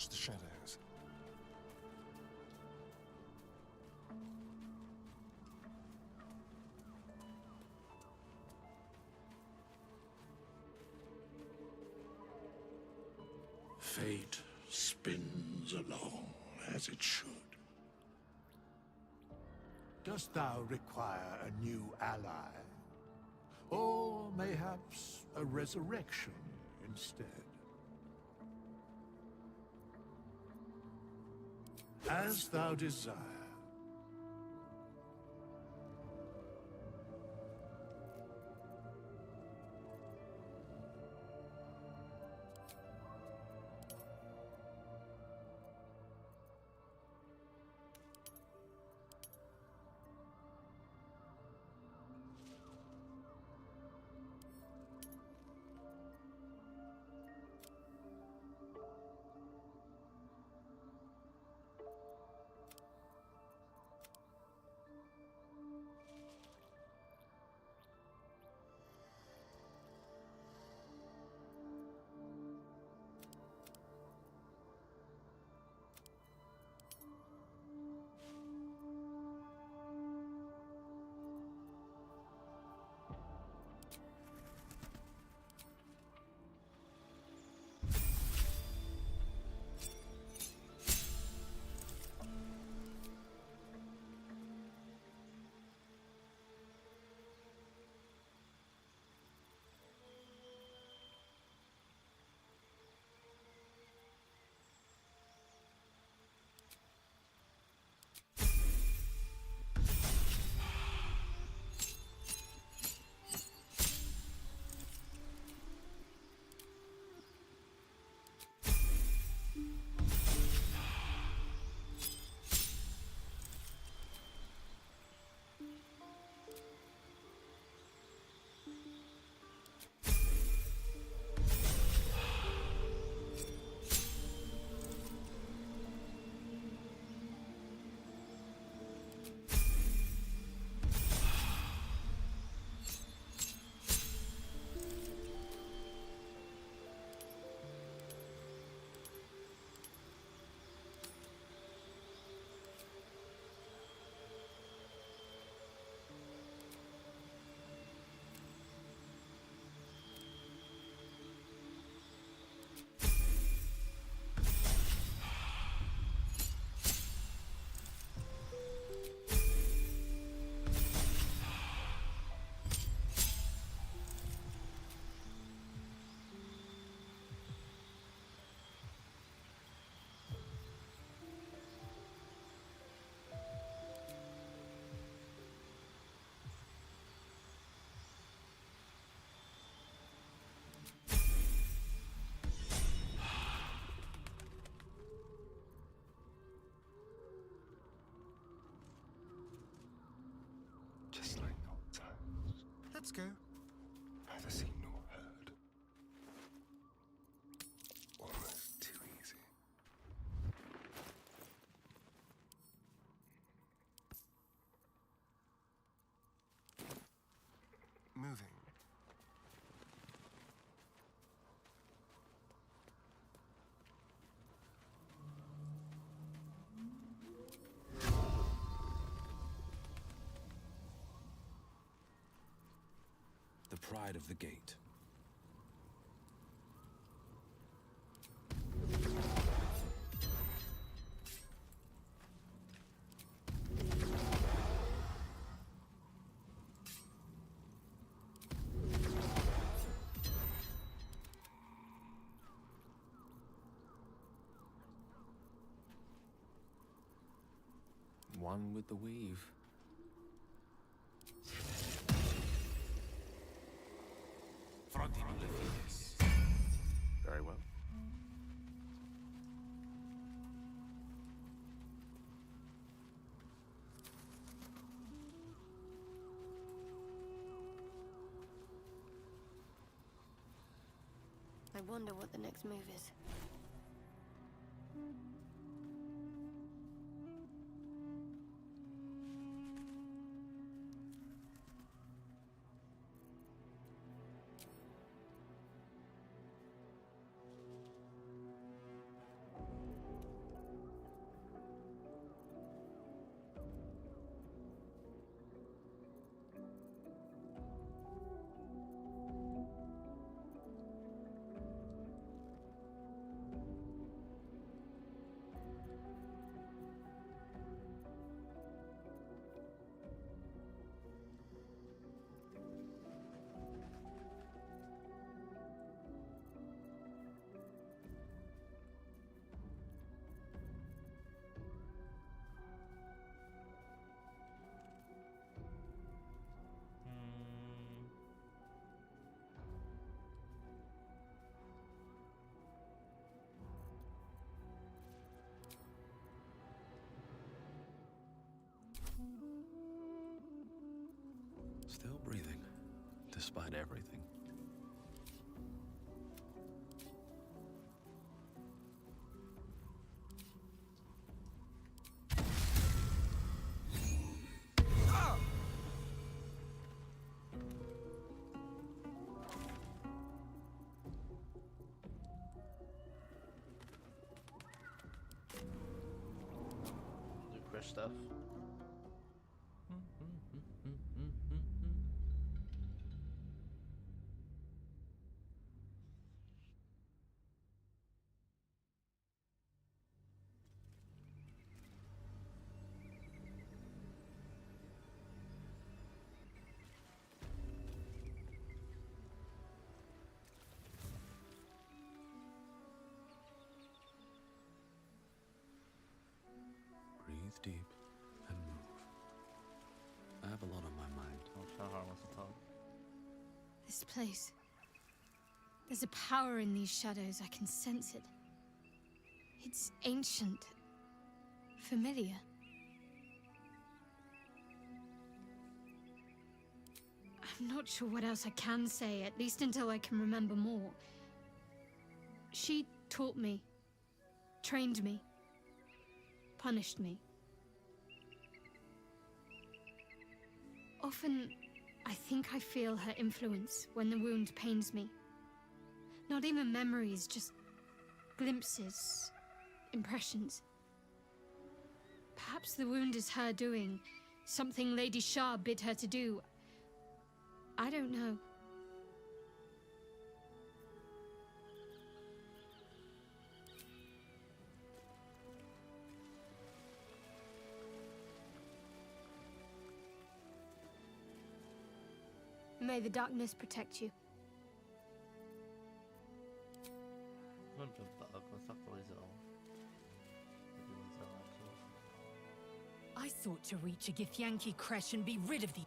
touch the shadows. Fate spins along as it should. Dost thou require a new ally? Or mayhaps a resurrection instead? As thou desire. Just like old times. Let's go. Neither seen nor heard. Almost too easy. Moving. The pride of the gate. One with the weave. Very well. I wonder what the next move is. Still breathing, despite everything. Stuff. Breathe deep and move. I have a lot on my mind. Shahar wants to talk. This place. There's a power in these shadows. I can sense it. It's ancient. Familiar. I'm not sure what else I can say, at least until I can remember more. She taught me, trained me, punished me. Often, I think I feel her influence when the wound pains me. Not even memories, just glimpses, impressions. Perhaps the wound is her doing, something Lady Shah bid her to do. I don't know. May the darkness protect you. I sought to reach a Githyanki Kresh and be rid of the...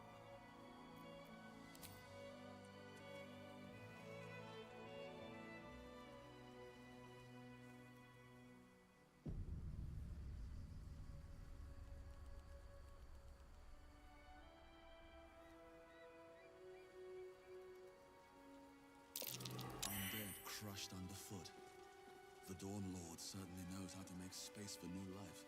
Crushed underfoot. The Dawn Lord certainly knows how to make space for new life.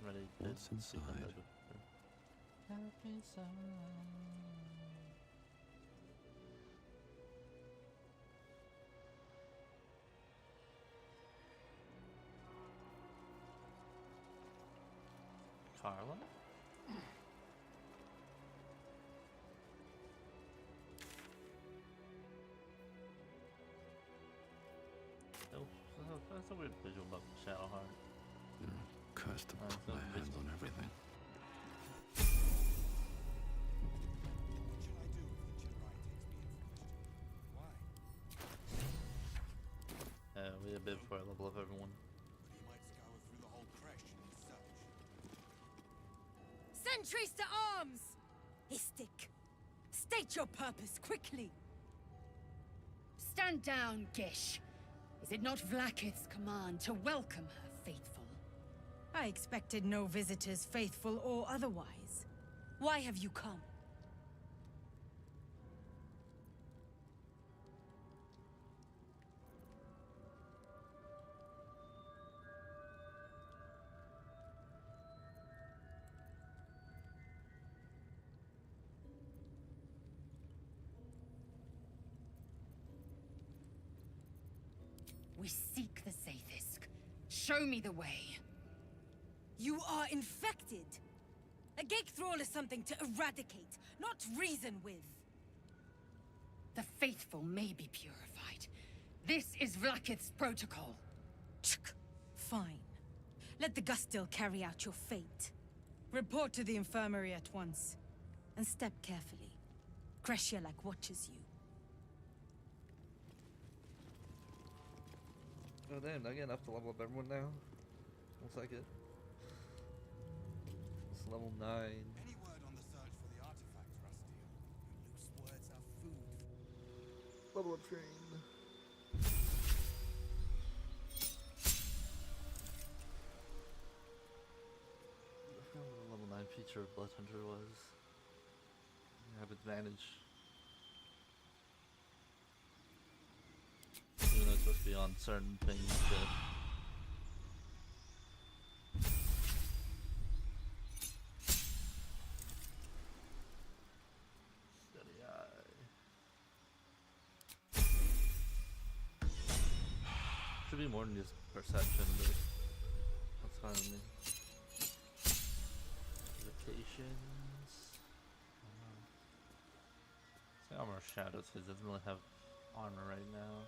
Ready? What's inside? Carla? That's a weird visual about Shadowheart. Cursed to put my hands on everything. We did a bit before I level up everyone. He might scour through the whole Kresh in his search. Sentries to arms! Istik, state your purpose quickly. Stand down, Gish. Is it not Vlaakith's command to welcome her faithful? I expected no visitors, faithful or otherwise. Why have you come? We seek the Sathisk. Show me the way. You are infected. A gate thrall is something to eradicate, not reason with. The faithful may be purified. This is Vlaakith's protocol. Fine. Let the Gustil carry out your fate. Report to the infirmary at once. And step carefully. Kreshia-like watches you. Oh damn, I get enough to level up everyone now? Looks like it. It's level 9. Any word on the search for the artifact, Rusty? Loose words are food. Level up train. feature of Blood Hunter was. You have advantage. Even though it's supposed to be on certain things that should be more than just perception, but that's fine with me. Locations. Say armor of shadows because it doesn't really have armor right now.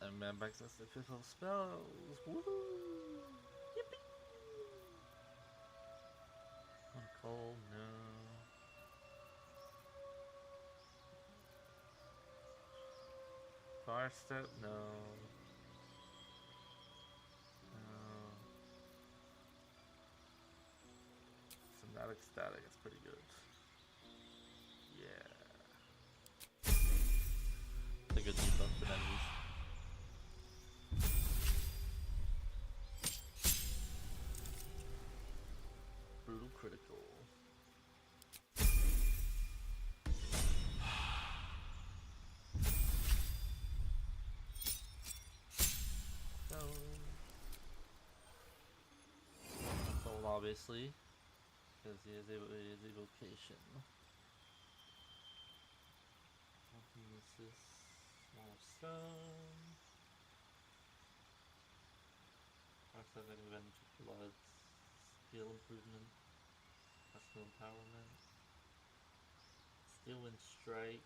And man brings us the 5th level spells. Woohoo! Yippee! Cold, no. Fire step, no. No. Somatic static, it's pretty good. Yeah. It's a good debuff for enemies. Brutal critical. Obviously, because he is evocation. This is small stone. First having advantage of blood, skill improvement, personal empowerment, steel wind strike.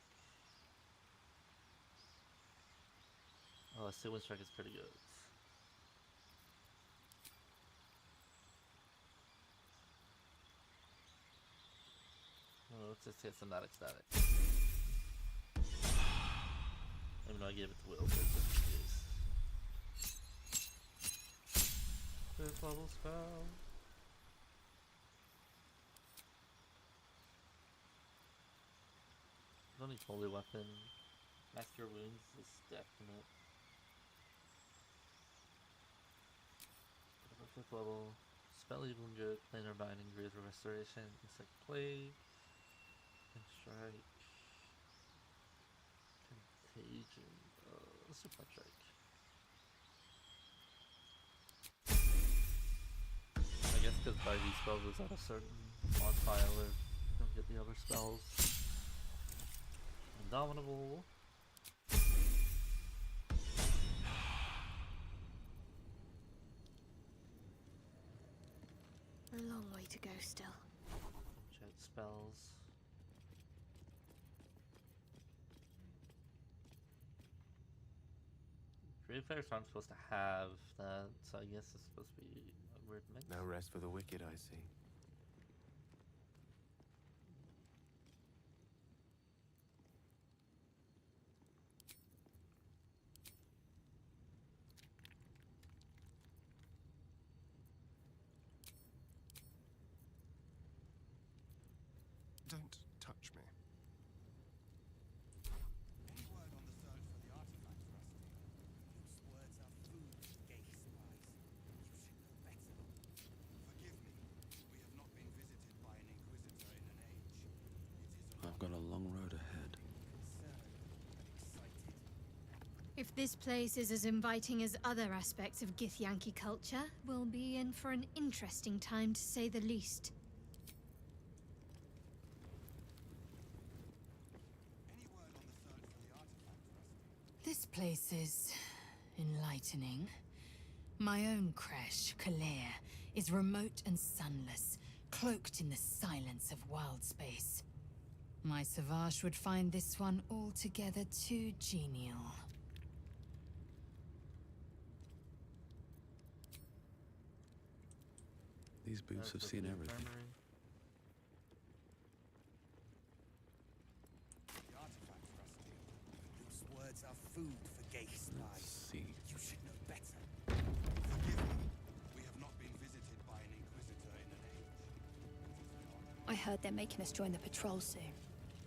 Oh, steel wind strike is pretty good. Oh, let's just hit somatic static. Even though I gave it to Will, but just in case. 5th level spell. Don't need holy weapon. Master wounds is definite. 5th level. Spell evil and good. Planar binding, greater restoration, insect plague. Strike. Contagion. Super strike. I guess because by these spells is at a certain modifier, you don't get the other spells. Indomitable. A long way to go still. Jet spells. Grave Fires aren't supposed to have that, so I guess it's supposed to be a weird mix. No rest for the wicked, I see. Don't touch me. Any word on the search for the artifacts, Rusty? Those words are food, gay spies. You should know better. Forgive me. We have not been visited by an inquisitor in an age. It is I've got a long road ahead. concerned and excited. If this place is as inviting as other aspects of Githyanki culture, we'll be in for an interesting time to say the least. Any word on the search for the artifacts, Rusty? This place is enlightening. My own creche, Kalir, is remote and sunless, cloaked in the silence of wild space. My Savage would find this one altogether too genial. These boots have seen everything. The artifacts, Rusty. Those words are food for gay Let's spies. see. You should know better. Forgive me. We have not been visited by an inquisitor in an age. I heard they're making us join the patrol soon.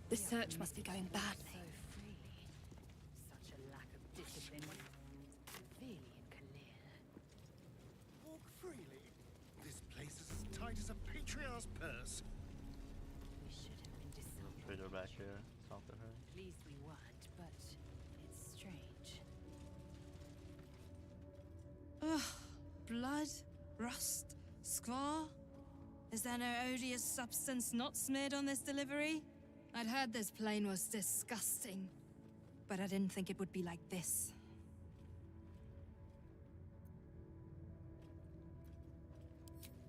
The search must be going badly. So freely. Such a lack of discipline. Really in Kalir. Walk freely. patriarch's purse. We should have been decided. Trade her back here. Talk to her. Pleased we weren't, but it's strange. Ugh, blood, rust, squar. Is there no odious substance not smeared on this delivery? I'd heard this plane was disgusting, but I didn't think it would be like this.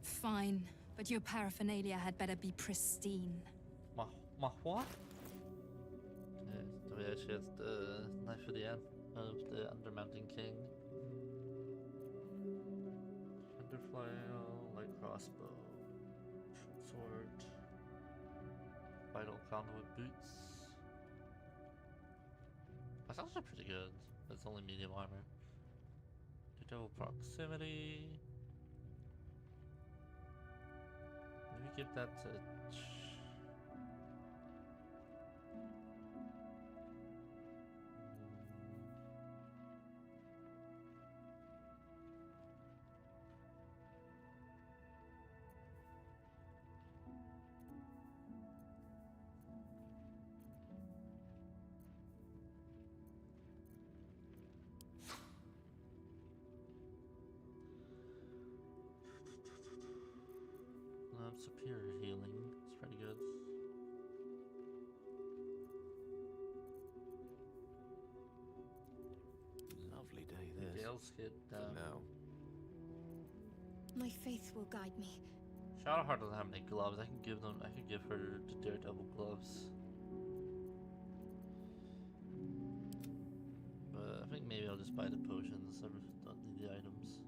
Fine, but your paraphernalia had better be pristine. My what? Okay, so we actually have the knife of the end of the Undermountain King. Thunderflail, light crossbow, short sword, vital conduit boots. That's actually pretty good. It's only medium armor. Devil proximity. Maybe give that to. Superior healing. It's pretty good. Lovely day this. Gale's hit down. Now. My faith will guide me. Shadowheart doesn't have any gloves. I can give her the Daredevil gloves. But I think maybe I'll just buy the potions. I don't need the items.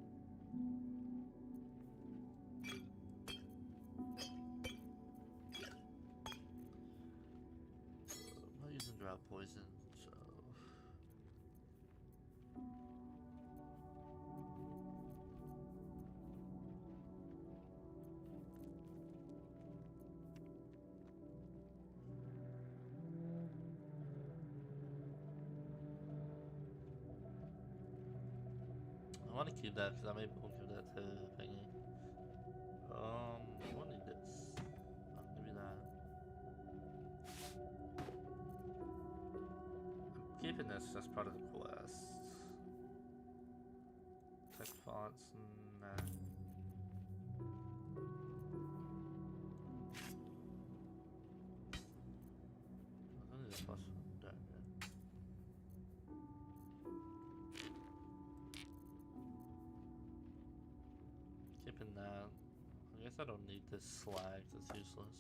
I'm not using drought poison, so. I want to keep that because I may will give that to Thingy. I want to need this. Oh, maybe that. I'm keeping this as part of the quest. Text fonts, nah. I don't need this plus one down here. Keeping that. I guess I don't need this slag, that's useless.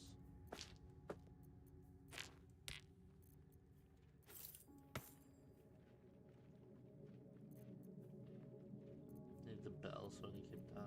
Need the bell, so I need to keep that.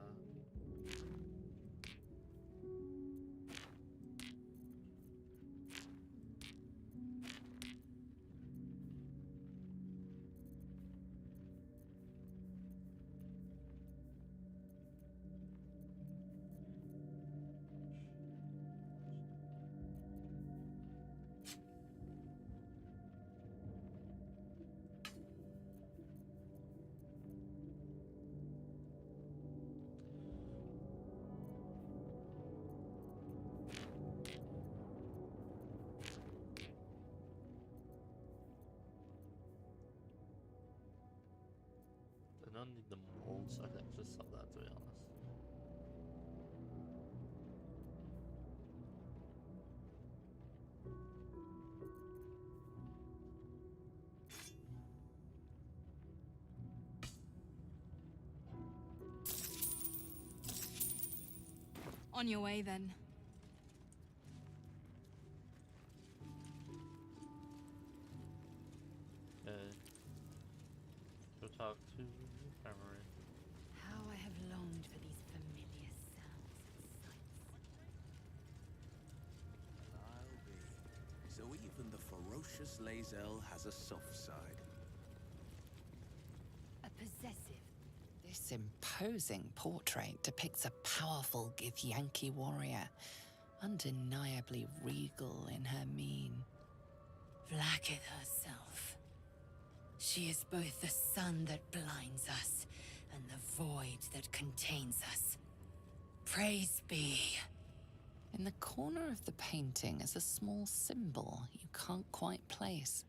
I don't need the mold, so I can just sell that, to be honest. On your way then. Okay. Go talk to Armory. How I have longed for these familiar sounds and sights. I'll be. So even the ferocious Lae'zel has a soft side. A possessive. This imposing portrait depicts a powerful Githyanki warrior, undeniably regal in her mien. Vlaakith herself. She is both the sun that blinds us and the void that contains us. Praise be. In the corner of the painting is a small symbol you can't quite place.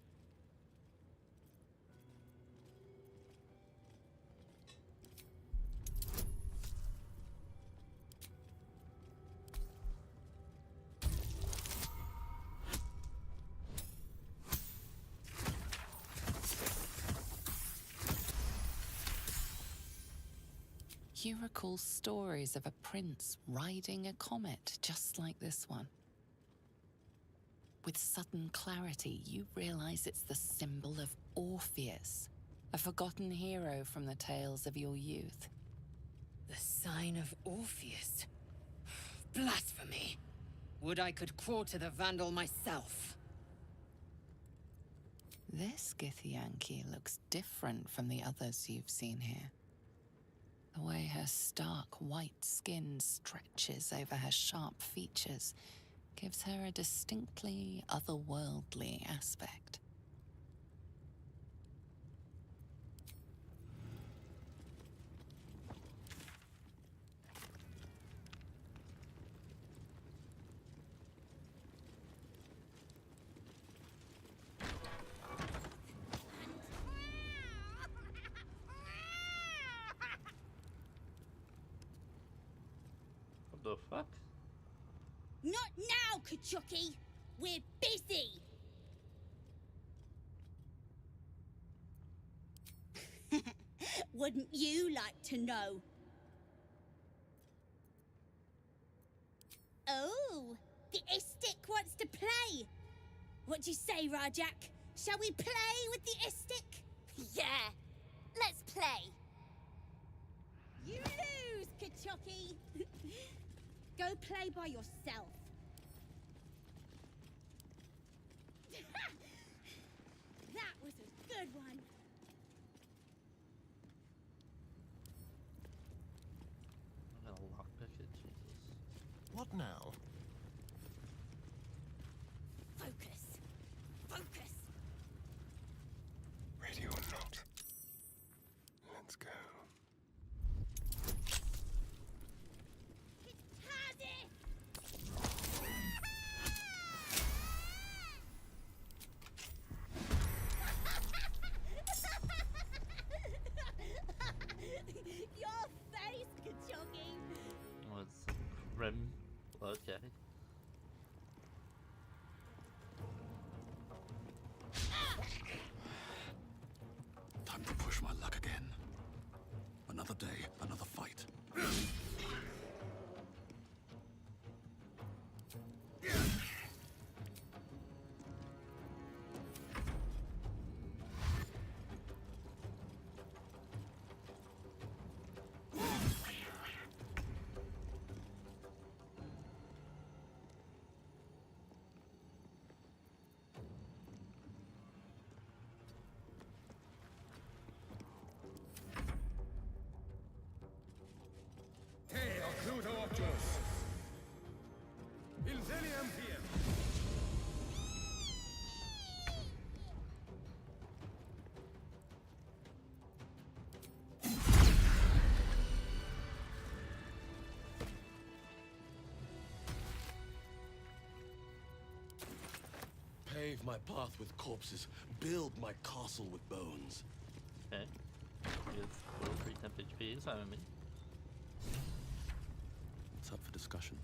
You recall stories of a prince riding a comet just like this one. With sudden clarity, you realize it's the symbol of Orpheus, a forgotten hero from the tales of your youth. The sign of Orpheus? Blasphemy! Would I could quarter the Vandal myself. This Githyanki looks different from the others you've seen here. The way her stark white skin stretches over her sharp features gives her a distinctly otherworldly aspect. What the fuck? Not now, Kachuki! We're busy! Wouldn't you like to know? Oh, the Istik wants to play! What do you say, Rajak? Shall we play with the Istik? Yeah, let's play! You lose, Kachuki! Go play by yourself. That was a good one. I'm gonna lockpick it, Jesus. What now? Focus. Focus. Ready or not? Let's go. Your face, Kachuki. Oh, it's grim. Okay. Time to push my luck again. Another day, another fight. Pave my path with corpses, build my castle with bones. Okay. It's full 3 temp HP, so I mean. It's up for discussion.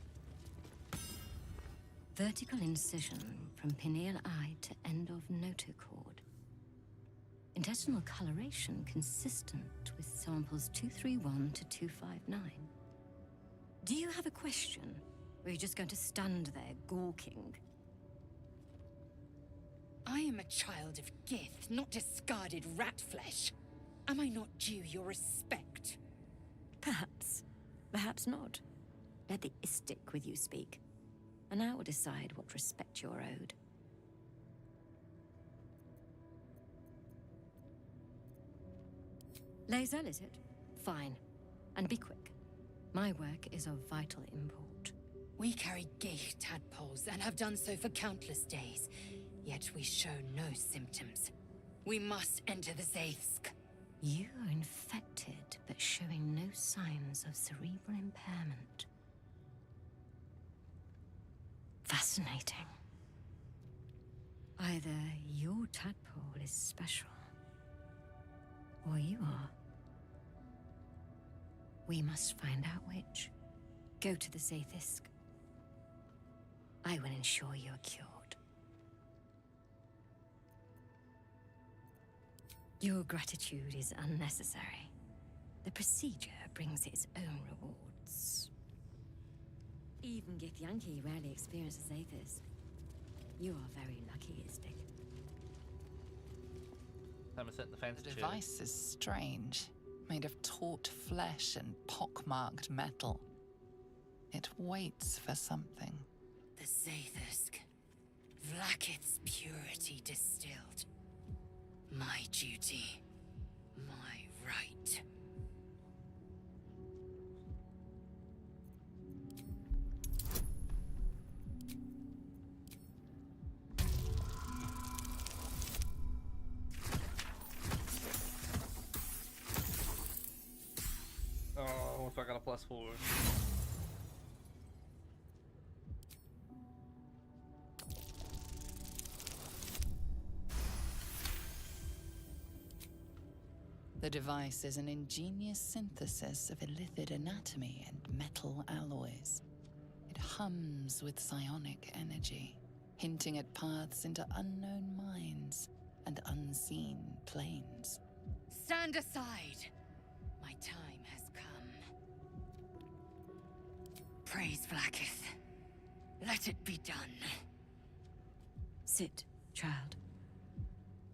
Vertical incision from pineal eye to end of notochord. Intestinal coloration consistent with samples 231 to 259. Do you have a question? Or are you just going to stand there gawking? I am a child of Gith, not discarded rat flesh. Am I not due your respect? Perhaps. Perhaps not. Let the Istik with you speak, and I will decide what respect you're owed. Lae'zel, is it? Fine. And be quick. My work is of vital import. We carry Geich tadpoles and have done so for countless days, yet we show no symptoms. We must enter the Zaithsk. You are infected, but showing no signs of cerebral impairment. Fascinating. Either your tadpole is special, or you are. We must find out which. Go to the Zaithisk. I will ensure you are cured. Your gratitude is unnecessary. The procedure brings its own rewards. Even Githyanki rarely experiences Zaithisk. You are very lucky, Istik. The device is strange, made of taut flesh and pockmarked metal. It waits for something. The Zaithisk. Vlaakith's purity distilled. My duty. My right. Oh, if I got a +4. The device is an ingenious synthesis of illithid anatomy and metal alloys. It hums with psionic energy, hinting at paths into unknown minds and unseen planes. Stand aside. My time has come. Praise Vlaakith. Let it be done. Sit, child.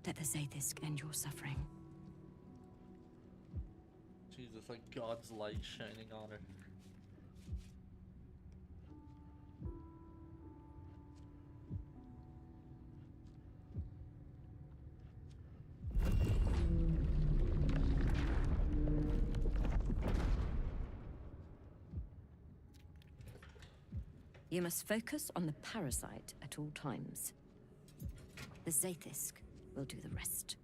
Let the Zaithisk end your suffering. Jesus, like God's light shining on her. You must focus on the parasite at all times. The Zaithisk will do the rest.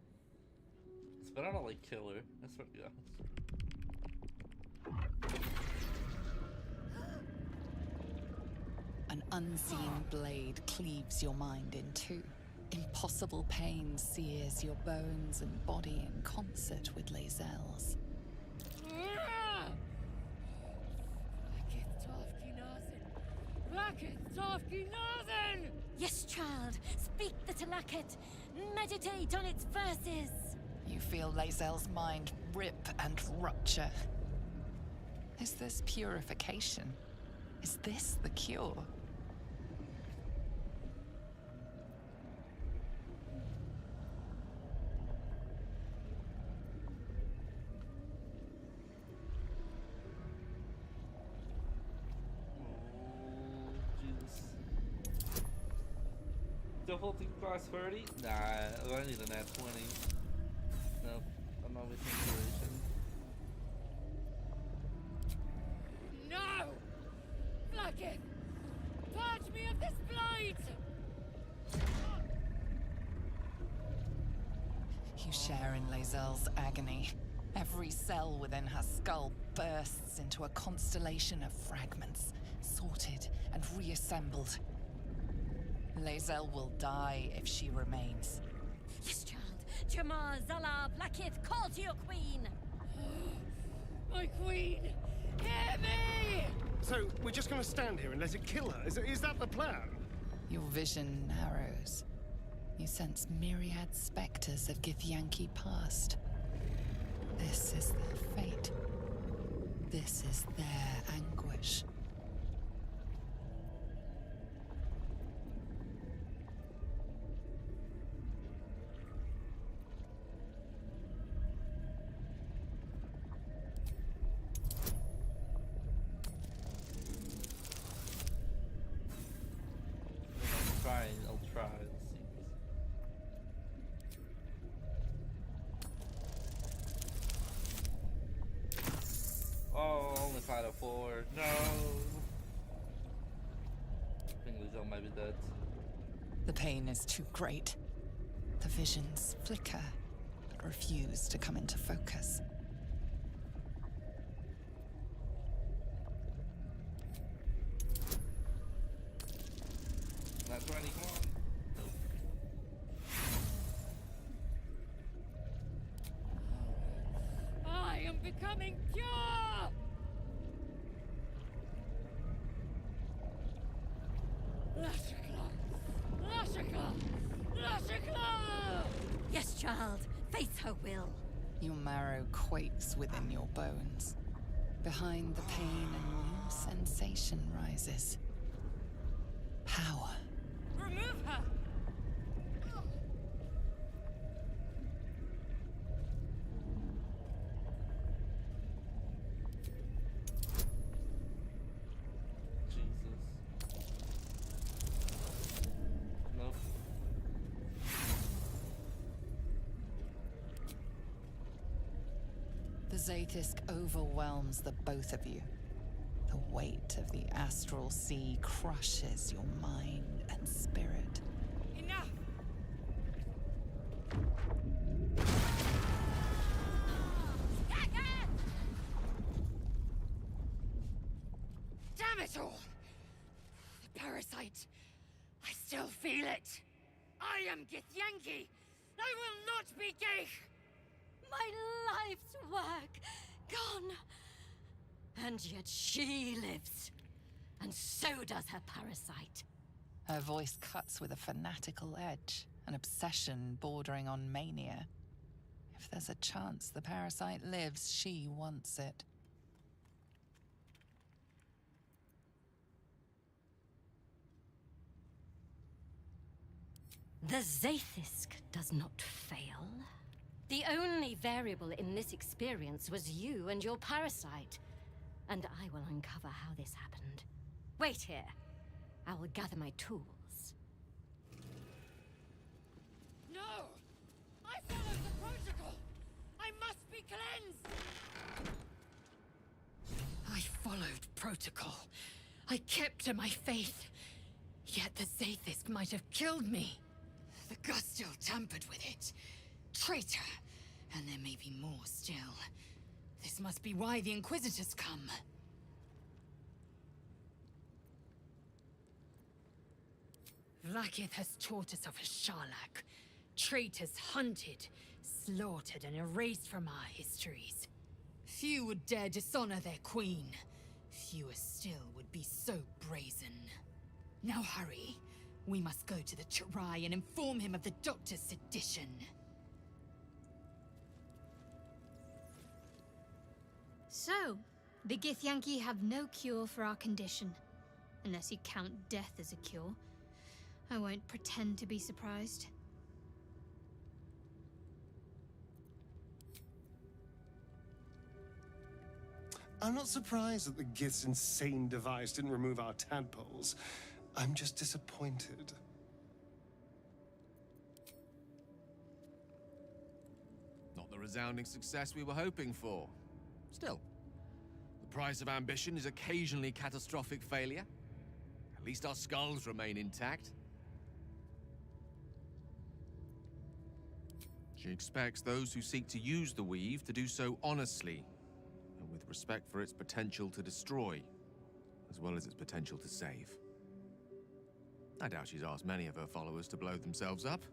It's better not like kill her. That's what, yeah. An unseen blade cleaves your mind in two. Impossible pain sears your bones and body in concert with Lae'zel's. Yes, child. Speak the Talakit. Meditate on its verses. You feel Lae'zel's mind rip and rupture. Is this purification? Is this the cure? Difficulty class 30? Nah, I need an at 20. Nope, I'm not with inspiration. No! Vlaakith! Purge me of this blight! You share in Lae'zel's agony. Every cell within her skull bursts into a constellation of fragments, sorted and reassembled. Lae'zel will die if she remains. Yes, child. Jamar, Zala, Vlaakith, call to your queen. My queen! Hear me! So, we're just gonna stand here and let it kill her? Is that the plan? Your vision narrows. You sense myriad specters of Githyanki past. This is their fate. This is their anguish. I'll try. Let's see. Oh, only 5 out of 4. No. I think Lae'zel might be dead. The pain is too great. The visions flicker, but refuse to come into focus. becoming pure! Yes, child. Fate's her will. Your marrow quakes within your bones. Behind the pain, a new sensation rises. Power. Remove her! Jesus. Nope. The Zaith'isk overwhelms the both of you. The weight of the astral sea crushes your mind and spirit. Enough! Damn it all! The parasite. I still feel it. I am Githyanki. I will not be gay. My life's work gone. And yet she lives. And so does her parasite. Her voice cuts with a fanatical edge, an obsession bordering on mania. If there's a chance the parasite lives, she wants it. The Zaith'isk does not fail. The only variable in this experience was you and your parasite. And I will uncover how this happened. Wait here. I will gather my tools. No! I followed the protocol! I must be cleansed! I followed protocol. I kept to my faith. Yet the Zaith'isk might have killed me. The Gustil tampered with it. Traitor. And there may be more still. This must be why the Inquisitors come. Vlakith has taught us of a Sharlak. Traitors hunted, slaughtered, and erased from our histories. Few would dare dishonor their queen. Fewer still would be so brazen. Now hurry. We must go to the Chirai and inform him of the Doctor's sedition. So, the Githyanki have no cure for our condition. Unless you count death as a cure. I won't pretend to be surprised. I'm not surprised that the Gith's insane device didn't remove our tadpoles. I'm just disappointed. Not the resounding success we were hoping for. Still, the price of ambition is occasionally catastrophic failure. At least our skulls remain intact. She expects those who seek to use the weave to do so honestly, and with respect for its potential to destroy, as well as its potential to save. I doubt she's asked many of her followers to blow themselves up.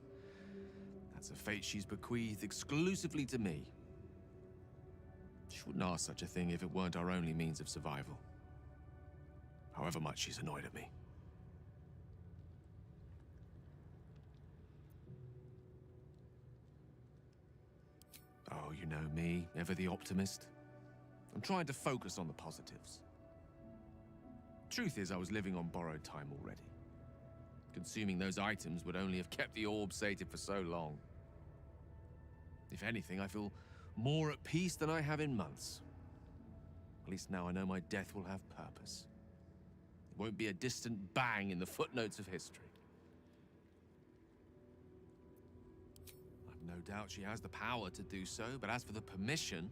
That's a fate she's bequeathed exclusively to me. She wouldn't ask such a thing if it weren't our only means of survival. However much she's annoyed at me. Oh, you know me, ever the optimist. I'm trying to focus on the positives. Truth is, I was living on borrowed time already. Consuming those items would only have kept the orb sated for so long. If anything, I feel more at peace than I have in months. At least now I know my death will have purpose. It won't be a distant bang in the footnotes of history. I've no doubt she has the power to do so, but as for the permission,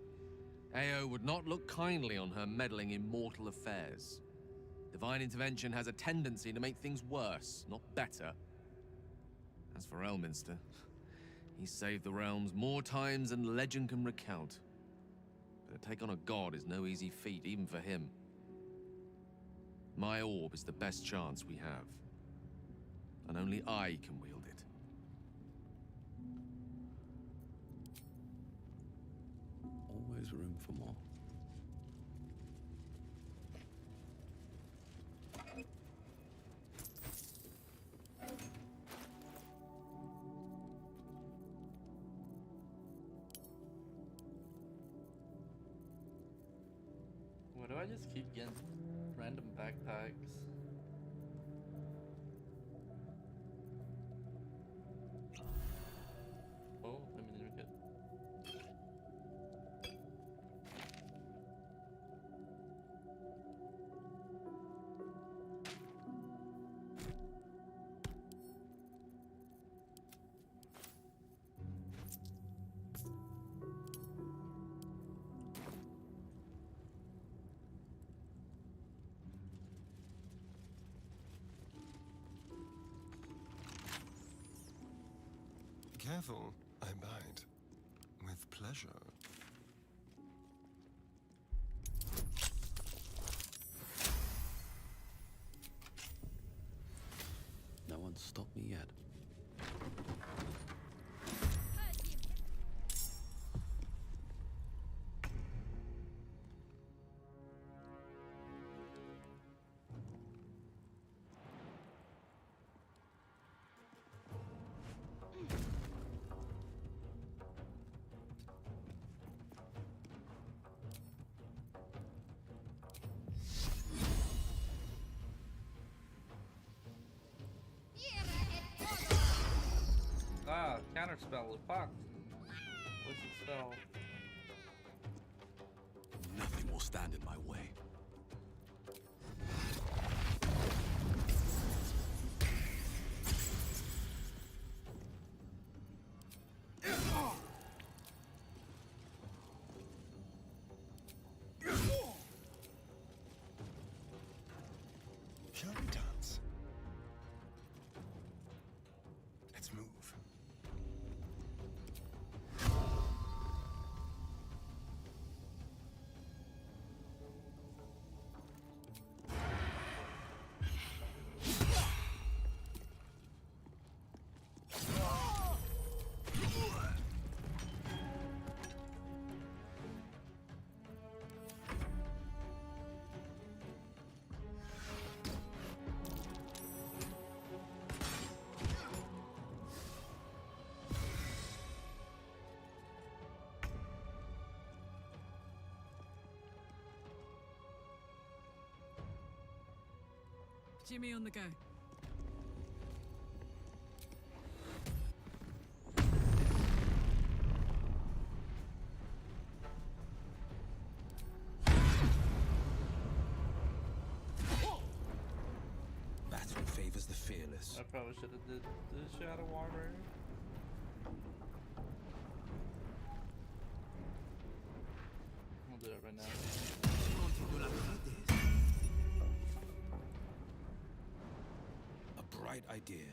Ao would not look kindly on her meddling in mortal affairs. Divine intervention has a tendency to make things worse, not better. As for Elminster, he's saved the realms more times than legend can recount. But to take on a god is no easy feat, even for him. My orb is the best chance we have. And only I can wield it. always room for more. Why do I just keep getting random backpacks? Oh, let me look at. Careful, I bite. With pleasure. No one's stopped me yet. Ah, counterspell is fucked. What's the spell? Nothing will stand in my way. Shall we dance? Let's move. Jimmy on the go. Battle favors the fearless. I probably should have did the Shadow Armor. I'll do it right now. A bright idea.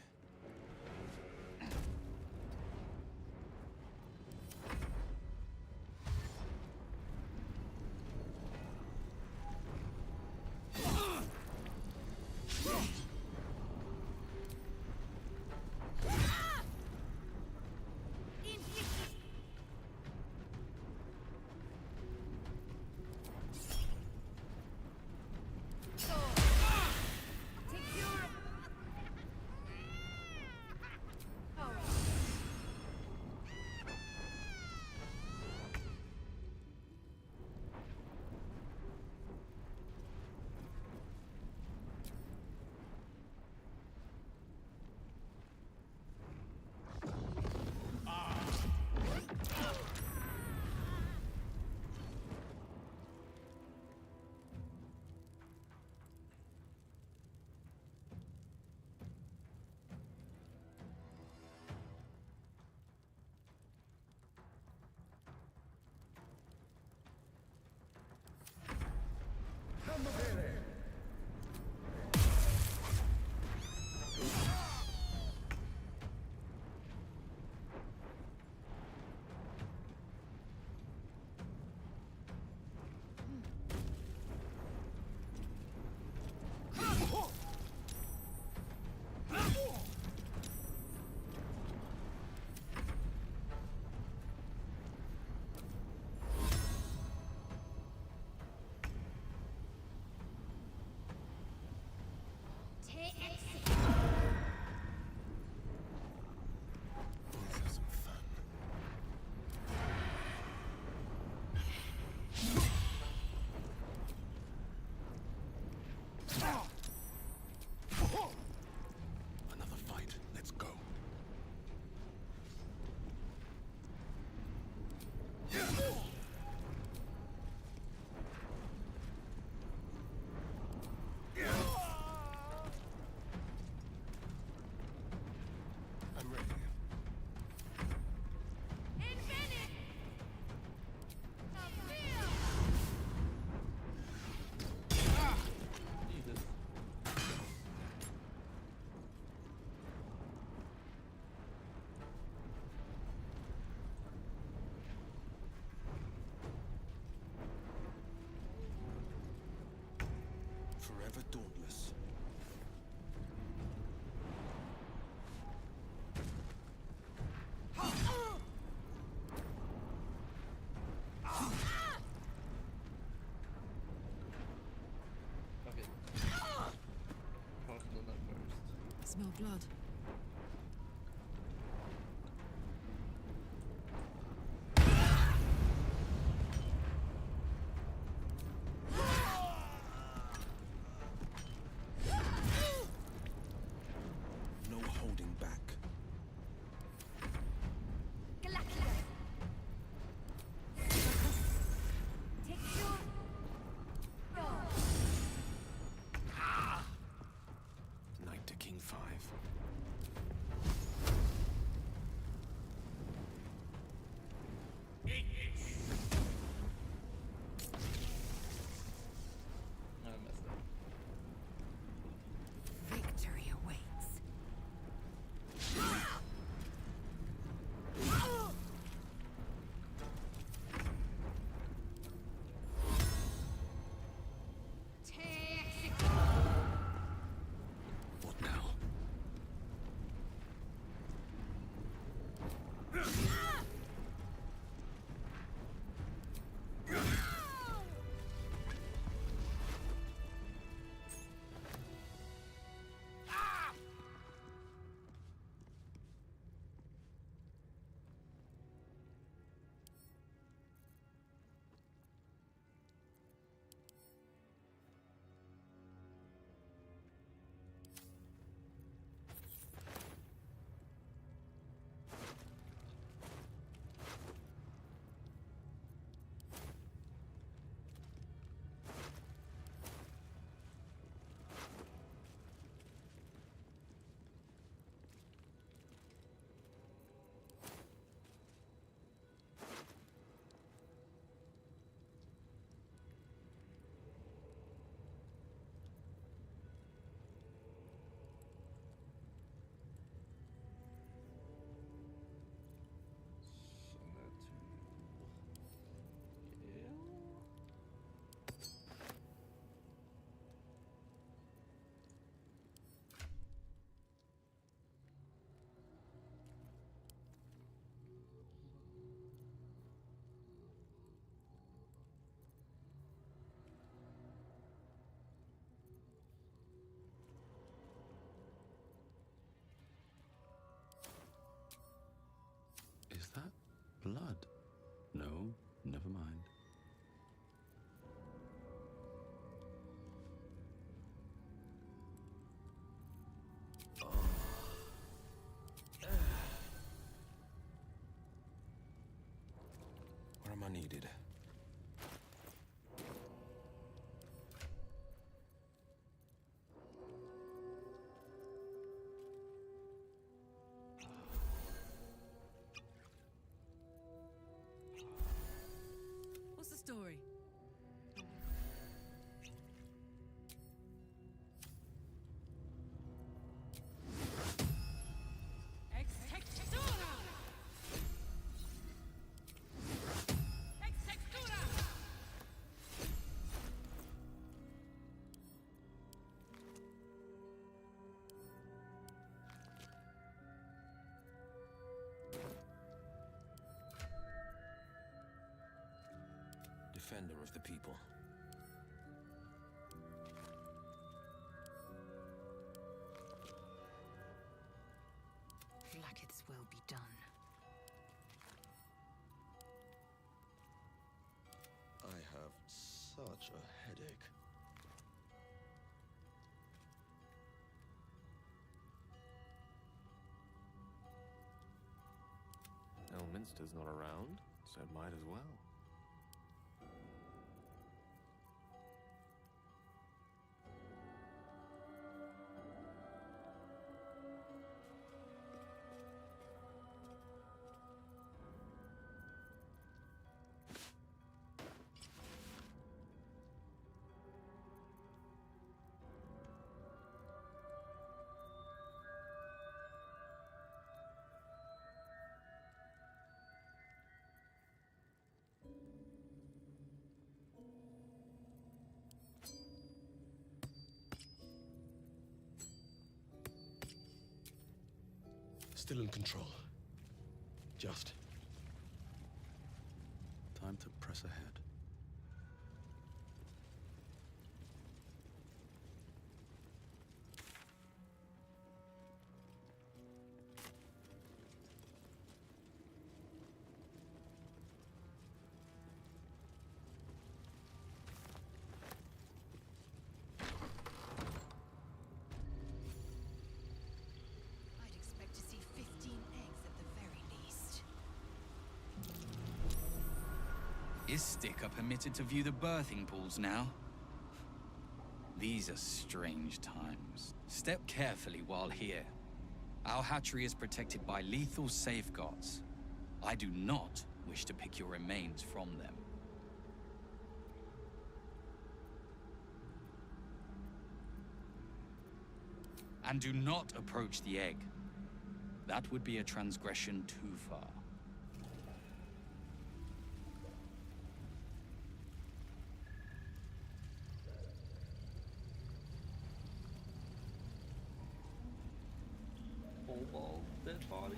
smell blood. No holding back. Knight to King 5. I messed up. Victory awaits. What now? Is that blood? No, never mind. Where am I needed? What's the story? Defender of the people. Blacketh's will be done. I have such a headache. Elminster's not around, so might as well. Still in control. Just. Time to press ahead. Istik are permitted to view the birthing pools now. These are strange times. Step carefully while here. Our hatchery is protected by lethal safeguards. I do not wish to pick your remains from them. And do not approach the egg. That would be a transgression too far. All dead bodies.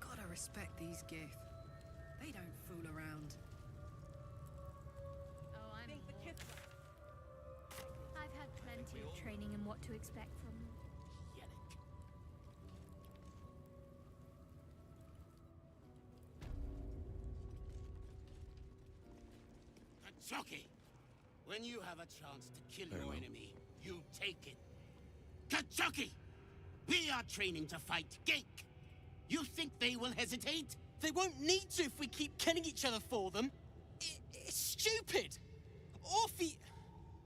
Gotta respect these Gith. They don't fool around. Oh, I'm I've had plenty of training in what to expect from them. Katsuki! When you have a chance to kill your enemy, you take it. Katsuki! We are training to fight Gake. You think they will hesitate? They won't need to if we keep killing each other for them. It's stupid!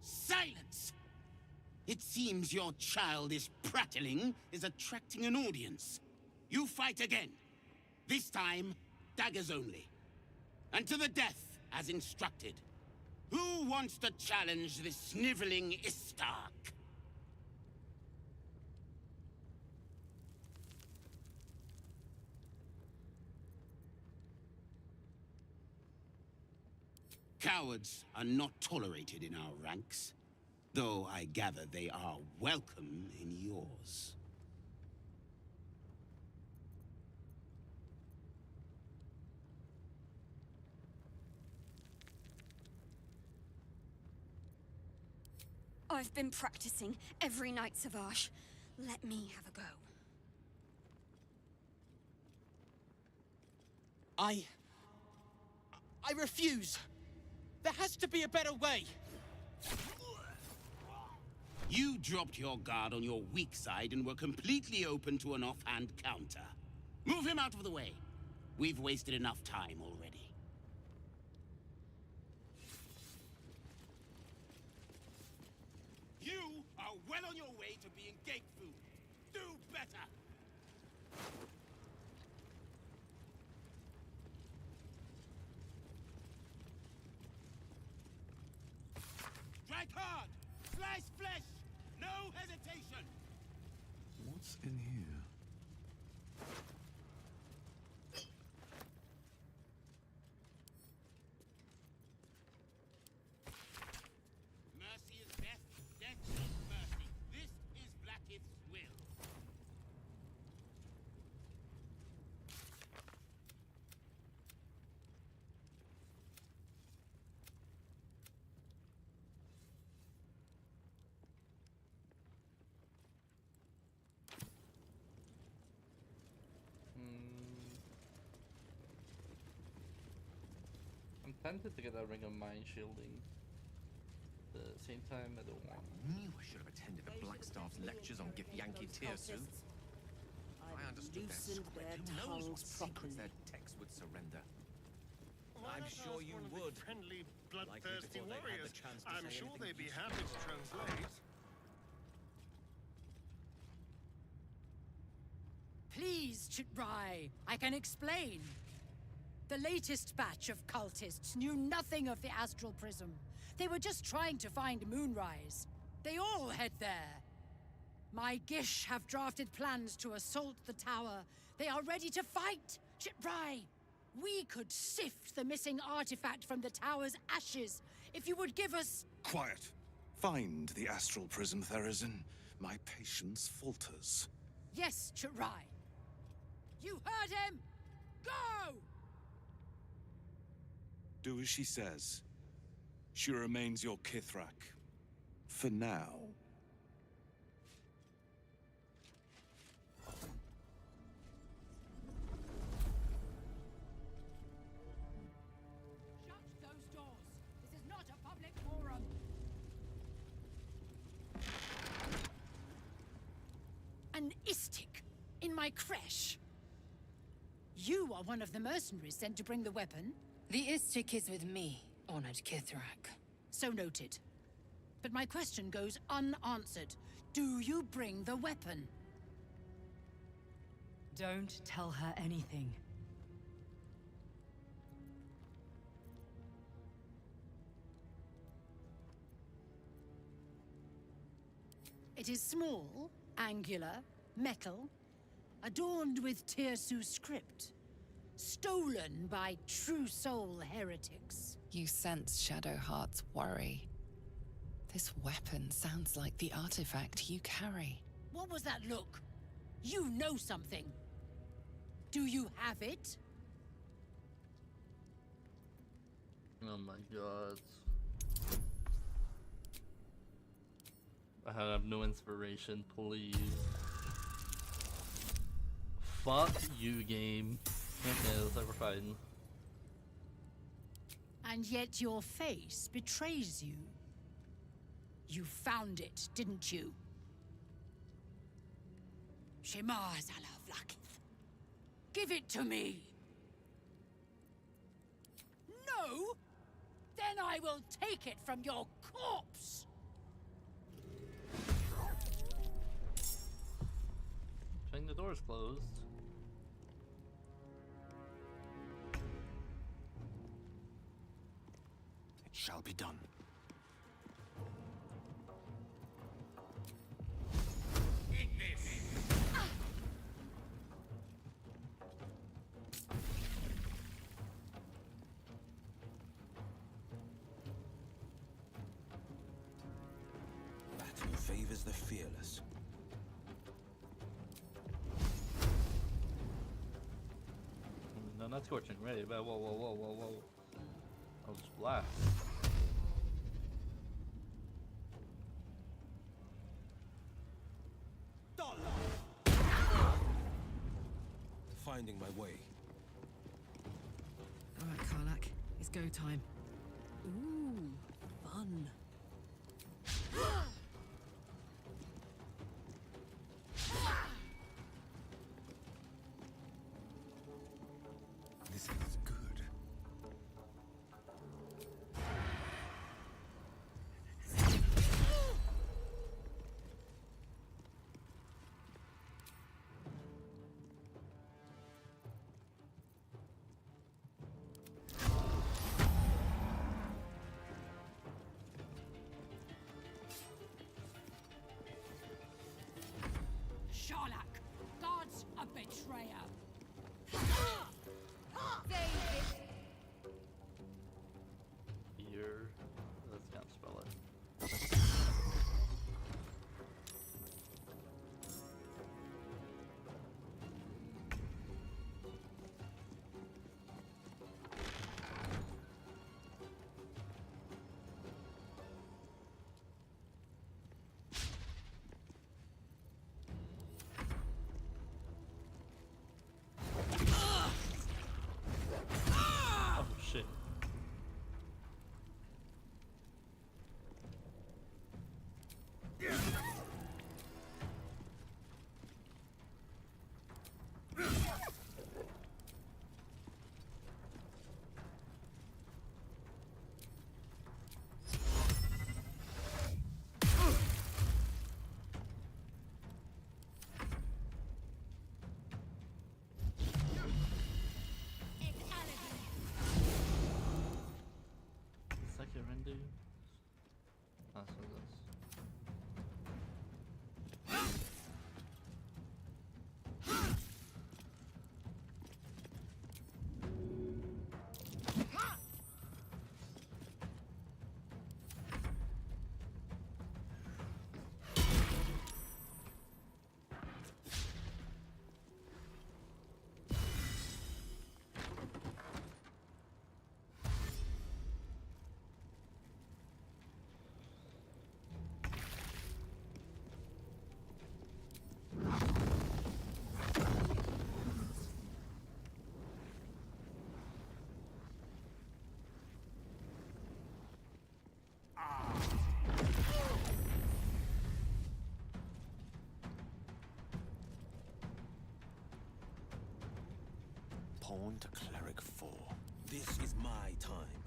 Silence! It seems your childish prattling is attracting an audience. You fight again. This time, daggers only. And to the death, as instructed. Who wants to challenge this sniveling Istark? Cowards are not tolerated in our ranks, though I gather they are welcome in yours. I've been practicing every night, Savage. Let me have a go. I refuse. There has to be a better way. You dropped your guard on your weak side and were completely open to an offhand counter. Move him out of the way. We've wasted enough time already. You are well on your way to being gate food. Do better! Strike hard! Slice flesh! No hesitation! What's in here? Mercy is death, death is mercy. This is Blackith's will. I'm tempted to get a ring of mind shielding. At the same time, I don't want. I knew I should have attended the Blackstaff's lectures on Githyanki Tirsu. I understood their script. Who knows what secrets their text would surrender? I'm sure you would. Friendly, bloodthirsty warriors. I'm sure they'd be happy to translate. Please, Chitrai, I can explain. The latest batch of cultists knew nothing of the Astral Prism. They were just trying to find Moonrise. They all head there. My Gish have drafted plans to assault the tower. They are ready to fight, Chitrai. We could sift the missing artifact from the tower's ashes if you would give us... Quiet. Find the astral prism, Therazin. My patience falters. Yes, Chitrai. You heard him! Go! Do as she says. She remains your Kithrak. For now. my creche? You are one of the mercenaries sent to bring the weapon. The Istik is with me, honored Kithrak. So noted. But my question goes unanswered. Do you bring the weapon? Don't tell her anything. It is small, angular, metal, adorned with Tirsu script. Stolen by true soul heretics. You sense Shadowheart's worry. This weapon sounds like the artifact you carry. What was that look? You know something. Do you have it? Oh my god. I have no inspiration, please. Fuck you, game. Okay, looks like we're fighting. And yet your face betrays you. You found it, didn't you? Shema Zalavlakith. Give it to me! No! Then I will take it from your corpse! I think the door's closed. It shall be done. Eat this! Battle favors the fearless. No, not scorching. Ready, but whoa, whoa, whoa, whoa, whoa. I'll just blast. Finding my way. Alright, Karlak. It's go time. Ooh, fun. This feels good. Sharlak, God's a betrayer. Here. Let's not spell it. pawn to cleric 4. This is my time.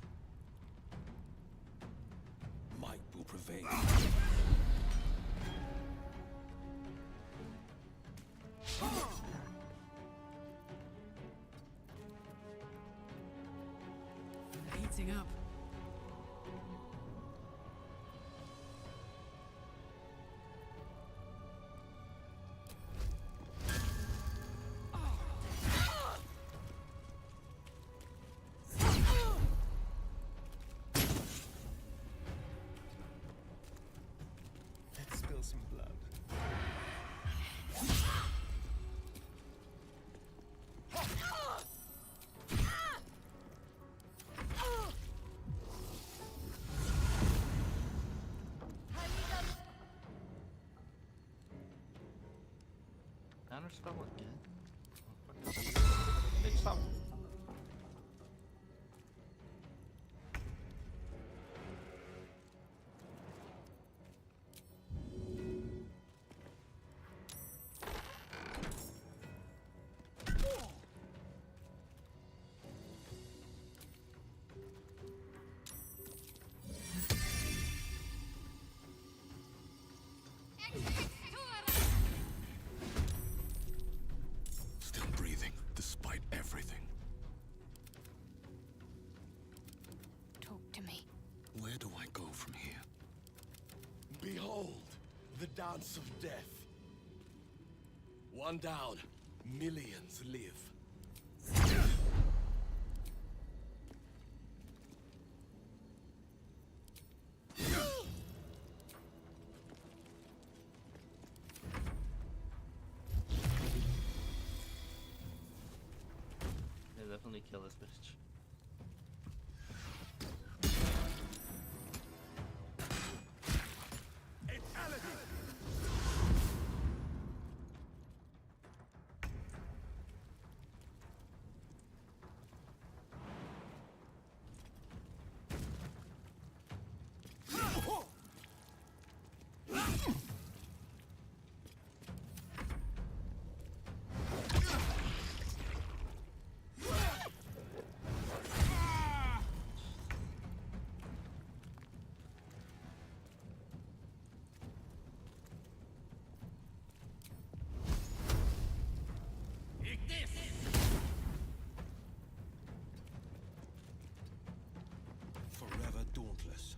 Might will prevail. Heating up. Let's spill some blood. Counter spell again. Big stop. Still breathing, despite everything. Talk to me. Where do I go from here? Behold, the dance of death. One down, millions live. They definitely kill this bitch. Forever dauntless.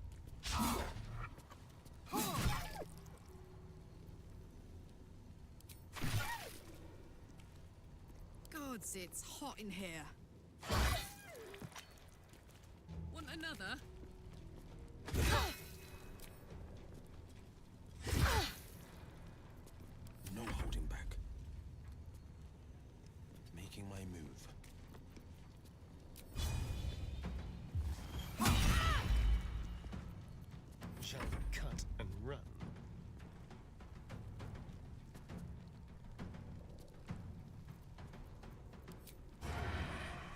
Gods, it's hot in here. Want another? No holding back. Making my move. Shall we cut and run?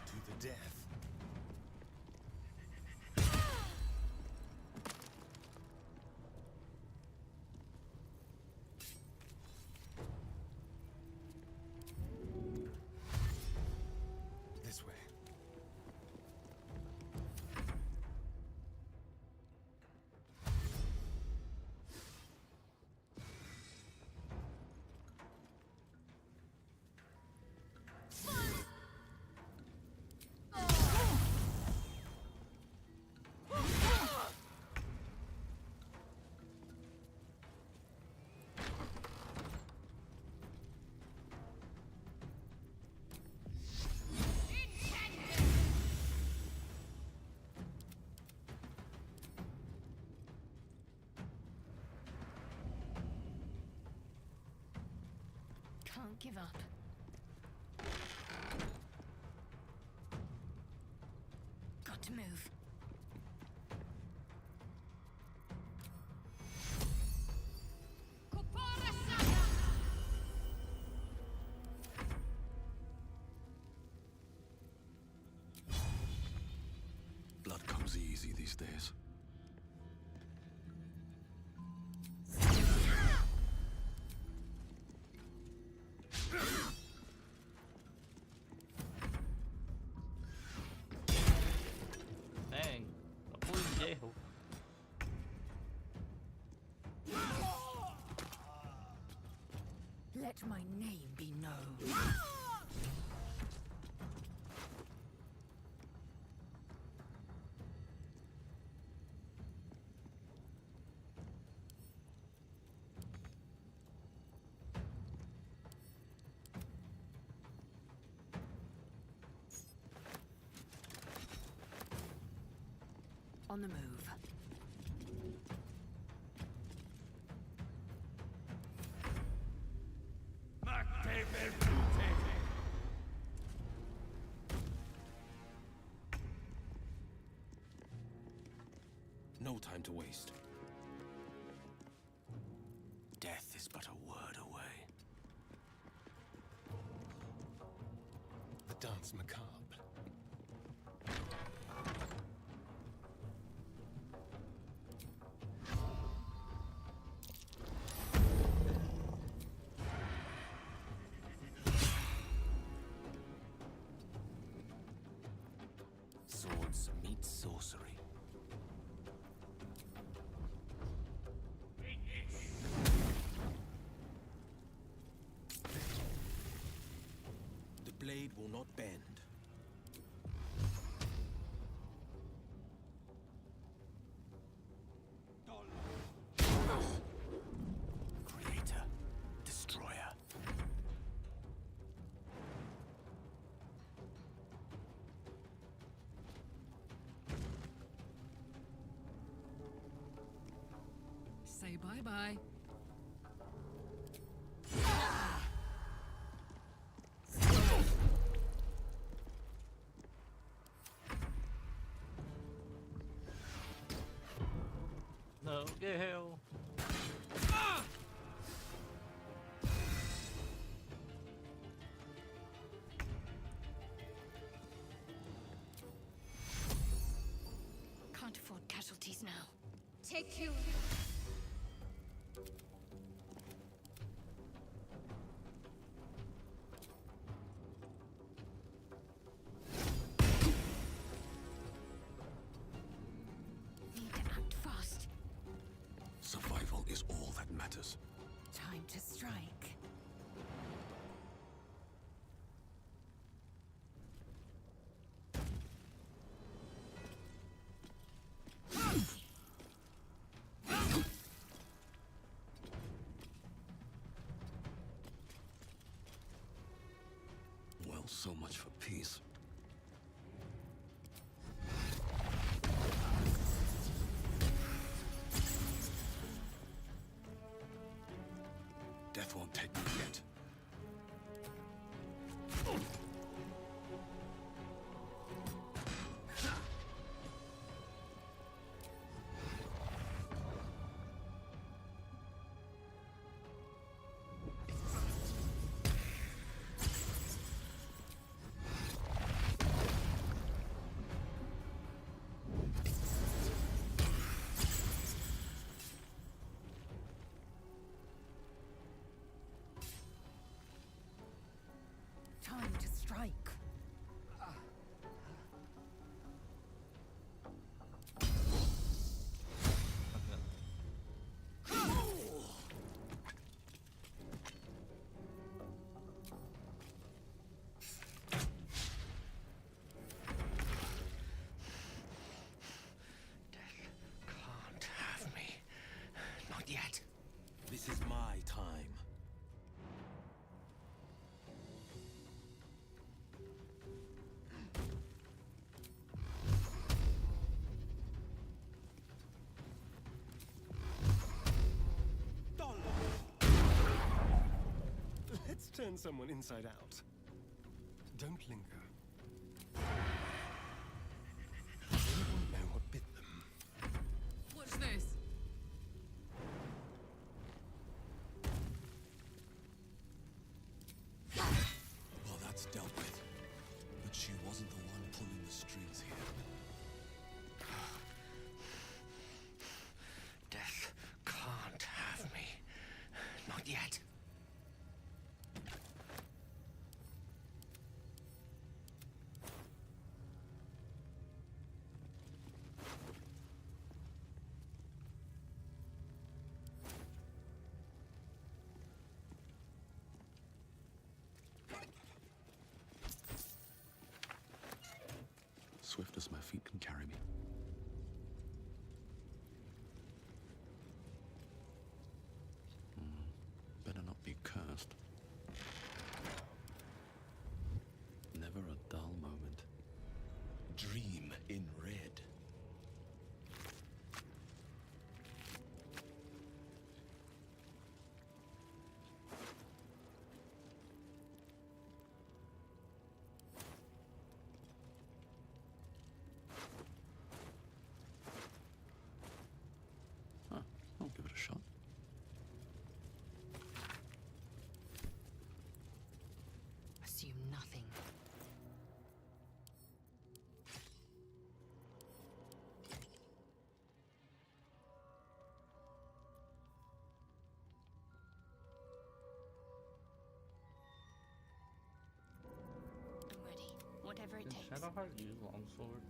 To the death. This way. Can't give up. Got to move. Blood comes easy these days. Let my name be known. On the move. No time to waste. Death is but a word away. The dance macabre. Swords meet sorcery. The blade will not bend. Creator, destroyer. Say bye-bye. No, get hell. Can't afford casualties now. Take you. Need to act fast. Survival is all that matters. Time to strike. Well, so much for peace. Death won't take me yet. Time to strike. Can't have me. Not yet. This is my time. Let's turn someone inside out. Don't linger. Anyone know what bit them? Watch this. Well, that's dealt with. But she wasn't the one pulling the strings here. Death can't have me. Not yet. swift as my feet can carry me. Better not be cursed. Never a dull moment. Dream in red. Huh, I'll give it a shot. Assume nothing. I'm ready. Whatever it Can takes. Shadowheart use longswords?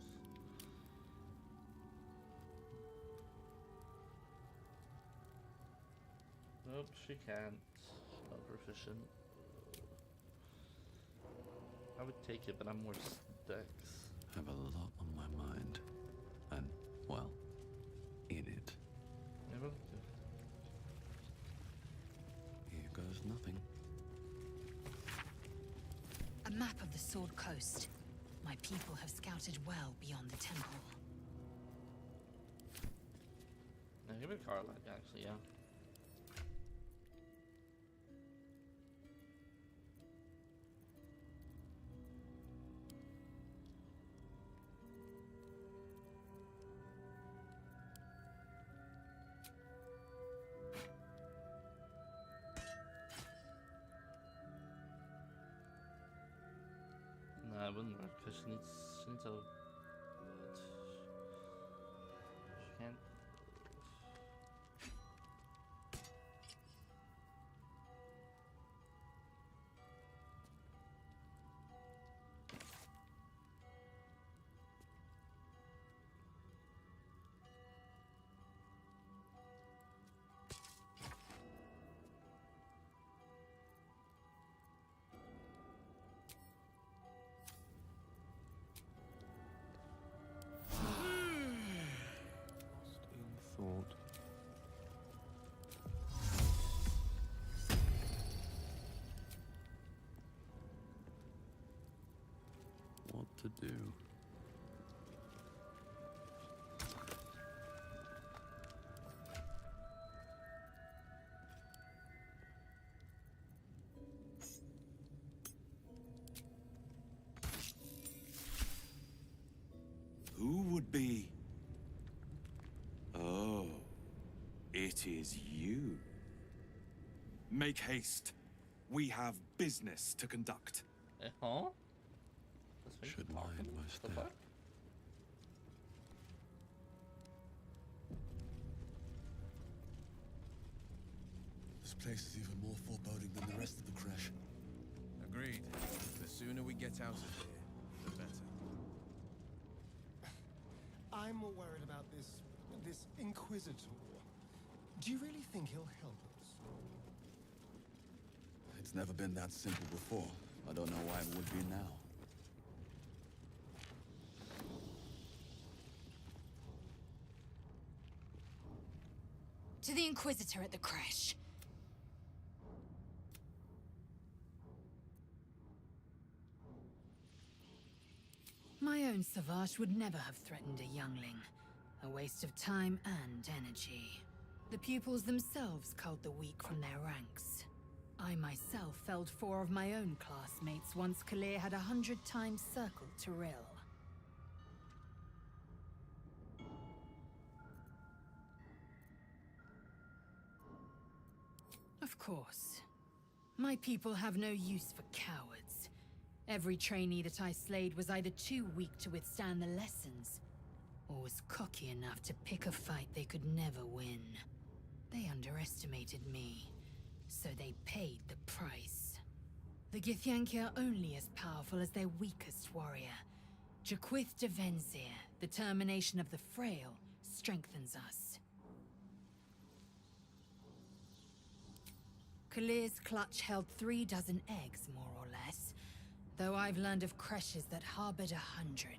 Nope, she can't. Not proficient. I would take it, but I'm more Dex. Have a lot on my mind. And, well, in it. Yeah, well, Here goes nothing. A map of the Sword Coast. My people have scouted well beyond the temple. yeah, give it a card like actually, yeah. No, it wouldn't work because she needs a. She can't. Thought. What to do? Who would be? Oh, it is you. Make haste. We have business to conduct. Huh? Should mind my step. This place is even more foreboding than the rest of the crash. Agreed. The sooner we get out of here, the better. I'm more worried about this Inquisitor. Do you really think he'll help us? It's never been that simple before. I don't know why it would be now. To the Inquisitor at the crash. My own Savage would never have threatened a youngling. A waste of time and energy. The pupils themselves culled the weak from their ranks. I myself felled 4 of my own classmates once Kalir had 100 times circled Tyrell. Of course. My people have no use for cowards. Every trainee that I slayed was either too weak to withstand the lessons, or was cocky enough to pick a fight they could never win. They underestimated me, so they paid the price. The Githyanki are only as powerful as their weakest warrior. Jaquith de Venzir, the termination of the frail, strengthens us. Kalir's clutch held 3 dozen eggs, more or less, though I've learned of creches that harbored 100.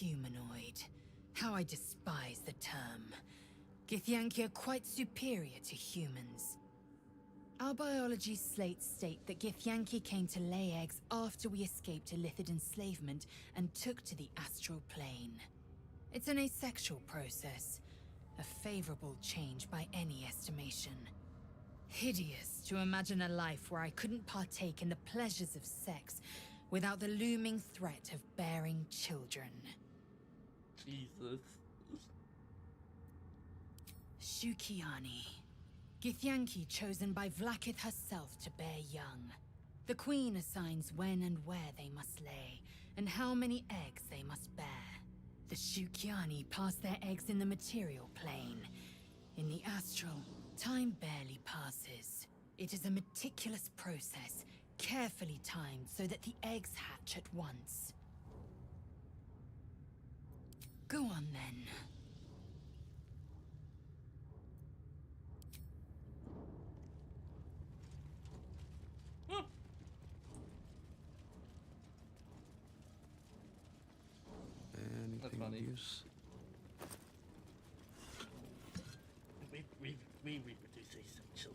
humanoid. How I despise the term. Githyanki are quite superior to humans. Our biology slates state that Githyanki came to lay eggs after we escaped Illithid enslavement and took to the astral plane. It's an asexual process, a favorable change by any estimation. Hideous to imagine a life where I couldn't partake in the pleasures of sex without the looming threat of bearing children. Jesus. Shukiani. Githyanki chosen by Vlaakith herself to bear young. The Queen assigns when and where they must lay, and how many eggs they must bear. The Shukiani pass their eggs in the material plane. In the astral, time barely passes. It is a meticulous process, carefully timed so that the eggs hatch at once. Go on then. Anything of use? We reproduce asexually.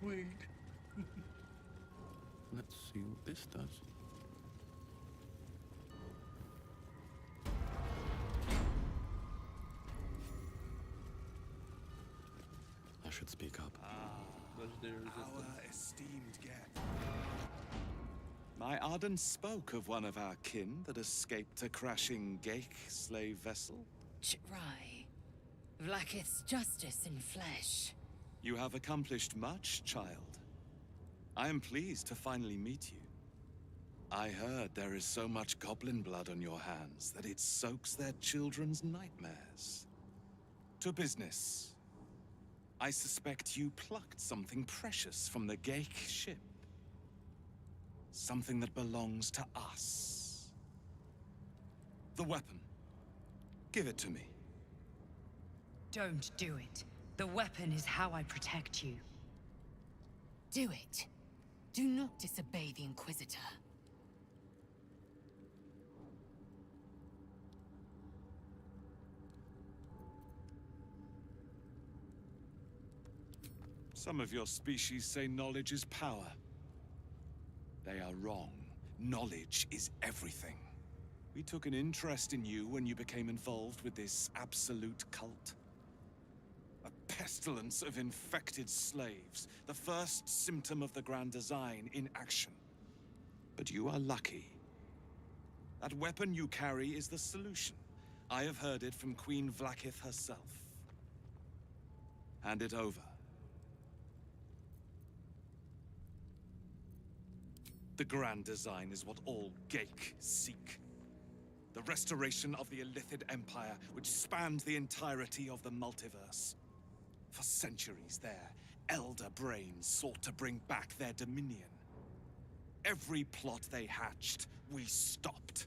Wait. Let's see what this does. I should speak up. Our esteemed guest. My Arden spoke of one of our kin that escaped a crashing Geik slave vessel. Ch'rai. Vlaakith's justice in flesh. You have accomplished much, child. I am pleased to finally meet you. I heard there is so much goblin blood on your hands that it soaks their children's nightmares. To business. I suspect you plucked something precious from the Geik ship. Something that belongs to us. The weapon. Give it to me. Don't do it. The weapon is how I protect you. Do it. Do not disobey the Inquisitor. Some of your species say knowledge is power. They are wrong. Knowledge is everything. We took an interest in you when you became involved with this absolute cult. A pestilence of infected slaves, the first symptom of the Grand Design in action. But you are lucky. That weapon you carry is the solution. I have heard it from Queen Vlaakith herself. Hand it over. The Grand Design is what all Geik seek. The restoration of the Illithid Empire, which spanned the entirety of the multiverse. For centuries, their elder brains sought to bring back their dominion. Every plot they hatched, we stopped.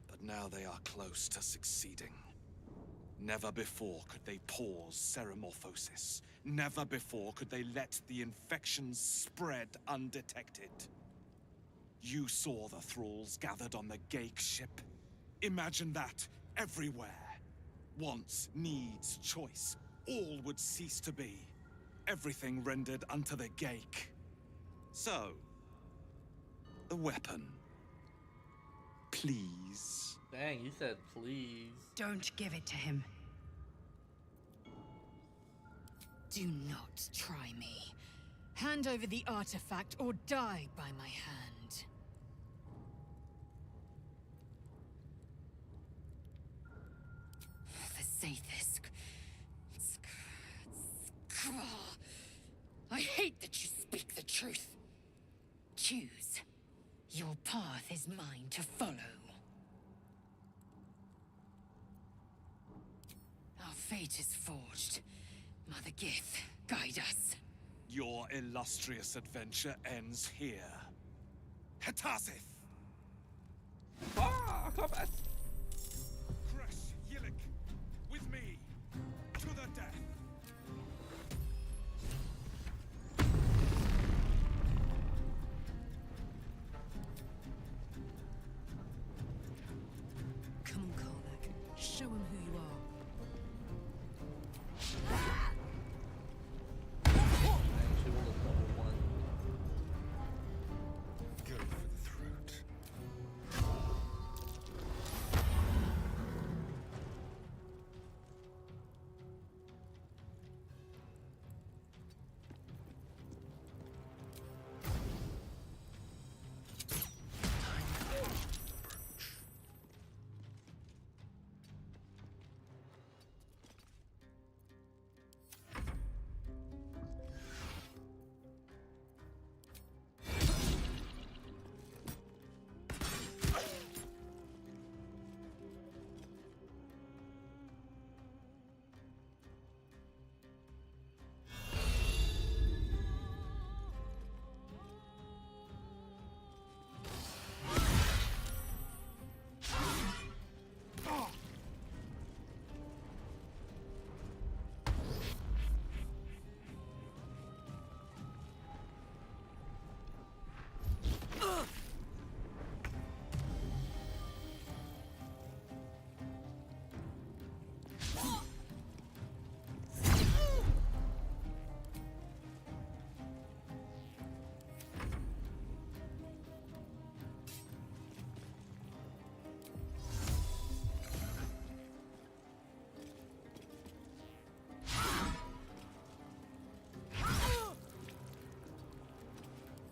But now they are close to succeeding. Never before could they pause ceremorphosis. Never before could they let the infections spread undetected. You saw the thralls gathered on the Geik ship. Imagine that everywhere. Wants, needs, choice. All would cease to be. Everything rendered unto the Geik. So, the weapon. Please. Dang, you said please. Don't give it to him. Do not try me. Hand over the artifact or die by my hand. The Sathisk. I hate that you speak the truth. Choose. Your path is mine to follow. Our fate is forged. Mother Gith, guide us. Your illustrious adventure ends here. Hetazith! Ah, combat! Kresh Yillik, with me, to the death! Show him who you are. She will have level 1. Go for the throat.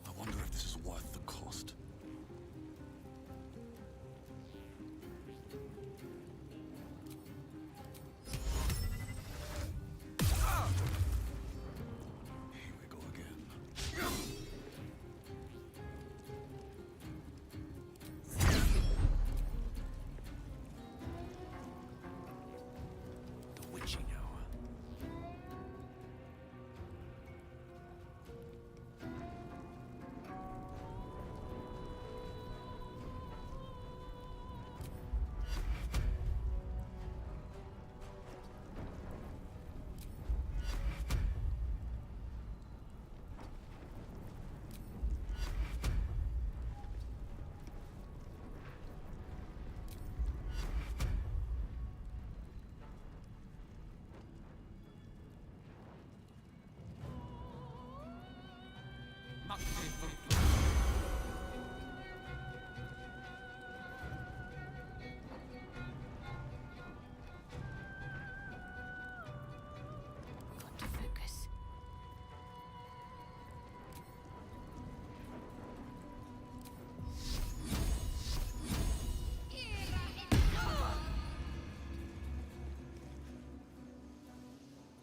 I wonder if this is worth the cost. Here we go again. The witching hour. Got to focus.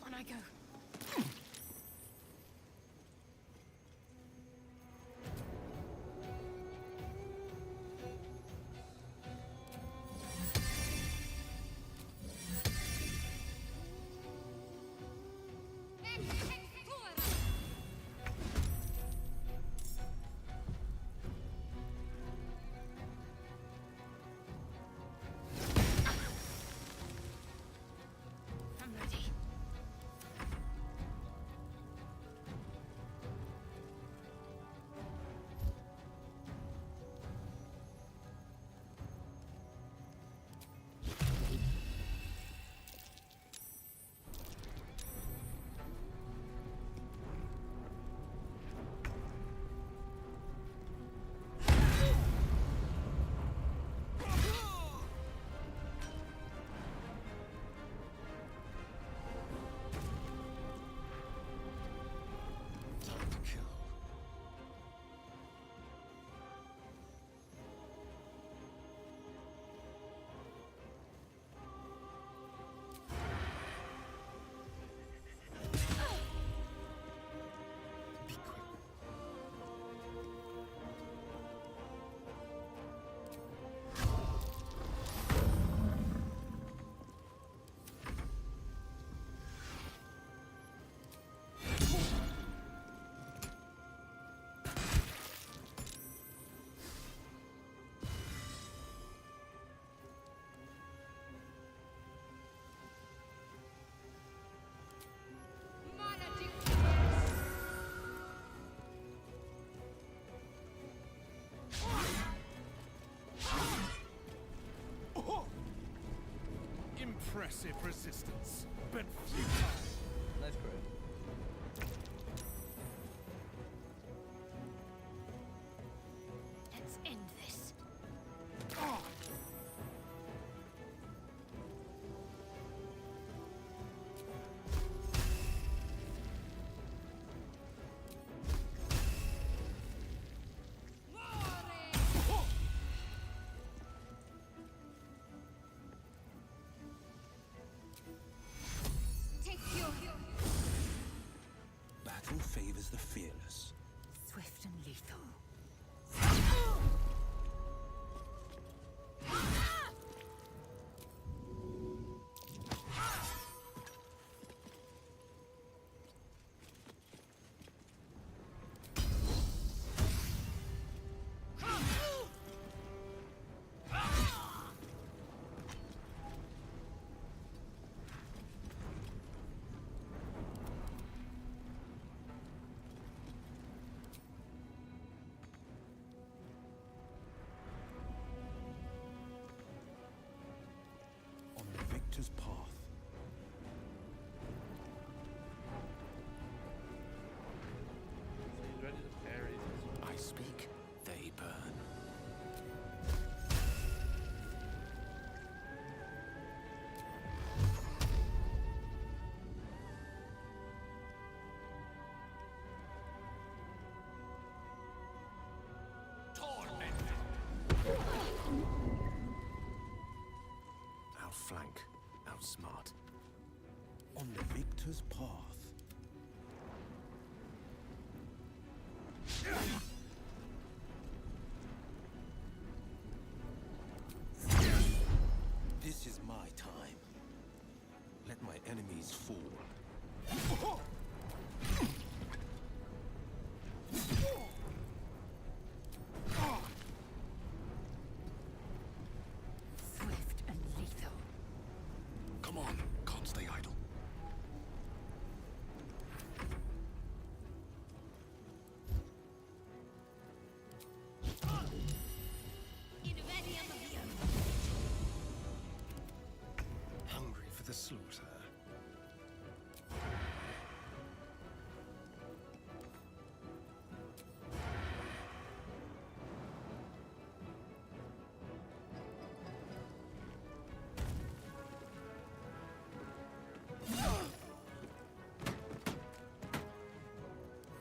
On I go. I'm ready. Impressive resistance, but futile. Nice crit. Let's end this. Take your Battle favors the fearless. swift and lethal. On the victor's path. So he's ready to parry this one. I speak, they burn. Outflank, outsmart. On the victor's path. This is my time. Let my enemies fall. Swift and lethal. Come on, can't stay idle. Hungry for the slaughter.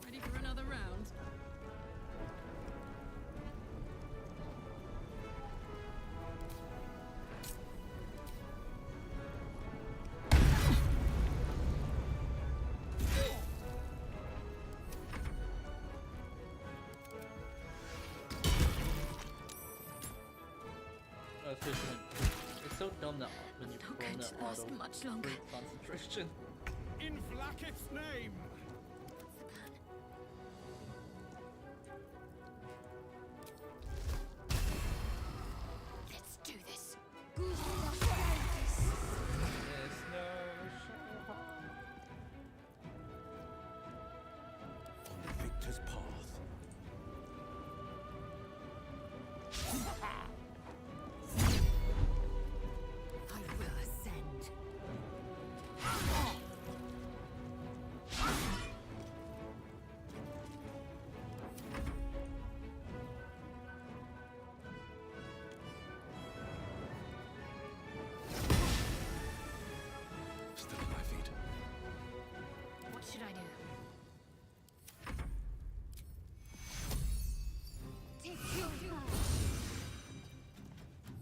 Ready for another round? Oh, seriously, it's so dumb that when you Not prone going that to last auto much longer. break concentration. In Vlaakith's name! Let's do this. There's no show. On the victor's path. I will ascend. Still on my feet. What should I do? Take your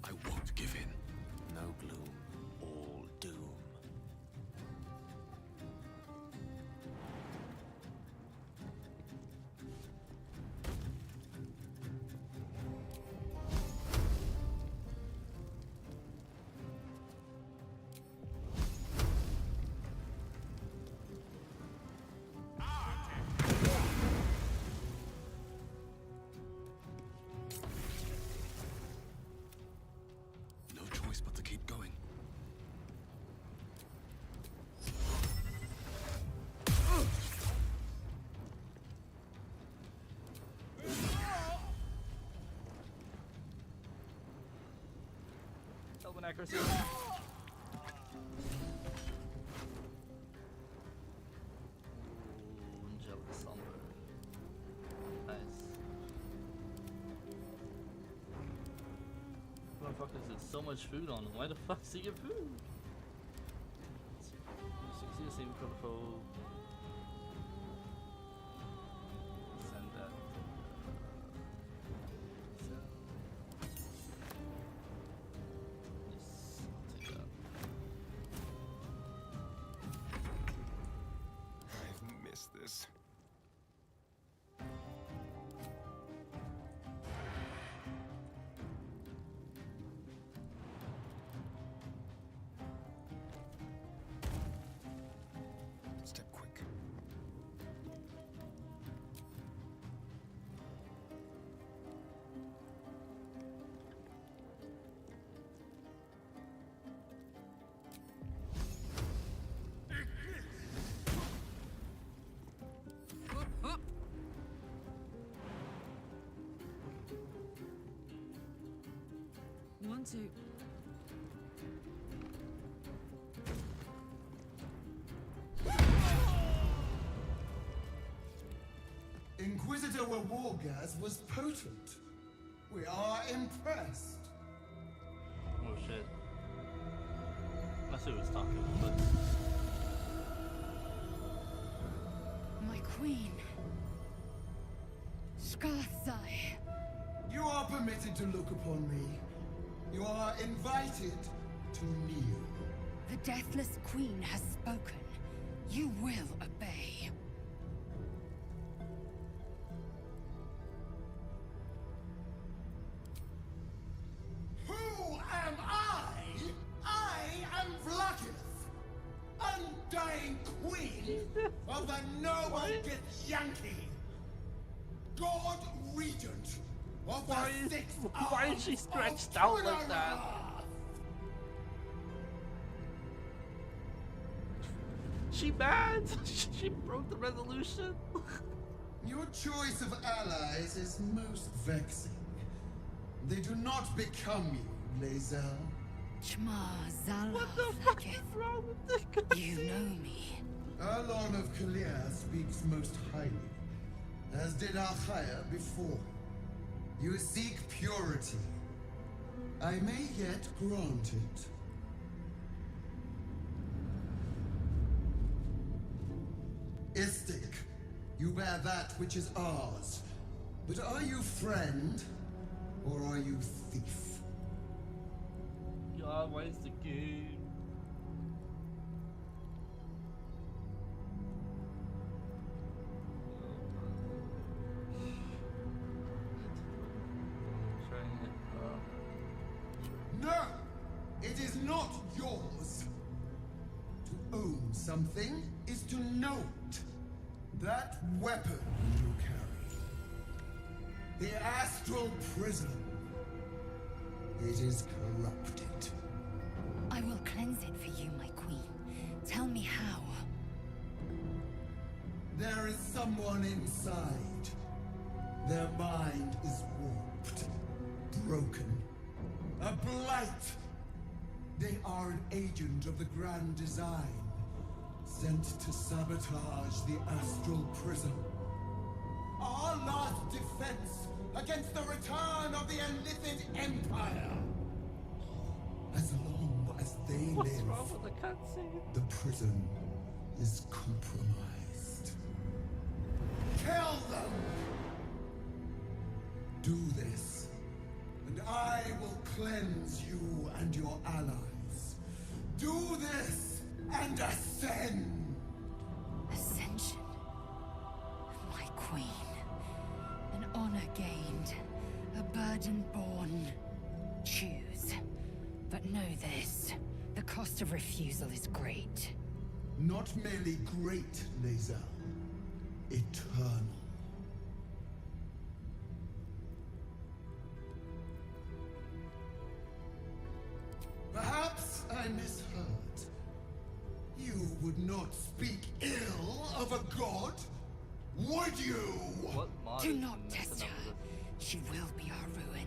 I won't give in. No gloom, all doom. No choice but to keep going. Elven accuracy. fuck is it? So much food on him. Why the fuck is he get food? 60 same protocol. Send that. Yes, I'll take that. I've missed this. Step quick. One, two. Inquisitor Wargas was potent. We are impressed. Oh shit. That's who was talking, but My queen. Skathai. You are permitted to look upon me. You are invited to kneel. The deathless queen has spoken. You will obey. Who am I? I am Vlakith, undying queen of the noble Githyanki, God Regent of the Sixth why is she stretched out like that? She mad? She broke the resolution. Your choice of allies is most vexing. They do not become you, Lae'zel. What the fuck is wrong with this? You know me. Arlon of Kalir speaks most highly, as did Alchaya before. You seek purity. I may yet grant it. Istik, you bear that which is ours. But are you friend, or are you thief? God, why is the game? No! It is not yours! To own something is to know it. That weapon you carry. The astral prism. It is corrupted. I will cleanse it for you, my queen. Tell me how. There is someone inside. Their mind is warped, broken. A blight! They are an agent of the Grand Design, sent to sabotage the Astral Prism. Our last defense against the return of the Elithid Empire! As long as they What's live, wrong with the cutscene? the prison is compromised. Kill them! Do this, and I will cleanse you and your allies. Do this, and ascend! Ascension. My queen. An honor gained. A burden borne. Choose. But know this. The cost of refusal is great. Not merely great, Lae'zel. Eternal. Perhaps I misheard. You would not speak ill of a god, would you? What mod Do is not messing test up her. with She will be our ruin.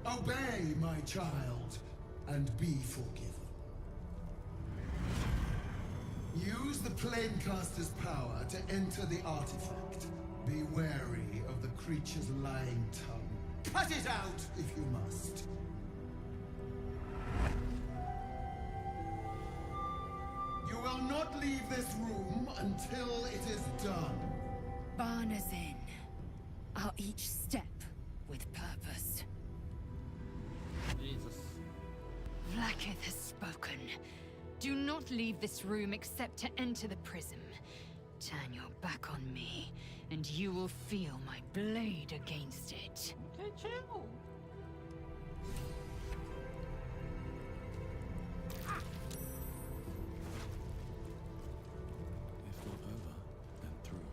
Obey, my child, and be forgiven. Use the Planecaster's power to enter the artifact. Be wary of the creature's lying tongue. Cut it out if you must. You will not leave this room until it is done. Barnazin, our each step with purpose. Jesus. Vlaakith has spoken. Do not leave this room except to enter the prism. Turn your back on me, and you will feel my blade against it. Okay, chill. If not over, then through.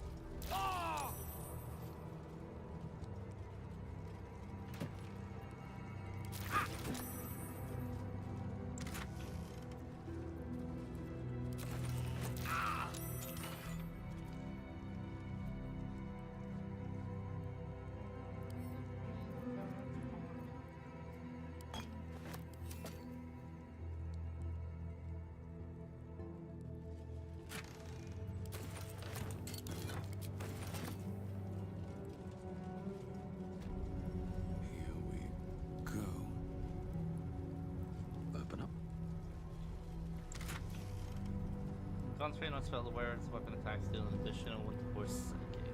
Here we go. Open up. Concentrate on spell awareness, weapon attacks deal an additional 1 to 4 psychic.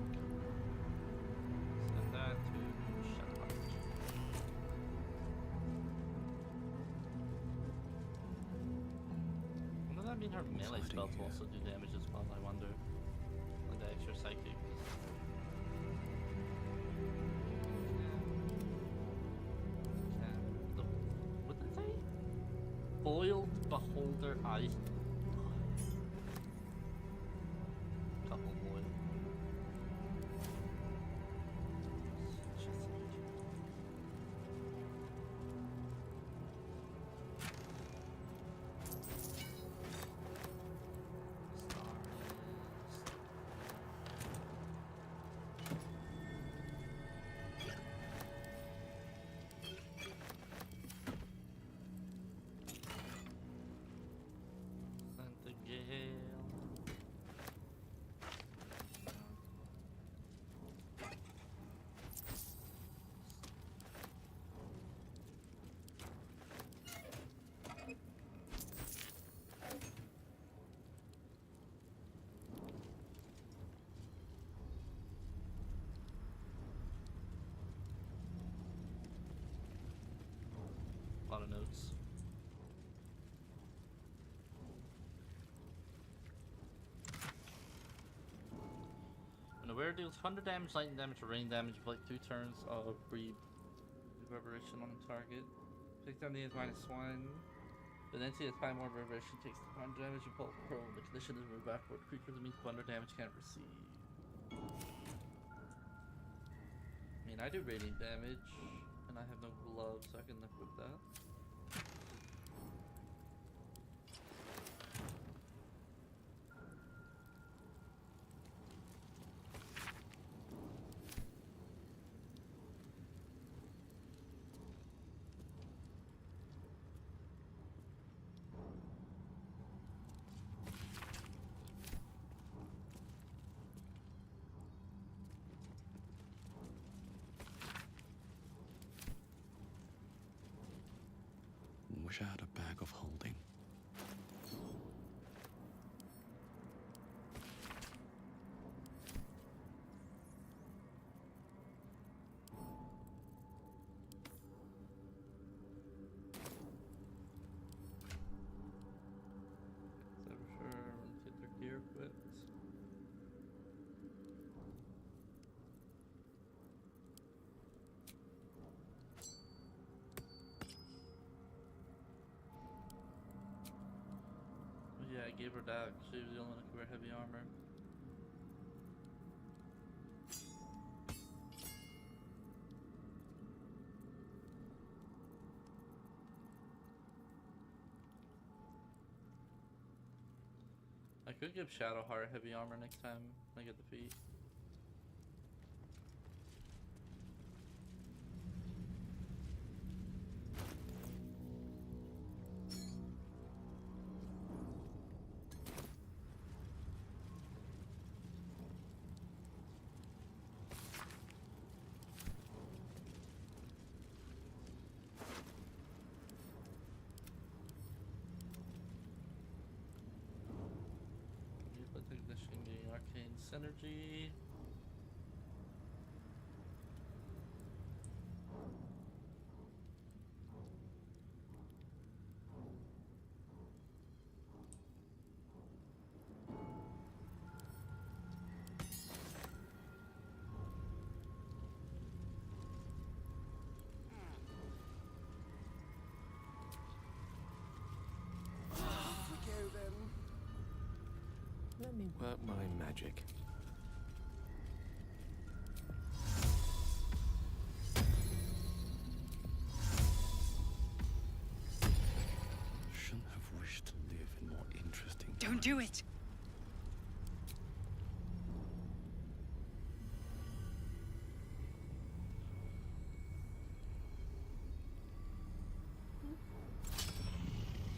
Send that to Shadowlight. Does that mean her melee spells will also do damage as well, I wonder? Like the extra psychic. What did it say? Foiled Beholder Eyes. Couple boy. A lot of notes. When a wearer deals 100 damage, lightning damage, or rain damage, inflict 2 turns of reverberation on the target. Pick down the -1. But then see it's 5 more reverberation, takes 100 damage, and pulls pearl. The condition is move backward. Creatures that means 100 damage can't receive. I mean, I do radiant damage, and I have no gloves, so I can live with that. Wish I had a bag of holding. So for sure, get their gear equipped. Yeah, I gave her that. She was the only one who could wear heavy armor. I could give Shadowheart heavy armor next time I get the feat. synergy. Let me work my magic. Shouldn't have wished to live in more interesting times. Don't do it!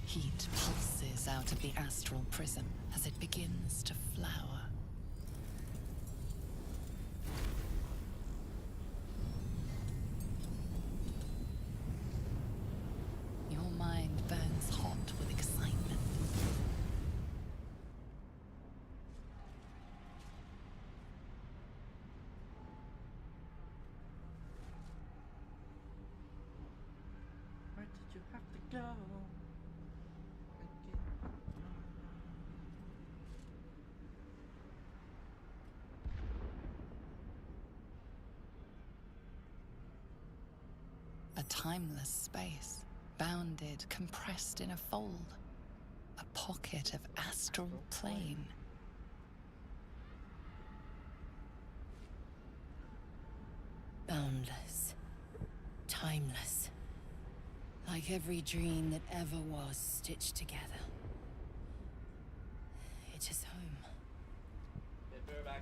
Heat pulses out of the astral prism as it begins to flower. Your mind burns hot with excitement. Where did you have to go? A timeless space, bounded, compressed in a fold. A pocket of astral plane. Boundless. Timeless. Like every dream that ever was stitched together. It is home. Get back.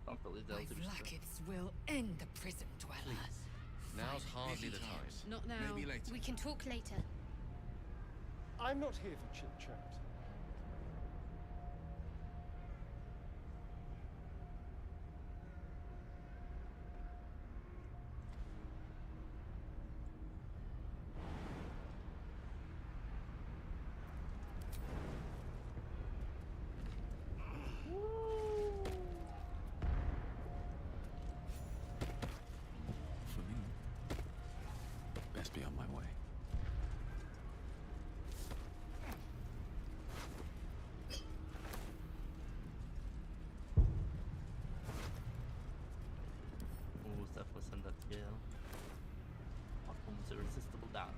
Don't believe they'll do stuff. Vlaakith's will end the prison dweller. Now's hardly the time. Not now. Maybe later. We can talk later. I'm not here for chit-chat. For me, best be on my way. Ooh, definitely send that to Gale. Almost irresistible dance.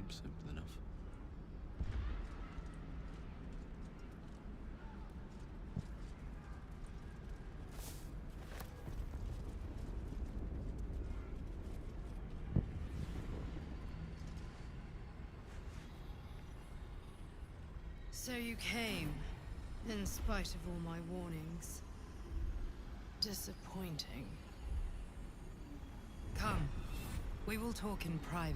Seems simple enough. So you came, in spite of all my warnings. Disappointing. Come, we will talk in private.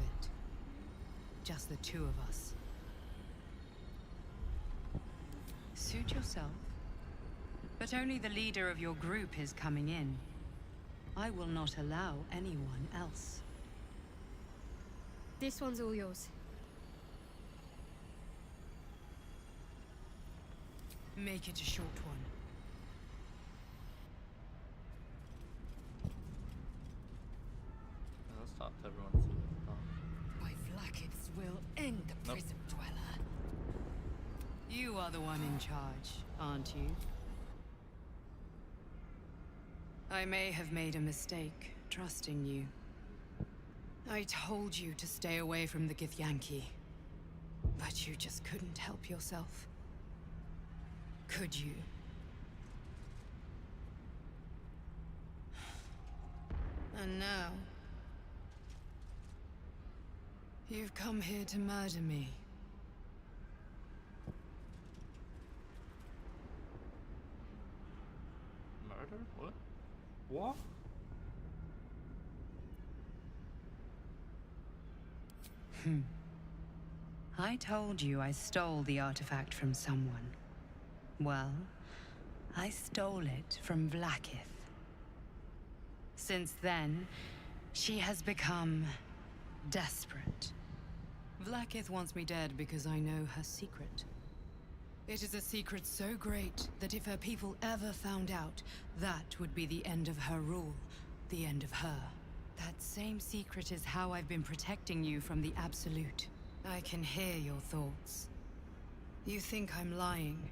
Just the two of us. Suit yourself. But only the leader of your group is coming in. I will not allow anyone else. This one's all yours. Make it a short one. Let's talk to everyone. See what's up. My Vlaakith's will end the prison dweller. You are the one in charge, aren't you? I may have made a mistake trusting you. I told you to stay away from the Githyanki, but you just couldn't help yourself. Could you? And now, you've come here to murder me. Murder? What? What? I told you I stole the artifact from someone. Well, I stole it from Vlaakith. Since then, she has become desperate. Vlaakith wants me dead because I know her secret. It is a secret so great that if her people ever found out, that would be the end of her rule, the end of her. That same secret is how I've been protecting you from the Absolute. I can hear your thoughts. You think I'm lying.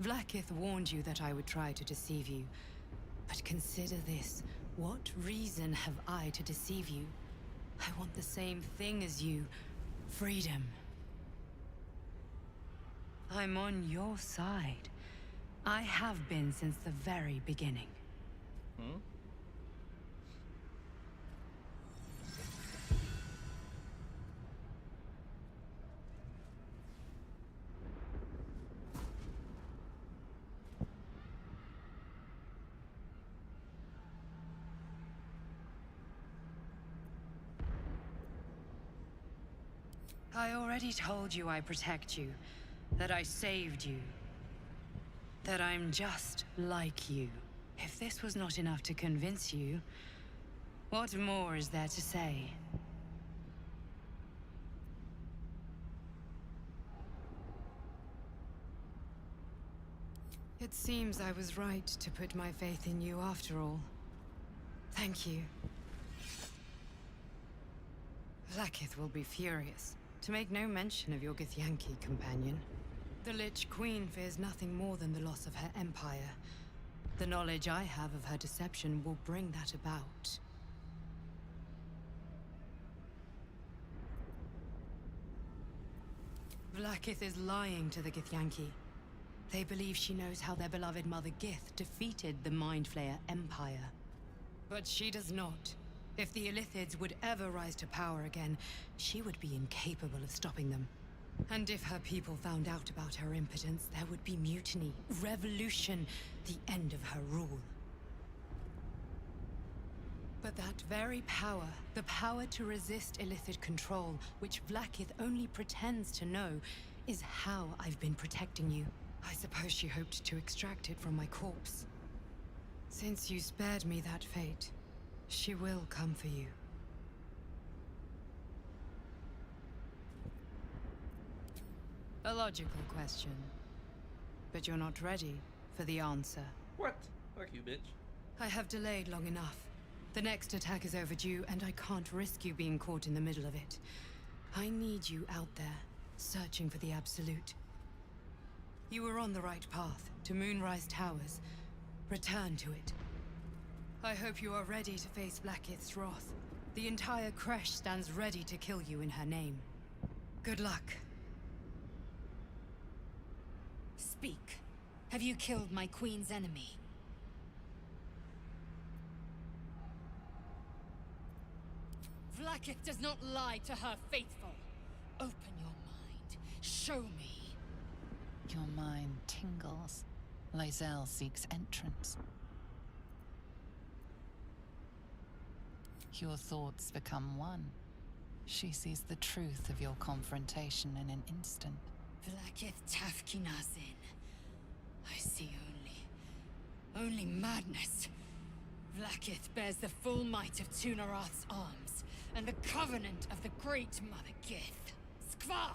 Vlaakith warned you that I would try to deceive you. But consider this. What reason have I to deceive you? I want the same thing as you. Freedom. I'm on your side. I have been since the very beginning. Hmm? I already told you I protect you, that I saved you, that I'm just like you. If this was not enough to convince you, what more is there to say? It seems I was right to put my faith in you after all. Thank you. Vlaakith will be furious, to make no mention of your Githyanki companion. The Lich Queen fears nothing more than the loss of her empire. The knowledge I have of her deception will bring that about. Vlaakith is lying to the Githyanki. They believe she knows how their beloved mother Gith defeated the Mind Flayer Empire. But she does not. If the Illithids would ever rise to power again, she would be incapable of stopping them. And if her people found out about her impotence, there would be mutiny, revolution, the end of her rule. But that very power, the power to resist Illithid control, which Vlaakith only pretends to know, is how I've been protecting you. I suppose she hoped to extract it from my corpse. Since you spared me that fate, she will come for you. A logical question. But you're not ready for the answer. What? Fuck you, bitch. I have delayed long enough. The next attack is overdue, and I can't risk you being caught in the middle of it. I need you out there, searching for the Absolute. You were on the right path, to Moonrise Towers. Return to it. I hope you are ready to face Vlaakith's wrath. The entire Kresh stands ready to kill you in her name. Good luck. Speak. Have you killed my queen's enemy? Vlaakith does not lie to her faithful. Open your mind. Show me. Your mind tingles. Lae'zel seeks entrance. Your thoughts become one. She sees the truth of your confrontation in an instant. Vlaakith Tafkinazin. I see only madness. Vlaakith bears the full might of Tunarath's arms, and the covenant of the Great Mother Gith. Skvar!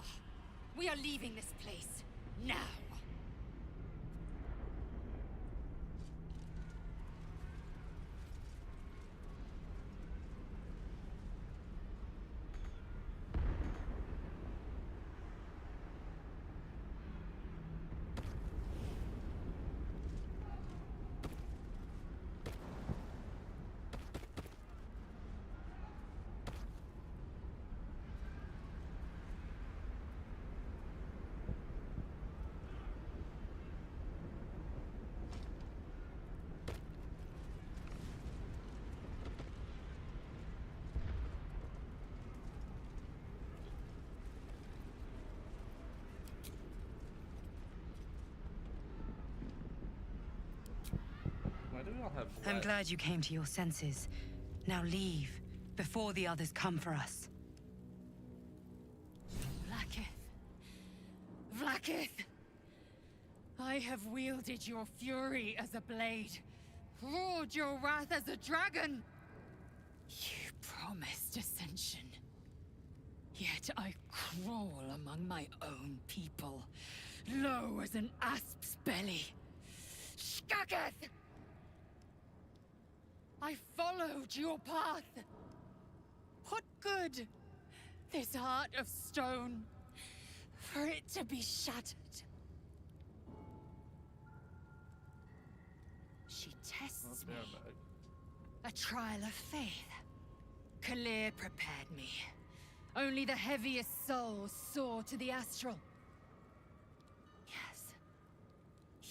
We are leaving this place, now! Why do we all have I'm blood? glad you came to your senses. Now leave, before the others come for us. Vlaakith. Vlaakith! I have wielded your fury as a blade, roared your wrath as a dragon. You promised ascension. Yet I crawl among my own people, low as an asp's belly. Skageth! I followed your path. What good? This heart of stone, for it to be shattered. She tests me. A trial of faith. Kalir prepared me. Only the heaviest souls soar to the astral. Yes.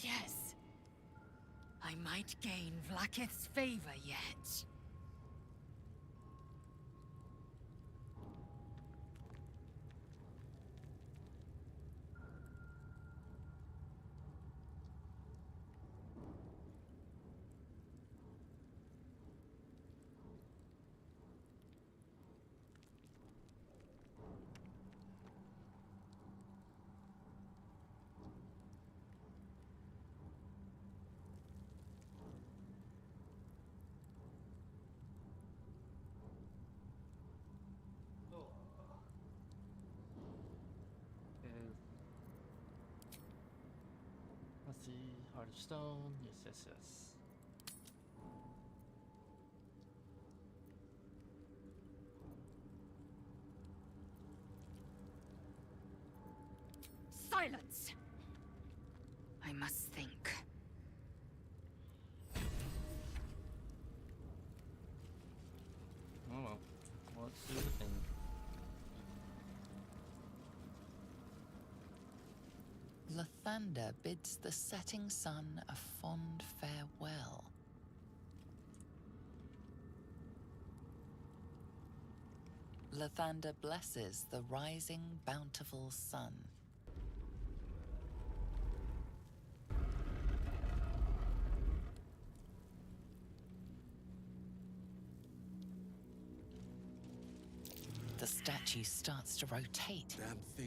Yes. I might gain Vlaakith's favor yet. Let's see, Heart of Stone. Yes. Silence! I must think. Oh well. Let's do the thing. Lathander bids the setting sun a fond farewell. Lathander blesses the rising, bountiful sun. The statue starts to rotate,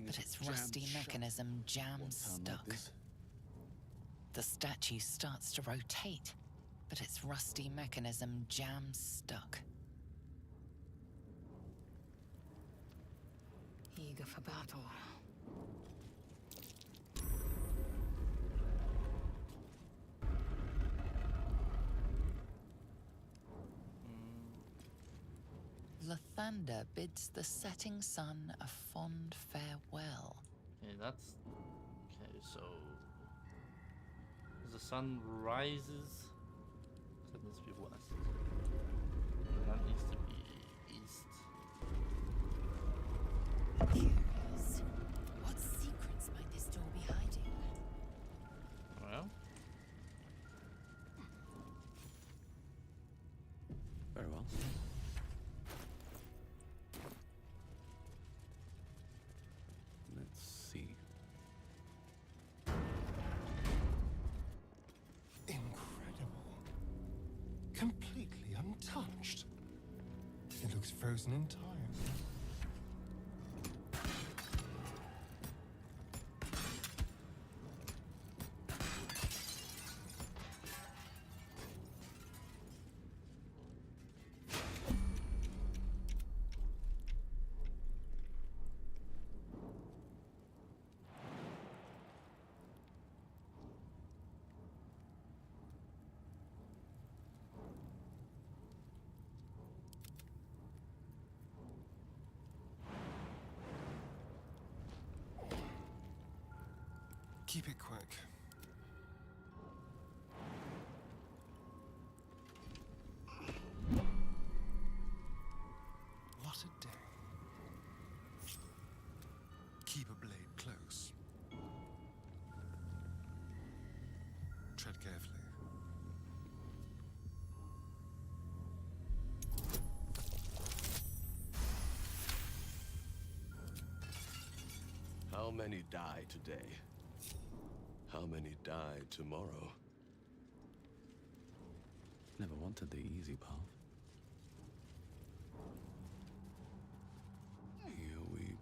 but its rusty mechanism jams stuck. The statue starts to rotate, but its rusty mechanism jams stuck. Eager for battle. Lathander bids the setting sun a fond farewell. Okay, that's... Okay, so... As the sun rises... So it needs to be west. And that needs to be east. Curious. Very well. Let's see. Incredible. Completely untouched. It looks frozen in time. Keep it quick. What a day. Keep a blade close. Tread carefully. How many die today? How many die tomorrow? Never wanted the easy path. Here we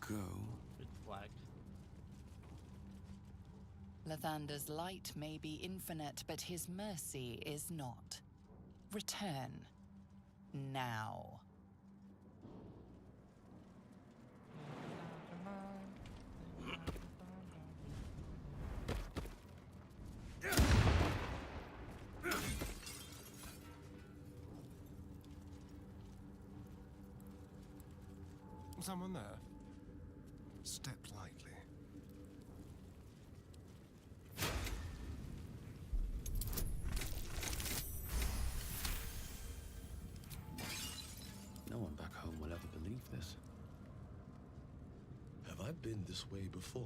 go. It's black. Lathander's light may be infinite, but his mercy is not. Return. Now. Someone there? Step lightly. No one back home will ever believe this. Have I been this way before?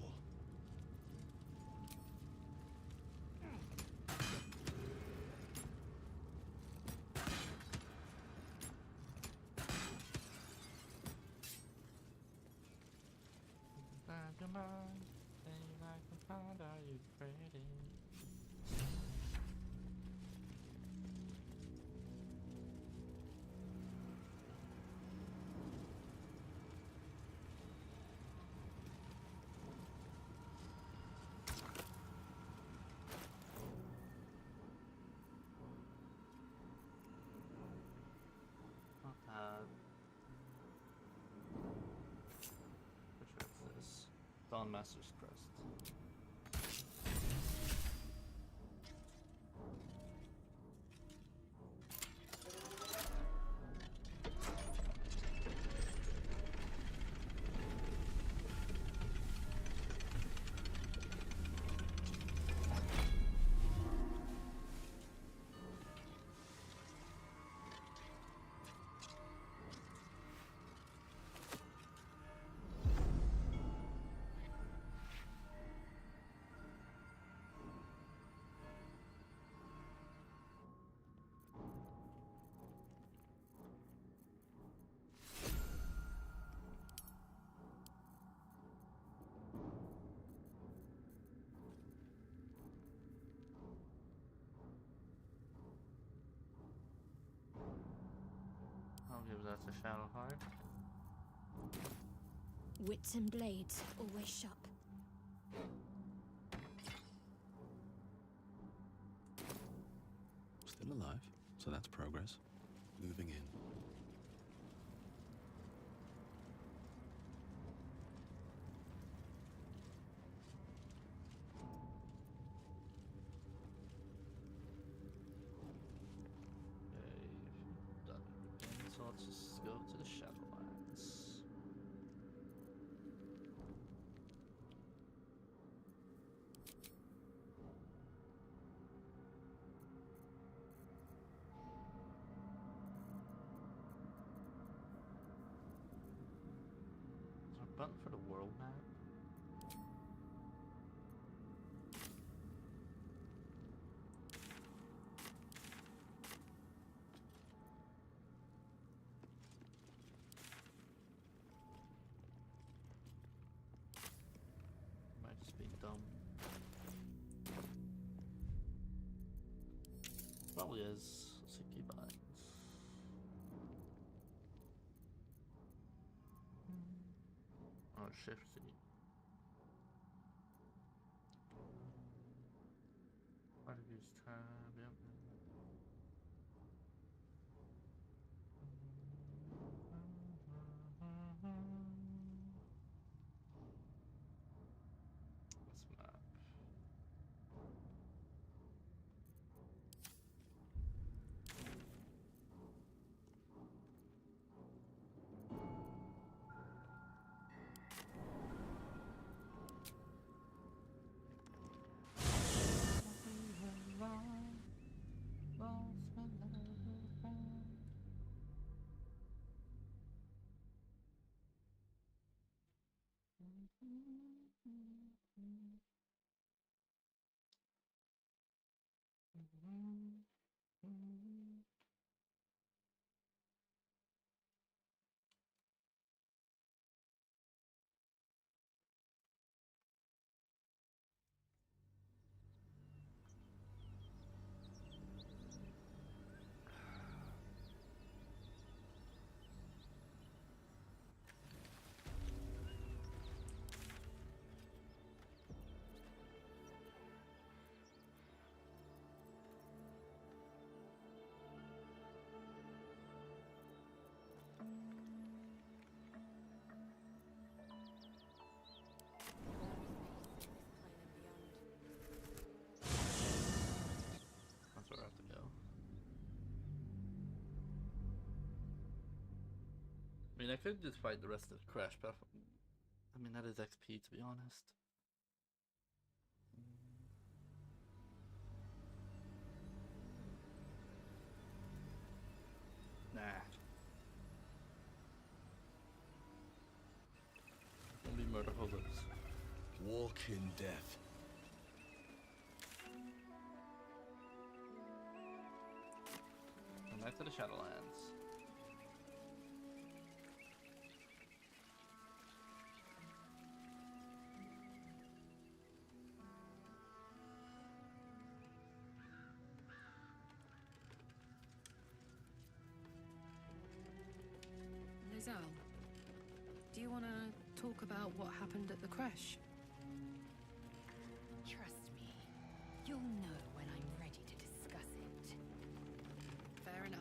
Are you pretty? Which one is this? Dawn Master's Crest. I'll give that to Shadowheart. Wits and blades, always sharp. Still alive, so that's progress. Moving in. So let's just go to the Shadowlands. Is there a button for the world map? probably is. 60 bucks. Oh, shift C. Why did use tab? Yep. Let's map. That's where I have to go. I mean, I could just fight the rest of the crash, but I mean, that is XP, to be honest. Nah. Only murder hobos. Walk in death. And back to the Shadowlands. Lizelle, do you want to talk about what happened at the crash? Trust me, you'll know when I'm ready to discuss it. Fair enough.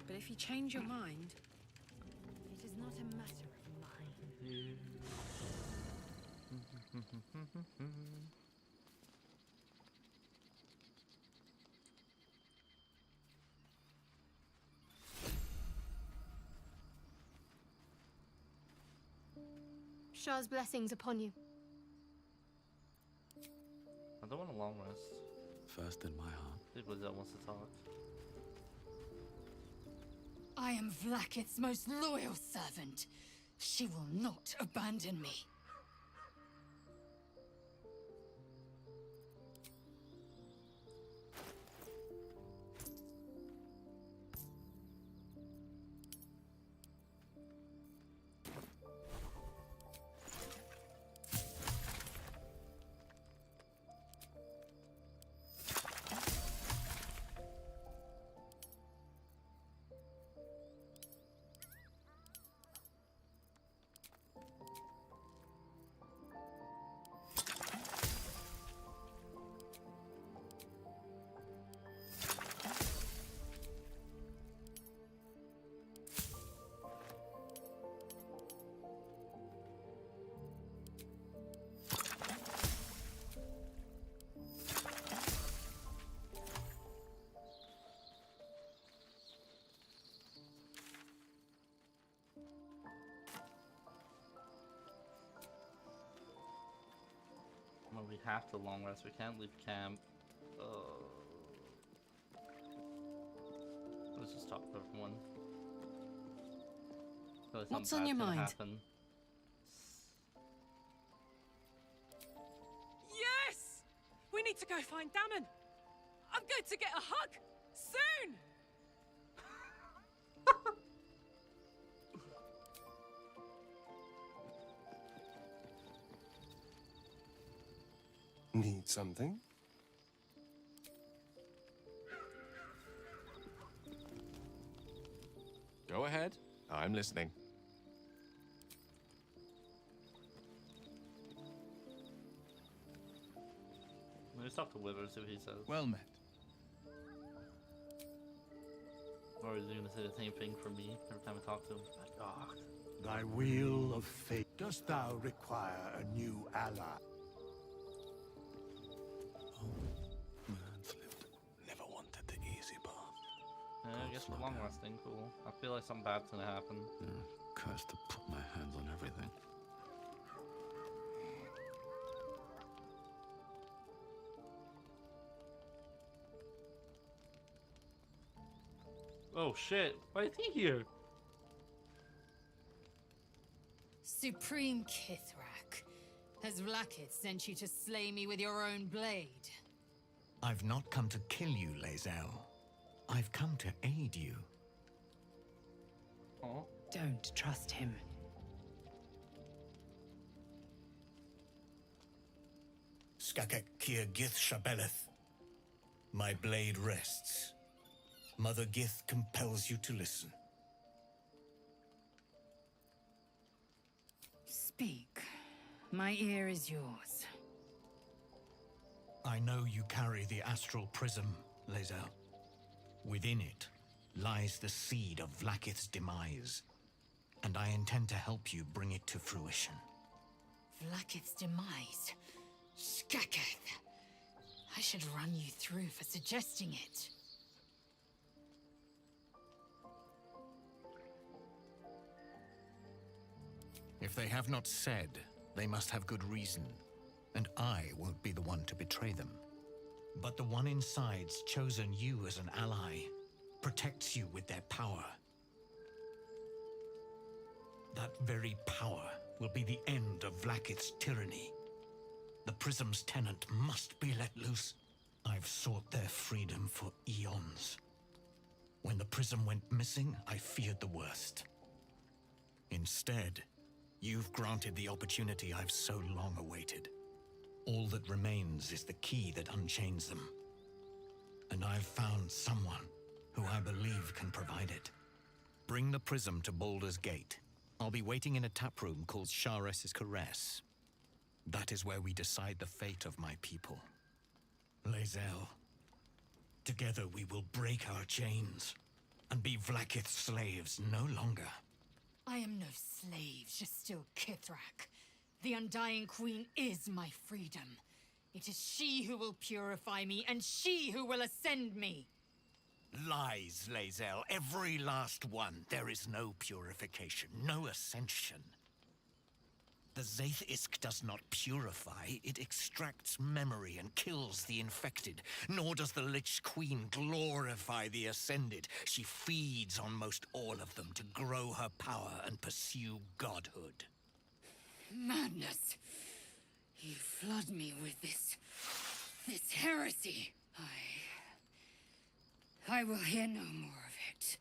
But if you change your mind... It is not a matter of mine. Shah's blessings upon you. I don't want a long rest. First in my heart. People that wants to talk. I am Vlaakith's most loyal servant. She will not abandon me. Well, we have to long rest. We can't leave camp. Let's just talk to everyone. Like what's something on your bad's gonna mind? happen. Yes! We need to go find Damon. I'm going to get a hug soon. Need something? Go ahead. I'm listening. Let's talk to Wither, see what he says. Well met. Or is he gonna say the same thing for me every time I talk to him? Like, ah. Thy wheel of fate. Dost thou require a new ally? Never wanted the easy path. Yeah, I guess we're long lasting, cool. I feel like something bad's gonna happen. Cursed to put my hands on everything. Oh shit, why is he here? Supreme Kithrak, has Vlaakith sent you to slay me with your own blade? I've not come to kill you, Lae'zel. I've come to aid you. Oh. Don't trust him. Skakek Kir Gith Shabeleth. My blade rests. Mother Gith compels you to listen. Speak. My ear is yours. I know you carry the astral prism, Lae'zel. Within it lies the seed of Vlaakith's demise, and I intend to help you bring it to fruition. Vlaakith's demise? Skaketh! I should run you through for suggesting it. If they have not said, they must have good reason, and I won't be the one to betray them. But the one inside's chosen you as an ally, protects you with their power. That very power will be the end of Vlaakith's tyranny. The Prism's tenant must be let loose. I've sought their freedom for eons. When the Prism went missing, I feared the worst. Instead, you've granted the opportunity I've so long awaited. All that remains is the key that unchains them. And I've found someone who I believe can provide it. Bring the Prism to Baldur's Gate. I'll be waiting in a taproom called Shares's Caress. That is where we decide the fate of my people. Lae'zel, together we will break our chains and be Vlaakith's slaves no longer. I am no slave, just still Kithrak. The Undying Queen is my freedom. It is she who will purify me, and she who will ascend me. Lies, Lae'zel, every last one. There is no purification, no ascension. The Zaith-Isk does not purify, it extracts memory and kills the infected. Nor does the Lich Queen glorify the ascended. She feeds on most all of them to grow her power and pursue godhood. Madness! You flood me with this heresy. I will hear no more of it.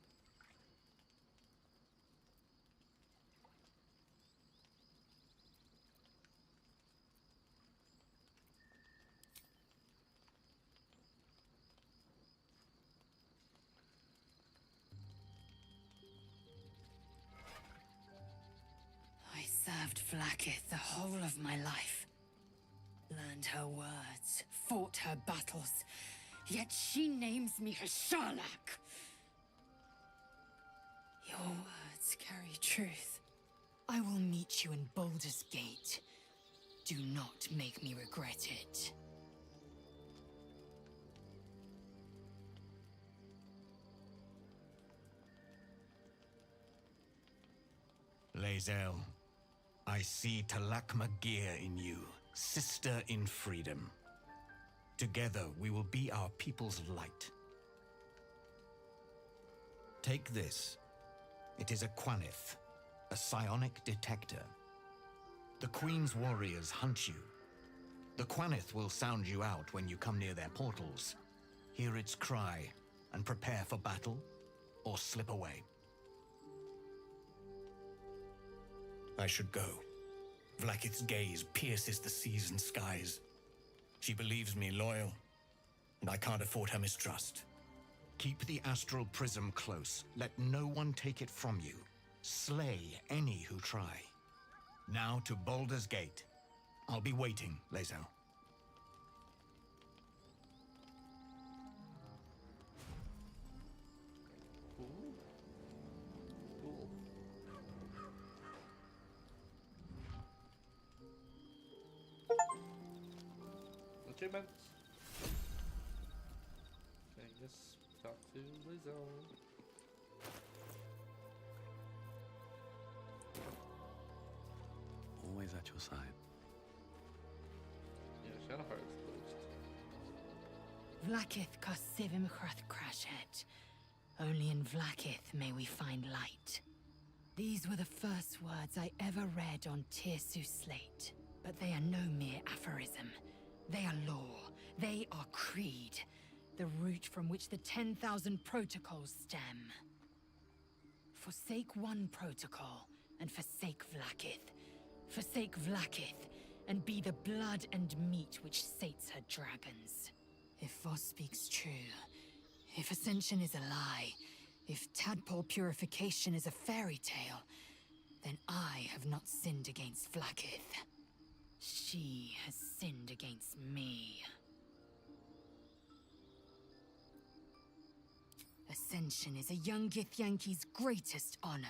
I served Vlaakith the whole of my life. Learned her words, fought her battles, yet she names me her Sharlak. Your words carry truth. I will meet you in Baldur's Gate. Do not make me regret it. Lae'zel, I see Talak Magir in you, sister in freedom. Together, we will be our people's light. Take this. It is a Quanith, a psionic detector. The Queen's warriors hunt you. The Quanith will sound you out when you come near their portals. Hear its cry and prepare for battle, or slip away. I should go. Vlaakith's gaze pierces the seas and skies. She believes me loyal, and I can't afford her mistrust. Keep the astral prism close. Let no one take it from you. Slay any who try. Now to Baldur's Gate. I'll be waiting, Lae'zel. Cool. Cool. Achievements. Okay, just talk to Lae'zel. Always at your side. Yeah, Shadowheart is closed. Vlaakith Kosivim Chrath Crashet. Only in Vlaakith may we find light. These were the first words I ever read on Tirsu's slate. But they are no mere aphorism. They are law. They are creed. The root from which the 10,000 protocols stem. Forsake one protocol, and forsake Vlaakith. Forsake Vlaakith, and be the blood and meat which sates her dragons. If Voss speaks true, if Ascension is a lie, if tadpole purification is a fairy tale, then I have not sinned against Vlaakith. She has sinned against me. Ascension is a young Githyanki's greatest honor.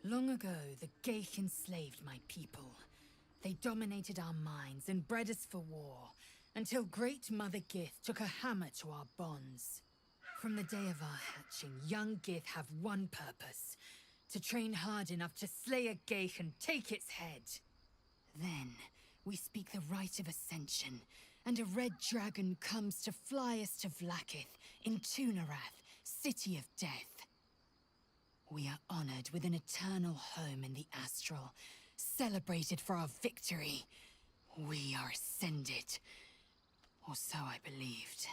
Long ago, the Geich enslaved my people. They dominated our minds and bred us for war, until Great Mother Gith took a hammer to our bonds. From the day of our hatching, young Gith have one purpose: to train hard enough to slay a Geich and take its head. Then, we speak the rite of Ascension, and a red dragon comes to fly us to Vlaakith, in Tunarath, City of Death. We are honored with an eternal home in the Astral, celebrated for our victory. We are ascended. Or so I believed.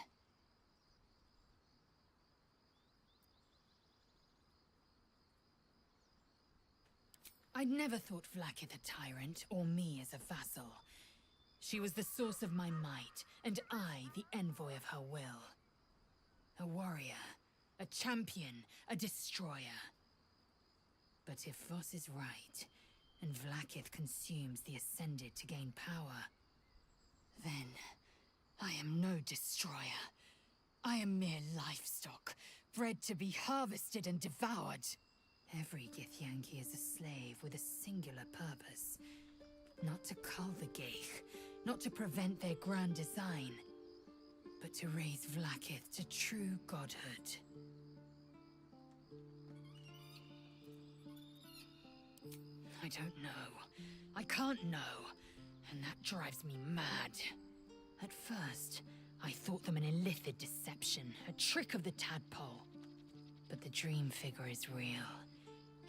I'd never thought Vlaakith a tyrant, or me as a vassal. She was the source of my might, and I the envoy of her will. A warrior, a champion, a destroyer. But if Voss is right, and Vlaakith consumes the Ascended to gain power, then I am no destroyer. I am mere livestock, bred to be harvested and devoured. Every Githyanki is a slave with a singular purpose. Not to cull the Geich, not to prevent their grand design, but to raise Vlaakith to true godhood. I don't know. I can't know. And that drives me mad. At first, I thought them an illithid deception, a trick of the tadpole. But the dream figure is real.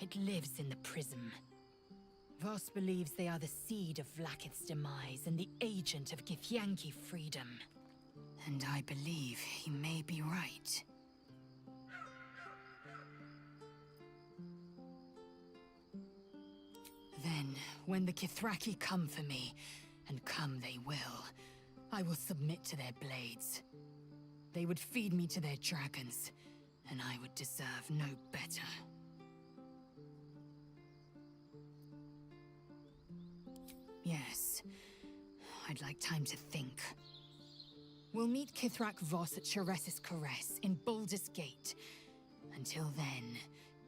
It lives in the prism. Voss believes they are the seed of Vlaakith's demise and the agent of Githyanki freedom. And I believe he may be right. Then, when the Kithraki come for me, and come they will, I will submit to their blades. They would feed me to their dragons, and I would deserve no better. Yes, I'd like time to think. We'll meet Kithrak Voss at Sheres's Caress in Baldur's Gate. Until then,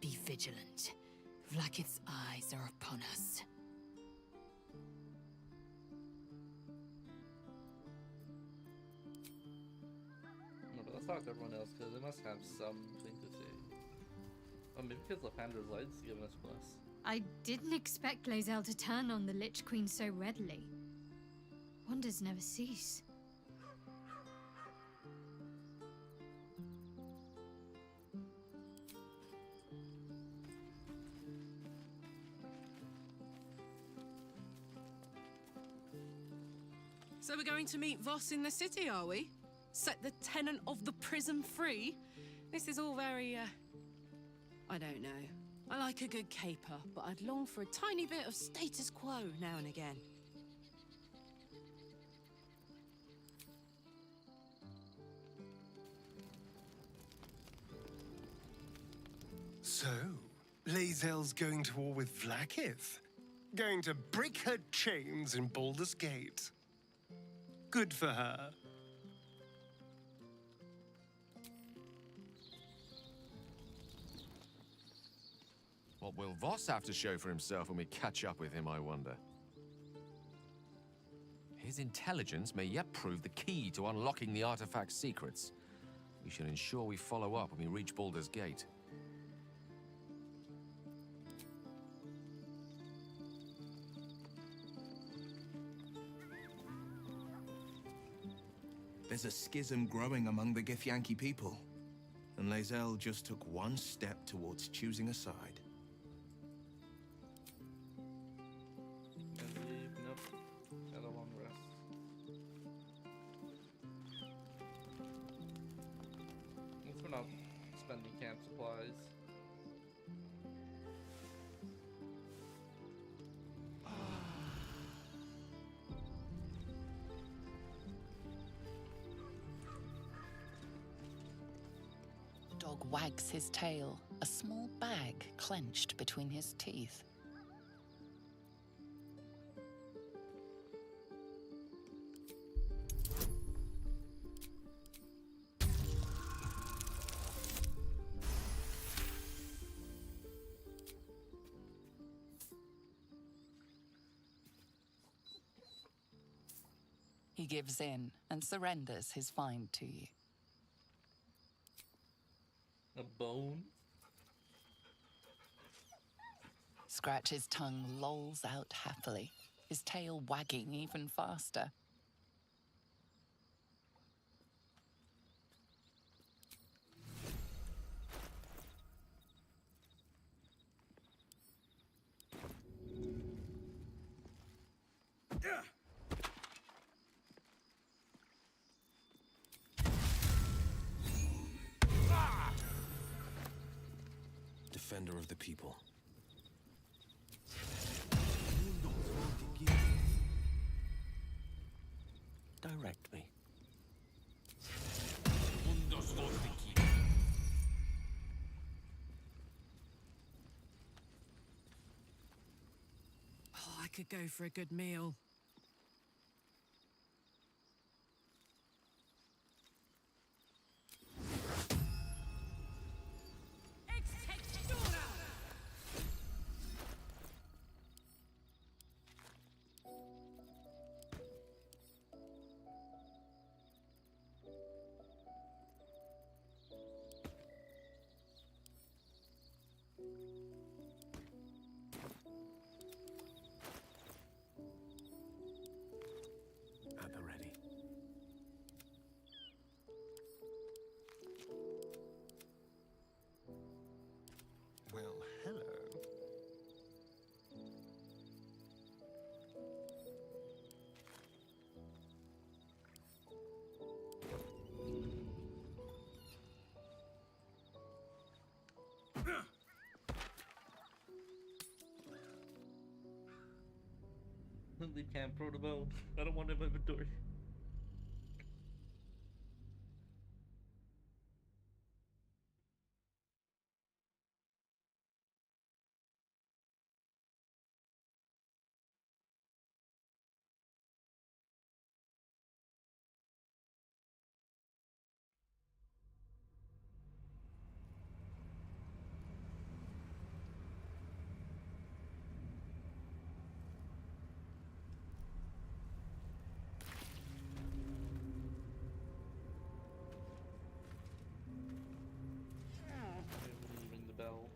be vigilant. Vlaakith's eyes are upon us. No, but let's talk to everyone else, because they must have something to say. Oh, maybe because Lapandra's light's giving us plus. I didn't expect Lae'zel to turn on the Lich Queen so readily. Wonders never cease. So we're going to meet Voss in the city, are we? Set the tenant of the prism free? This is all very, I don't know. I like a good caper, but I'd long for a tiny bit of status quo now and again. So, Lae'zel's going to war with Vlaakith? Going to break her chains in Baldur's Gate? Good for her. What will Voss have to show for himself when we catch up with him, I wonder? His intelligence may yet prove the key to unlocking the artifact's secrets. We should ensure we follow up when we reach Baldur's Gate. There's a schism growing among the Githyanki people, and Lae'zel just took one step towards choosing a side. Nope. Got a long rest. At least we're not spending camp supplies. Dog wags his tail, a small bag clenched between his teeth. He gives in and surrenders his find to you. A bone? Scratch's tongue lolls out happily, his tail wagging even faster. Defender of the people. Direct me. Oh, I could go for a good meal. At the ready. Well, hello. Leave camp, throw the bone. I don't want him inventory. Ring the bell.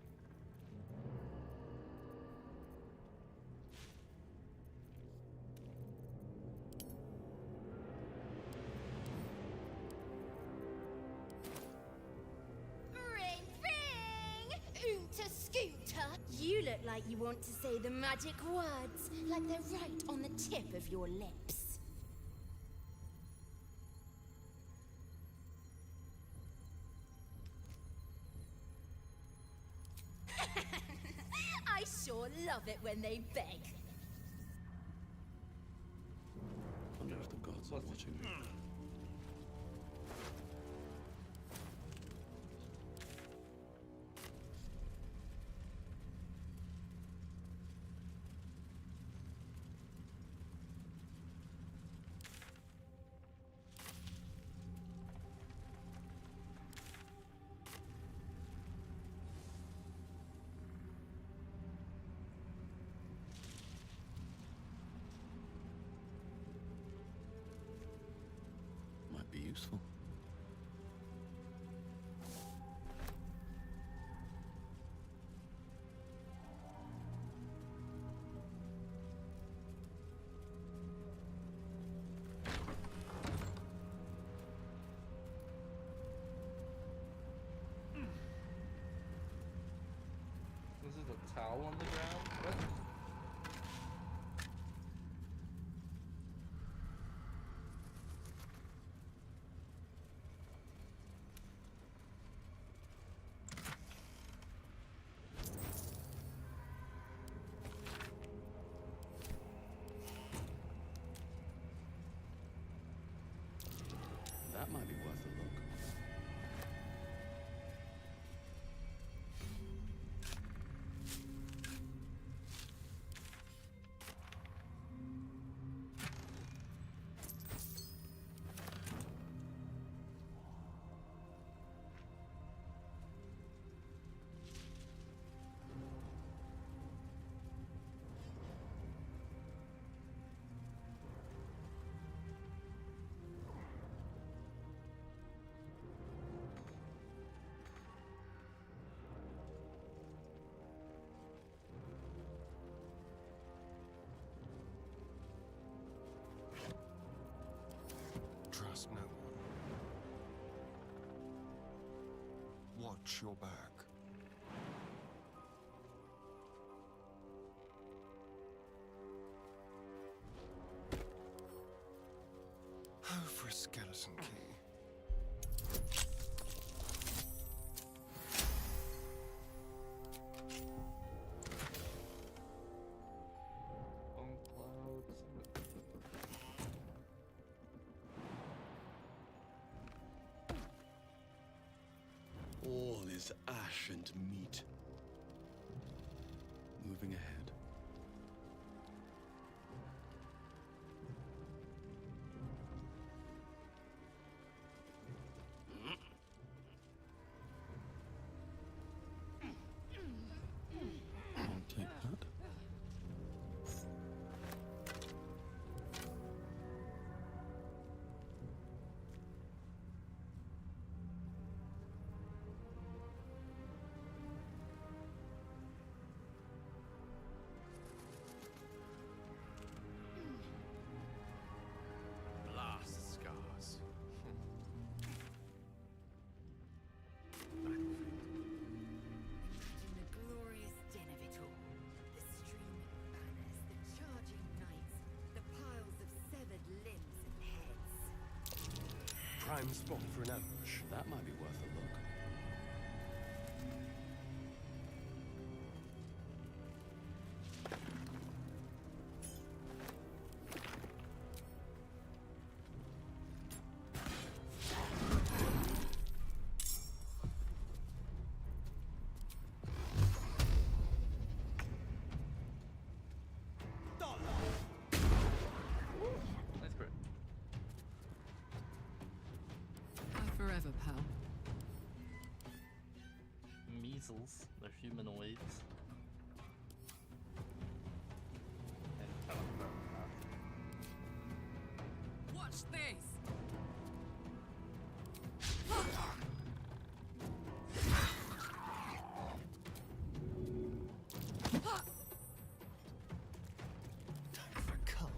Ring, ring! Oonta scooter! You look like you want to say the magic words, like they're right on the tip of your lips. I sure love it when they beg. Wonder if the gods are watching me. useful. This is a towel on the ground? What? That might be worth a look. Trust no one. Watch your back. Oh, for a skeleton key. On clouds. All is ash and meat. Moving ahead. I'll take that. Blast scars. In the glorious den of it all, the streaming banners, the charging knights, the piles of severed limbs and heads. Prime spot for an ambush. That might be worth a look. Nice crit. Forever, pal. Measles, they're humanoids. And teleport. Watch this! Time for a cull.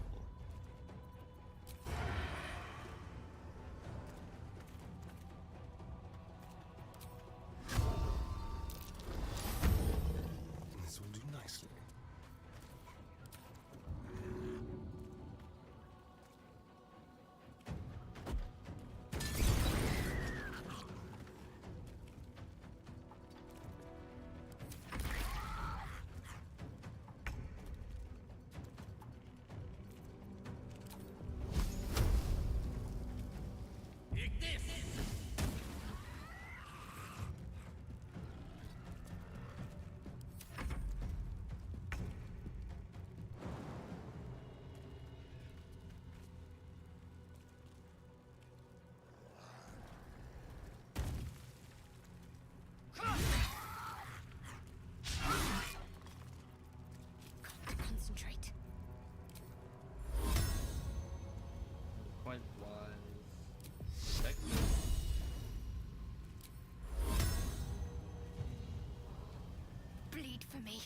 wait for me.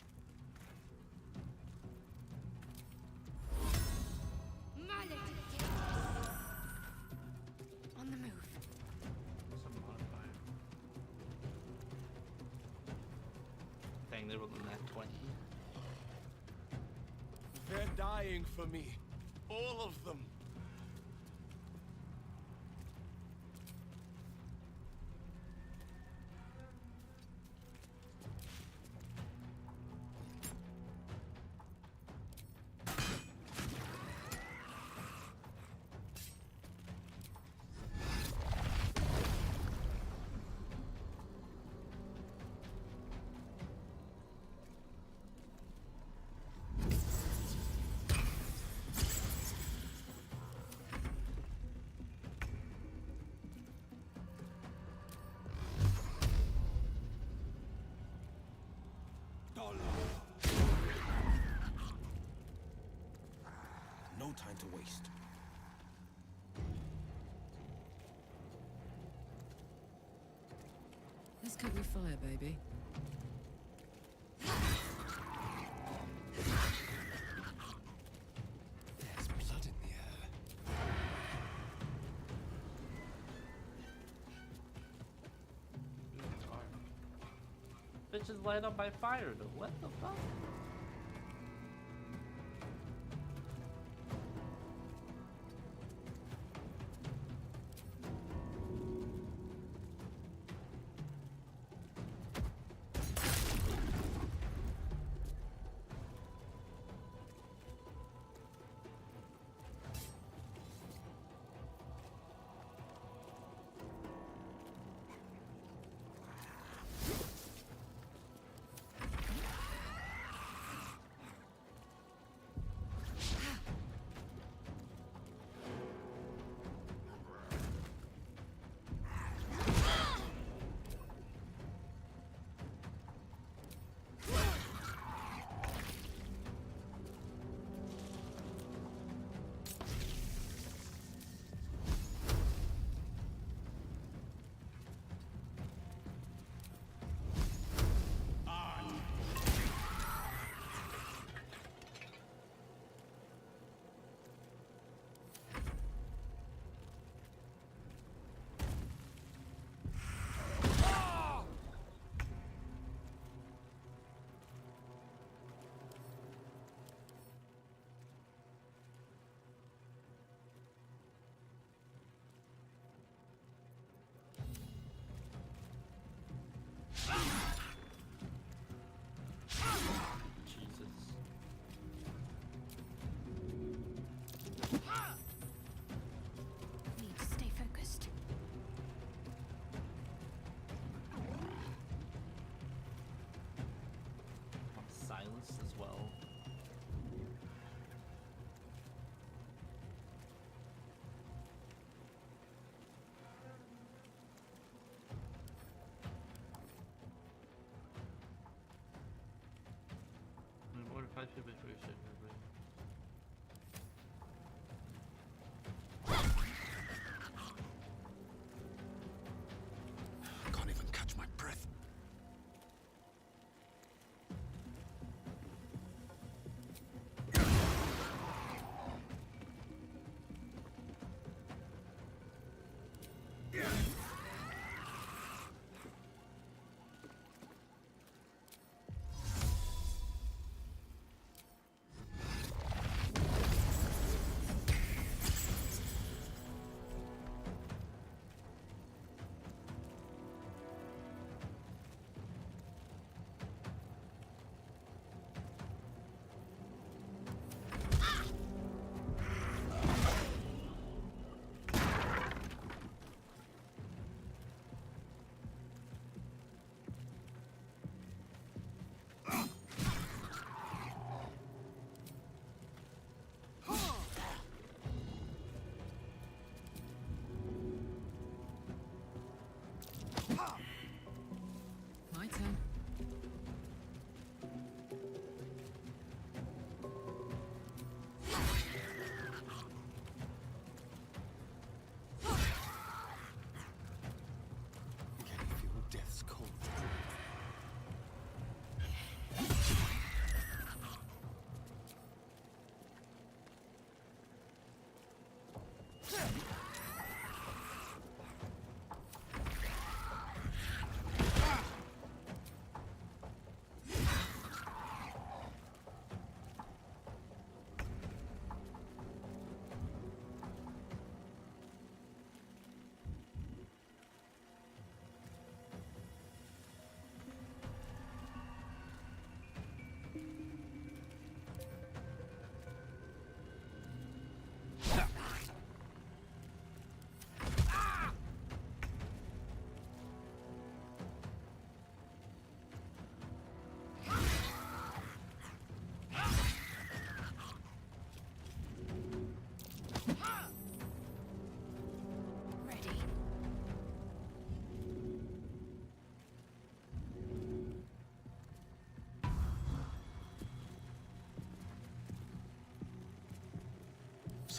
On the move. Some modifier. Dang, they rolled a nat 20. They're dying for me. All of them. No time to waste. Let's cover your fire, baby. There's blood in the air. Bitches light up by fire though. What the fuck? Need to stay focused. I'm silenced as well. What if I should be free shit? Can't even catch my breath.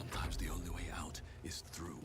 Sometimes the only way out is through.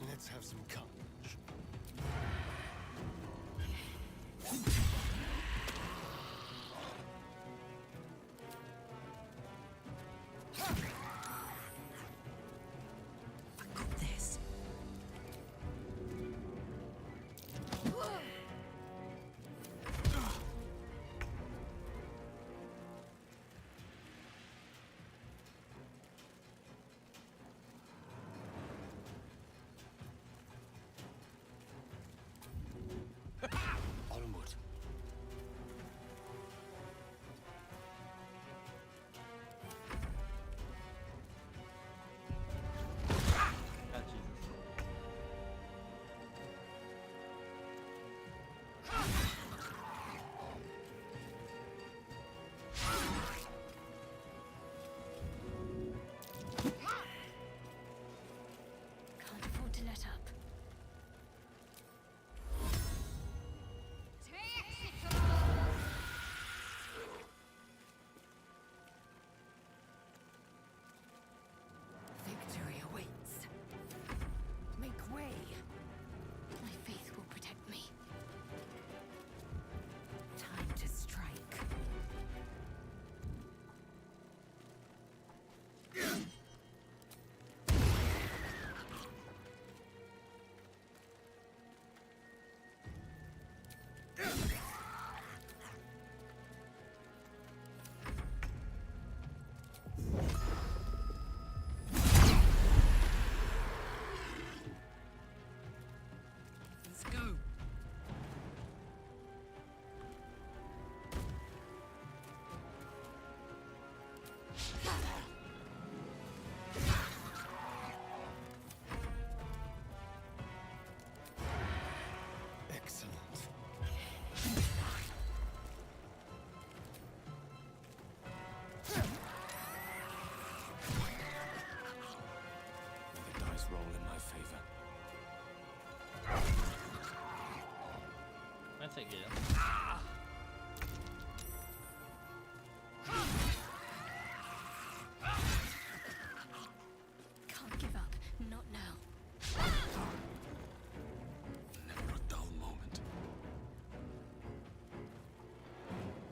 Let's have some courage. I got this. Onward. Ah, Jesus. Can't afford to let up. Victory awaits. Make way. My faith will protect me. Time to strike. Let's go. Excellent. May the dice roll in my favor. I take it. Can't give up. Not now. Never a dull moment.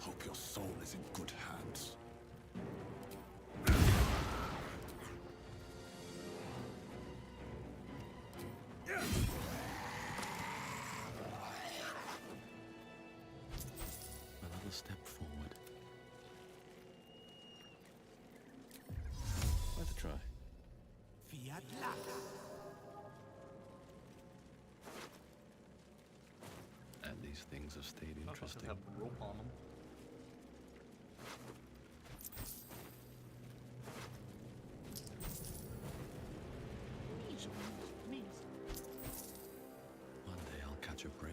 Hope your soul is in good hands. Another step forward. Worth a try. Fiat Lux. And these things have stayed interesting. Have a rope on them. One day I'll catch a break.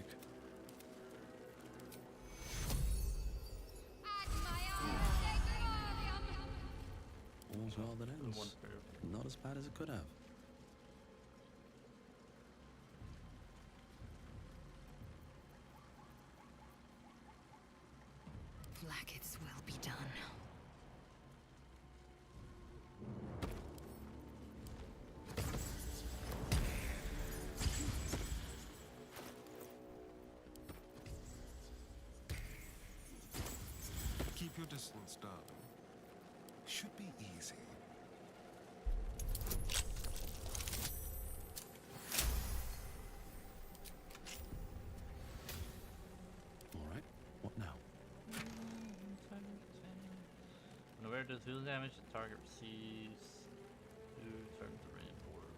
All's well that ends. Not as bad as it could have. Blackets will be done. Keep your distance, darling. Should be easy. All right. What now? When aware does heal damage, the target receives 2 turns of rain orb.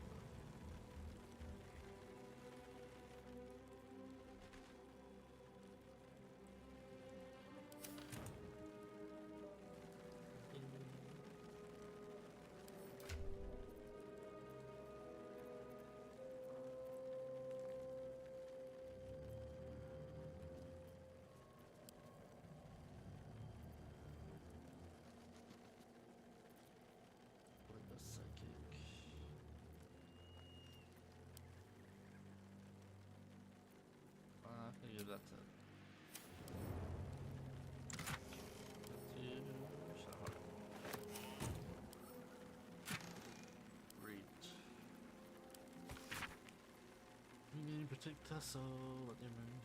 Magic tussle. What do you mean?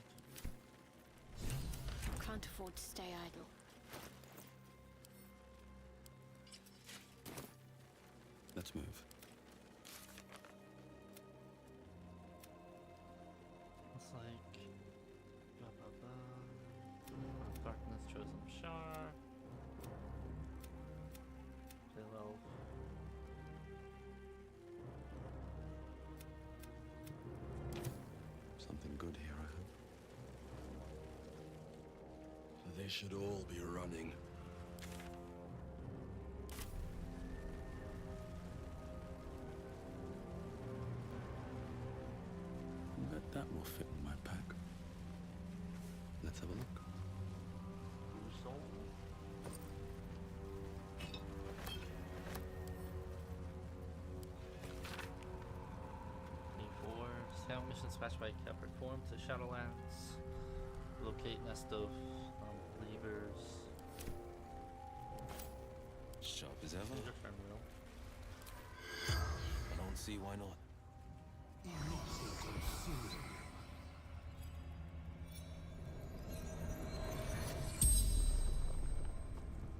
Can't afford to stay idle. Let's move. It's like blah blah blah. Darkness chosen Shar. Pillow. Something good here, I hope. They should all be running. Bet that will fit in my pack. Let's have a look. Scout mission dispatched by Cap perform to Shadowlands. Locate nest of levers. Sharp as ever. Your turn, Will. I don't see why not.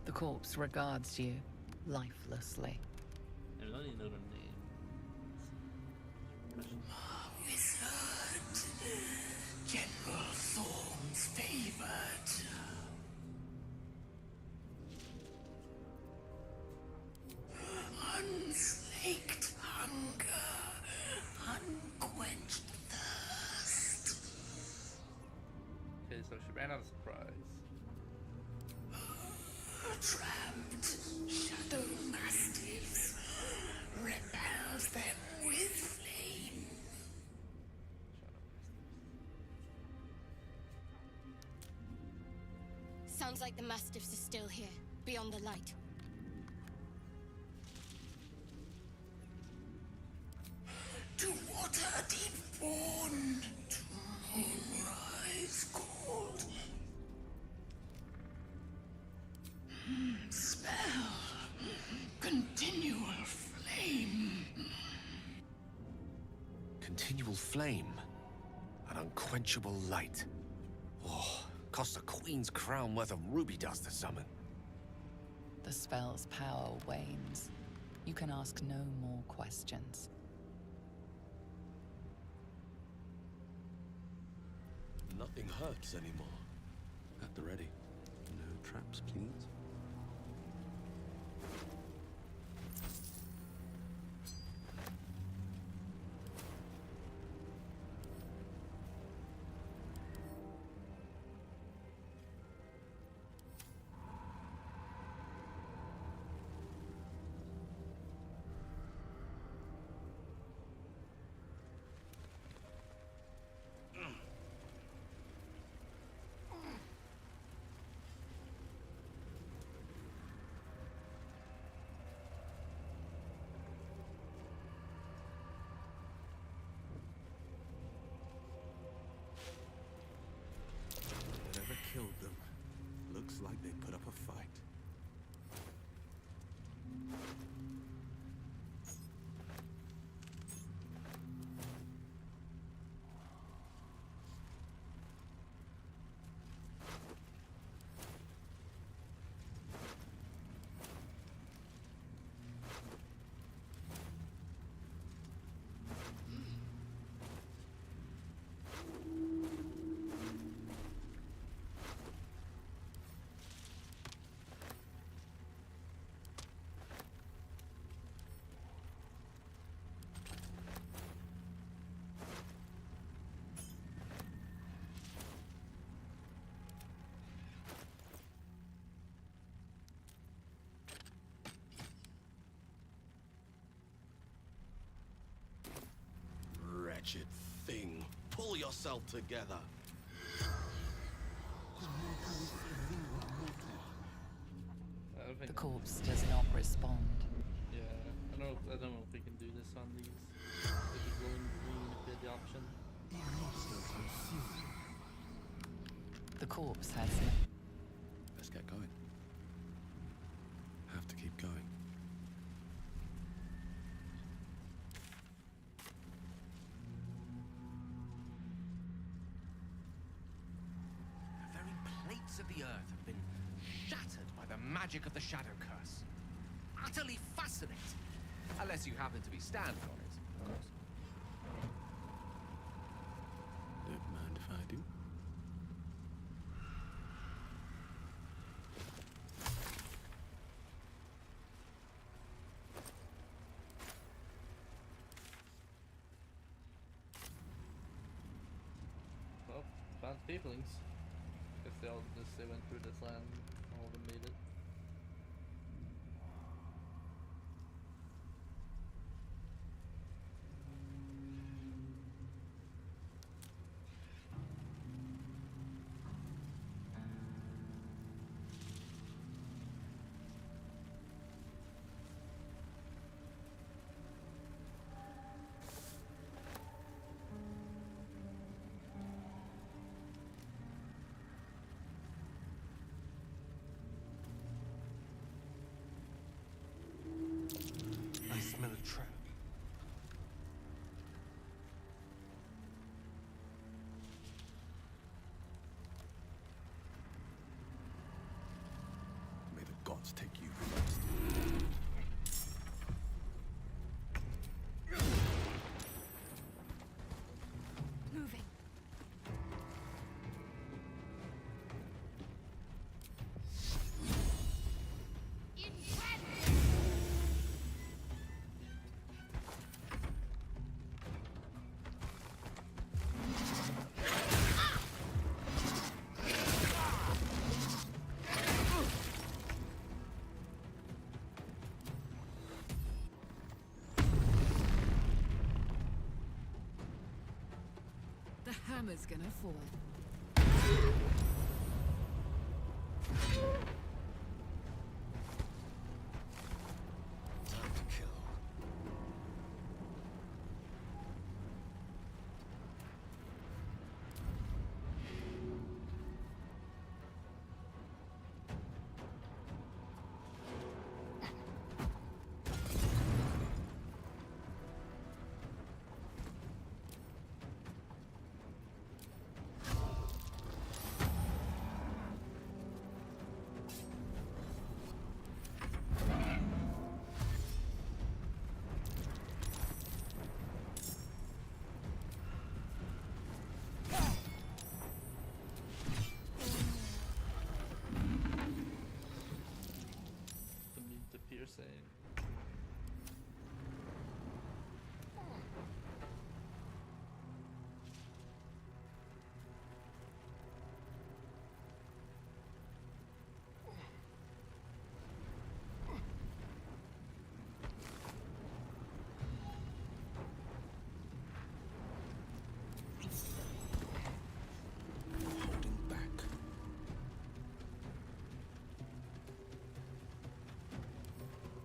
The corpse regards you lifelessly. I don't even know their names. Wizard, General Thorn's favored. Unslaked hunger, unquenched thirst. Okay, so she ran out of surprise. Trapped shadow mastiffs, repels them with flame. Sounds like the Mastiffs are still here, beyond the light. To water deep born, to moonrise cold. Spell, continual flame. Continual flame. An unquenchable light. Oh, costs a queen's crown worth of ruby dust to summon. The spell's power wanes. You can ask no more questions. Nothing hurts anymore. At the ready. No traps, please. Whatever killed them, looks like they put up a fight. Wretched thing. Pull yourself together. The corpse does not respond. Yeah, I don't know if we can do this on these. If you glowing green, if we had the option. The corpse has no. Let's get going. Have to keep going. of the earth have been shattered by the magic of the Shadow Curse. Utterly fascinating. Unless you happen to be standing on it, of course. Don't mind if I do. Well, found peoplings. Guess they went through this land, all of them made it. I smell a trap. May the gods take you first. Moving. The hammer's gonna fall. Time to kill. The piercing. Holding back.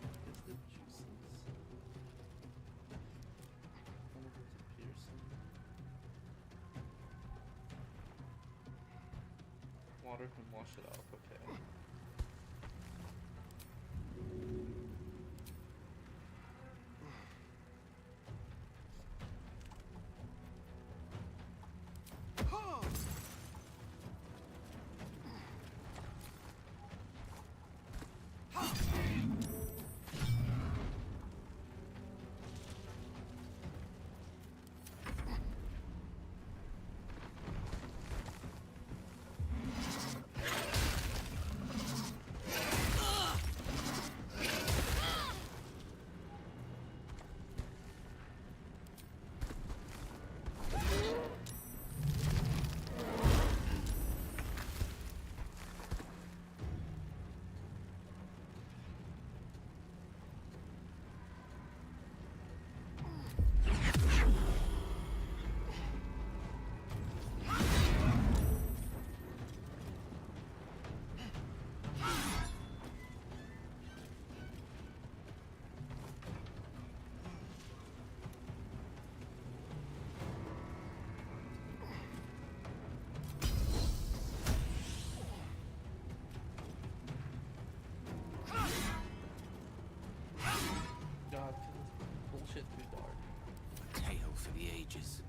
It's the juices. One of them's a piercing. Water can wash it off, okay. God, this bullshit too dark. A tale for the ages.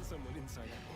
someone inside out.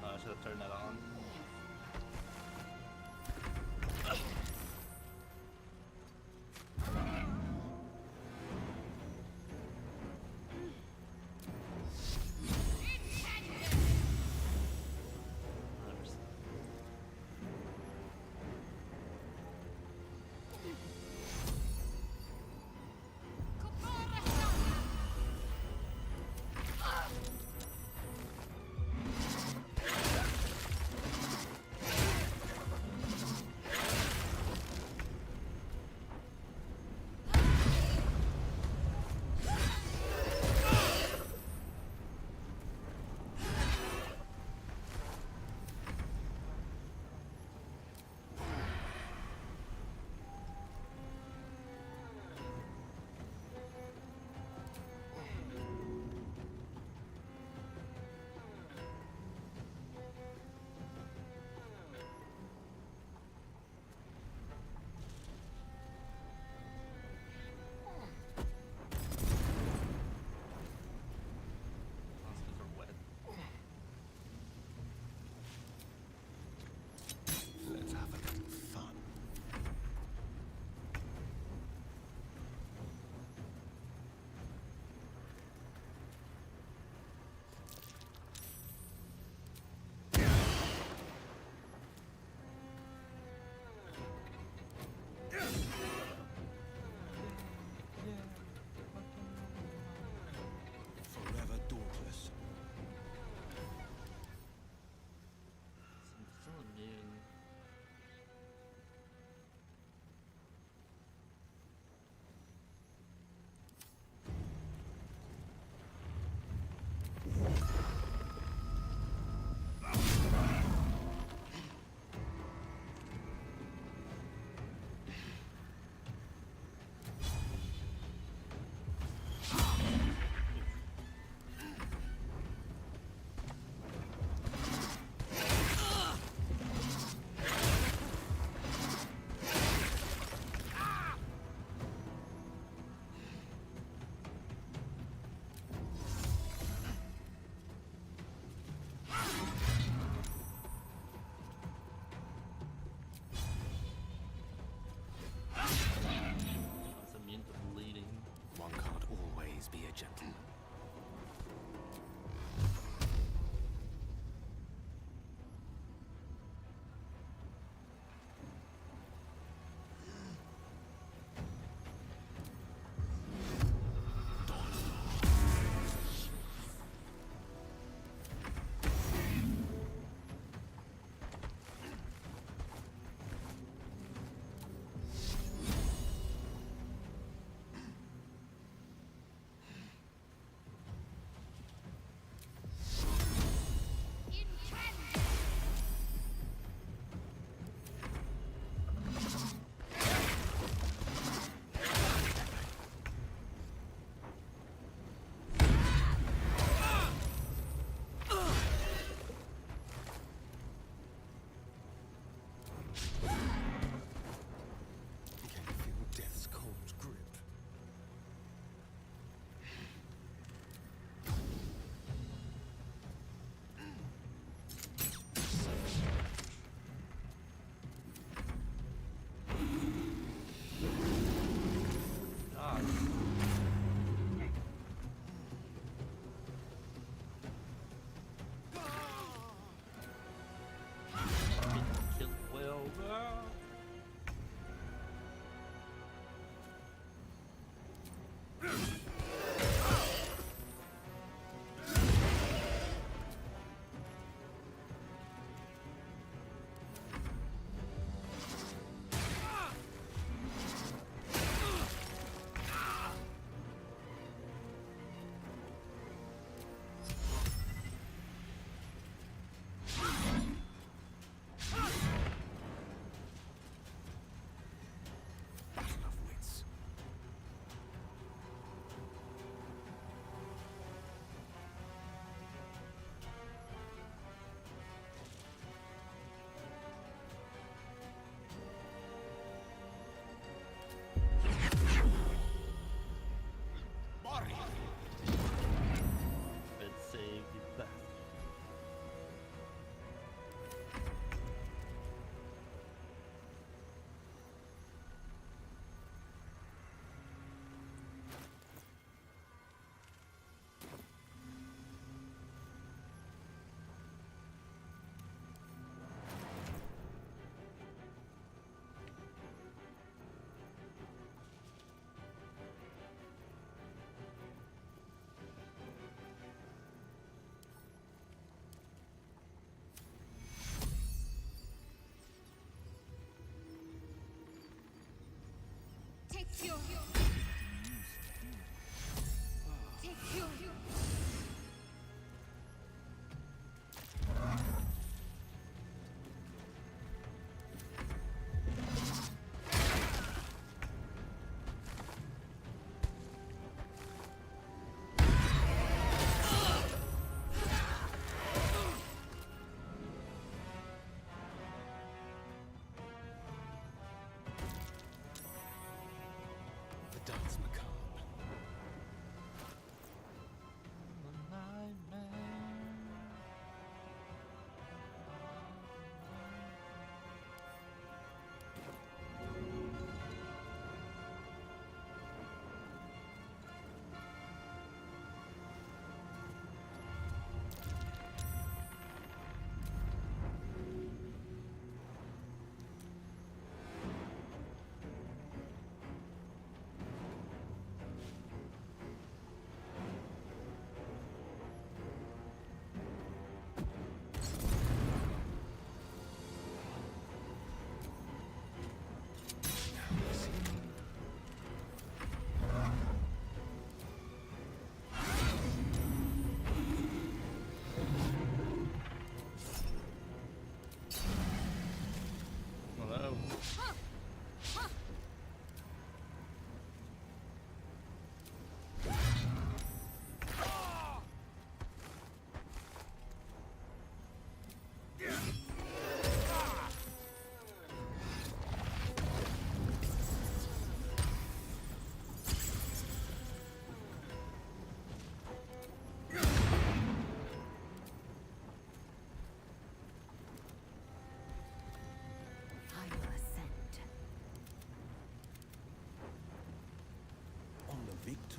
I should have turned that on.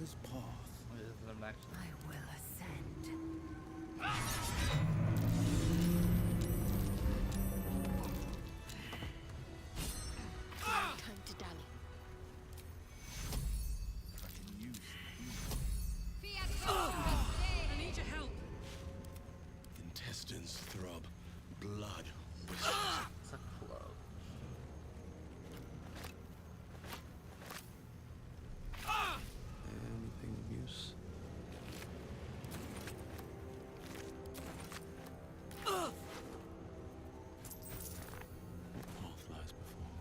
this path. I will ascend. Time to dally. I can use I need your help. Intestines throb, blood whistles. It's a club. Anything of use? What path lies before?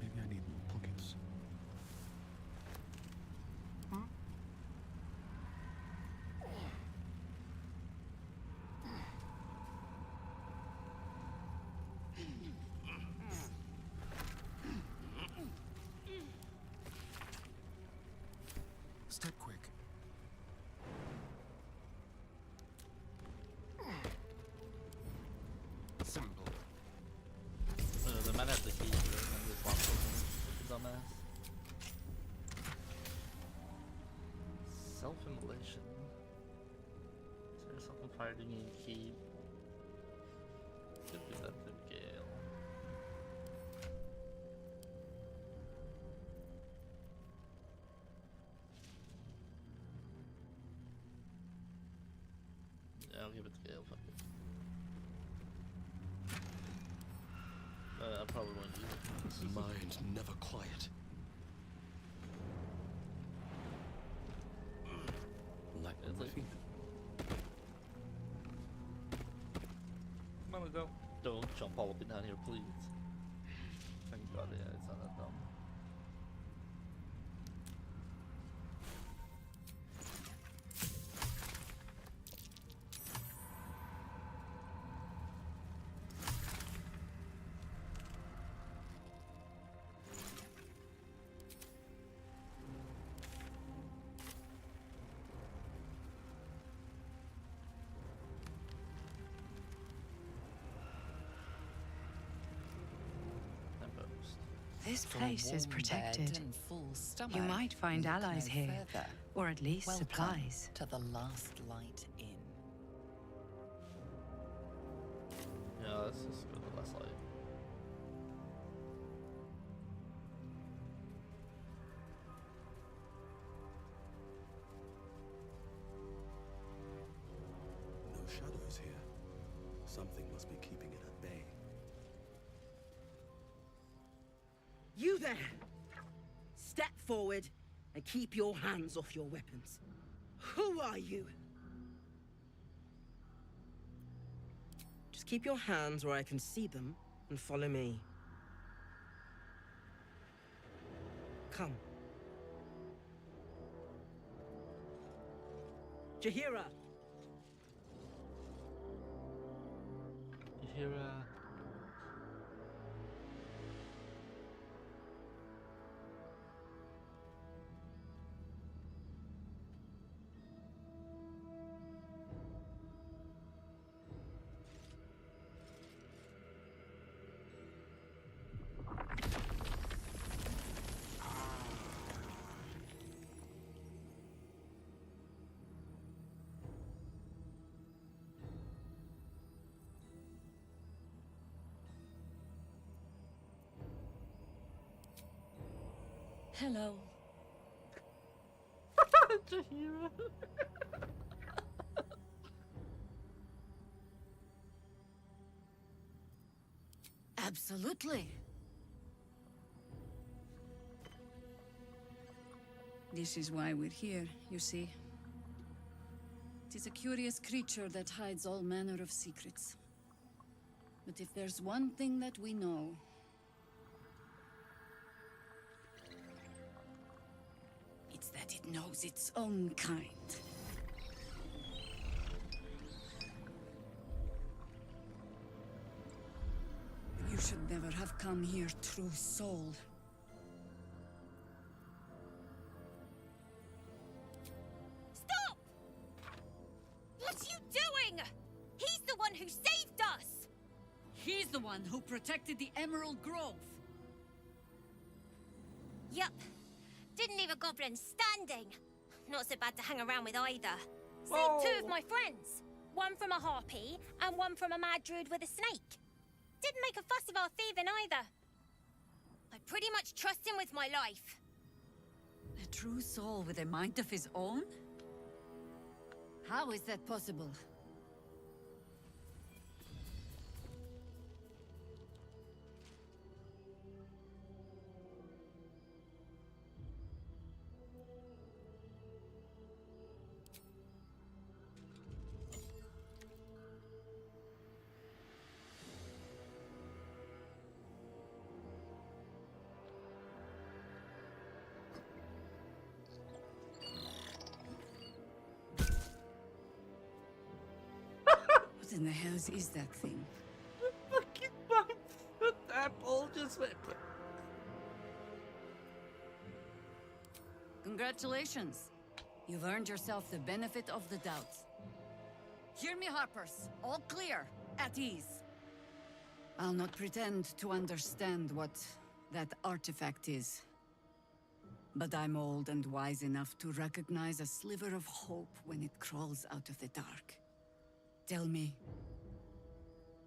Maybe I need more pockets. Step quick. Simple. The man has the key to it, and this one dumbass. Self-immolation. Set yourself on fire to gain key. Could do that to Gale. Yeah, I'll give it to Gale, fuck it. I probably won't use it. Mind never quiet. Light on my feet. Come on, don't jump all up and down here, please. Thank God, yeah, it's not that dumb. This From place is warm protected. bed and full stomach, You might find look allies no here, further. or at least Welcome supplies. to the Last Light Inn. Yeah, let's just go to the last light. No shadows here. Something must be keeping it at bay. You there! Step forward and keep your hands off your weapons. Who are you? Just keep your hands where I can see them and follow me. Come. Jahira! Jahira. Hello. Jahira. Absolutely. This is why we're here, you see. It is a curious creature that hides all manner of secrets. But if there's one thing that we know, it's that it knows its own kind. come here, true soul? Stop! What are you doing? He's the one who saved us! He's the one who protected the Emerald Grove. Yup. Didn't leave a goblin standing. Not so bad to hang around with either. Saved two of my friends. One from a harpy, and one from a mad druid with a snake. Didn't make a fuss of our thieving either. I pretty much trust him with my life. A true soul with a mind of his own? How is that possible? What in the hells is that thing? Fucking mouth. That ball just went. Congratulations. You've earned yourself the benefit of the doubt. Hear me, Harpers. All clear. At ease. I'll not pretend to understand what that artifact is. But I'm old and wise enough to recognize a sliver of hope when it crawls out of the dark. Tell me,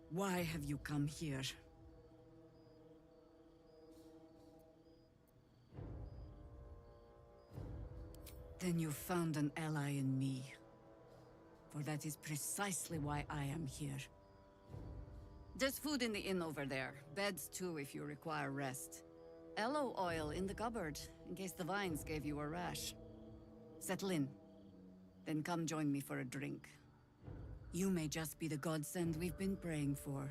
why have you come here? Then you found an ally in me. For that is precisely why I am here. There's food in the inn over there. Beds too if you require rest. Aloe oil in the cupboard, in case the vines gave you a rash. Settle in. Then come join me for a drink. You may just be the godsend we've been praying for.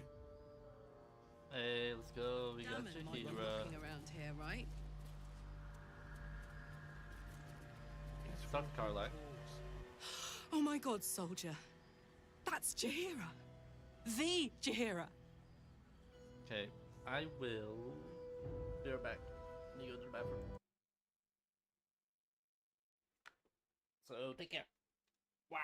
Hey, let's go. We got Gammon might be Shakira. looking around here, right? Stop, Carla. Oh my god, soldier. That's Jaheira. The Jaheira. Okay, I will be right back. You go to the bathroom. So, take care. Wow.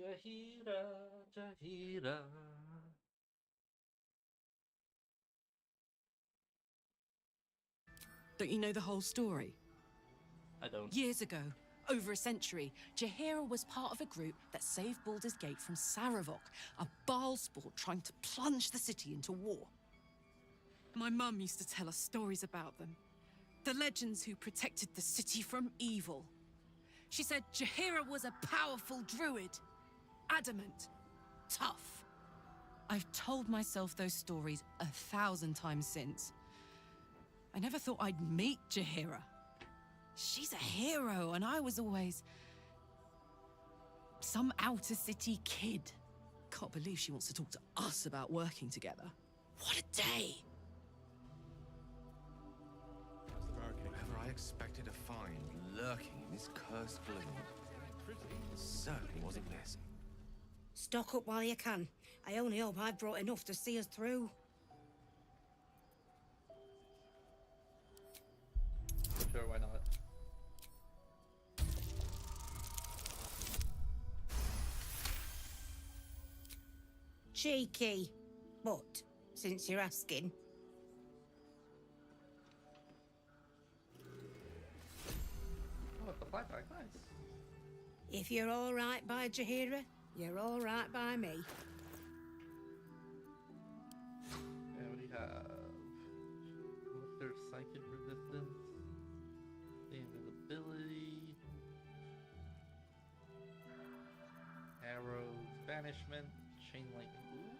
Jahira, Jahira. Don't you know the whole story? I don't. Years ago, over a century, Jahira was part of a group that saved Baldur's Gate from Saravok, a Baalsport trying to plunge the city into war. My mum used to tell us stories about them. The legends who protected the city from evil. She said Jahira was a powerful druid. Adamant. Tough. I've told myself those stories 1,000 times since. I never thought I'd meet Jahira. She's a hero, and I was always some outer city kid. Can't believe she wants to talk to us about working together. What a day! Whatever I expected to find lurking in this cursed gloom, certainly wasn't this. Stock up while you can. I only hope I've brought enough to see us through. Sure, why not? Cheeky. But, since you're asking... Oh, it's a flashback, nice. If you're all right by Jahira, you're all right by me. And what do you have? What's their psychic resistance? The invisibility. Arrows, banishment, chain lightning. Ooh.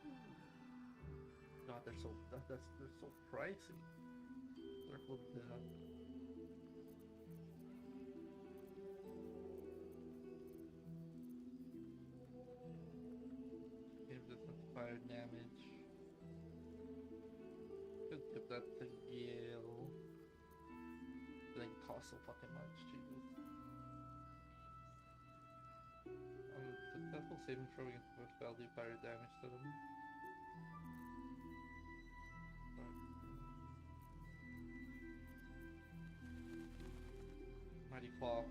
God, they're so they're so pricey. They're full of death. Fire damage. Could give that to Gale. Then cost so fucking much, Jesus. Successful saving throw against the first spell, do fire damage to them. Mighty Claw.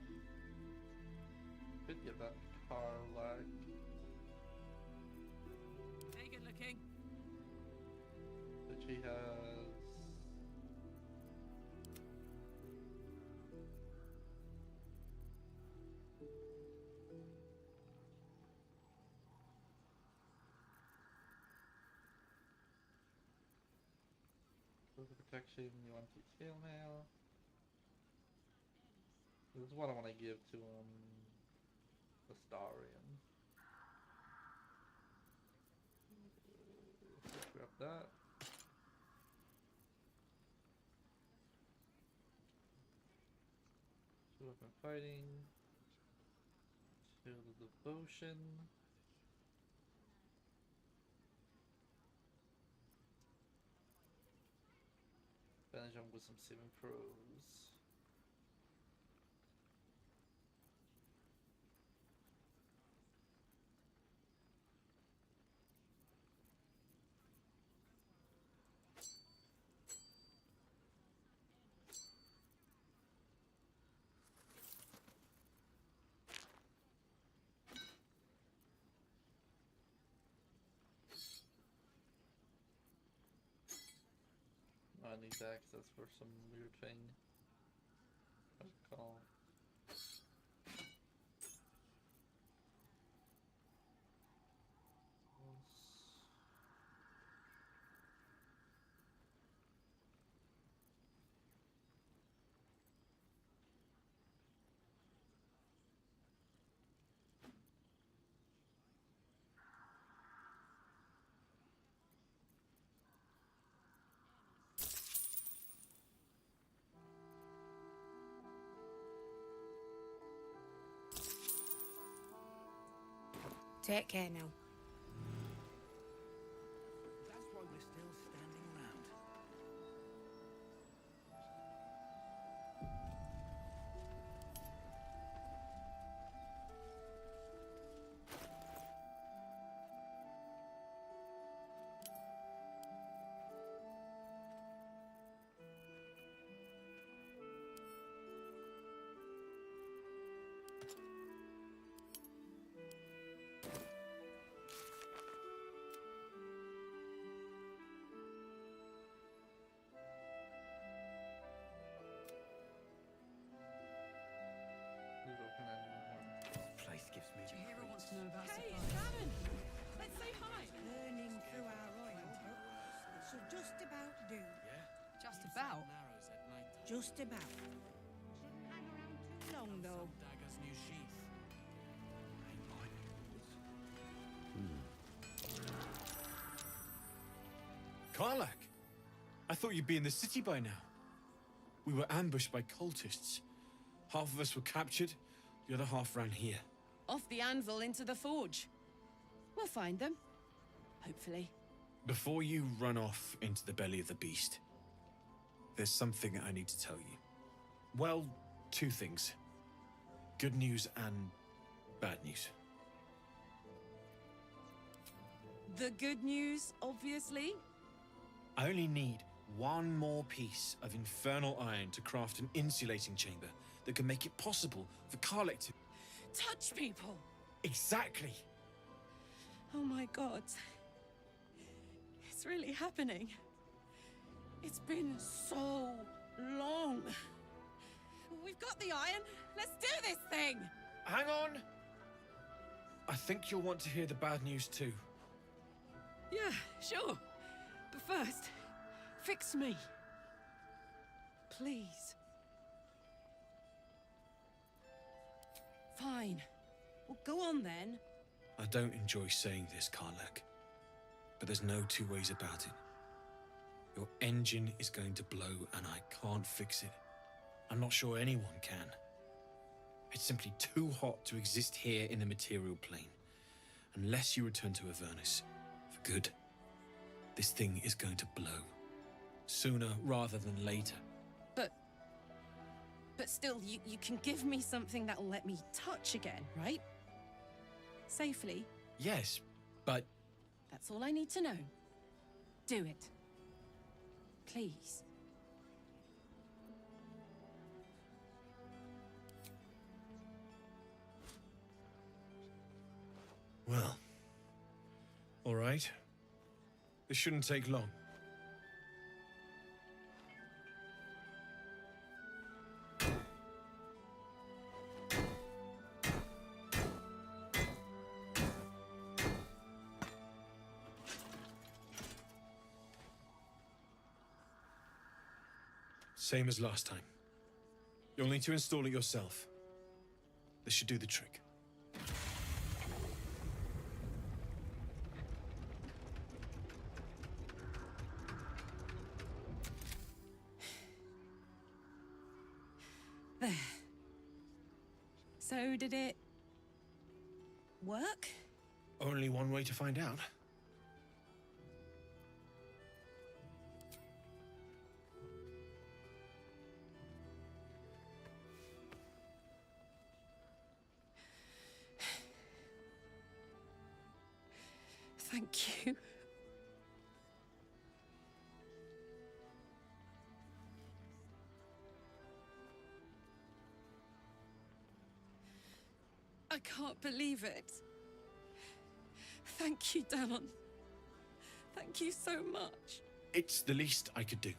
Could give that car lag. Hey, good looking. That she has. Social protection, you want to scale mail. This is what I want to give to the Starian. Grab that. Two weapon fighting. To the devotion. Advantage on wisdom saving throws. I need access for some weird thing. What's it called? Take care now. That's why we're still standing around. Should just about do. Just about. Just about. Shouldn't hang around too long, though. Dagger's new sheath. Karlak! I thought you'd be in the city by now. We were ambushed by cultists. Half of us were captured, the other half ran here. Off the anvil into the forge. We'll find them. Hopefully. Before you run off into the belly of the beast, there's something I need to tell you. Well, two things. Good news and bad news. The good news, obviously. I only need one more piece of infernal iron to craft an insulating chamber that can make it possible for Karlak to... Touch people! Exactly! Oh my god. It's really happening. It's been so long. We've got the iron. Let's do this thing! Hang on! I think you'll want to hear the bad news too. Yeah, sure. But first, fix me. Please. Fine. Well, go on then. I don't enjoy saying this, Karlak, but there's no two ways about it. Your engine is going to blow and I can't fix it. I'm not sure anyone can. It's simply too hot to exist here in the material plane. Unless you return to Avernus for good, this thing is going to blow. Sooner rather than later. But still, you can give me something that'll let me touch again, right? Safely. Yes, but... That's all I need to know. Do it. Please. Well, all right. This shouldn't take long. Same as last time. You'll need to install it yourself. This should do the trick. There. So did it work? Only one way to find out. Thank you. I can't believe it. Thank you, Damon. Thank you so much. It's the least I could do.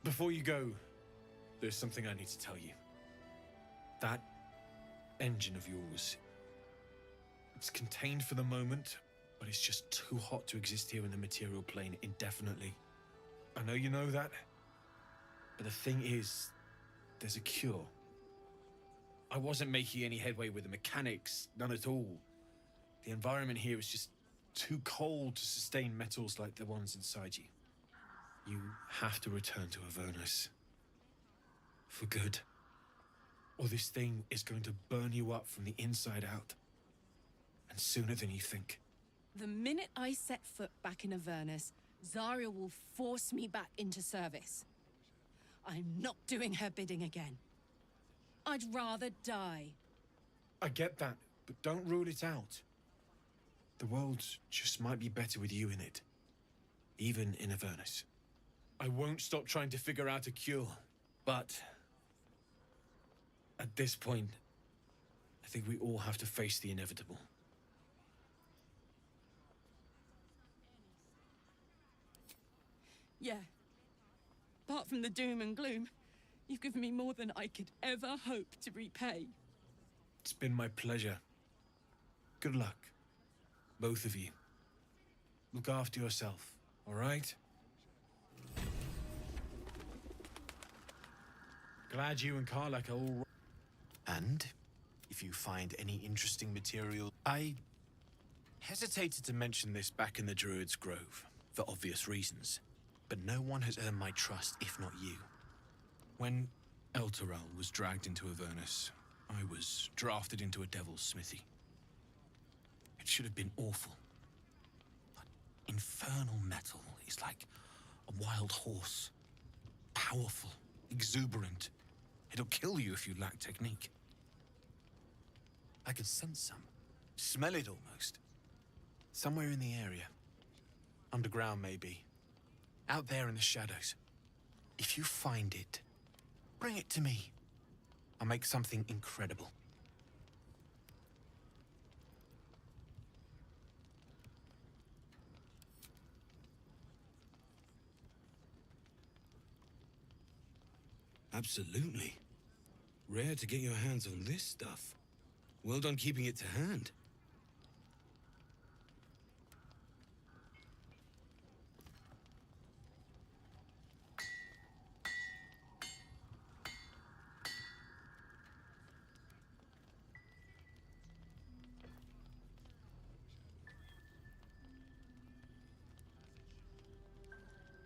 Before you go, there's something I need to tell you. That engine of yours, it's contained for the moment, but it's just too hot to exist here in the material plane indefinitely. I know you know that, but the thing is, there's a cure. I wasn't making any headway with the mechanics, none at all. The environment here is just too cold to sustain metals like the ones inside you. You have to return to Avernus. For good. Or this thing is going to burn you up from the inside out. And sooner than you think. The minute I set foot back in Avernus, Zarya will force me back into service. I'm not doing her bidding again. I'd rather die. I get that, but don't rule it out. The world just might be better with you in it. Even in Avernus. I won't stop trying to figure out a cure, but... at this point, I think we all have to face the inevitable. Yeah. Apart from the doom and gloom, you've given me more than I could ever hope to repay. It's been my pleasure. Good luck. Both of you. Look after yourself, all right? Glad you and Karlak are all... And if you find any interesting material... I hesitated to mention this back in the Druid's Grove, for obvious reasons. But no one has earned my trust, if not you. When Elturel was dragged into Avernus, I was drafted into a devil's smithy. It should have been awful. But infernal metal is like a wild horse. Powerful, exuberant. It'll kill you if you lack technique. I could sense some. Smell it almost. Somewhere in the area. Underground, maybe. Out there in the shadows. If you find it, bring it to me. I'll make something incredible. Absolutely. Rare to get your hands on this stuff. Well done keeping it to hand.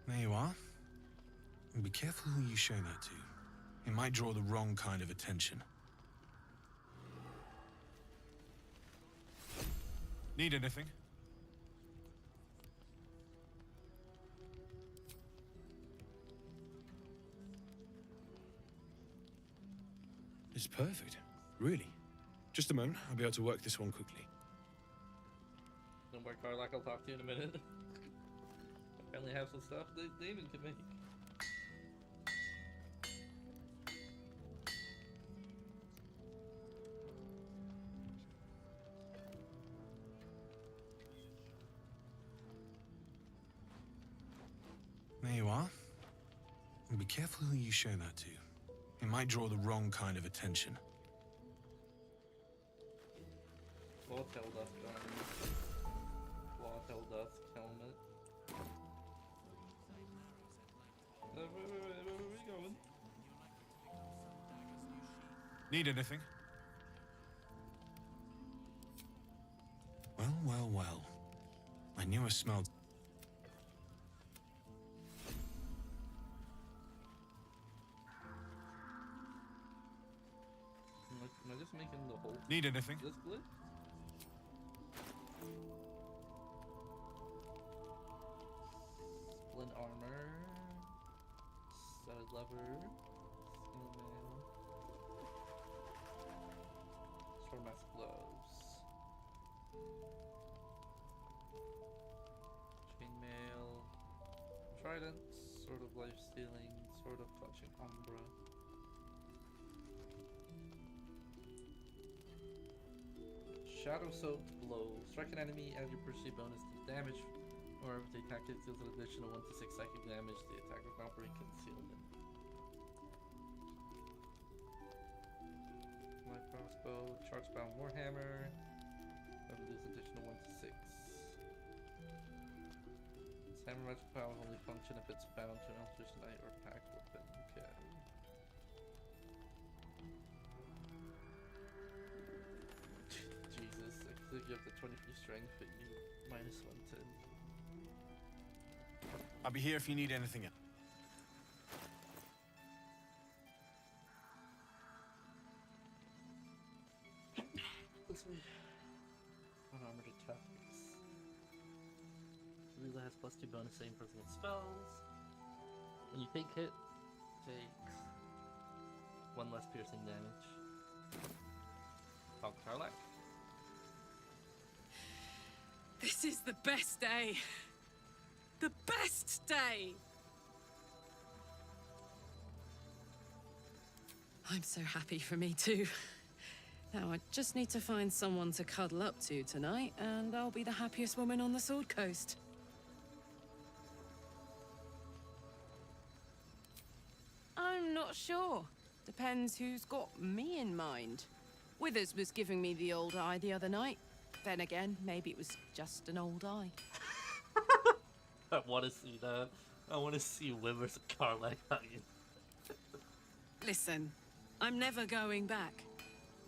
There you are. And be careful who you show that to. It might draw the wrong kind of attention. Need anything? It's perfect. Really. Just a moment. I'll be able to work this one quickly. Don't worry, Karlak, I'll talk to you in a minute. Apparently have some stuff that Damon can make. There you are. And be careful who you show that to. It might draw the wrong kind of attention. Clawtail Dusk garment. Clawtail Dusk helmet. Where are we going? Need anything? Well, well, well. I knew I smelled... Am I just making the whole... Need anything? This glitch? Splint armor. Studded lever. Steel mail. Sword mask gloves. Chainmail. Trident. Sword of life stealing. Sword of clutching umbra. Shadow Soaked Blow. Strike an enemy, add your perceived bonus to damage, or if the attack deals an additional 1 to 6 psychic damage, the attack will not break concealment. My crossbow, Charge-bound Warhammer, deals additional 1 to 6. This hammer magic power will only function if it's bound to an Eldritch Knight or pack weapon. Okay. Jesus, I think you have the 23 strength, but you minus 110. I'll be here if you need anything else. This way. Unarmored attacks. Relay has +2 bonus saving throws against spells. When you take hit, takes 1 less piercing damage. Talk Karlak. This is the best day. The best day! I'm so happy for me too. Now I just need to find someone to cuddle up to tonight, and I'll be the happiest woman on the Sword Coast. I'm not sure. Depends who's got me in mind. Withers was giving me the old eye the other night. Then again, maybe it was just an old eye. I want to see that. I want to see Withers and Karlak hugging. Listen, I'm never going back.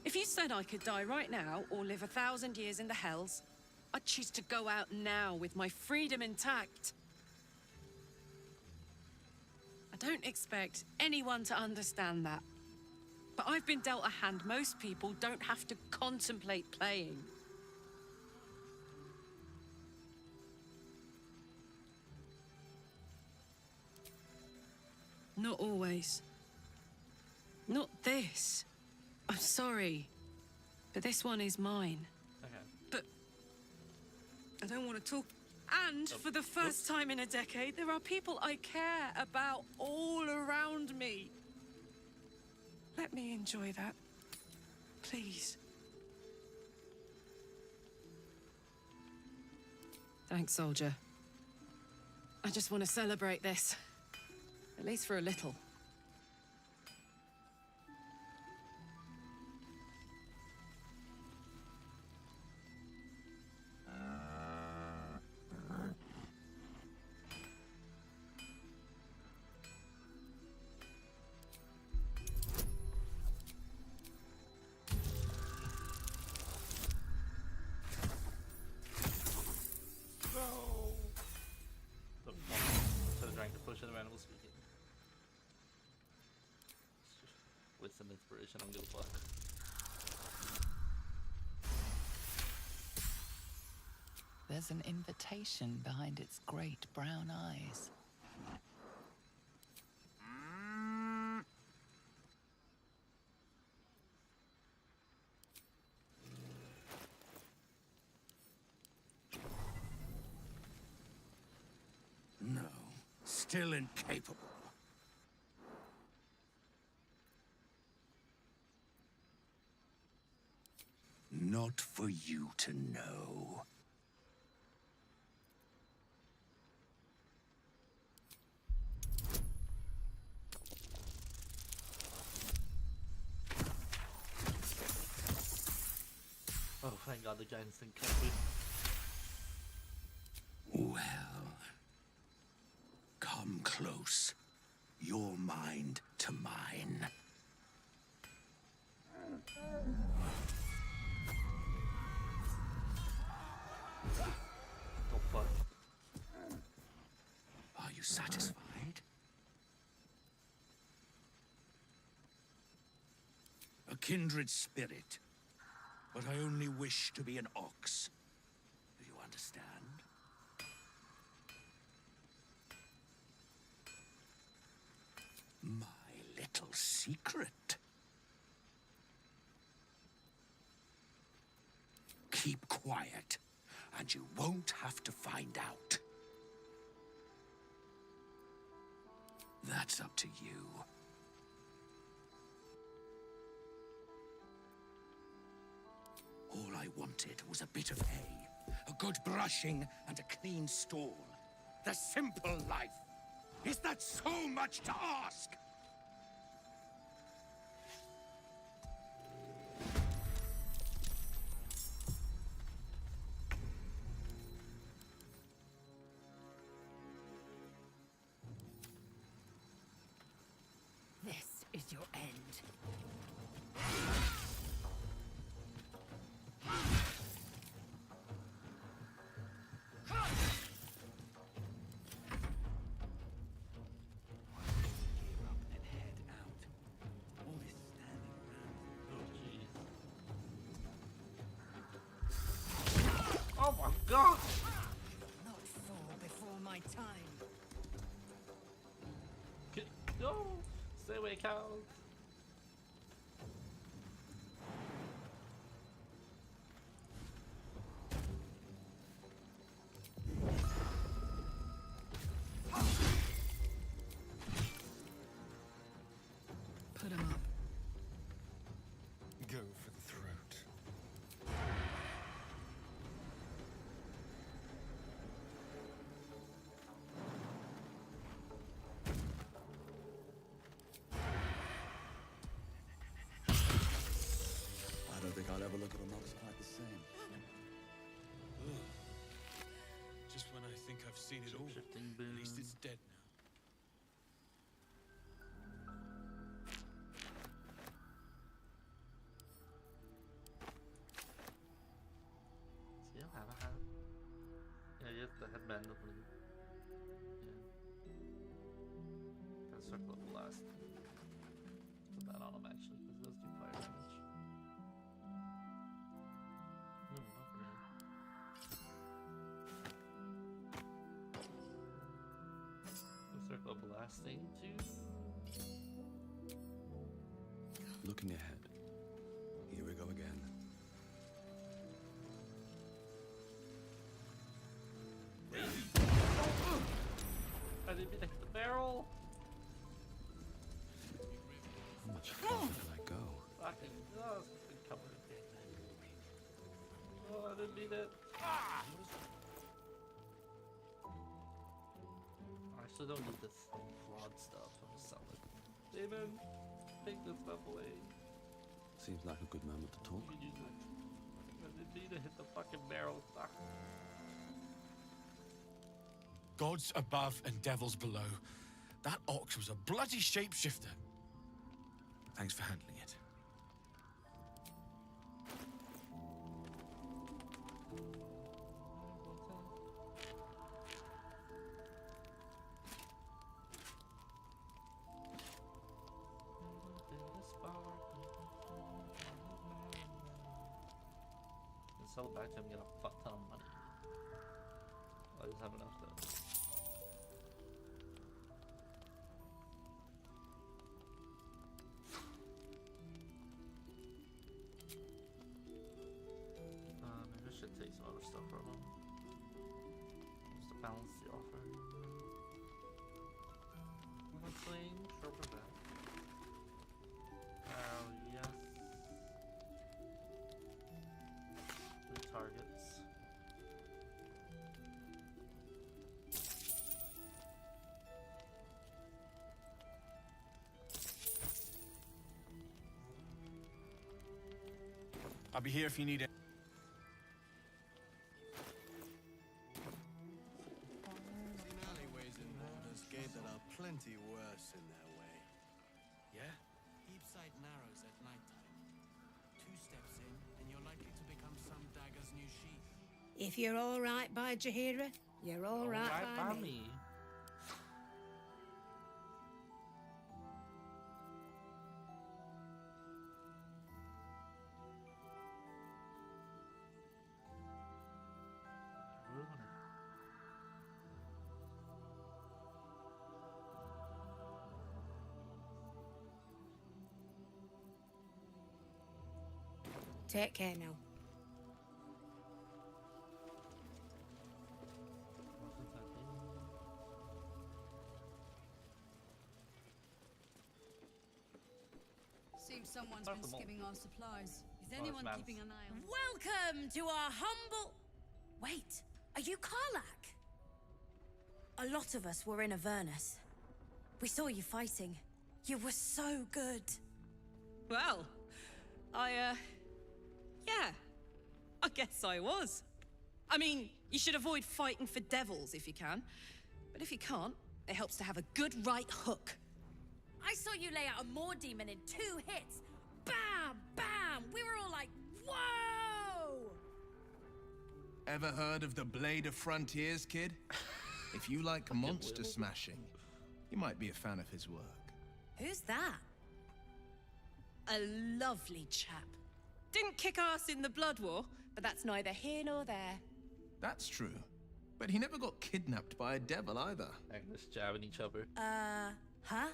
If you said I could die right now or live 1,000 years in the Hells, I'd choose to go out now with my freedom intact. I don't expect anyone to understand that. But I've been dealt a hand most people don't have to contemplate playing. Not always. Not this. I'm sorry, but this one is mine. Okay. But I don't want to talk. And for the first time in a decade, there are people I care about all around me. Let me enjoy that, please. Thanks, soldier. I just want to celebrate this. At least for a little. So trying to push it around was speaking. With some inspiration, I don't give a fuck. There's an invitation behind its great brown eyes. No, still incapable. Not for you to know. Oh, thank God the giants didn't catch me. Well, come close. Your mind to mine. Oh, fuck. Are you satisfied? A kindred spirit, but I only wish to be an ox. Do you understand? My little secret. Keep quiet, and you won't have to find out. That's up to you. All I wanted was a bit of hay, a good brushing, and a clean stall. The simple life. Is that so much to ask? This is your end. Oh my God! Not fall before my time. Go! Stay away, cows! Put him up. Go for the throat. I don't think I'll ever look at a monster quite the same. Just when I think I've seen it all, at least it's dead now. get the headband opening. Yeah. Can circle up blast. Put that on him actually, because it does do fire damage. No, not really. Circle up blasting too. Looking ahead. Here we go again. I didn't mean to hit the barrel. How much farther can I go? Fucking, oh, it's been covered. Oh, I didn't mean it. I actually don't need this fraud stuff. I'm just selling it. Damon, take this stuff away. Seems like a good moment to talk. You can use it. I didn't mean to hit the fucking barrel. Fuck. Gods above and devils below. That ox was a bloody shapeshifter. Thanks for handling it. Sell it back to him and get a fuck ton of money. I just have enough though. Maybe I should take some other stuff from him. Just to balance the offer. One sling, sharper back. Yes. Targets. I'll be here if you need it. Seen alleyways in Baldur's Gate that are plenty worse in their way. Yeah? Heapside narrows at nighttime. 2 steps in, and you're likely to become some dagger's new sheath. If you're all right by Jaheira, you're all right by me. Take care now. Seems someone's been skimming our supplies. Is anyone keeping an eye on? Welcome to our humble... Wait, are you Karlak? A lot of us were in Avernus. We saw you fighting. You were so good. Well, yeah, I guess I was. I mean, you should avoid fighting for devils if you can. But if you can't, it helps to have a good right hook. I saw you lay out a Moor demon in 2 hits. Bam! Bam! We were all like, whoa! Ever heard of the Blade of Frontiers, kid? If you like monster smashing, you might be a fan of his work. Who's that? A lovely chap. Didn't kick ass in the Blood War, but that's neither here nor there. That's true. But he never got kidnapped by a devil either. Agnes jabbing each other. Huh?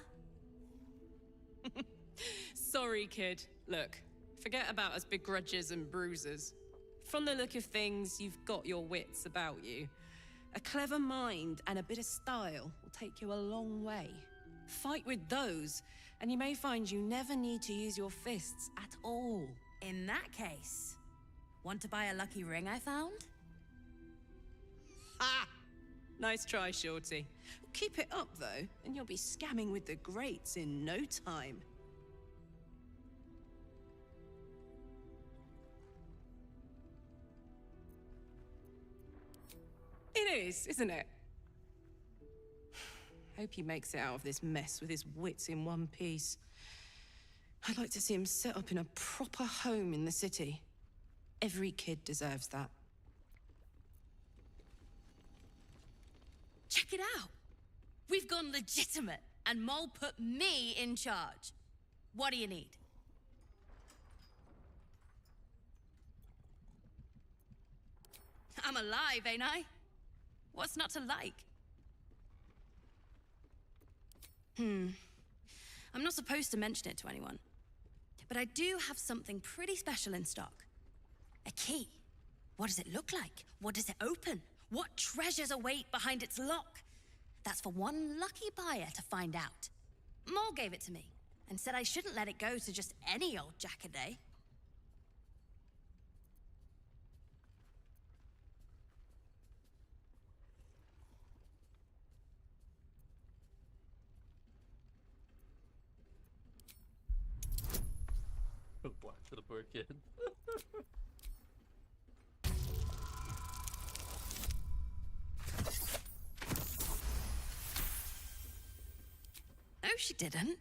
Sorry, kid. Look, forget about us begrudgers and bruisers. From the look of things, you've got your wits about you. A clever mind and a bit of style will take you a long way. Fight with those, and you may find you never need to use your fists at all. In that case, want to buy a lucky ring I found? Ha! Nice try, Shorty. Keep it up, though, and you'll be scamming with the greats in no time. It is, isn't it? Hope he makes it out of this mess with his wits in one piece. I'd like to see him set up in a proper home in the city. Every kid deserves that. check it out. We've gone legitimate, and Mole put me in charge. What do you need? I'm alive, ain't I? What's not to like? I'm not supposed to mention it to anyone, but I do have something pretty special in stock. A key. What does it look like? What does it open? What treasures await behind its lock? That's for one lucky buyer to find out. Mole gave it to me and said I shouldn't let it go to just any old jackaday. Black to the poor kid. No, she didn't.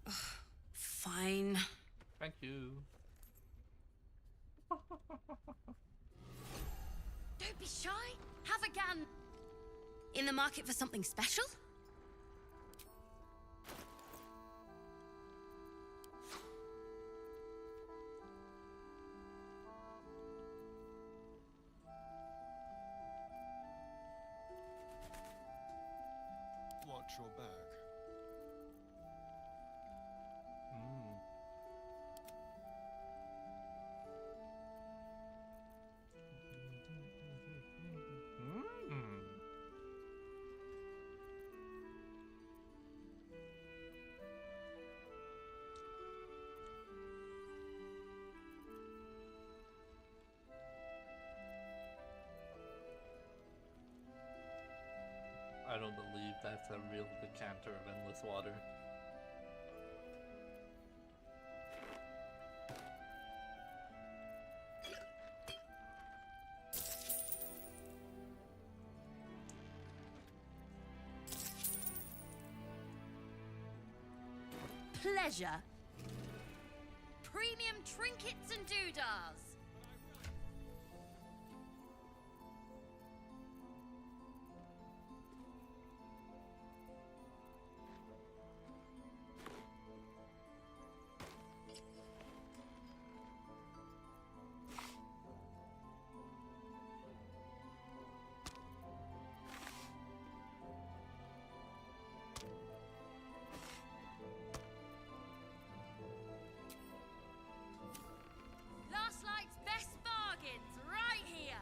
Ugh, fine. Thank you. Don't be shy. Have a gun. In the market for something special? Watch your back. I don't believe that's a real decanter of endless water. Pleasure. Premium trinkets and doodahs. Last night's best bargains, right here.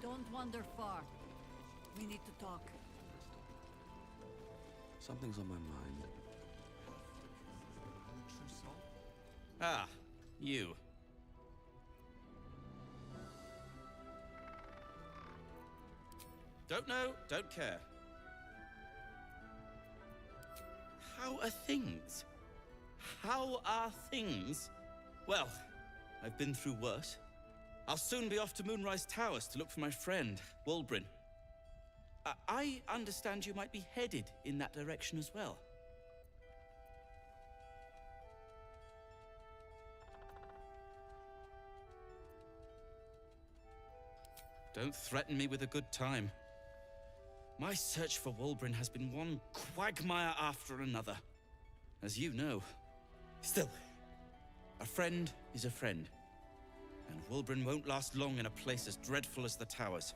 Don't wander far. We need to talk. Something's on my mind. Ah, you. Don't know, don't care. How are things? How are things? Well, I've been through worse. I'll soon be off to Moonrise Towers to look for my friend, Wulbrin. I understand you might be headed in that direction as well. Don't threaten me with a good time. My search for Wulbrin has been one quagmire after another, as you know. Still, a friend is a friend, and Wulbrin won't last long in a place as dreadful as the Towers.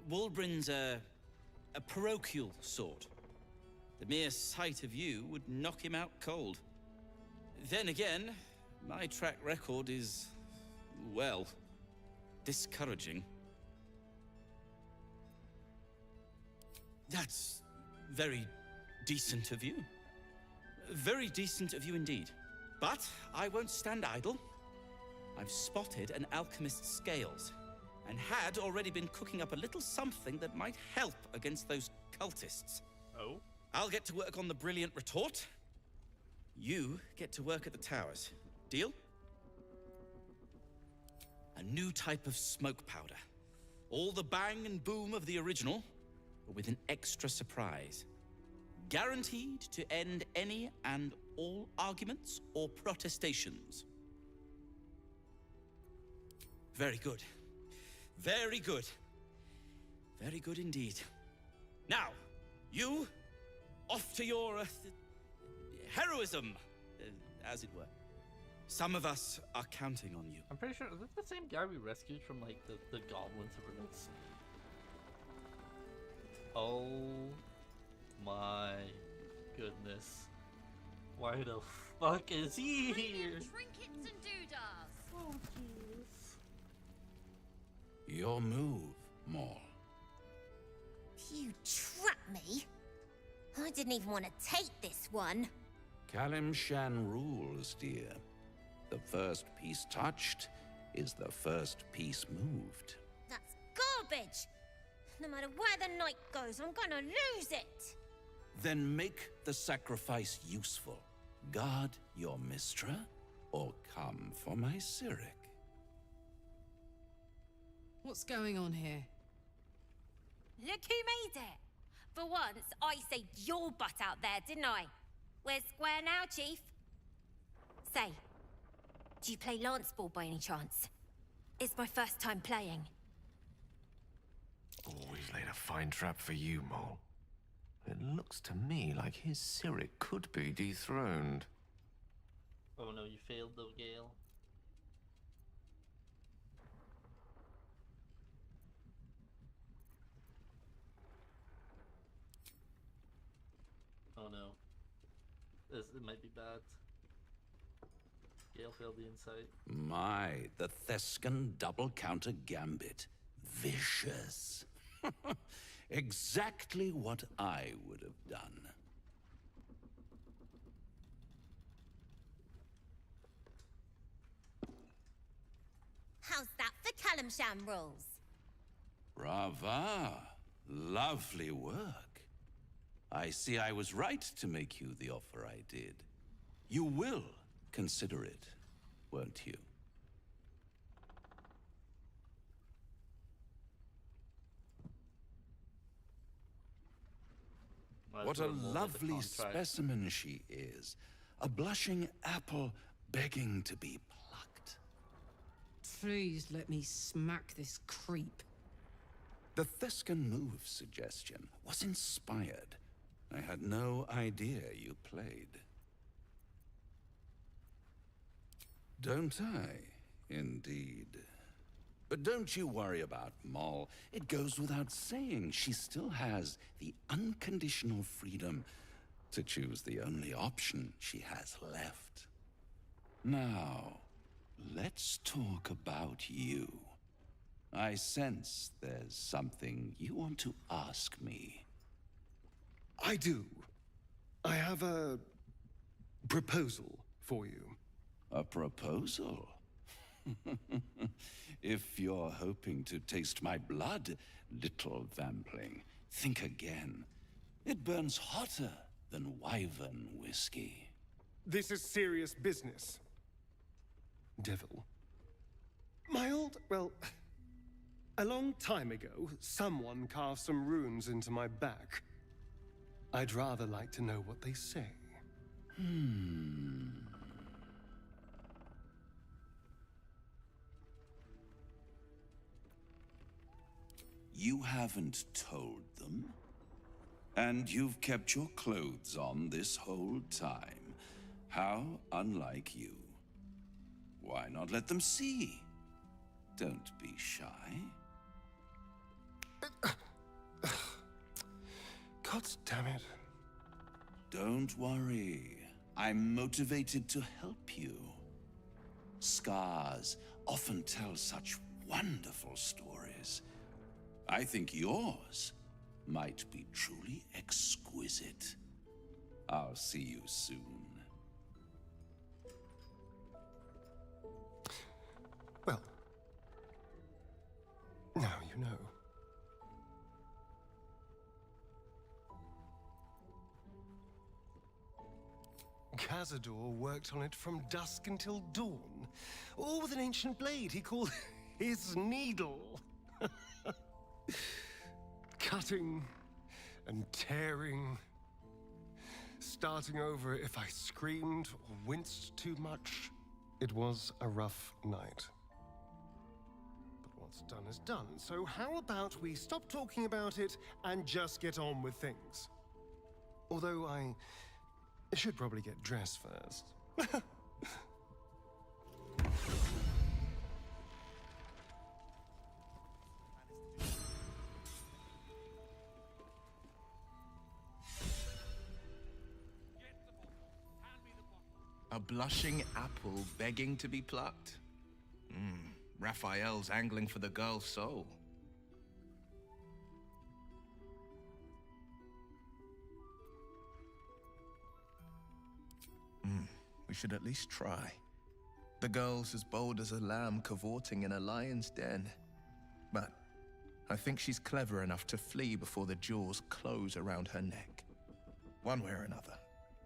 Wulbrin's a parochial sort. The mere sight of you would knock him out cold. Then again, my track record is, well, discouraging. That's very decent of you. Very decent of you indeed. But I won't stand idle. I've spotted an alchemist's scales, and had already been cooking up a little something that might help against those cultists. Oh? I'll get to work on the brilliant retort. You get to work at the Towers. Deal? A new type of smoke powder. All the bang and boom of the original, but with an extra surprise. Guaranteed to end any and all arguments or protestations. Very good. Very good. Very good indeed. Now, you, off to your heroism, as it were. Some of us are counting on you. I'm pretty sure, is this the same guy we rescued from, like, the goblins that were like... Oh my goodness. Why the fuck is he here? Trinkets and doodahs. Oh, jeez. Your move, Maul. You trapped me? I didn't even want to take this one. Kalimshan rules, dear. The first piece touched is the first piece moved. That's garbage! No matter where the night goes, I'm gonna lose it! Then make the sacrifice useful. Guard your Mistra, or come for my Cyric. What's going on here? Look who made it! For once, I saved your butt out there, didn't I? We're square now, Chief. Say, do you play lance ball by any chance? It's my first time playing. Always laid a fine trap for you, Mole. It looks to me like his Cyric could be dethroned. Oh no, you failed though, Gale. Oh no. It might be bad. Gale failed the insight. My, the Thescan double counter gambit. Vicious. Exactly what I would have done. How's that for Kalimshan rules? Brava. Lovely work. I see I was right to make you the offer I did. You will consider it, won't you? What a lovely specimen she is. A blushing apple begging to be plucked. Please let me smack this creep. The Thescan move suggestion was inspired. I had no idea you played. Don't I? Indeed. But don't you worry about Moll. It goes without saying she still has the unconditional freedom to choose the only option she has left. Now, let's talk about you. I sense there's something you want to ask me. I do. I have a proposal for you. A proposal? If you're hoping to taste my blood, little vampling, think again. It burns hotter than wyvern whiskey. This is serious business. Devil. Well, a long time ago, someone carved some runes into my back. I'd rather like to know what they say. You haven't told them? And you've kept your clothes on this whole time. How unlike you. Why not let them see? Don't be shy. God damn it. Don't worry. I'm motivated to help you. Scars often tell such wonderful stories. I think yours might be truly exquisite. I'll see you soon. Well, now you know. Cazador worked on it from dusk until dawn, all with an ancient blade he called his needle. Cutting and tearing. Starting over if I screamed or winced too much. It was a rough night. But what's done is done, so how about we stop talking about it and just get on with things? Although I should probably get dressed first. A blushing apple begging to be plucked? Raphael's angling for the girl's soul. We should at least try. The girl's as bold as a lamb cavorting in a lion's den. But I think she's clever enough to flee before the jaws close around her neck. One way or another,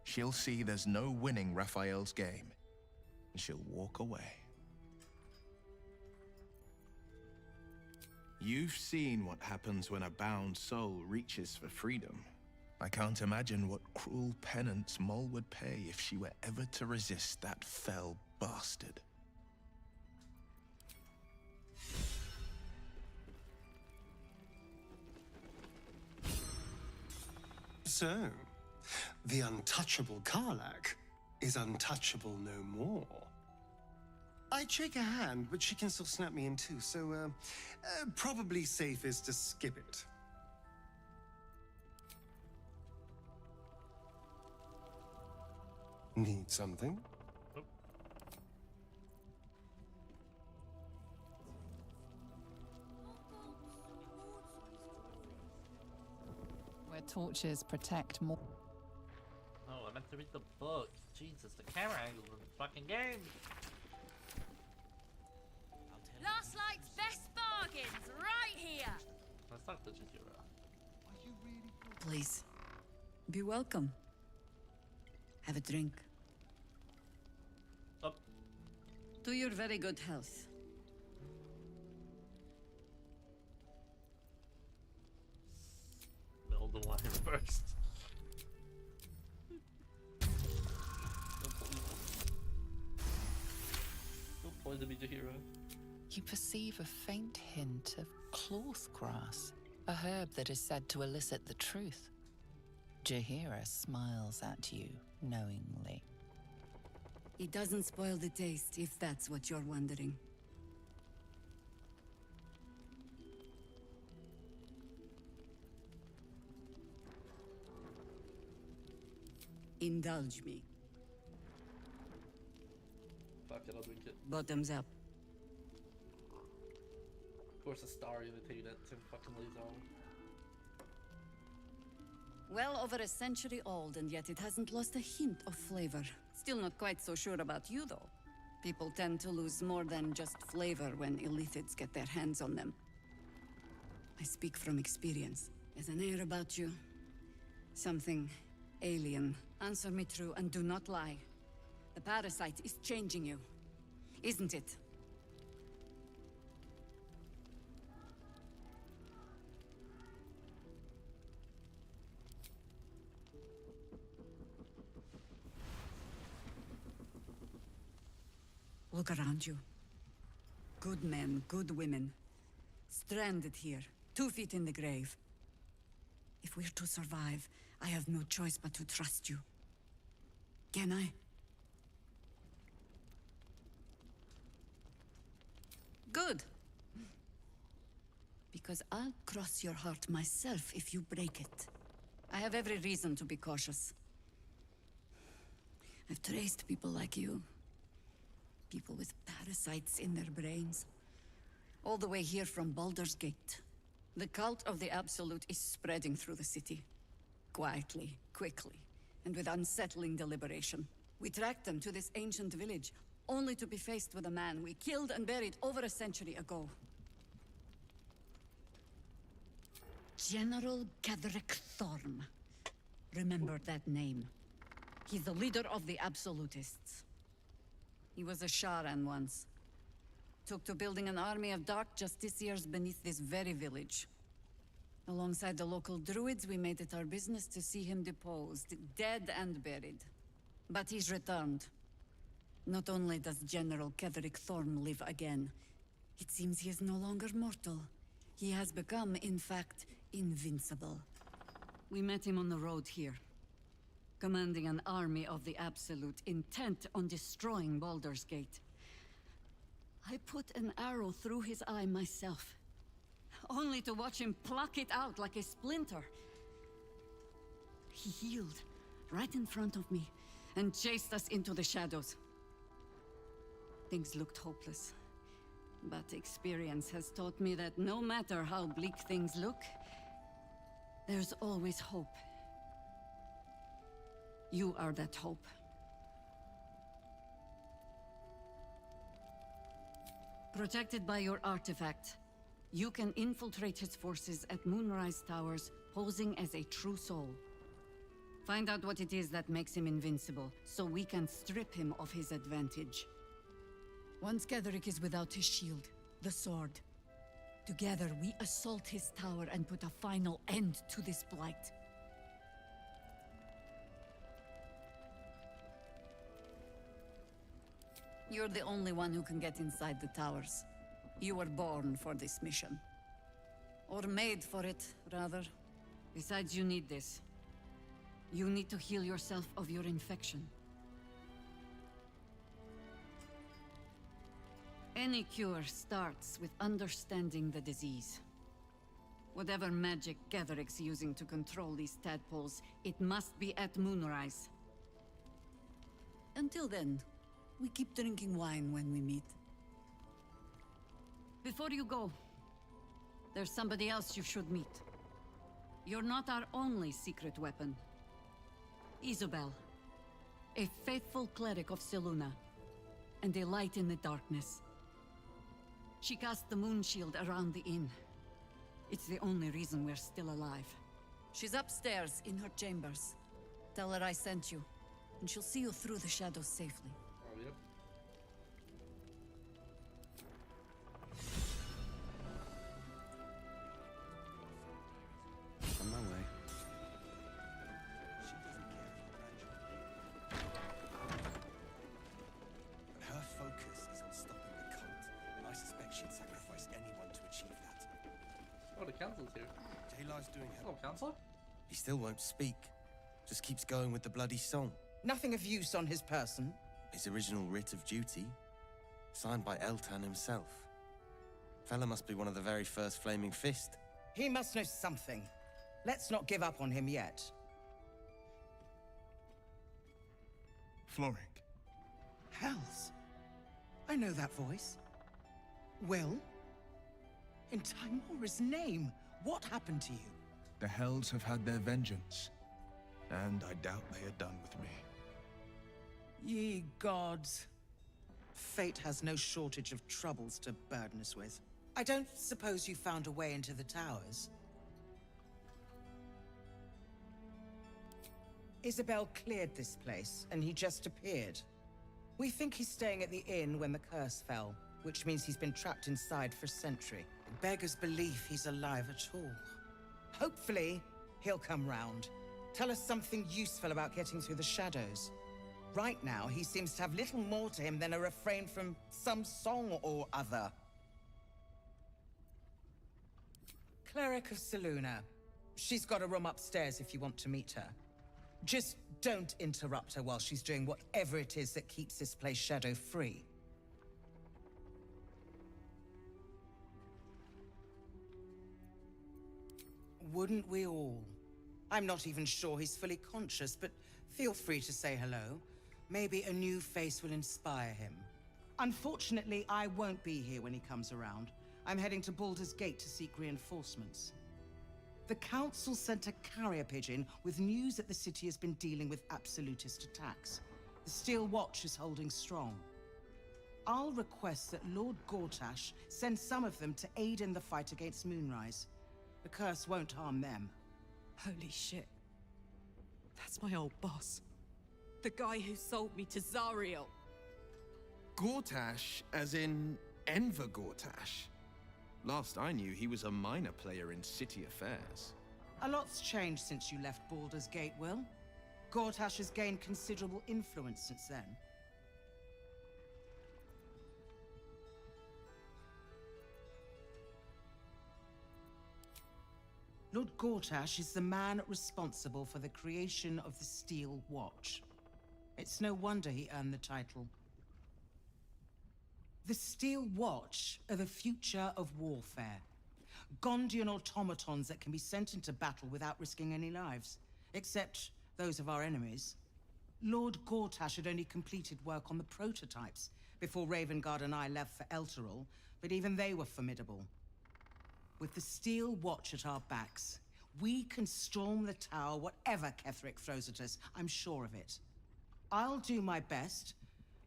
she'll see there's no winning Raphael's game, and she'll walk away. You've seen what happens when a bound soul reaches for freedom. I can't imagine what cruel penance Moll would pay if she were ever to resist that fell bastard. So, the untouchable Karlach is untouchable no more. I'd shake her hand, but she can still snap me in two, so probably safest to skip it. Need something? Where torches protect more. Oh, I meant to read the book. Jesus, the camera angles in the fucking game. Last night's best bargains, right here. Let's talk to Chihiro. Please, be welcome. Have a drink. Up. To your very good health. Build the wine first. Don't poison me, Chihiro. You perceive a faint hint of cloth grass, a herb that is said to elicit the truth. Chihiro smiles at you knowingly. It doesn't spoil the taste, if that's what you're wondering. Indulge me. Fuck it, I'll drink it. Bottoms up. Of course, a star imitated that Tim fucking lays on. Well over a century old, and yet it hasn't lost a hint of flavor. Still not quite so sure about you, though. People tend to lose more than just flavor when illithids get their hands on them. I speak from experience. There's an air about you. Something alien. Answer me true and do not lie. The parasite is changing you, isn't it? Look around you. Good men, good women. Stranded here, 2 feet in the grave. If we're to survive, I have no choice but to trust you. Can I? Good. Because I'll cross your heart myself if you break it. I have every reason to be cautious. I've traced people like you. People with parasites in their brains. All the way here from Baldur's Gate. The cult of the Absolute is spreading through the city. Quietly, quickly, and with unsettling deliberation. We tracked them to this ancient village, only to be faced with a man we killed and buried over a century ago. General Gadrick Thorm. Remember that name. He's the leader of the Absolutists. He was a Sharan once. Took to building an army of dark justiciars beneath this very village. Alongside the local druids, we made it our business to see him deposed, dead and buried. But he's returned. Not only does General Ketheric Thorm live again, it seems he is no longer mortal. He has become, in fact, invincible. We met him on the road here, commanding an army of the Absolute, intent on destroying Baldur's Gate. I put an arrow through his eye myself, only to watch him pluck it out like a splinter. He healed right in front of me and chased us into the shadows. Things looked hopeless, but experience has taught me that no matter how bleak things look, there's always hope. You are that hope. Protected by your artifact, you can infiltrate his forces at Moonrise Towers, posing as a true soul. Find out what it is that makes him invincible, so we can strip him of his advantage. Once Ketheric is without his shield, the sword, together we assault his tower and put a final end to this blight. You're the only one who can get inside the towers. You were born for this mission. Or made for it, rather. Besides, you need this. You need to heal yourself of your infection. Any cure starts with understanding the disease. Whatever magic Ketheric's using to control these tadpoles, it must be at Moonrise. Until then, we keep drinking wine when we meet. Before you go, there's somebody else you should meet. You're not our only secret weapon. Isabel, a faithful cleric of Selûne, and a light in the darkness. She cast the moon shield around the inn. It's the only reason we're still alive. She's upstairs in her chambers. Tell her I sent you, and she'll see you through the shadows safely. Oh, yep. On my way. She doesn't care if her grandchildren. But her focus is on stopping the cult, and I suspect she'd sacrifice anyone to achieve that. Oh, the council's here. Daylight's doing her. Oh, council? He still won't speak. Just keeps going with the bloody song. Nothing of use on his person? His original writ of duty, signed by Eltan himself. Fella must be one of the very first Flaming Fist. He must know something. Let's not give up on him yet. Floric. Hells. I know that voice. Will? In Timora's name, what happened to you? The Hells have had their vengeance, and I doubt they are done with me. Ye gods. Fate has no shortage of troubles to burden us with. I don't suppose you found a way into the towers? Isabel cleared this place, and he just appeared. We think he's staying at the inn when the curse fell, which means he's been trapped inside for a century. It beggars belief he's alive at all. Hopefully, he'll come round. Tell us something useful about getting through the shadows. Right now, he seems to have little more to him than a refrain from some song or other. Cleric of Selûne. She's got a room upstairs if you want to meet her. Just don't interrupt her while she's doing whatever it is that keeps this place shadow-free. Wouldn't we all? I'm not even sure he's fully conscious, but feel free to say hello. Maybe a new face will inspire him. Unfortunately, I won't be here when he comes around. I'm heading to Baldur's Gate to seek reinforcements. The Council sent a carrier pigeon with news that the city has been dealing with absolutist attacks. The Steel Watch is holding strong. I'll request that Lord Gortash send some of them to aid in the fight against Moonrise. The curse won't harm them. Holy shit. That's my old boss. The guy who sold me to Zariel. Gortash, as in Enver Gortash. Last I knew, he was a minor player in city affairs. A lot's changed since you left Baldur's Gate, Will. Gortash has gained considerable influence since then. Lord Gortash is the man responsible for the creation of the Steel Watch. It's no wonder he earned the title. The Steel Watch are the future of warfare. Gondian automatons that can be sent into battle without risking any lives, except those of our enemies. Lord Gortash had only completed work on the prototypes before Ravengard and I left for Elturel, but even they were formidable. With the Steel Watch at our backs, we can storm the tower whatever Ketheric throws at us, I'm sure of it. I'll do my best,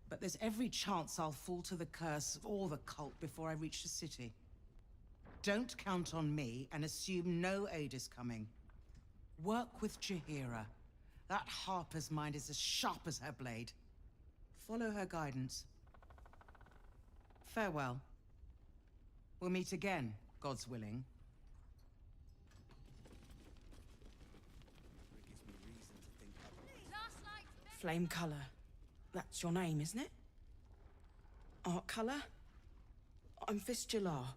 but there's every chance I'll fall to the curse or the cult before I reach the city. Don't count on me and assume no aid is coming. Work with Jaheira. That Harper's mind is as sharp as her blade. Follow her guidance. Farewell. We'll meet again, God's willing. Flame color. That's your name, isn't it? Art color? I'm Fistula.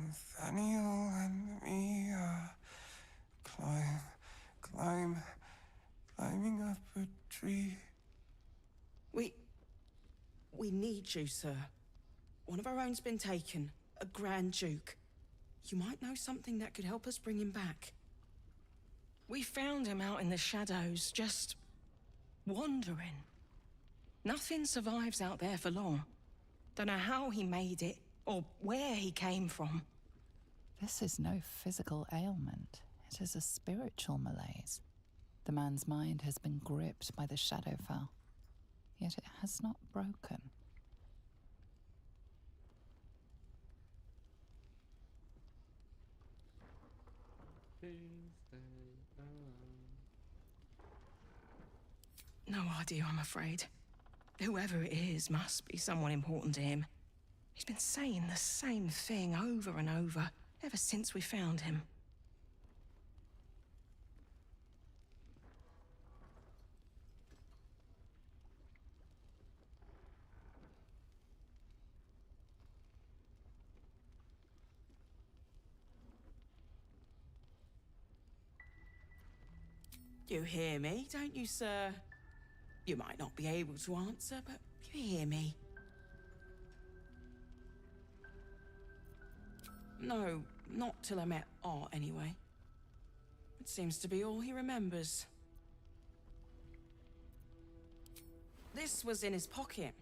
Nathaniel and me climbing up a tree. We need you, sir. One of our own's been taken, a Grand Duke. You might know something that could help us bring him back. We found him out in the shadows, just wandering. Nothing survives out there for long. Don't know how he made it, or where he came from. This is no physical ailment. It is a spiritual malaise. The man's mind has been gripped by the Shadowfell, yet it has not broken. No idea, I'm afraid. Whoever it is must be someone important to him. He's been saying the same thing over and over, ever since we found him. You hear me, don't you, sir? You might not be able to answer, but you hear me. No, not till I met Art, anyway. It seems to be all he remembers. This was in his pocket.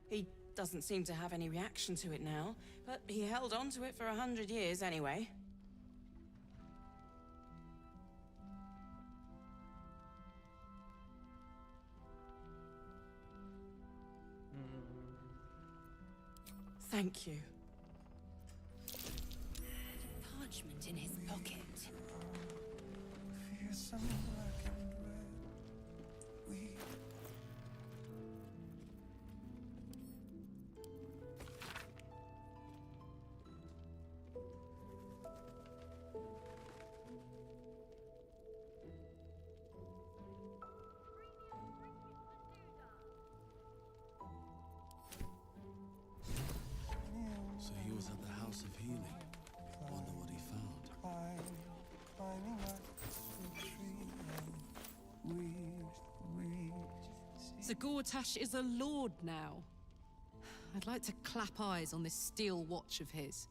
He doesn't seem to have any reaction to it now, but he held on to it for 100 years anyway. Thank you. Parchment in his pocket. So he was at the House of Healing. Wonder what he found. Climbing up a tree and So Gortash is a lord now. I'd like to clap eyes on this steel watch of his.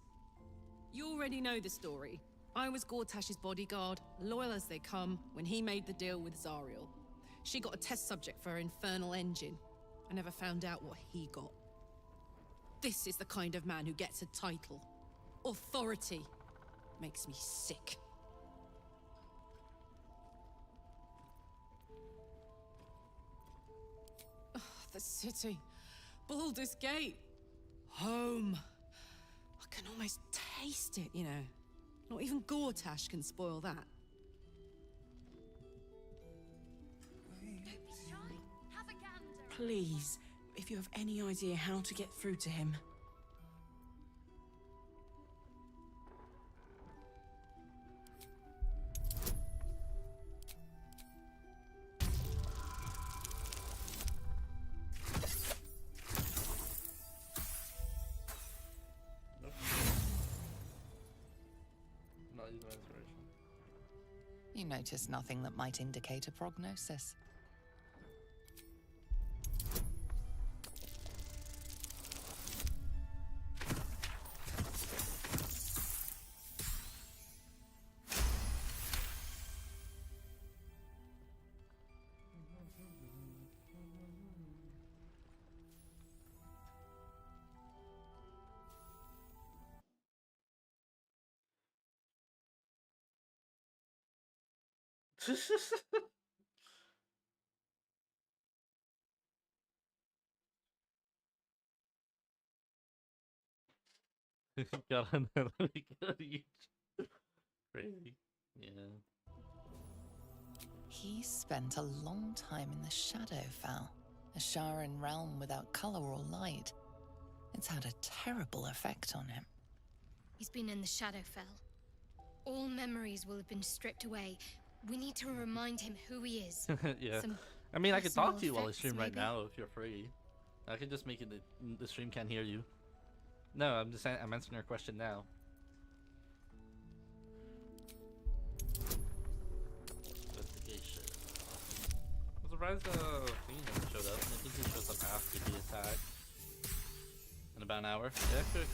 You already know the story. I was Gortash's bodyguard, loyal as they come, when he made the deal with Zariel. She got a test subject for her infernal engine. I never found out what he got. This is the kind of man who gets a title. Authority. Makes me sick. Oh, the city. Baldur's Gate. Home. I can almost taste it, you know. Not even Gortash can spoil that. Please, if you have any idea how to get through to him. Not using my inspiration. You notice nothing that might indicate a prognosis. Got another crazy. Yeah. He spent a long time in the Shadowfell, a Sharan realm without color or light. It's had a terrible effect on him. He's been in the Shadowfell. All memories will have been stripped away. We need to remind him who he is. Yeah. Some I mean, I could talk personal to you while I effects, stream right maybe? now if you're free. I could just make it the stream can't hear you. No, I'm just I'm answering your question now. Investigation. I'm surprised Fiend hasn't showed up. I think he shows up after the attack. In about an hour. Yeah,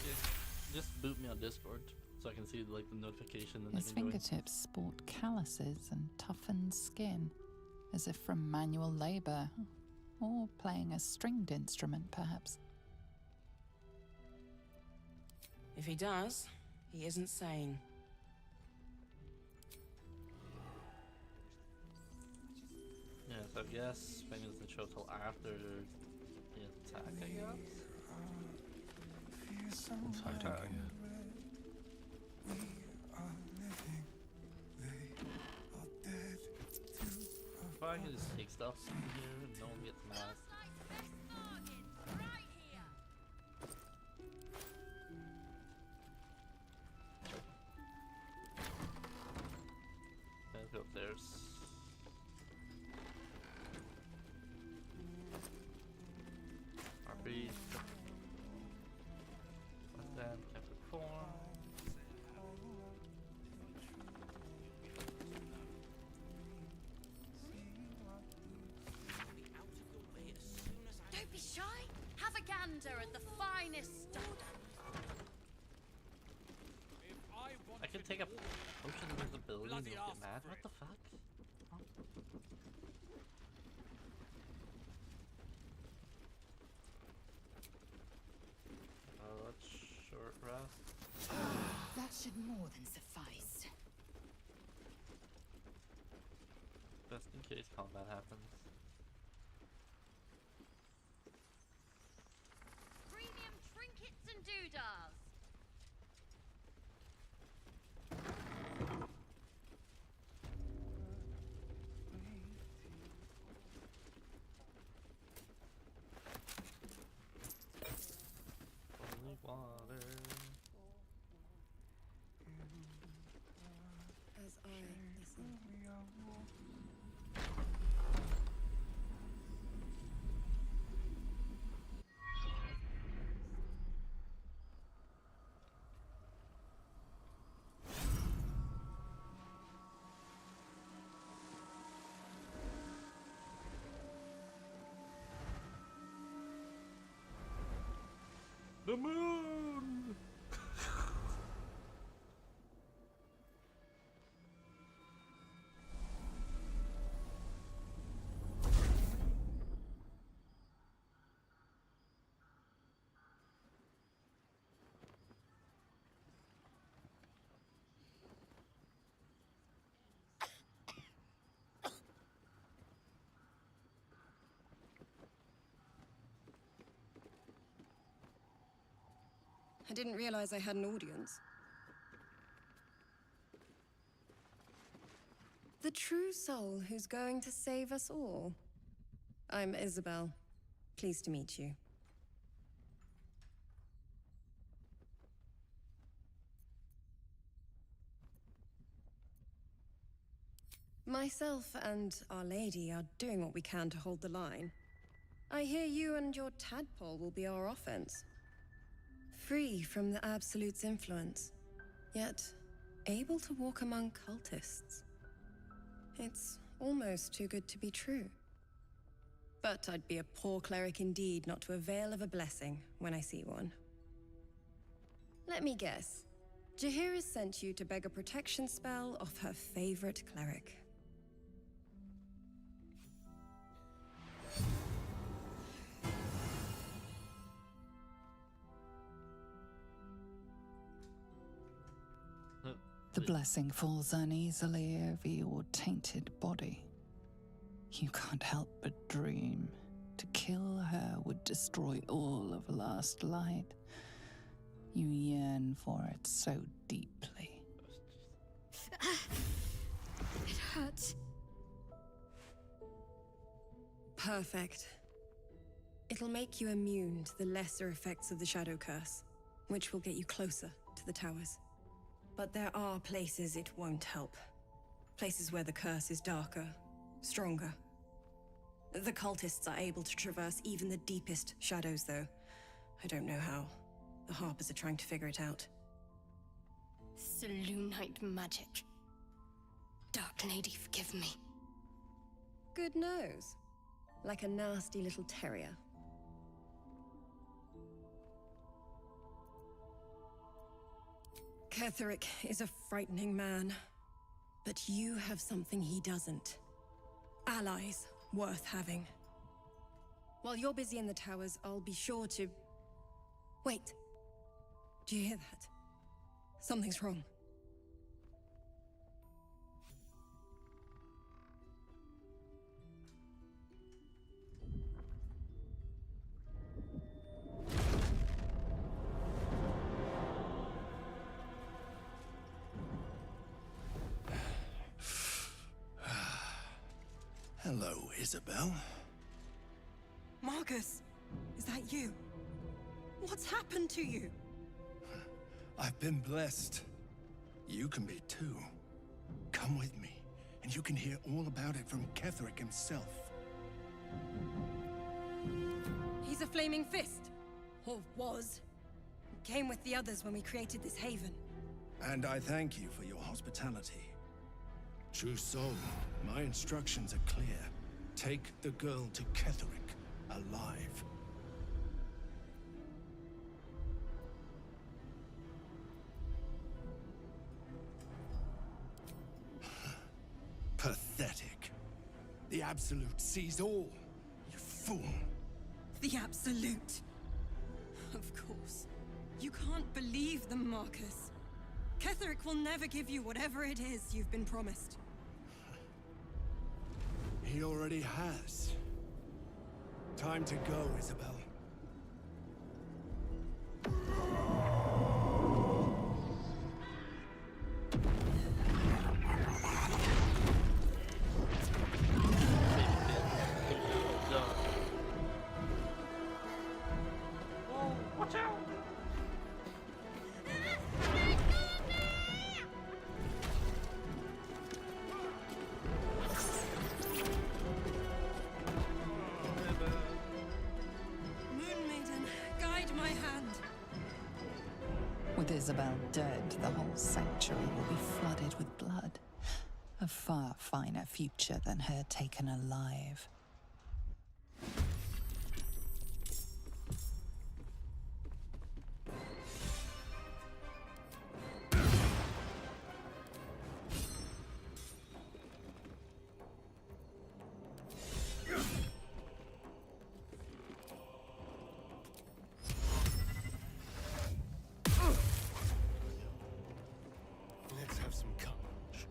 just boot me on Discord so I can see like the notification that His they can join. fingertips sport calluses and toughened skin, as if from manual labor, or playing a stringed instrument, perhaps. If he does, he isn't sane. Yeah, so I guess maybe it doesn't show till after the attack, I guess. If I can just take stuff from here and no one gets mad. Let's go upstairs. RP. What's that? Capricorn. Don't be shy. Have a gander at the finest stock. I can take a potion of invisibility and you'll get mad. What the fuck? Let's short rest. That should more than suffice. Just in case combat happens. Premium trinkets and doodahs. Holy water. As I listen. The moon! I didn't realize I had an audience. The true soul who's going to save us all. I'm Isabel. Pleased to meet you. Myself and Our Lady are doing what we can to hold the line. I hear you and your tadpole will be our offense. Free from the Absolute's influence, yet able to walk among cultists. It's almost too good to be true. But I'd be a poor cleric indeed not to avail of a blessing when I see one. Let me guess. Jaheira's sent you to beg a protection spell off her favorite cleric. The blessing falls uneasily over your tainted body. You can't help but dream. To kill her would destroy all of last light. You yearn for it so deeply. It hurts. Perfect. It'll make you immune to the lesser effects of the Shadow Curse, which will get you closer to the towers. But there are places it won't help. Places where the curse is darker, stronger. The cultists are able to traverse even the deepest shadows, though. I don't know how. The Harpers are trying to figure it out. Selûnite magic. Dark Lady, forgive me. Good nose. Like a nasty little terrier. Ketheric is a frightening man. But you have something he doesn't. Allies worth having. While you're busy in the towers, I'll be sure to... Wait. Do you hear that? Something's wrong. Hello, Isabel. Marcus, is that you? What's happened to you? I've been blessed. You can be too. Come with me, and you can hear all about it from Ketheric himself. He's a flaming fist. Or was. Came with the others when we created this haven. And I thank you for your hospitality. True soul, my instructions are clear. Take the girl to Ketheric, alive. Pathetic. The Absolute sees all, you fool. The Absolute. Of course. You can't believe them, Marcus. Ketheric will never give you whatever it is you've been promised. He already has. Time to go, Isabel. Watch out! With Isabel dead, the whole sanctuary will be flooded with blood. A far finer future than her taken alive. Let's have some courage.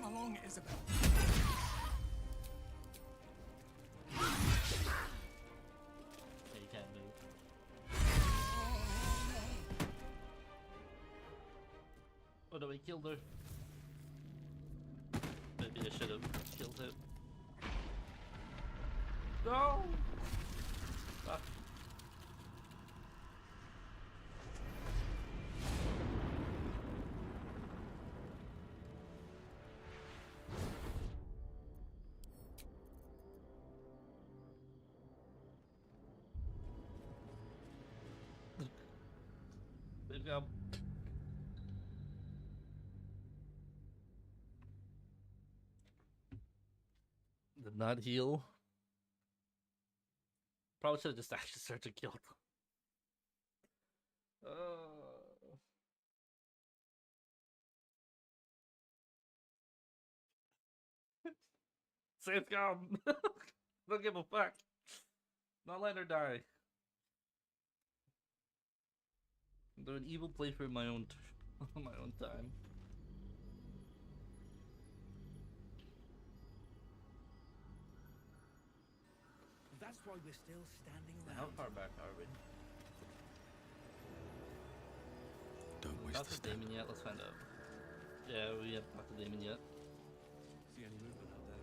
Come along, Isabel. Yeah, you can't move. Oh no, we killed her. Maybe I should have killed him. No! Fuck. Big up. Did not heal. Probably should have just actually searched and killed. Safe come. Don't give a fuck. Not let her die. Do an evil playthrough in my own my own time. That's why we're still standing around. How far back are we? Don't waste Not the the step. demon yet. Let's find out. Yeah, we have not the demon yet. See any movement out there?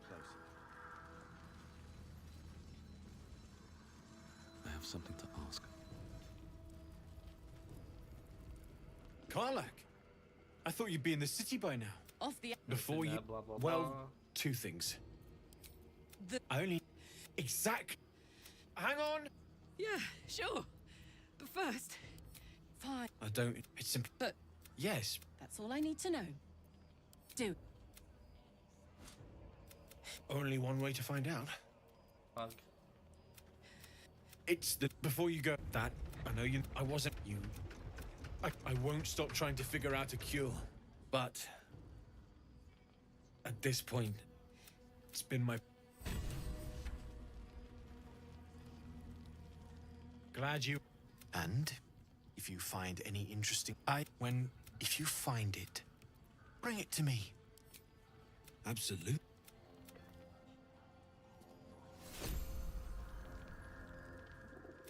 Close. I have something to ask. Karlak! I thought you'd be in the city by now. Off the Before you... Blah, blah, well, blah. two things. I only... Exact... Hang on! Yeah, sure. But first, fine. I don't... It's simple. But Yes. that's all I need to know. Do. Only one way to find out. Fuck. It's the... Before you go... That... I know you... I wasn't... You... I won't stop trying to figure out a cure. But... At this point... It's been my... Glad you... And if you find any interesting... If you find it, bring it to me. Absolutely.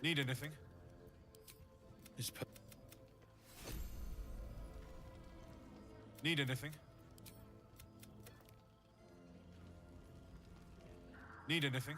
Need anything? Need anything? Need anything?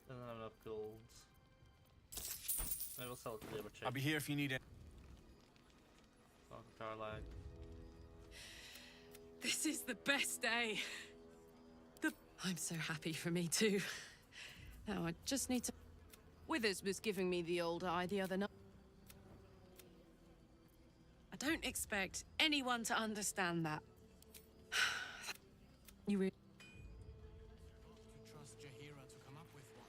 Doesn't have enough gold. Maybe we'll sell it to the other chick. I'll be here if you need it. Talk to Karlak. This is the best day. I'm so happy for me too. Now I just need to... Withers was giving me the old eye the other night. I don't expect anyone to understand that. You really... Trust Jaheira to come up with one.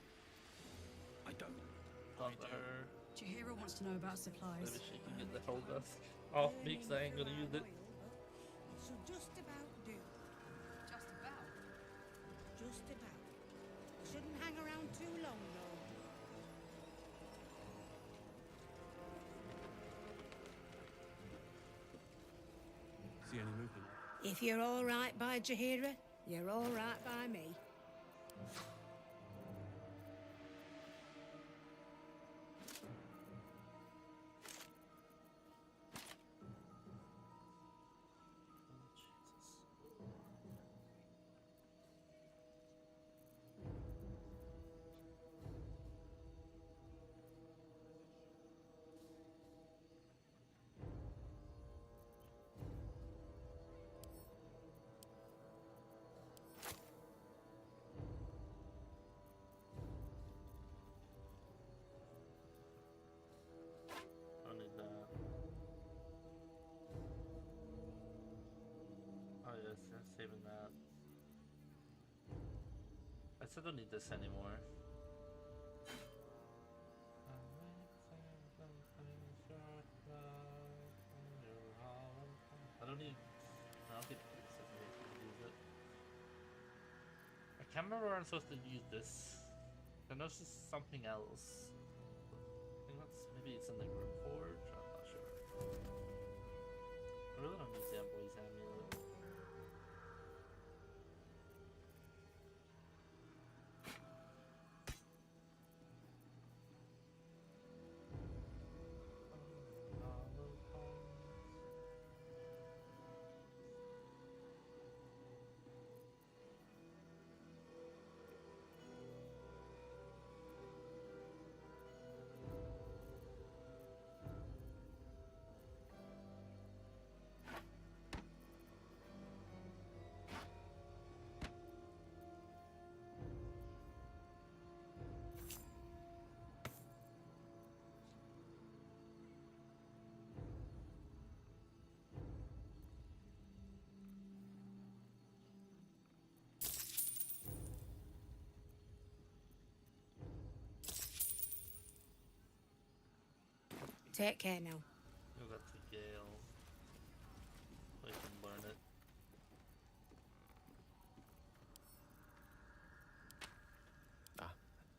I don't. Talk to her. Jaheira wants to know about supplies. Maybe she can get the hold of off me because I ain't gonna use it. So just about do. Just about. Just about. Shouldn't hang around too long, though. See any movement? If you're all right by Jaheira, you're all right by me. I need that. Oh yes, I'm saving that. guess I don't need this anymore. I don't need. I don't think this is the way to use it. I can't remember where I'm supposed to use this. I know it's just something else. I think that's maybe it's in the Grim Forge. I'm not sure. I really don't need the Boy's Amulet. Take care now. Oh, that's a gale. I can learn it. Ah,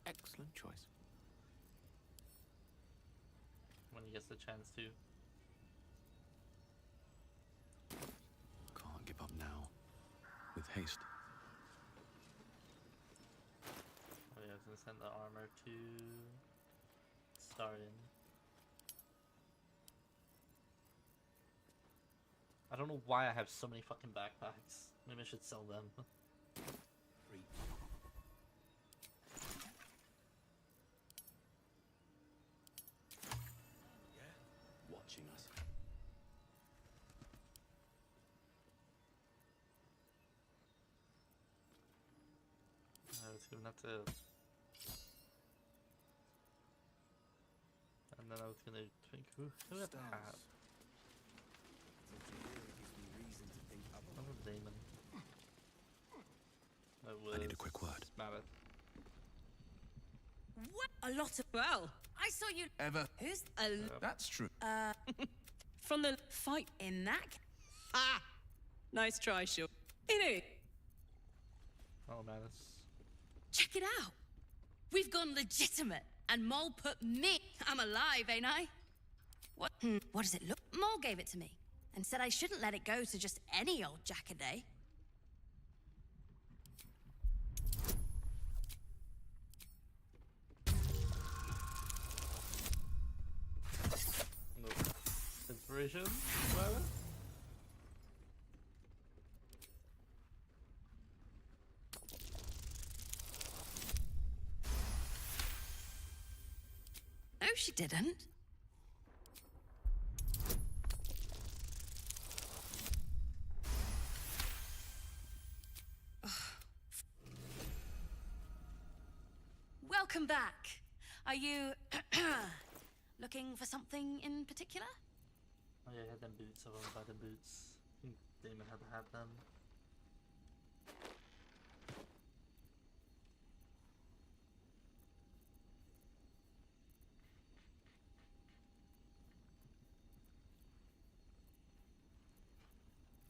excellent choice. When he gets the chance to. Can't give up now. With haste. Oh yeah, I was gonna send the armor to Starin. I don't know why I have so many fucking backpacks. Maybe I should sell them. Watching us. I was giving that to... And then I was gonna think, who had the hat? Oh, Damon. That was... I need a quick word. Mammoth. What? A lot of. Well, I saw you. Ever. Who's That's true. From the fight. in that? Ah! Nice try, Shaw. In it. Oh, Mammoth. Check it out. We've gone legitimate, and Mole put me. I'm alive, ain't I? What? What does it look? Mole gave it to me, and said I shouldn't let it go to just any old jackaday. Nope. Inspiration? Mammoth? No, she didn't. Welcome back. Are you looking for something in particular? Oh yeah, I had them boots. I want to buy the boots. I think Damon had them.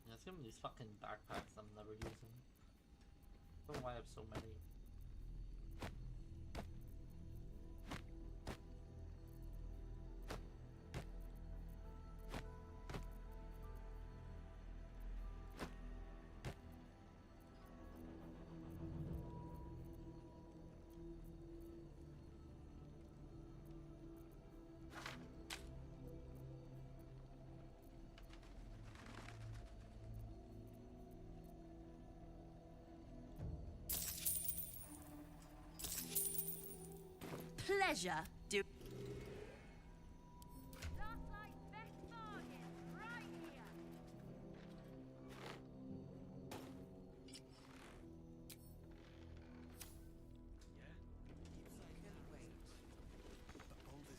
Yeah, let's give him these fucking backpacks I'm never using. I don't know why I have so many. Pleasure. Do.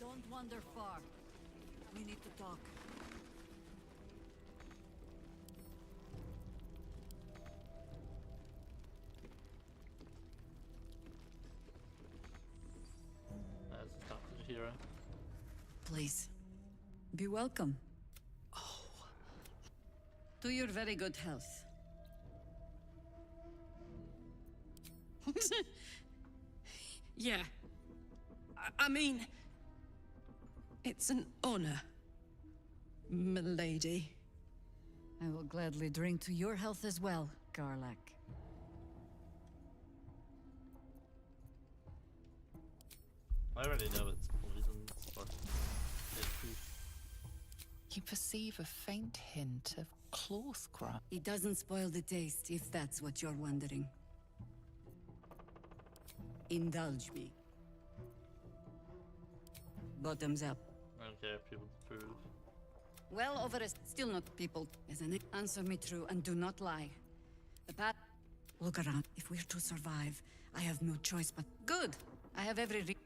Don't wander far. We need to talk. Please, be welcome. To your very good health. Yeah. I mean, it's an honor, milady. I will gladly drink to your health as well, Garlac. I already know it's poison, but it's You perceive a faint hint of cloth craft. It doesn't spoil the taste, if that's what you're wondering. Indulge me. Bottoms up. I don't care if people approve. Well, over a still not people. Isn't it? Answer me true and do not lie. The path. Look around. If we're to survive, I have no choice but good. I have every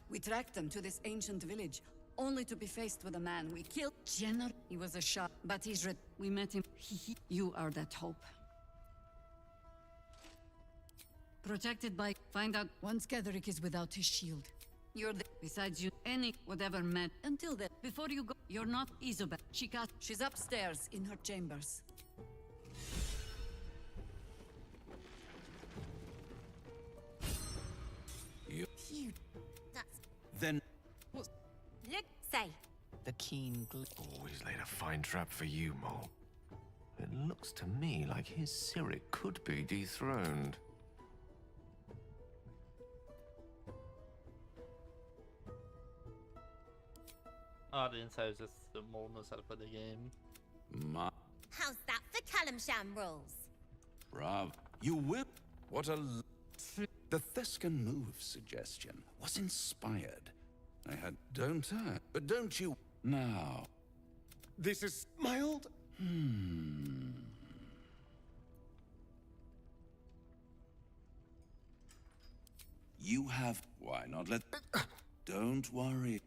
we tracked them to this ancient village, only to be faced with a man we killed. General. He was a shot, but he's we met him. You are that hope. Protected by. Find out once Gedrick is without his shield. You're the. Besides you, any whatever met until then. Before you go, you're not Isabel. She's upstairs in her chambers. That's. Then. Look, say. The keen Always laid a fine trap for you, Mole. It looks to me like his Cyric could be dethroned. Audience houses the more knows how to play the game. How's that for Calamsham rules? Brav. You whip. What a... The Thescan move suggestion was inspired. I had... Don't I? But don't you... Now... This is my old... You have... Why not let... Don't worry.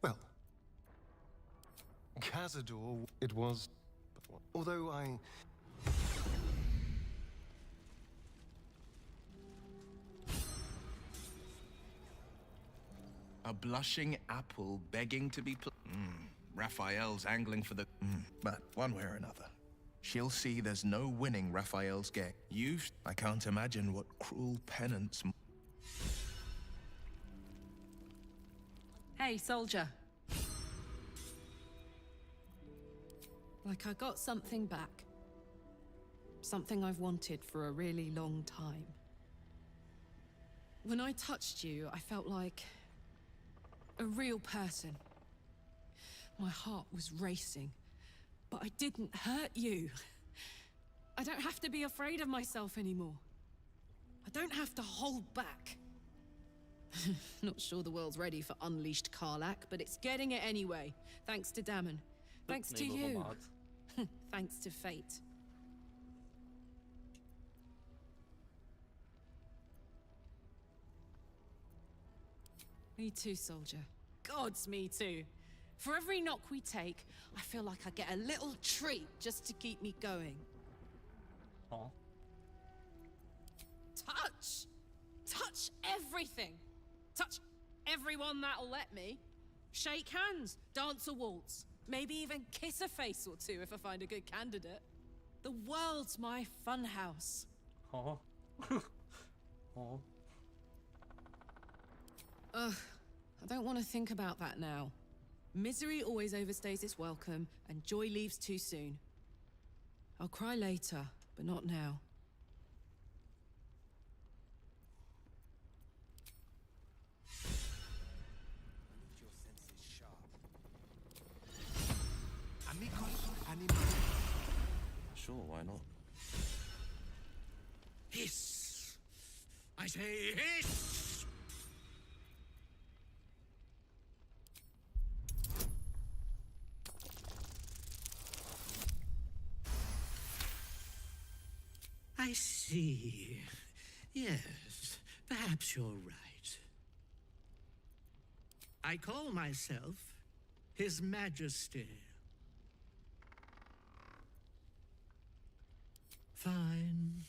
Well, Cazador, it was... Although I... A blushing apple begging to be Raphael's angling for the... But one way or another, she'll see there's no winning Raphael's game. I can't imagine what cruel penance... Hey, soldier. Like I got something back. Something I've wanted for a really long time. When I touched you, I felt like a real person. My heart was racing, but I didn't hurt you. I don't have to be afraid of myself anymore. I don't have to hold back. Not sure the world's ready for unleashed Karlach, but it's getting it anyway. Thanks to Damon. Thanks to you. Thanks to fate. Me too, soldier. Gods, me too. For every knock we take, I feel like I get a little treat just to keep me going. Huh? Touch! Touch everything! Touch everyone that'll let me. Shake hands, dance a waltz, maybe even kiss a face or two if I find a good candidate. The world's my funhouse. Huh? Huh? Ugh, I don't want to think about that now. Misery always overstays its welcome, and joy leaves too soon. I'll cry later, but not now. Sure, why not? Hiss! I say hiss! I see. Yes, perhaps you're right. I call myself His Majesty. Fine.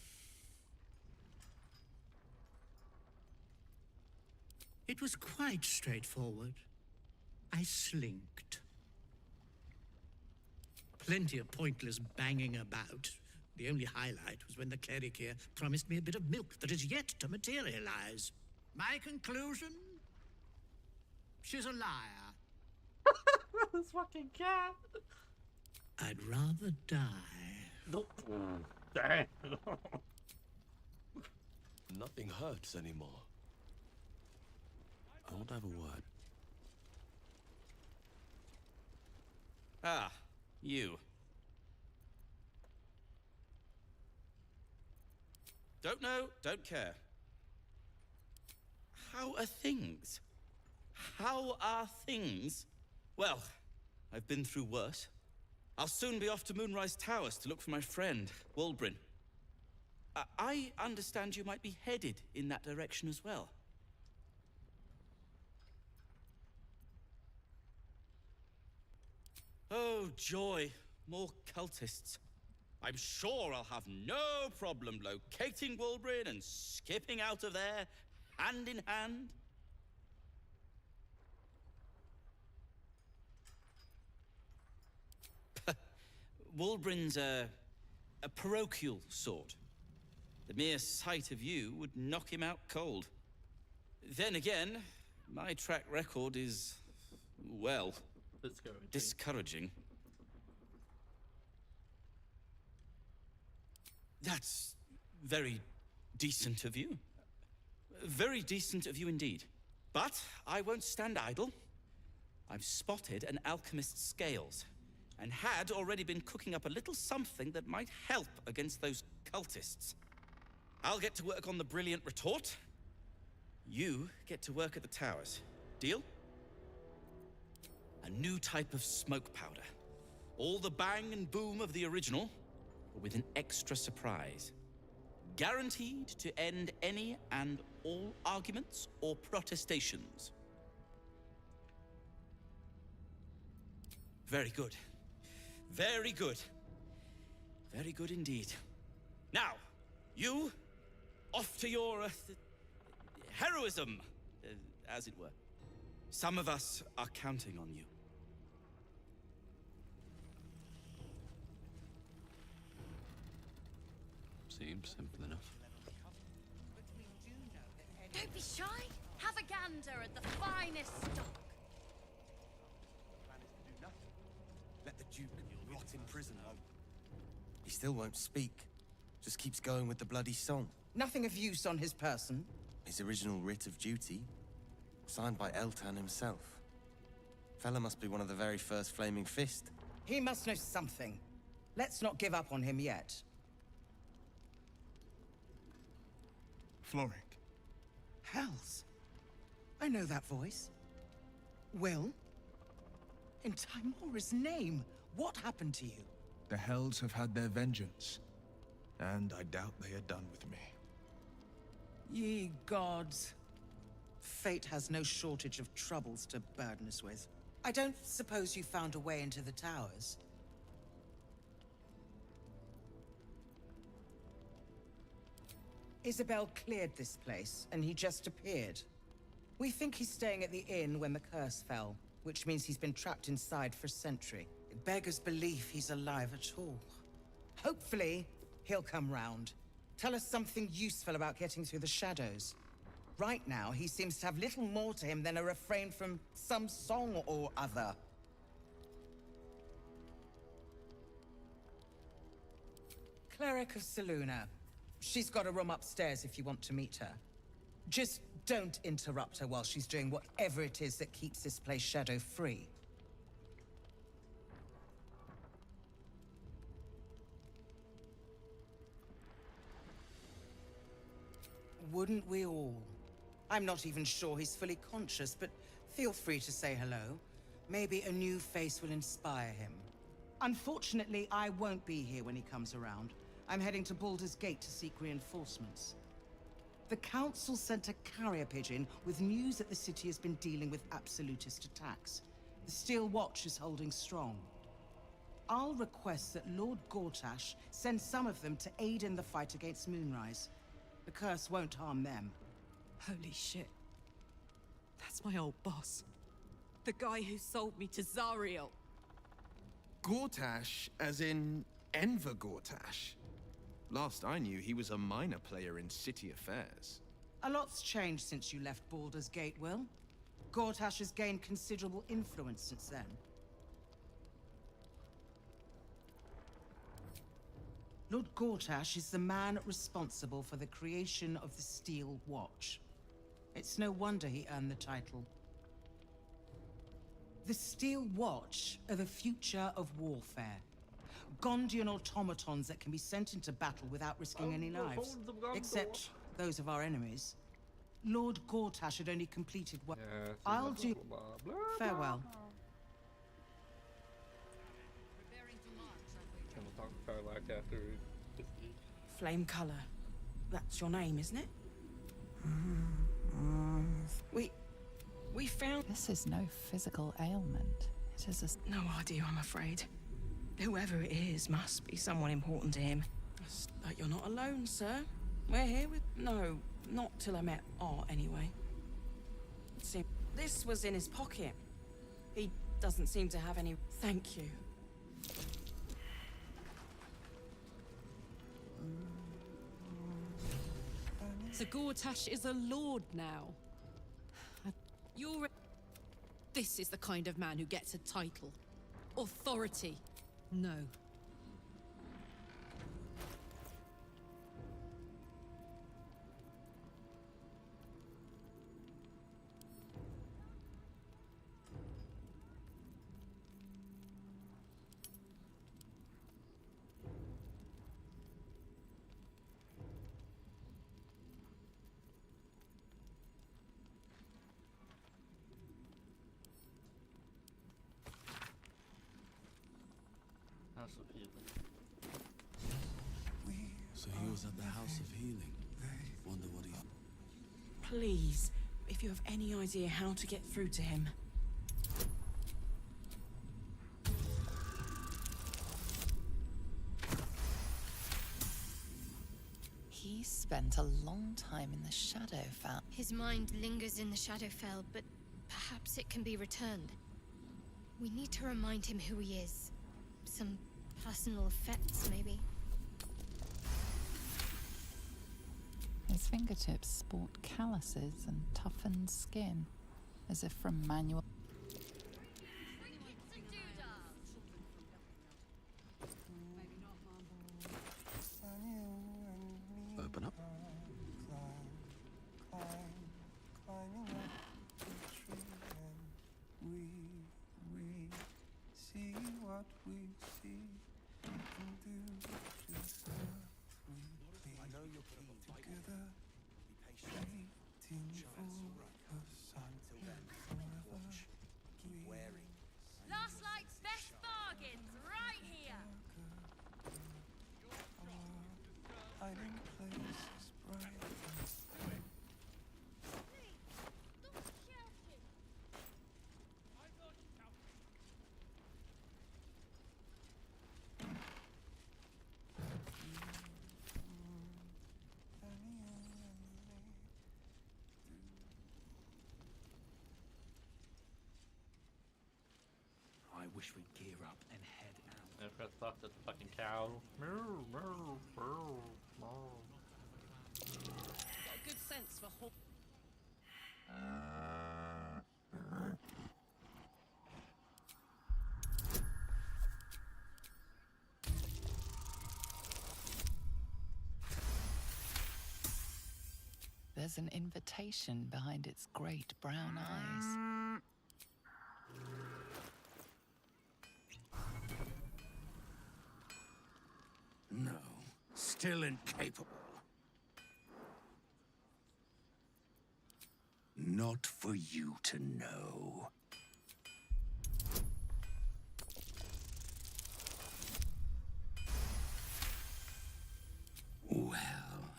It was quite straightforward. I slinked. Plenty of pointless banging about. The only highlight was when the cleric here promised me a bit of milk that is yet to materialize. My conclusion? She's a liar. This fucking cat. I'd rather die. Damn. Nothing hurts anymore. I want to have a word. Ah, you. Don't know, don't care. How are things? How are things? Well, I've been through worse. I'll soon be off to Moonrise Towers to look for my friend, Wulbrin. I understand you might be headed in that direction as well. Oh, joy. More cultists. I'm sure I'll have no problem locating Wulbrin and skipping out of there, hand in hand. Wulbrin's a parochial sort. The mere sight of you would knock him out cold. Then again, my track record is, well, discouraging. That's very decent of you. Very decent of you indeed. But I won't stand idle. I've spotted an alchemist's scales, and had already been cooking up a little something that might help against those cultists. I'll get to work on the brilliant retort. You get to work at the towers. Deal? A new type of smoke powder. All the bang and boom of the original, but with an extra surprise. Guaranteed to end any and all arguments or protestations. Very good. Very good. Very good indeed. Now, you, off to your heroism, as it were. Some of us are counting on you. Seems simple enough. Don't be shy. Have a gander at the finest stock. Let the Duke rot in prison. He still won't speak. Just keeps going with the bloody song. Nothing of use on his person. His original writ of duty, signed by Eltan himself. Fella must be one of the very first Flaming Fist. He must know something. Let's not give up on him yet. Floric. Hells. I know that voice. Will? In Timora's name, what happened to you? The Hells have had their vengeance, and I doubt they are done with me. Ye gods. Fate has no shortage of troubles to burden us with. I don't suppose you found a way into the towers? Isabel cleared this place, and he just appeared. We think he's staying at the inn when the curse fell, which means he's been trapped inside for a century. It beggars belief he's alive at all. Hopefully, he'll come round. Tell us something useful about getting through the shadows. Right now, he seems to have little more to him than a refrain from some song or other. Cleric of Selûne. She's got a room upstairs if you want to meet her. Just don't interrupt her while she's doing whatever it is that keeps this place shadow-free. Wouldn't we all? I'm not even sure he's fully conscious, but feel free to say hello. Maybe a new face will inspire him. Unfortunately, I won't be here when he comes around. I'm heading to Baldur's Gate to seek reinforcements. The Council sent a carrier pigeon with news that the city has been dealing with absolutist attacks. The Steel Watch is holding strong. I'll request that Lord Gortash send some of them to aid in the fight against Moonrise. The curse won't harm them. Holy shit. That's my old boss. The guy who sold me to Zariel. Gortash, as in Enver Gortash. Last I knew, he was a minor player in city affairs. A lot's changed since you left Baldur's Gate, Will. Gortash has gained considerable influence since then. Lord Gortash is the man responsible for the creation of the Steel Watch. It's no wonder he earned the title. The Steel Watch are the future of warfare. Gondian automatons that can be sent into battle without risking any lives. Except those of our enemies. Lord Gortash had only completed what... I'll do... Farewell. And we'll talk to Tarlac after this gig. Flame color. That's your name, isn't it? We found... This is no physical ailment. It is a... No idea, I'm afraid. Whoever it is must be someone important to him. But you're not alone, sir. We're here with... No, not till I met Art, anyway. See, this was in his pocket. He doesn't seem to have any... Thank you. So Gortash is a lord now. You're... This is the kind of man who gets a title. Authority. No. House of Healing. So he was at the House of Healing. Wonder what he... Please, if you have any idea how to get through to him. He spent a long time in the Shadowfell. His mind lingers in the Shadowfell, but perhaps it can be returned. We need to remind him who he is. Some personal effects, maybe. His fingertips sport calluses and toughened skin, as if from manual... Open up. See what we see and do just what we need. I know you're together, waiting for the sun till then. Forever keep wearing. Last night's best bargains, right here. Hiding places bright. I wish we'd gear up and head out. I forgot to talk to the fucking cow. Got good sense for whole... There's an invitation behind its great brown eyes. No, still incapable. Not for you to know. Well,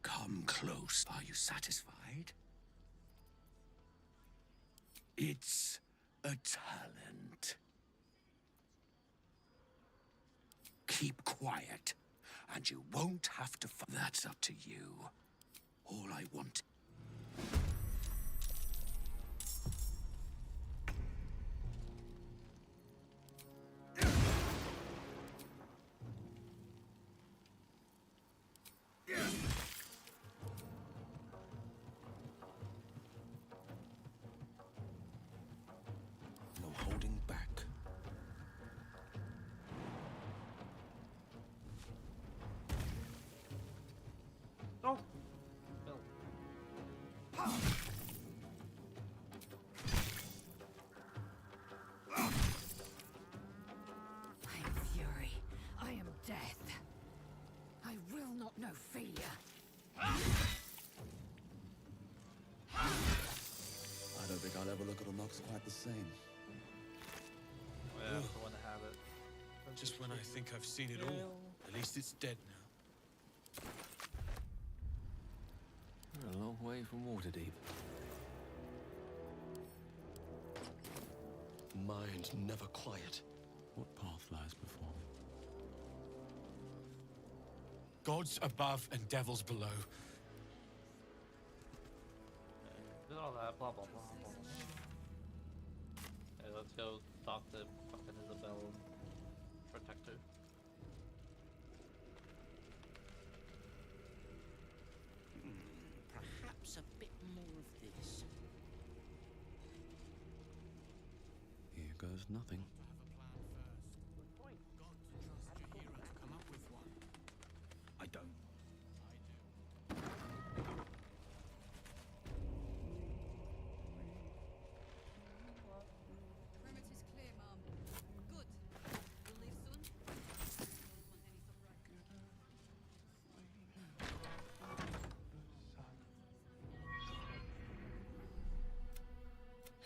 come close. Are you satisfied? It's a talent. Keep quiet, and you won't have to That's up to you. All I want... got no fear. I don't think I'll ever look at a Nox quite the same. Yeah, I want to have it. Just when I think I've seen it all, at least it's dead now. We're a long way from Waterdeep. Mind never quiet. What path lies before me? Gods above and devils below. Did all that, blah blah blah blah. Okay, let's go talk to fucking Isabel and protect her. Perhaps a bit more of this. Here goes nothing. I don't. Perimeter's clear, Mom. Good. We'll leave soon.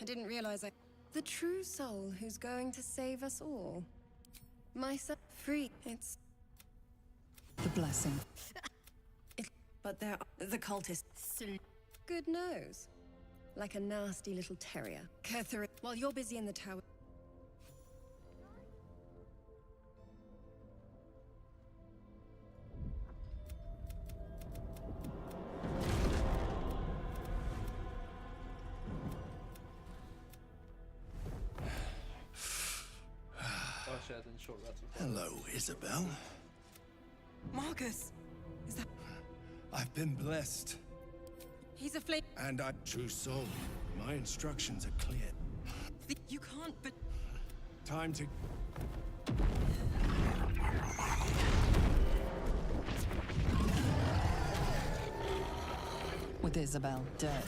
I didn't realize the true soul who's going to save us all. My son, free. It's The blessing. but there are the cultists. Good nose, like a nasty little terrier. Catherine, while you're busy in the tower. Oh shit, I didn't short rest. Hello, Isabel. Marcus, is that? I've been blessed. He's a flame. And I, true soul, my instructions are clear. You can't, but Time to... With Isabel dead.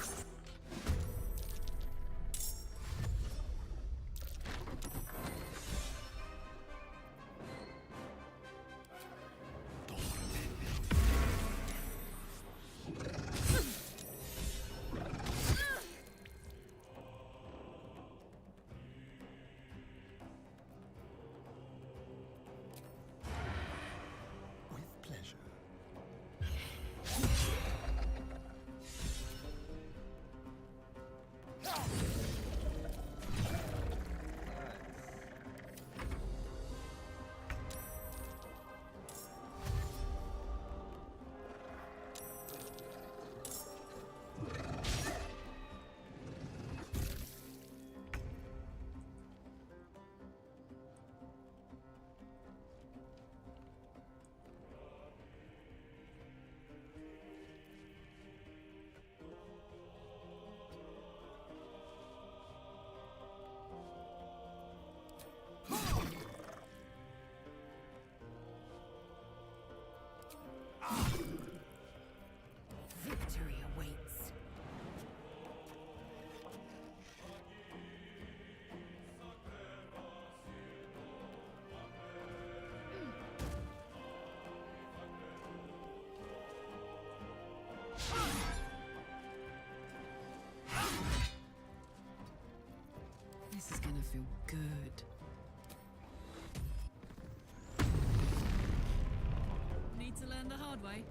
With pleasure. Victory awaits. This is gonna feel good. Need to learn the hard way.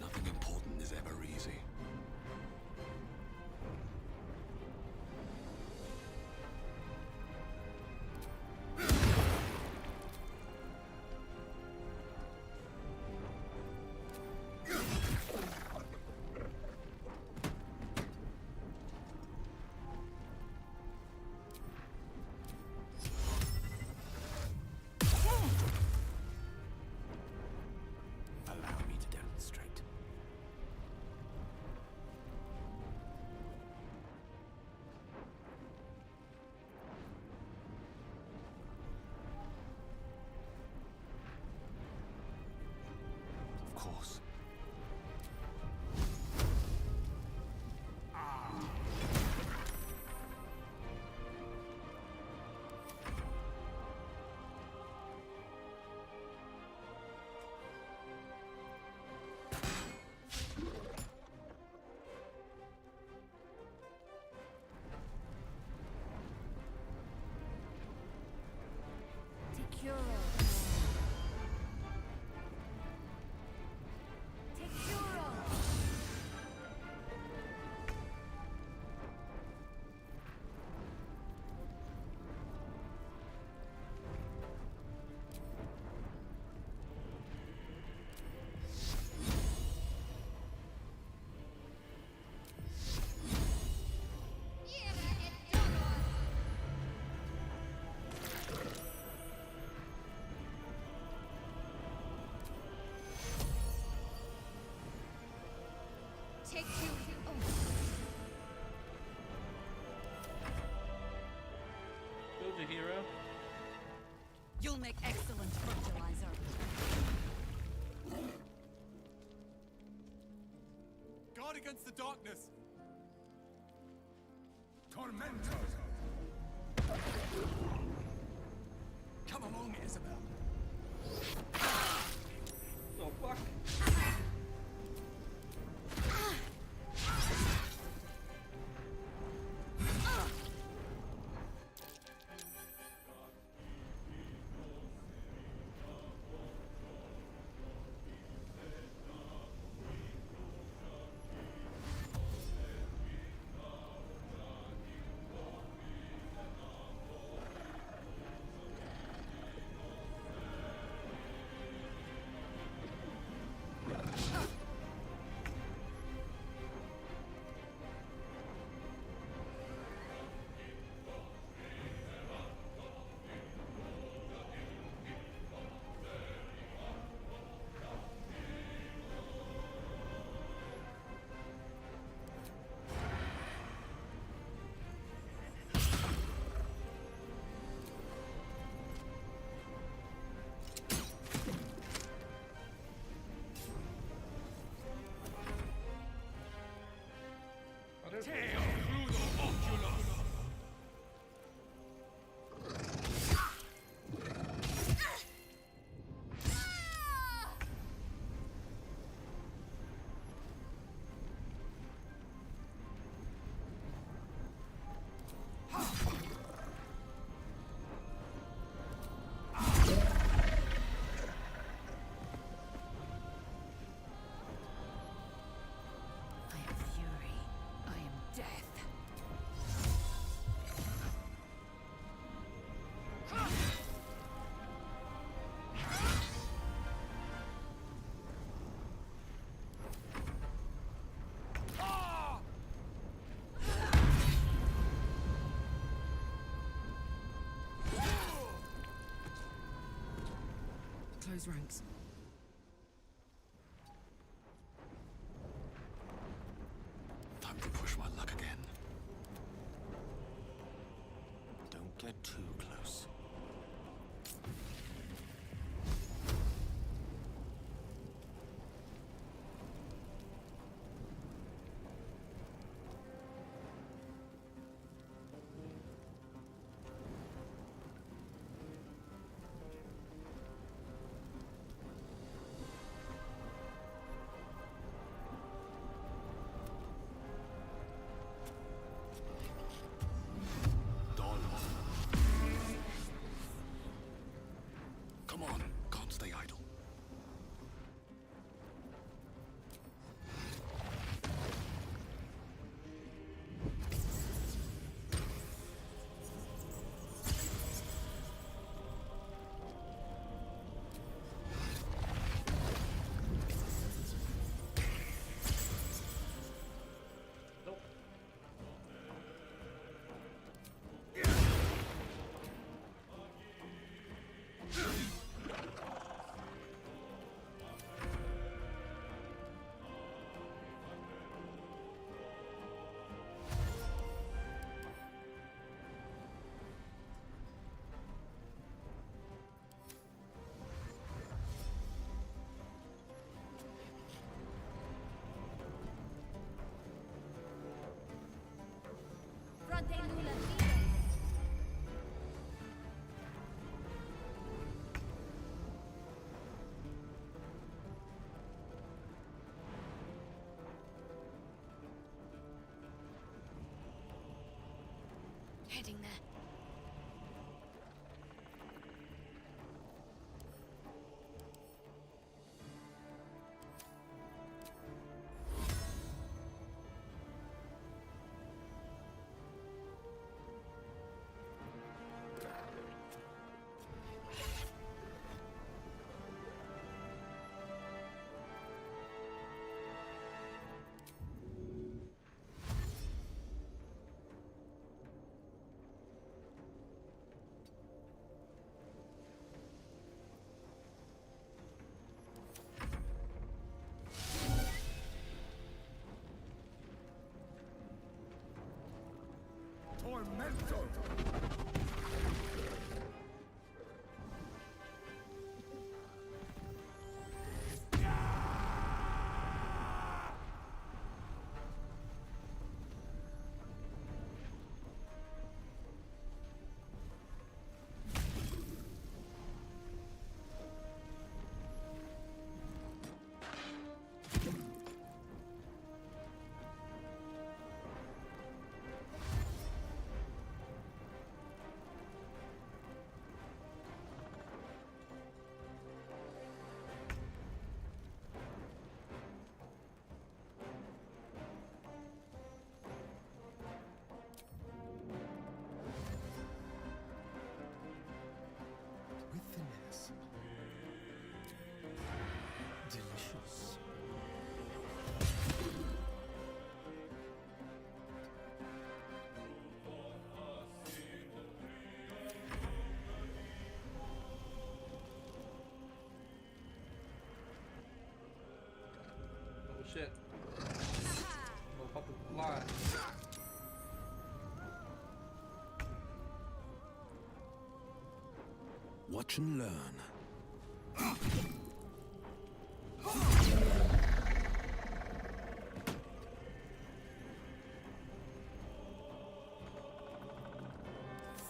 Nothing important is ever easy. take you. Oh. Build your hero. You'll make excellent fertilizer. Guard against the darkness. Tormentor. Come along, Isabel. Oh fuck. Close ranks. Time to push my luck again. Don't get too close. Tormento! With finesse. Delicious. Oh shit. Motherfucker fly. Watch and learn.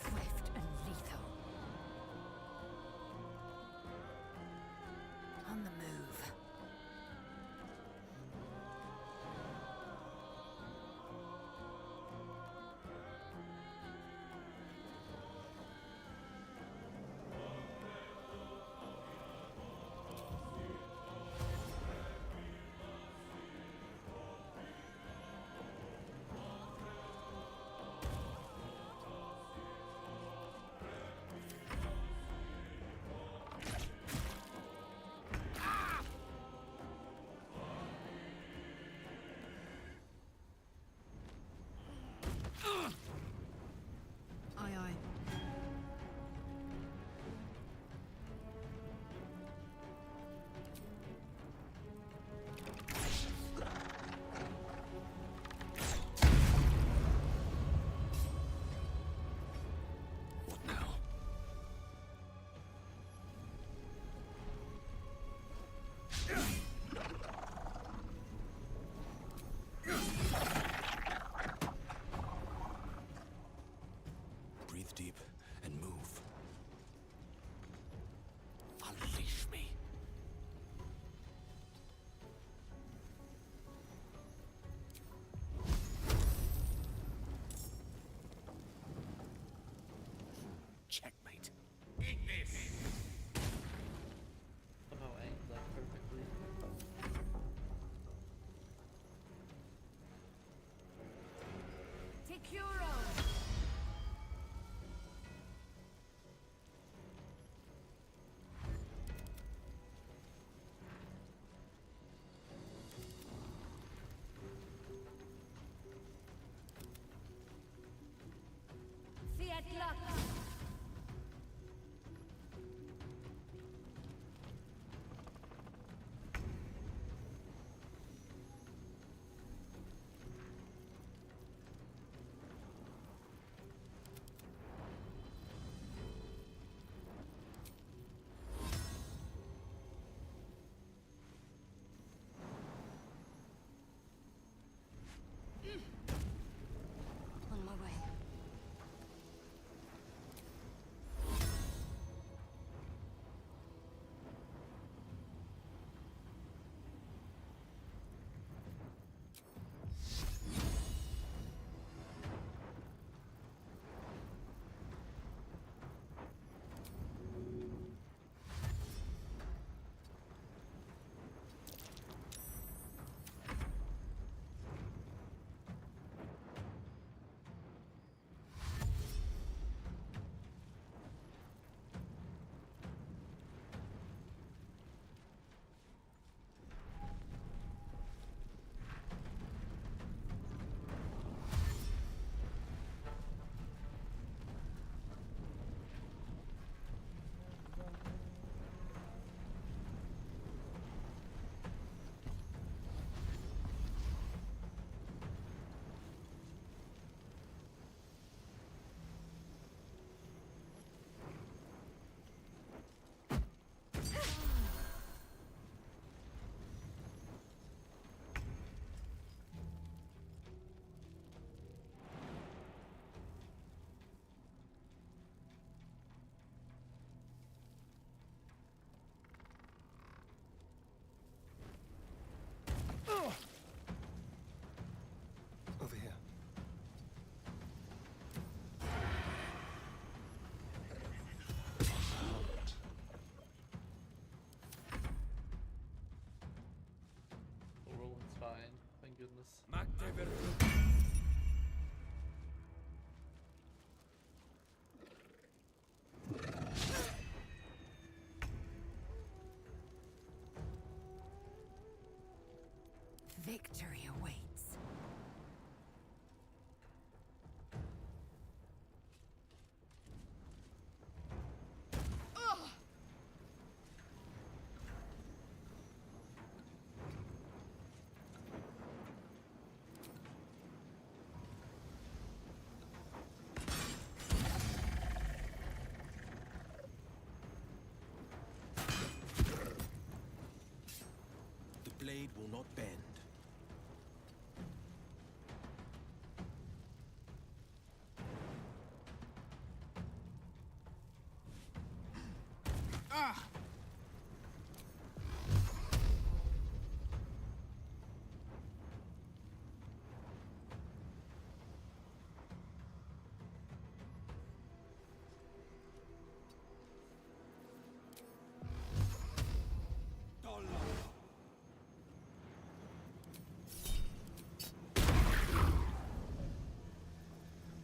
Swift and lethal. On the move. Aye, aye. What now? Breathe deep and move. Unleash me. Checkmate. Somehow aimed that perfectly. Take your own. Fiat Lux. goodness. Victory awaits. The blade will not bend. Ah!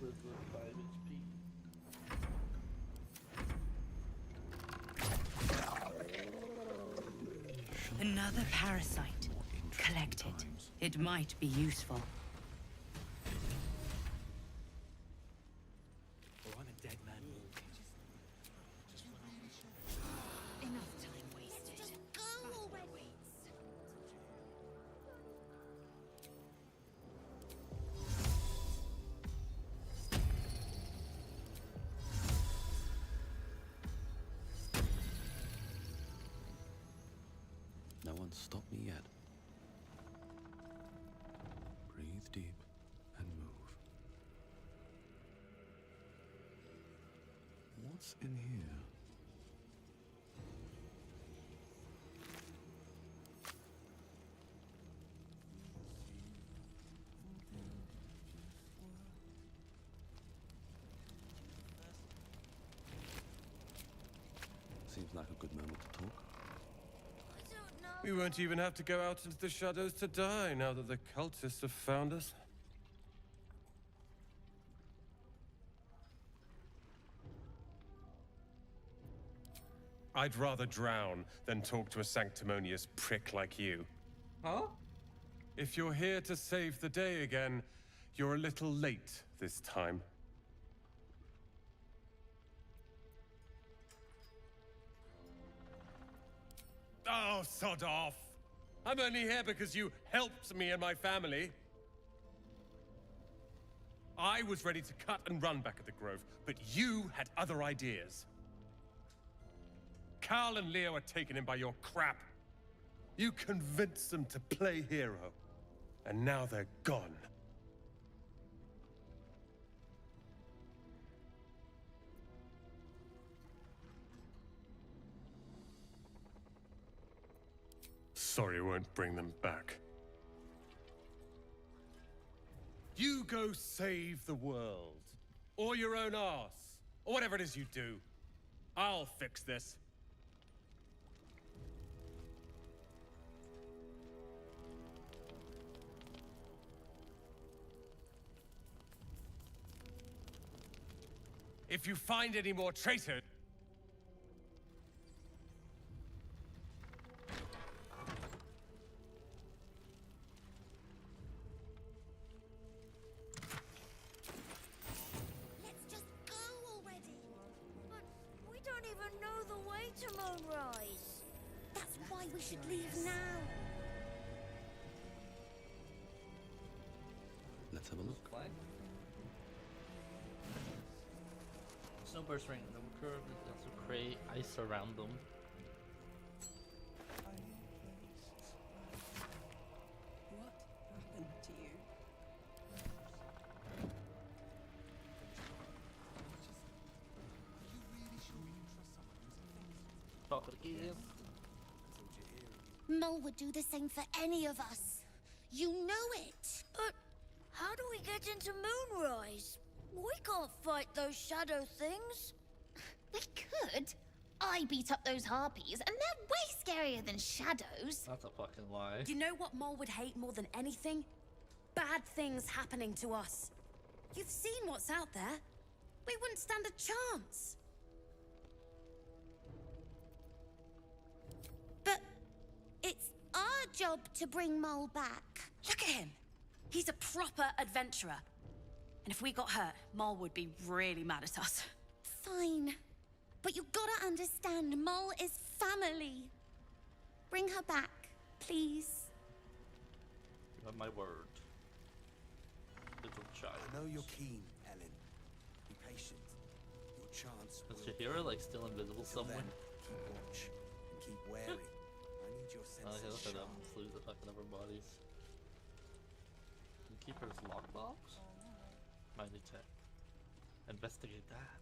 With 5 HP. Another parasite. Collect it. It might be useful. Or I'm a dead man walking. Enough time wasted. Let's just go already. No one's stopped me yet. Breathe deep and move. What's in here? Seems like a good moment to talk. We won't even have to go out into the shadows to die now that the cultists have found us. I'd rather drown than talk to a sanctimonious prick like you. Huh? If you're here to save the day again, you're a little late this time. Oh, sod off! I'm only here because you helped me and my family. I was ready to cut and run back at the Grove, but you had other ideas. Carl and Leo are taken in by your crap. You convinced them to play hero, and now they're gone. Sorry, won't bring them back. You go save the world. Or your own arse. Or whatever it is you do. I'll fix this. If you find any more traitors... To Moonrise. That's why we should leave now. Let's have a look. Snowburst ring no curve, also create ice around them. What happened to you? Mole would do the same for any of us. You know it. But how do we get into Moonrise? We can't fight those shadow things. We could. I beat up those harpies, and they're way scarier than shadows. That's a fucking lie. You know what Mole would hate more than anything? bad things happening to us. You've seen what's out there. We wouldn't stand a chance. But it's our job to bring Mole back. Look at him. He's a proper adventurer. And if we got hurt, Mole would be really mad at us. Fine. But you gotta understand, Mole is family. Bring her back, please. You have my word. Little child. I know you're keen, Ellen. Be patient. Your chance Is will Shahira like still invisible Till somewhere? then, keep watch and keep wary. I need your Oh, okay, senses look at sharp. them. Slew the fucking over bodies. Keeper's lockbox? Might need to investigate that.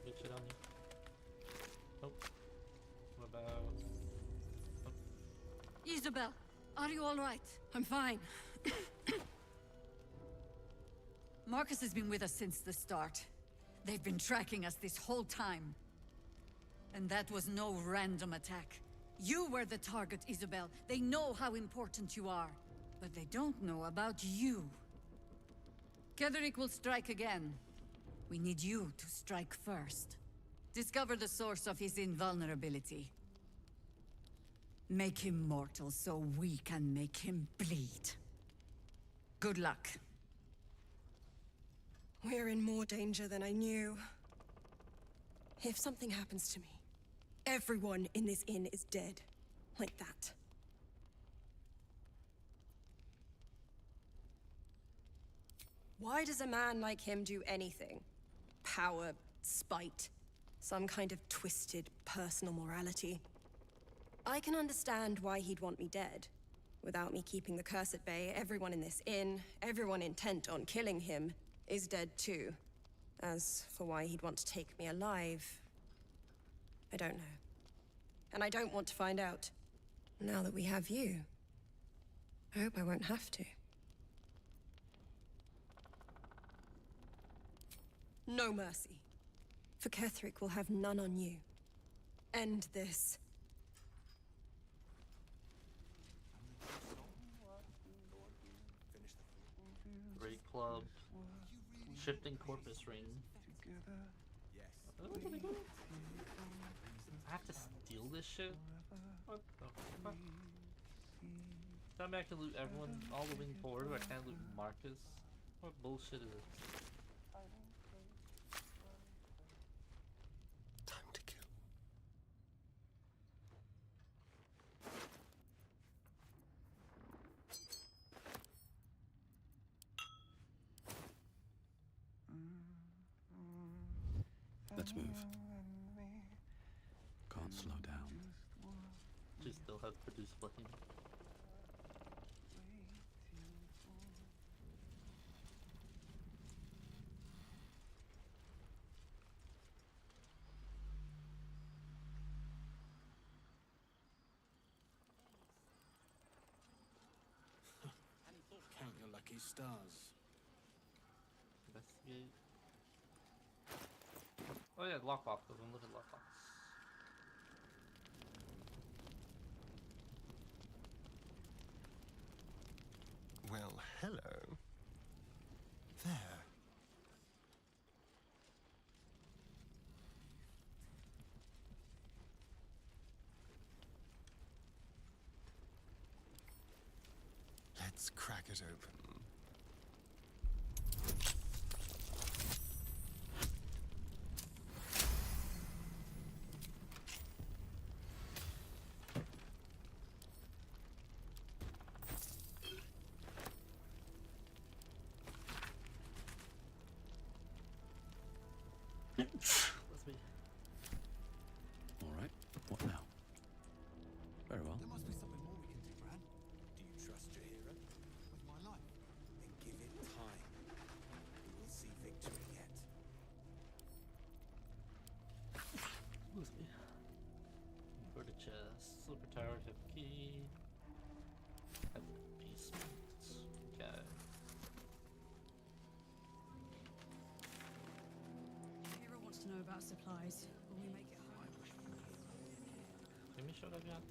Get shit on you. Nope. What about... Isabel, are you all right? I'm fine. Marcus has been with us since the start. They've been tracking us this whole time. And that was no random attack. You were the target, Isabel. They know how important you are. But they don't know about you. Ketheric will strike again. We need you to strike first. Discover the source of his invulnerability. Make him mortal so we can make him bleed. Good luck. We're in more danger than I knew. If something happens to me, everyone in this inn is dead. Like that. Why does a man like him do anything? Power, spite, some kind of twisted personal morality. I can understand why he'd want me dead. Without me keeping the curse at bay, everyone in this inn, everyone intent on killing him, is dead too. As for why he'd want to take me alive, I don't know. And I don't want to find out. Now that we have you, I hope I won't have to. No mercy. For Ketheric will have none on you. End this. Great club. Shifting corpus ring. Oh, I have to steal this shit? What the fuck? Tell me I can loot everyone, all the wing forward, but I can't loot Marcus? What bullshit is this? Time to kill. Let's move. Can't slow down. She still has produced flame. Count your lucky stars. Investigate. Oh yeah, lockbox. Doesn't look at lockbox. Well, hello. There. Let's crack it open. That's me. All right. What now? Very well. There must be something more we can do, Bran. Do you trust your hero? With my life? Then give it time. We will see victory yet. Excuse me. For the chest. Silver tower, have key. Have basements. Okay. Hero wants to know about supplies. Will we make it home? Let me show that again.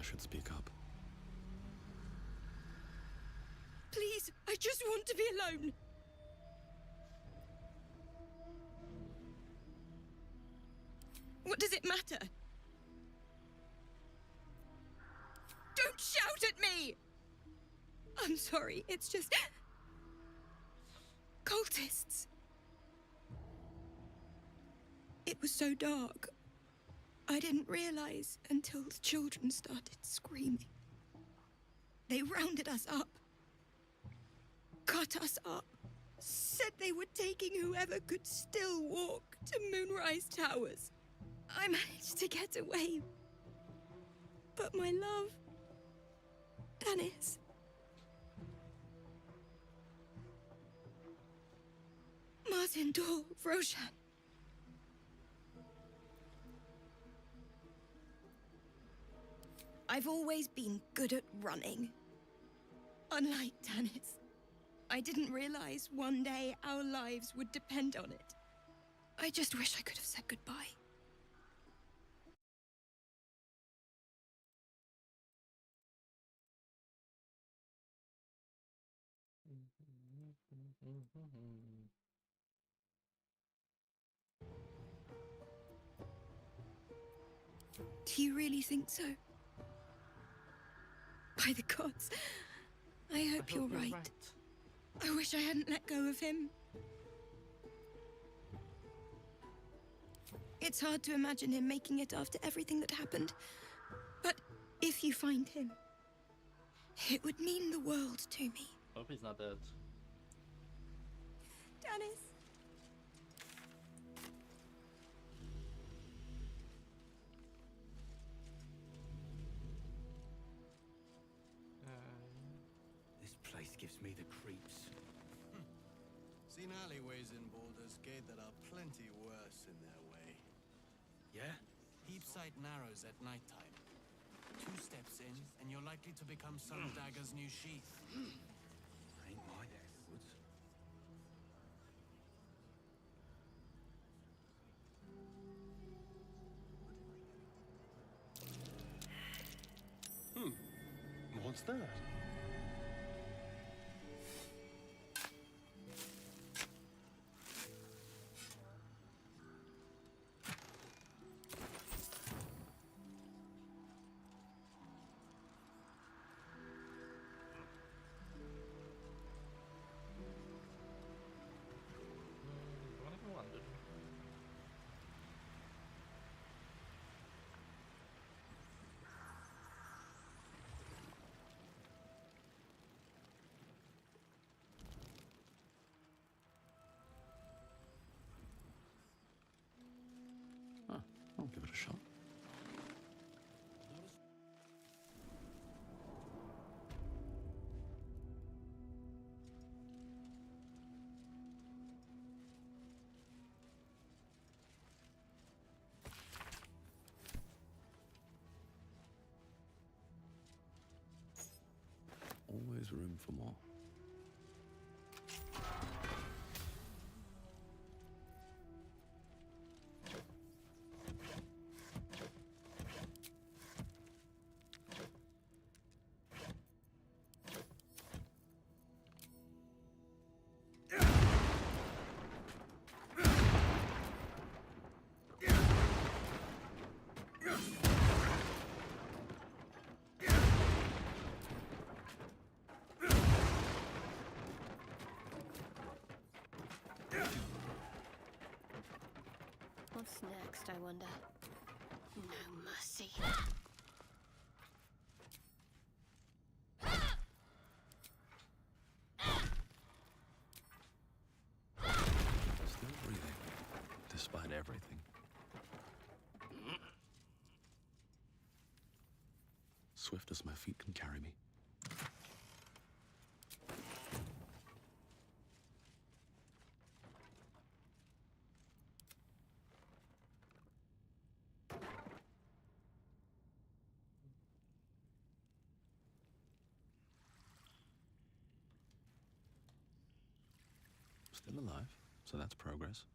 should speak up. Please, I just want to be alone. What does it matter? Don't shout at me! I'm sorry, it's just... cultists. It was so dark. I didn't realize until the children started screaming. They rounded us up. Cut us up. Said they were taking whoever could still walk to Moonrise Towers. I managed to get away. But my love... Dennis... Martin Dor, Roshan. I've always been good at running. Unlike Dennis, I didn't realize one day our lives would depend on it. I just wish I could have said goodbye. Do you really think so? By the gods, I hope you're right. I wish I hadn't let go of him. It's hard to imagine him making it after everything that happened. But if you find him, it would mean the world to me. Hope he's not dead. Dennis. This place gives me the creeps. Seen alleyways in Baldur's Gate that are plenty worse in their way. Yeah? Heapside narrows at nighttime. 2 steps in, and you're likely to become some dagger's new sheath. Ain't my woods. What's that? I'll give it a shot. Always room for more. What's next, I wonder? No mercy. Still breathing, despite everything. Swift as my feet can carry me. Still alive, so that's progress.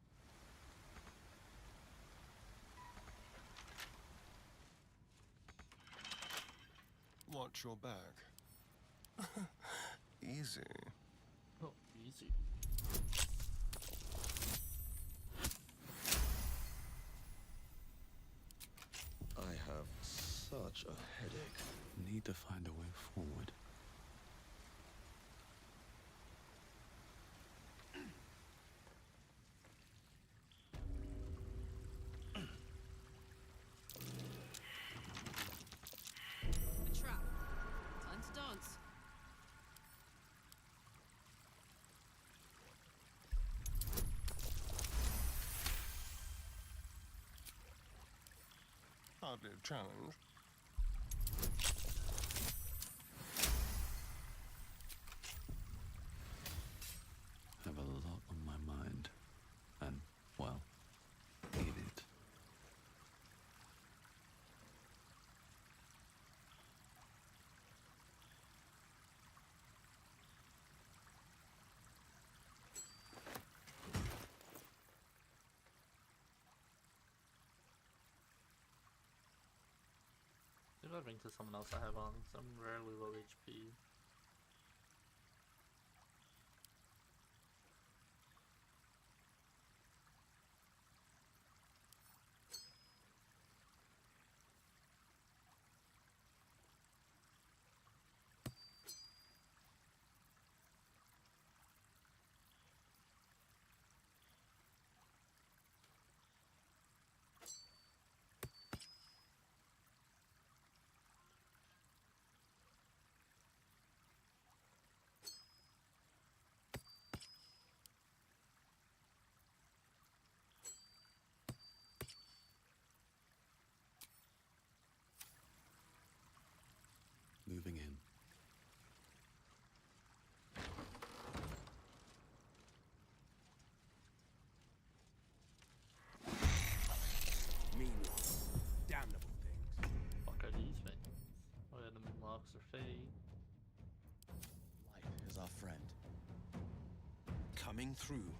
watch your back. Easy. Oh, easy. I have such a headache. Need to find a way forward. A trap. Time to dance. Hardly a challenge. Have a lot on my mind. And, well, need it. Maybe I'll ring to someone else I have on, so I'm rarely low HP. Moving in. Meanwhile, damnable things. Fuck are these things? Oh yeah, the locks are fake. Light is our friend. Coming through.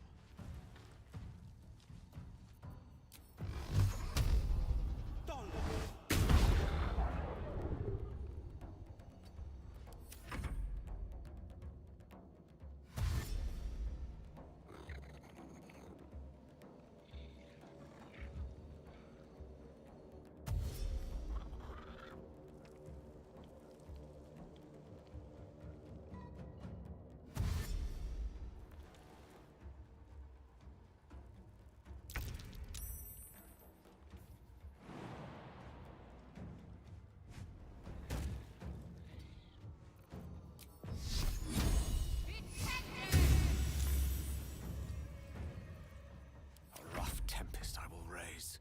A rough tempest I will raise.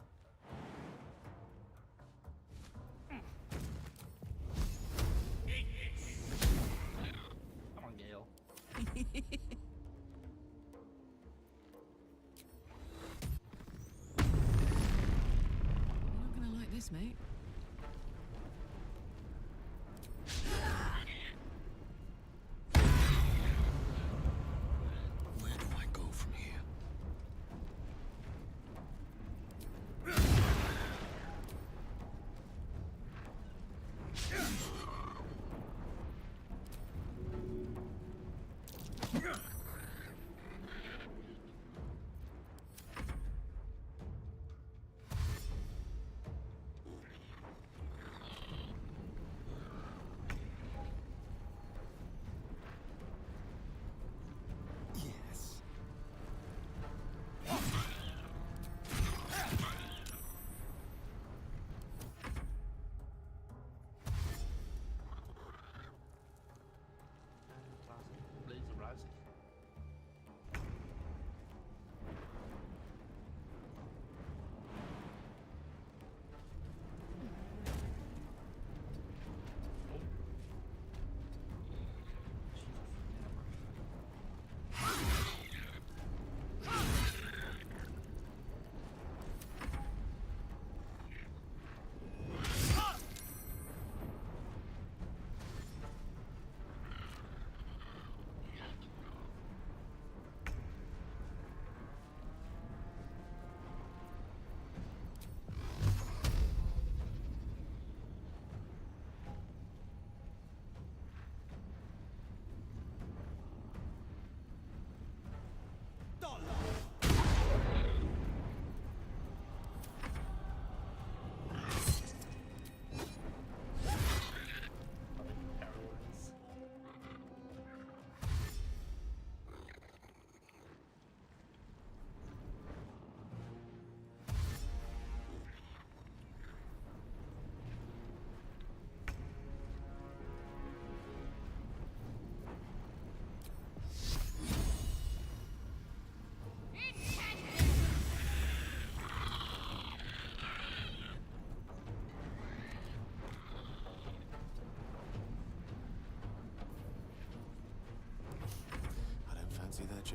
Come on, Gale. You're not gonna like this, mate. Where do I go from here?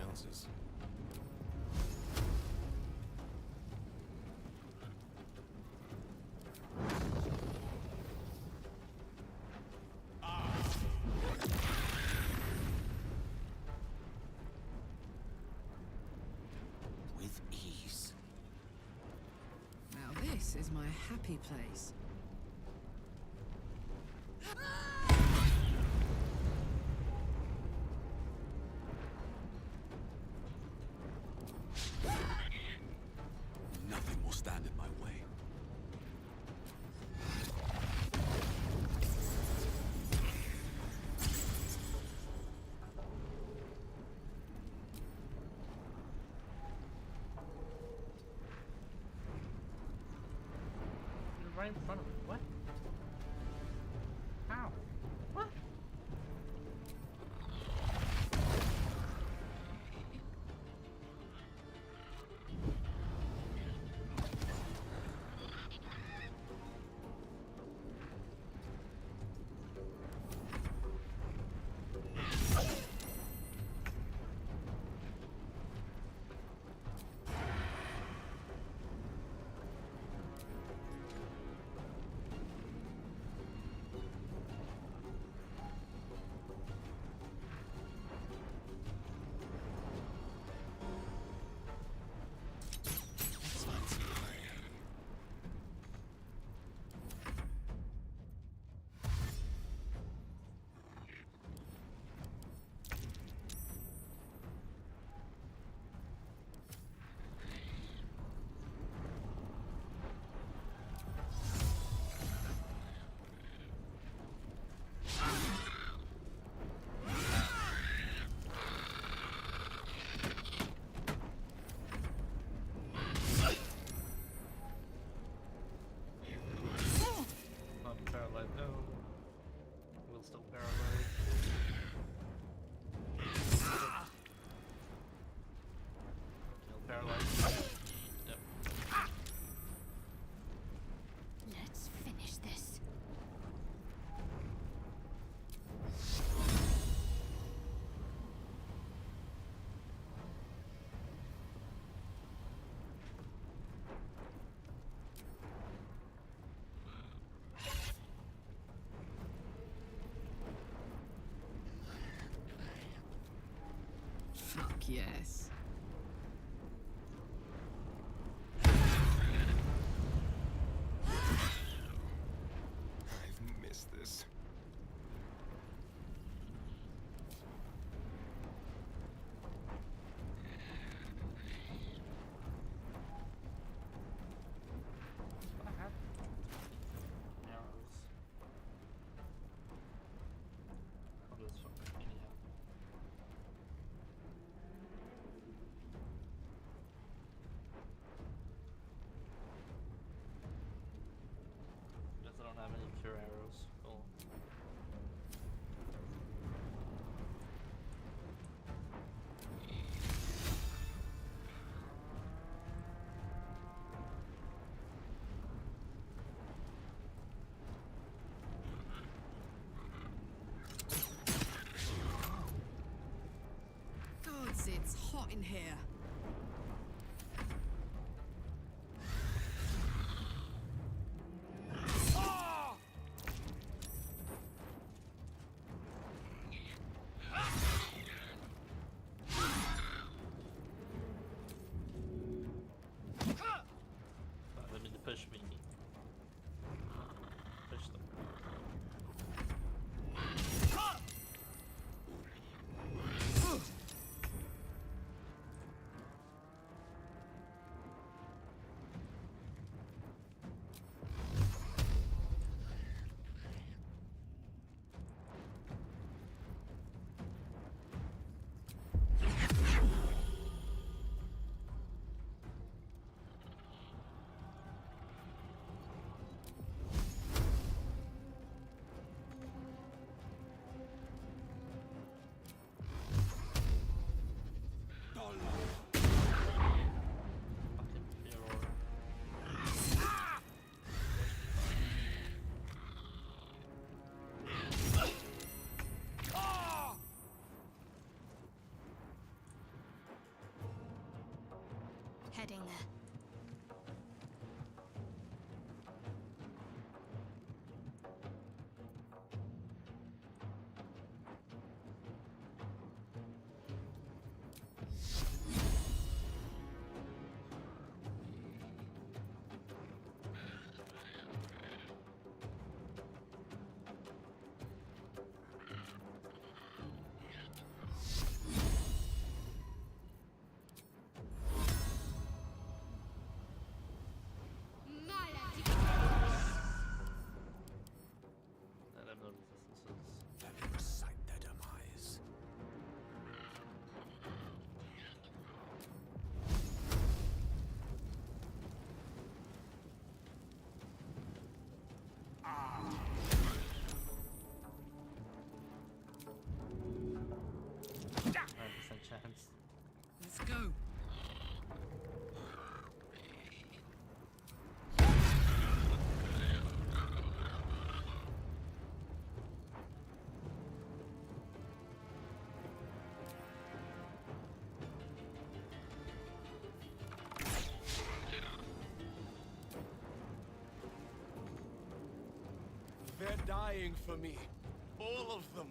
else's. With ease. Now this is my happy place. Nothing will stand in my way. You're right in front of me. What? How? What? Let's finish this. Fuck yes. I've missed this. What happened? Arrows. What is fucking anyhow? Guess I don't have any cure arrows. Cool. Gods, it's hot in here. They mean to push me. Push them. Heading there. Let them know resistances. Let me recite their demise. Chance. Let's go. They're dying for me. All of them.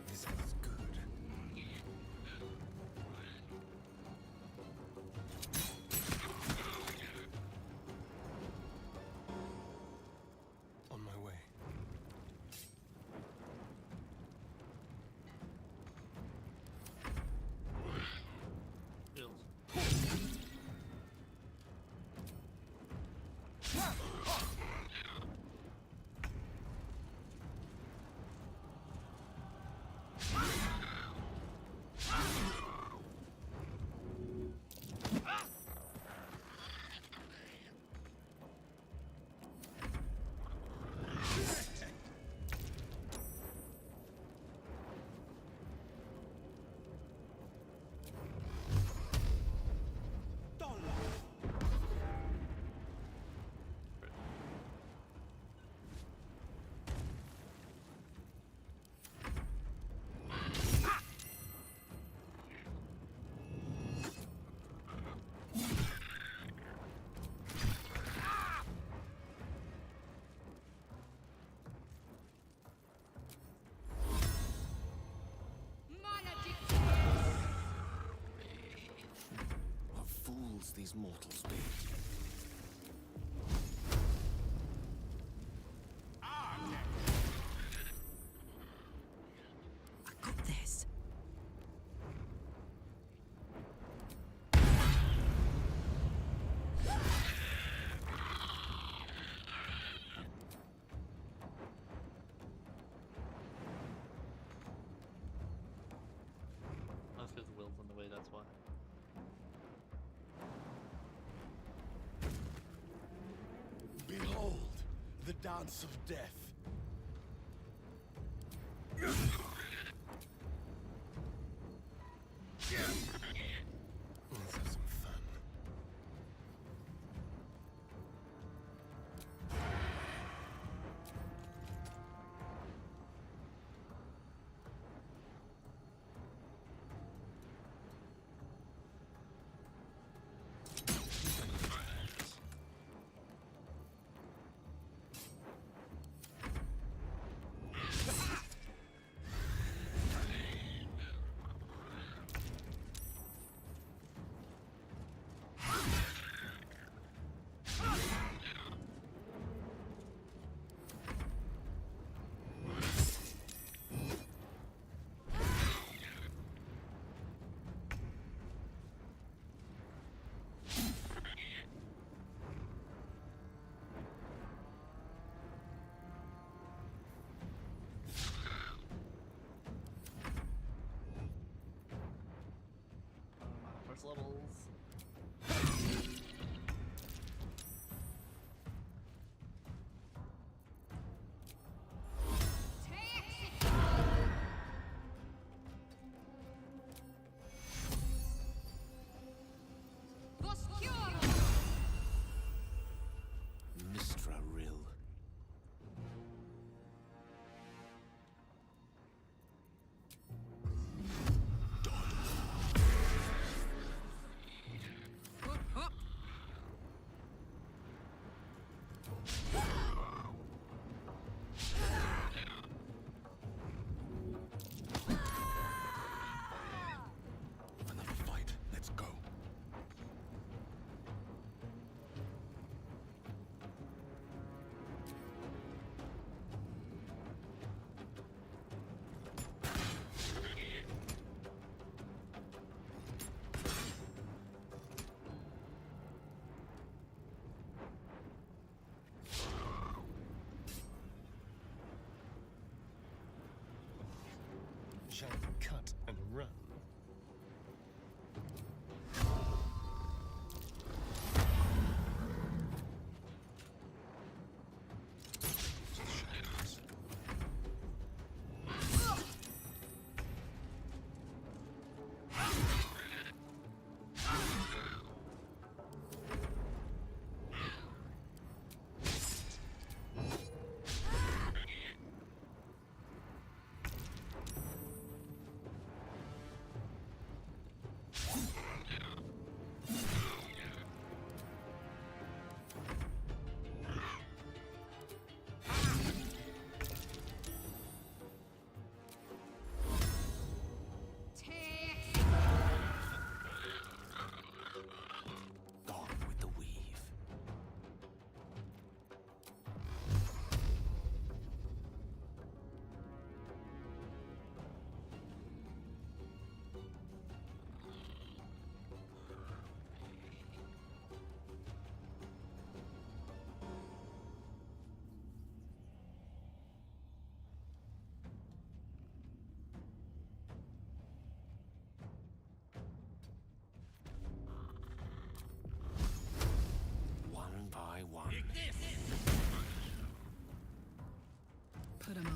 This feels good. On my way. Build. What fools these mortals be. I got this. That's because the will's in the way, that's why. Behold, the dance of death. Let's have some fun. First levels. Mistra Rill. Shall we cut and run? Put him up.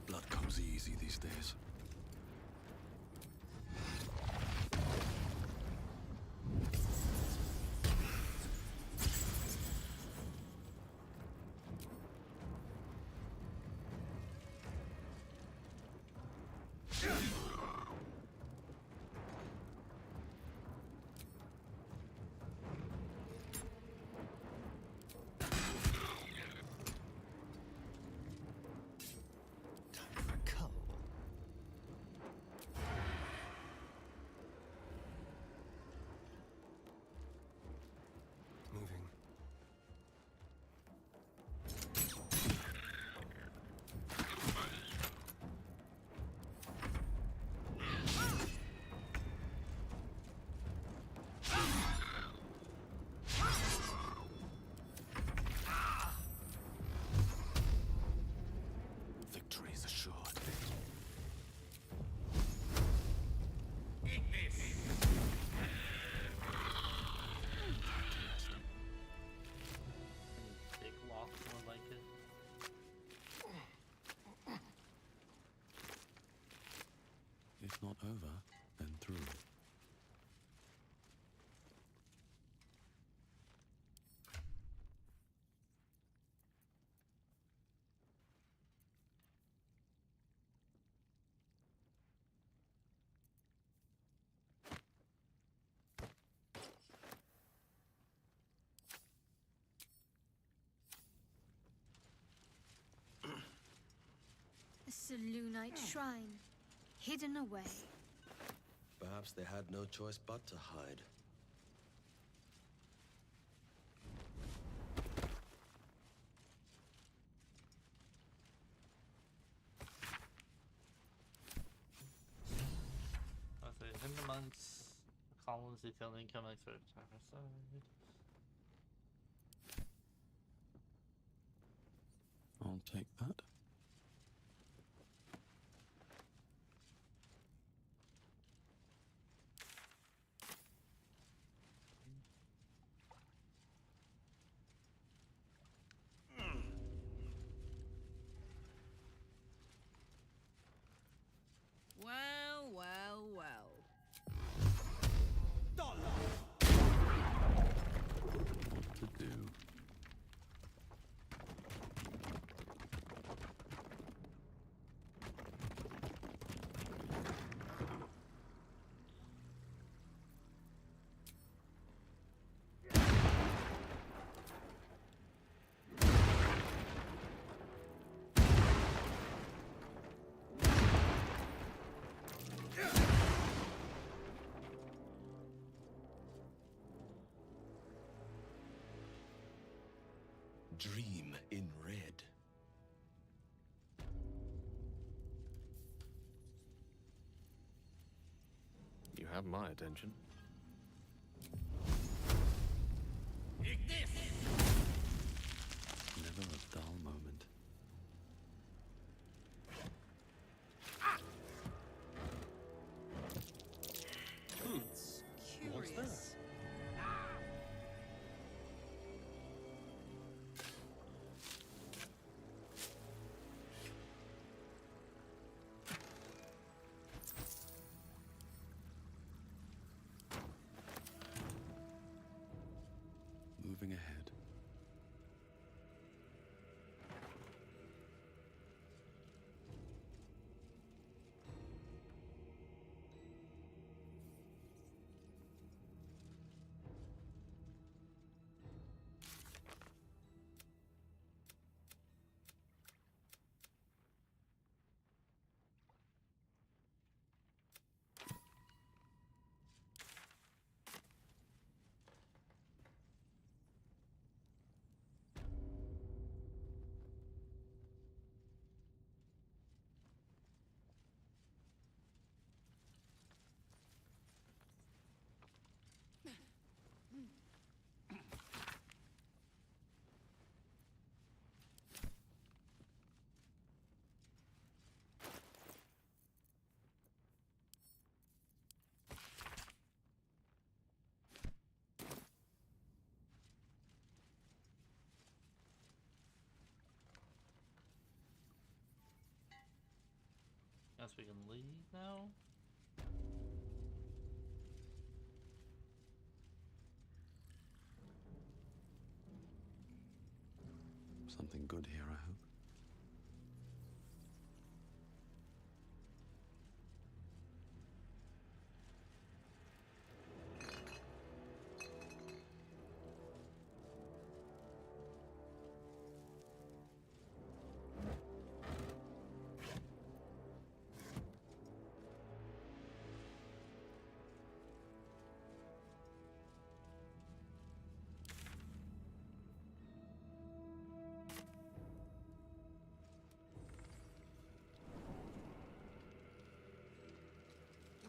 Blood comes easy these days. Victory is assured. Big lock, more like it. If not over, then through. A Selûnite shrine, hidden away. Perhaps they had no choice but to hide. Okay, him amongst columns detailed income expert side. I'll take that. Well, well, well. What to do? Dream in red. You have my attention. Never a dull moment. What's that? Moving ahead. Guess we can leave now. Something good here, I hope.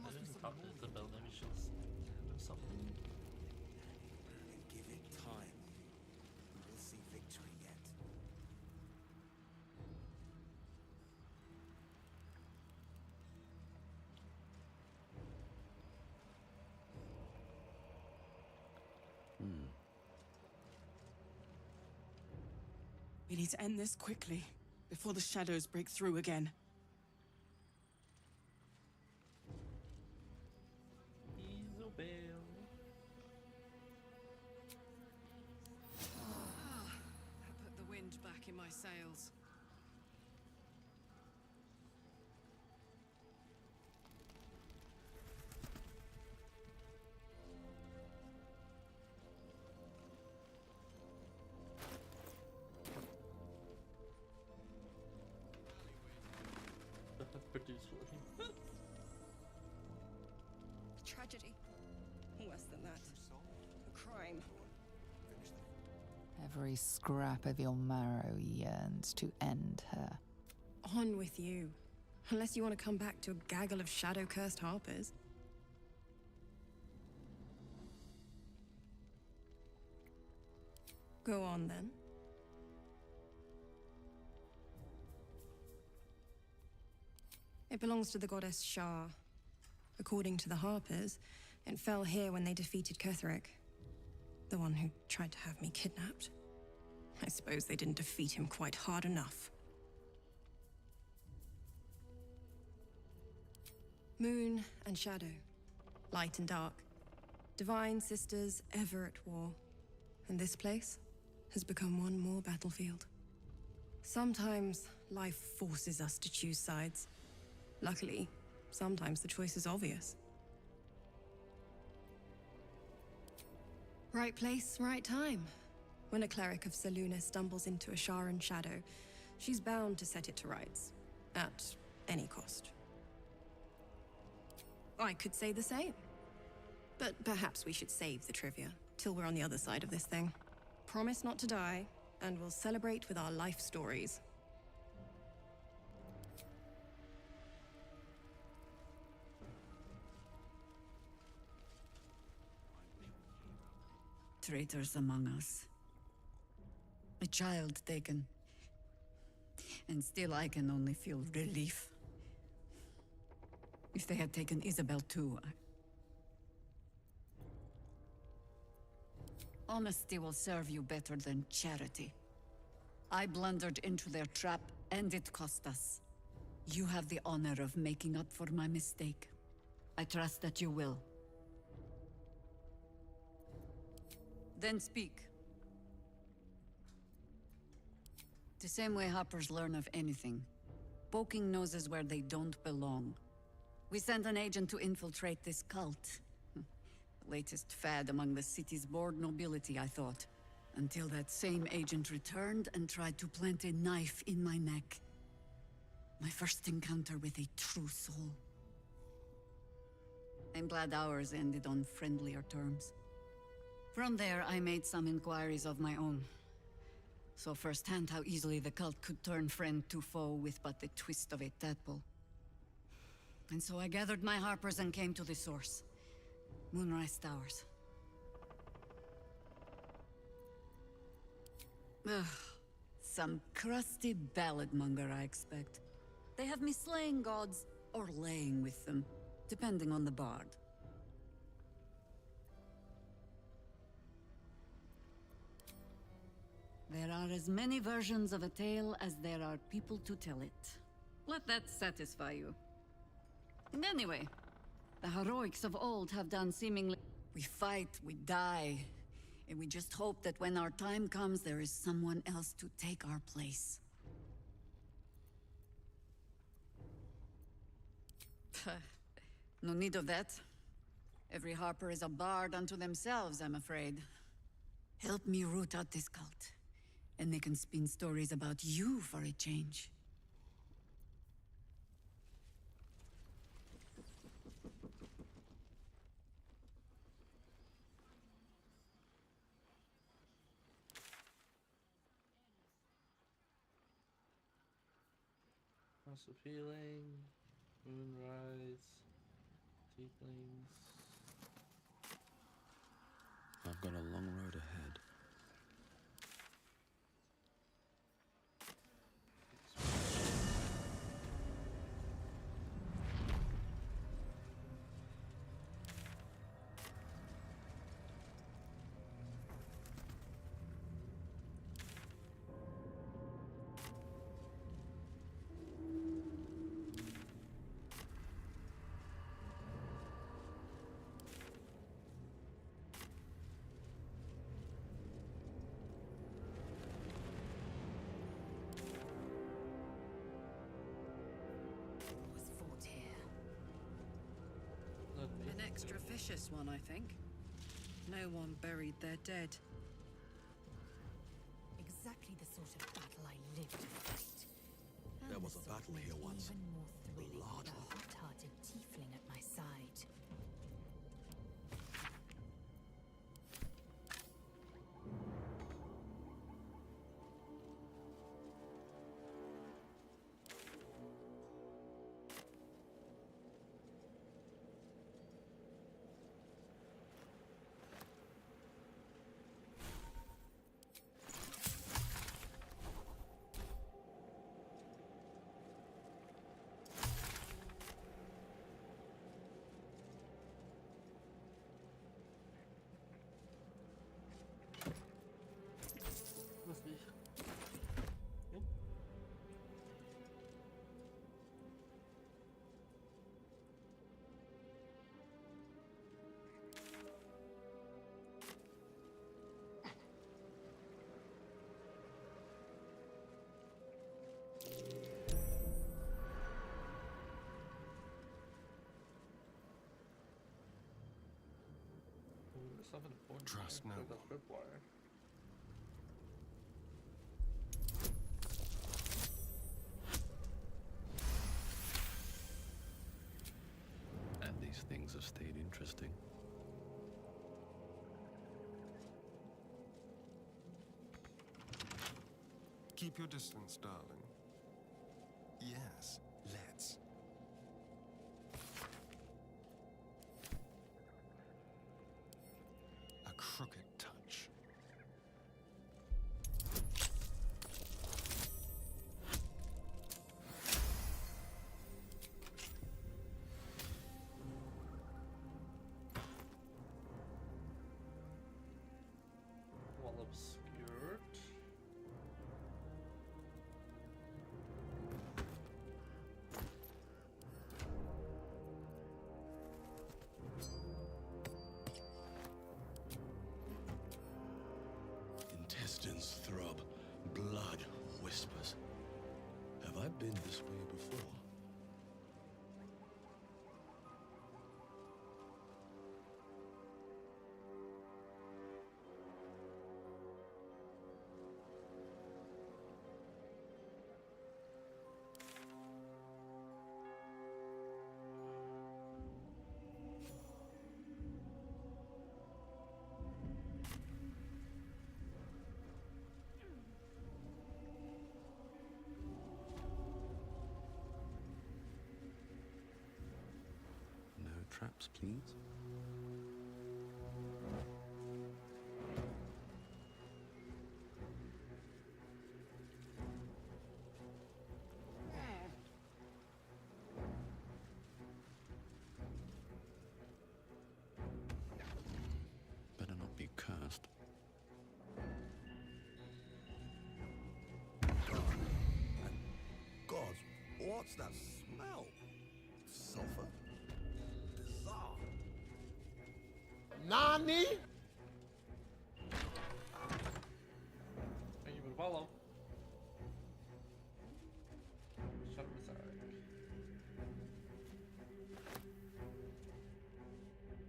I didn't talk to Isabel, maybe she'll do something. Give it time. We'll see victory yet. We need to end this quickly, before the shadows break through again. Isabel. That put the wind back in my sails. Produce for him. Tragedy. Worse than that. A crime. Every scrap of your marrow yearns to end her. On with you. Unless you want to come back to a gaggle of shadow-cursed harpers. Go on, then. It belongs to the goddess Shah. According to the Harpers, it fell here when they defeated Ketheric, the one who tried to have me kidnapped. I suppose they didn't defeat him quite hard enough. Moon and shadow, light and dark, divine sisters ever at war. And this place has become one more battlefield. Sometimes life forces us to choose sides. Luckily, sometimes the choice is obvious. Right place, right time. When a cleric of Selûne stumbles into a Sharan shadow, she's bound to set it to rights, at any cost. I could say the same. But perhaps we should save the trivia till we're on the other side of this thing. Promise not to die, And we'll celebrate with our life stories. Traitors among us. A child taken. And still I can only feel relief. If they had taken Isabel too, Honesty will serve you better than charity. I blundered into their trap, and it cost us. You have the honor of making up for my mistake. I trust that you will. Then speak. The same way hoppers learn of anything. Poking noses where they don't belong. We sent an agent to infiltrate this cult. The latest fad among the city's bored nobility, I thought. Until that same agent returned and tried to plant a knife in my neck. My first encounter with a true soul. I'm glad ours ended on friendlier terms. From there, I made some inquiries of my own. Saw firsthand how easily the cult could turn friend to foe with but the twist of a tadpole. And so I gathered my harpers and came to the source. Moonrise Towers. Ugh. Some crusty ballad monger, I expect. They have me slaying gods or laying with them, depending on the bard. There are as many versions of a tale as there are people to tell it. Let that satisfy you. And anyway, the heroics of old have done seemingly... We fight, we die, and we just hope that when our time comes, there is someone else to take our place. No need of that. Every harper is a bard unto themselves, I'm afraid. Help me root out this cult, and they can spin stories about you for a change. House of Healing, Moonrise, Tieflings. I've got a long road ahead. An extra vicious one, I think. No one buried their dead. Exactly the sort of battle I live to fight. There was a battle here once. Even more thrilling Large with a one. hot-hearted tiefling at my side. Must be. Yep. There's something important. Trust there. no There's a tripwire. And these things have stayed interesting. Keep your distance, darling. Yes, let's. A crooked touch. Well obscured. Intestines throb, blood whispers. Have I been this way before? No traps, please. Better not be cursed. God, what's that smell? Sulfur? Bizarre. Nani? Thank you for the follow. Shut this out.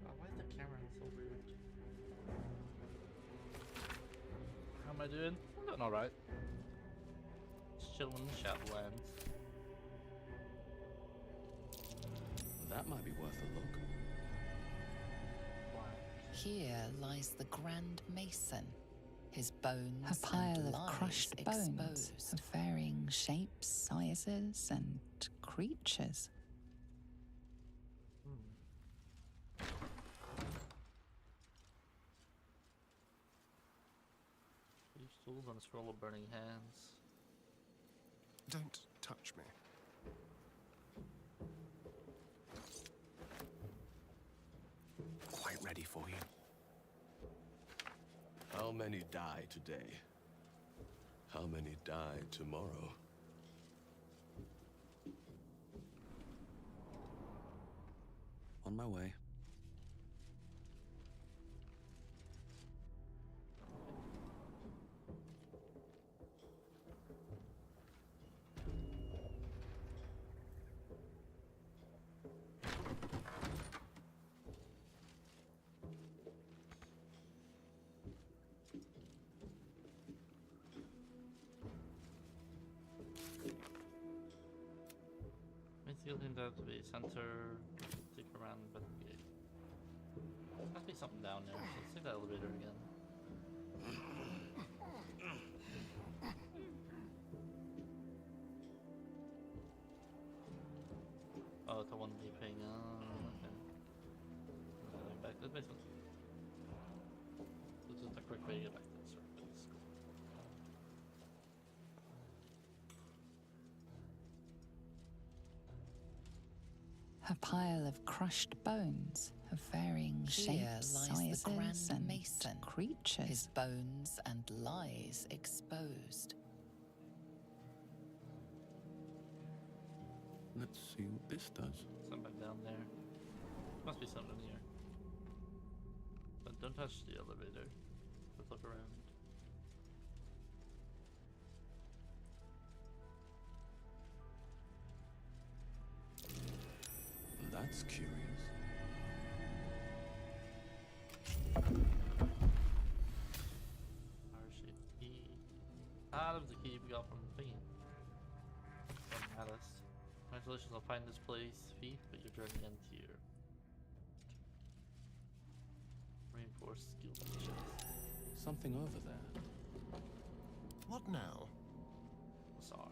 Oh, why is the camera so weird? How am I doing? I'm doing alright. Just chilling in the Shadowlands. That might be worth a look. Here lies the Grand Mason, his bones A pile and of lies crushed bones exposed. of varying shapes, sizes, and creatures. Use tools on a scroll of burning hands. Don't touch me. Quite ready for you. How many die today? How many die tomorrow? On my way. Still seems to have to be center. Stick around, but okay. There must be something down there. So let's take the elevator again. Oh, it's a one leaping. Okay. Back to the basement. This is just a quick way to get back to the surface. A pile of crushed bones of varying Here shapes, lies sizes, the Grand and Mason, creatures. his bones and lies exposed. Let's see what this does. Something down there. Must be something here. But don't touch the elevator. Let's look around. That's curious. R-shaped key. Ah, that was the key we got from the thingy. From Alice. Congratulations on finding this place, Thief, but your journey ends here. Reinforced skill features. Something over there. What now? Bronze arm.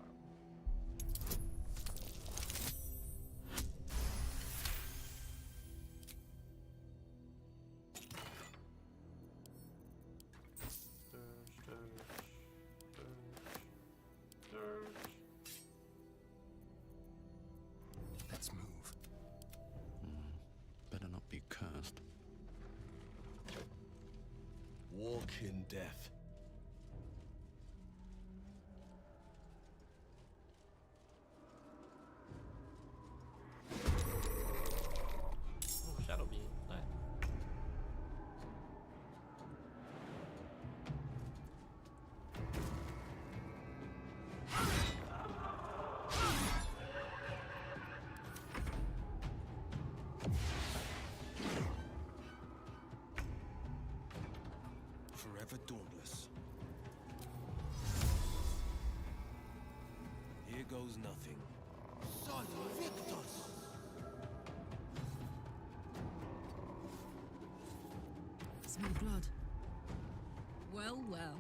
Let's move. Better not be cursed. Walk in death. Oh, Shadow Beam. Nice. Forever dauntless. Here goes nothing. Son Victus! Smell blood. Well, well.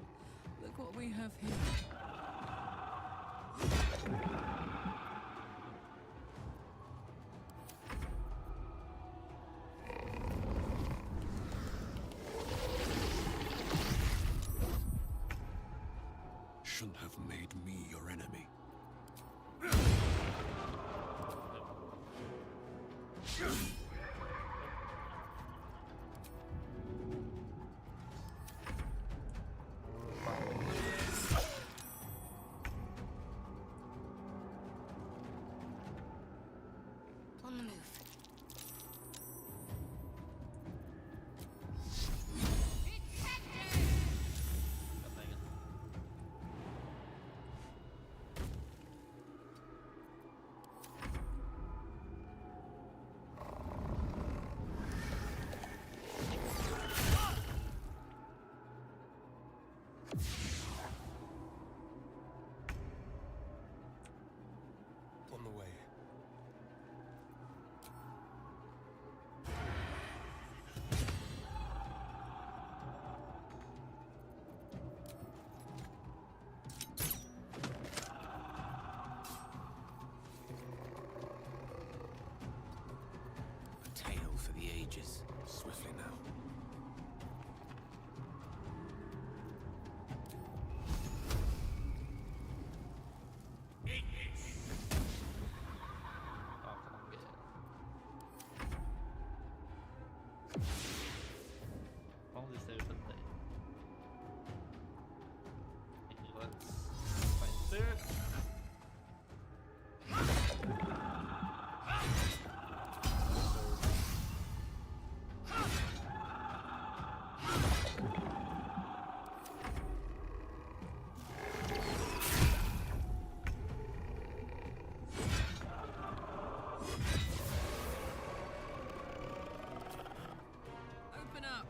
Look what we have here. Shouldn't have made me your enemy. On the move. On the way. A tale for the ages. Swiftly now. Only save the day. Let's find spirit. Open up.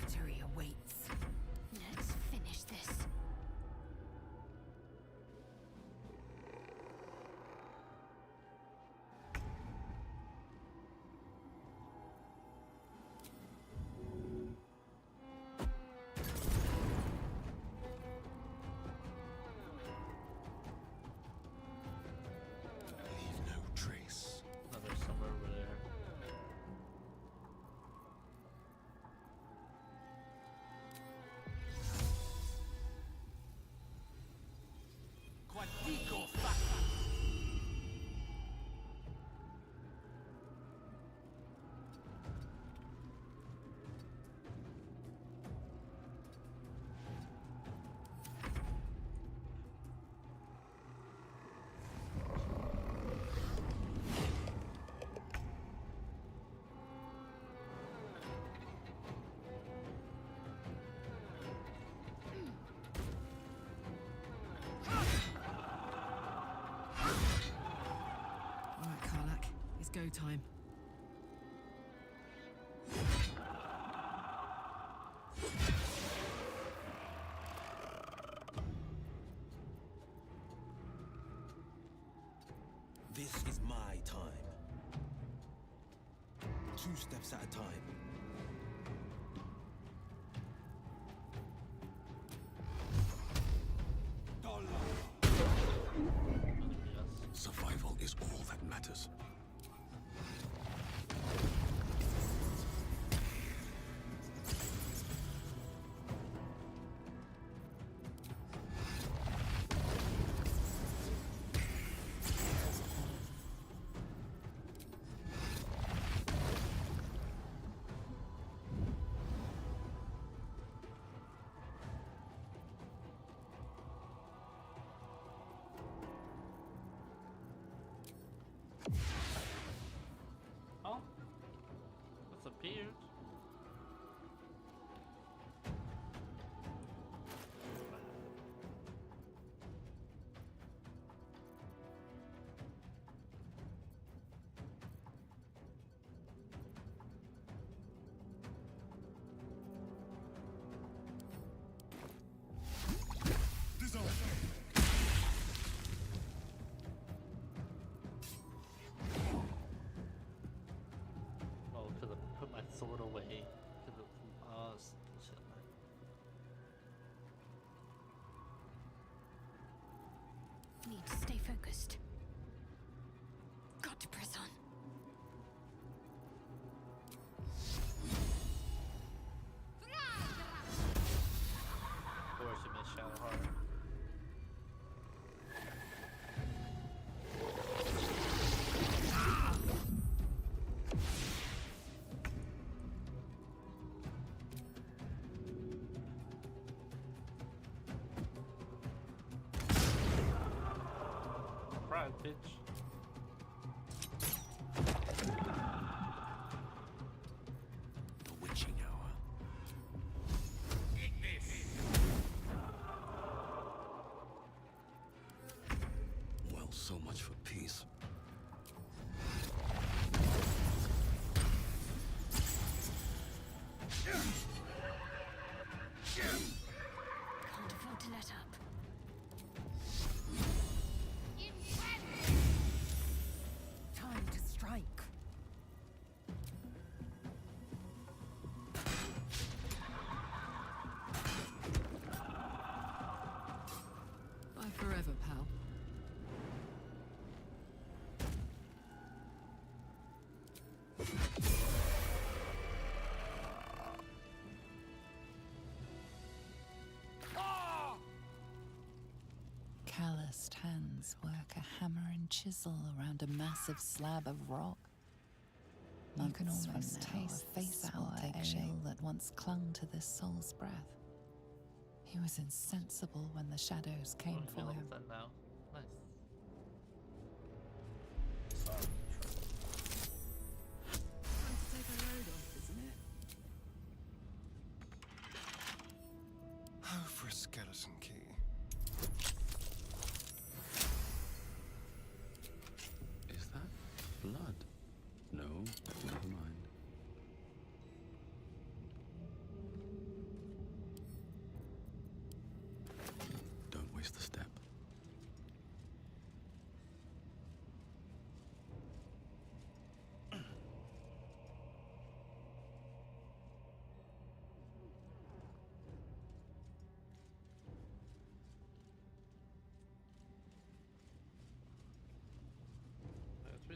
Victory awaits. Let's finish this. Leave no trace. Oh, there's somewhere over there. Quantico Alright, Karlak. It's go time. This is my time. 2 steps at a time. Survival is all that matters. Oh, it's appeared. Oh, could have put my sword away. Could have. Shit. Need to stay focused. Got to press on. Of course, you missed Shadowheart. Pride, bitch. The witching hour. Well, so much for peace. Can't afford to let up. Time to strike. Bye forever, pal. Calloused hands work a hammer and chisel around a massive slab of rock. You can almost taste the sour ale that once clung to this soul's breath. He was insensible when the shadows came for him. Now. Nice. Time to take a load off, isn't it? Oh, for a skeleton key. Is that blood? No, never mind.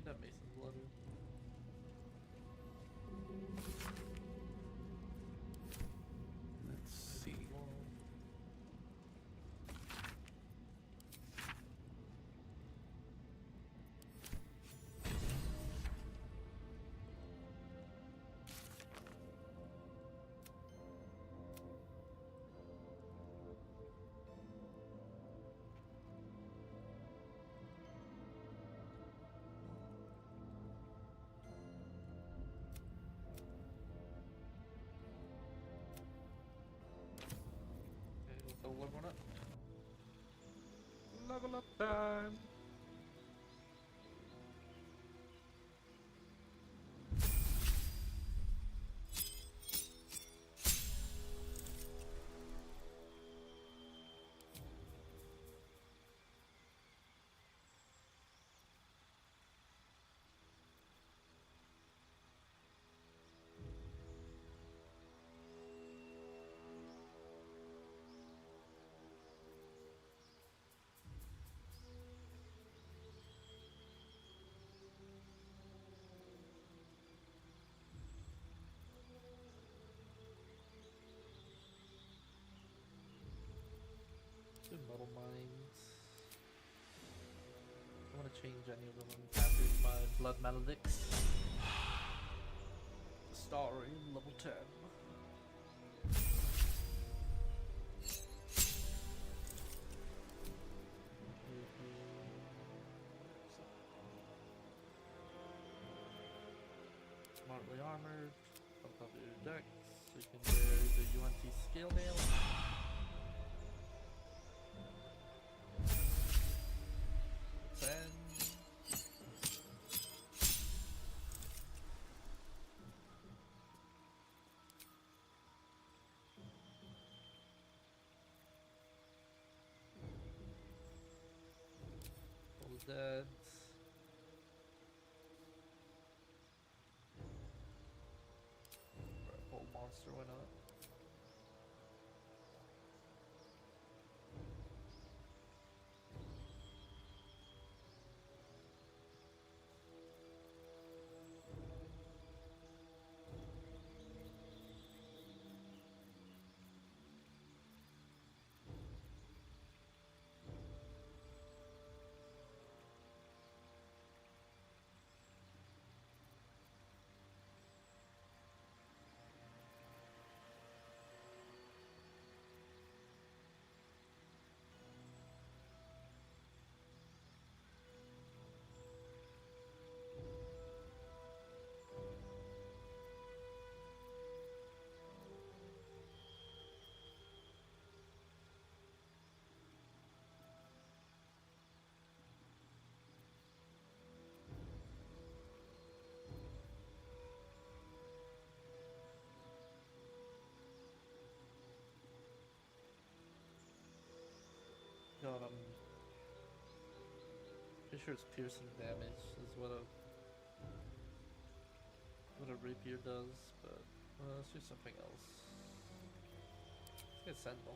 That Mason's bloody. Let's see. So level up. Level up time. Two metal mines. I want to change any of them. I'm happy with my blood maledicts. Starry level 10. Smartly armored. On top of your decks. So you can wear the UNT scale nail. Dead. Purple monster went up. God, I'm pretty sure it's piercing damage is what a rapier does, but let's do something else. Let's get Sentinel.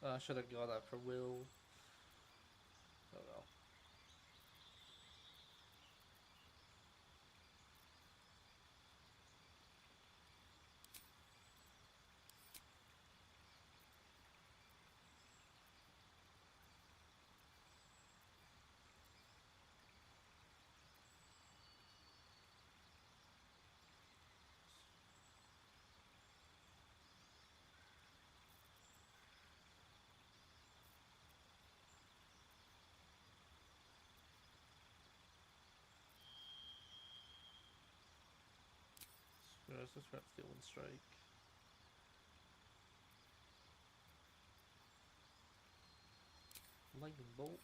I should have got that for Will. Oh well. let's just grab Steel and Strike. Lightning Bolt.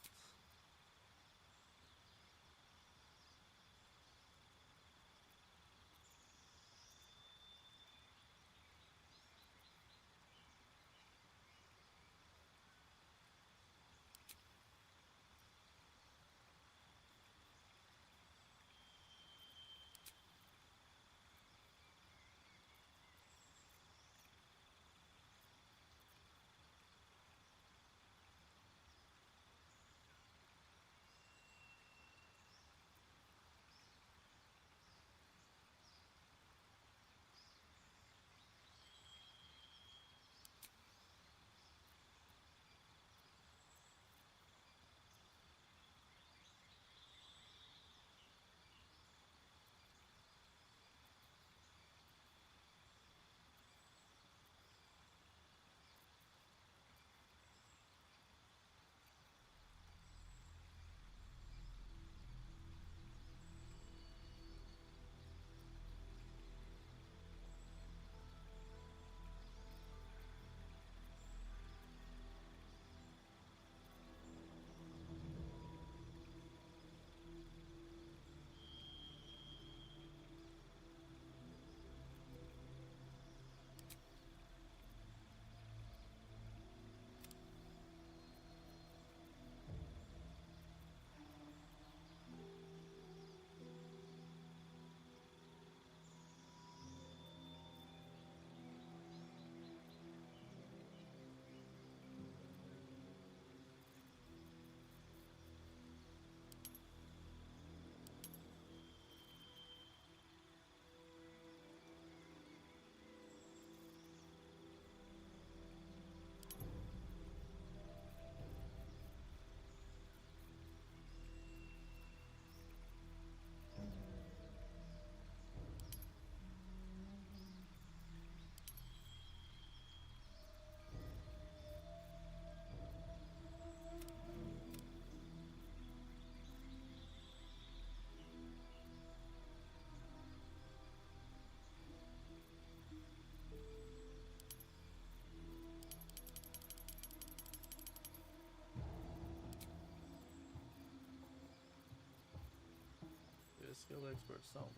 Skill experts not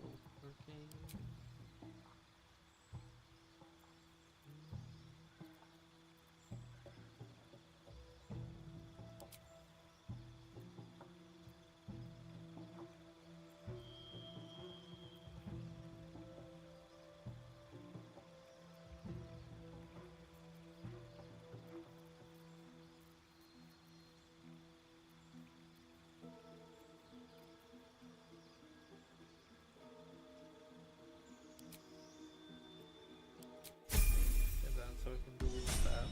working. So I can delete that.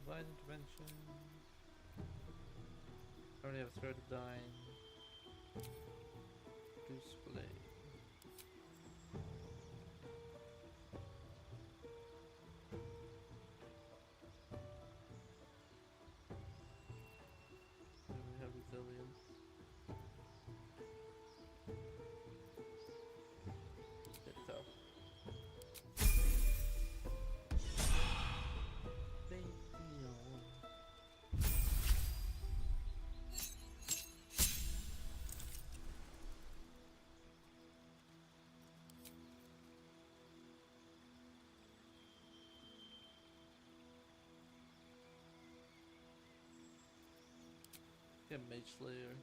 Divine Intervention. I already have Thread of Dying. Display. Then we have Resilience. Get Mage Slayer.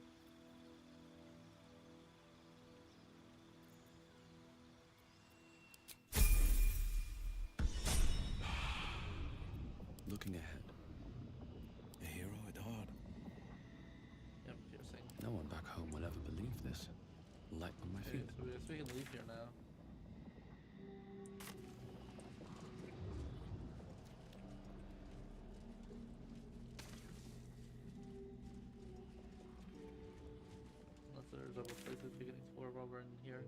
Looking ahead. A hero at heart. Yep, piercing. No one back home will ever believe this. Light on my Okay, feet. so I guess we can leave here now. Unless there's other places we can explore while we're in here.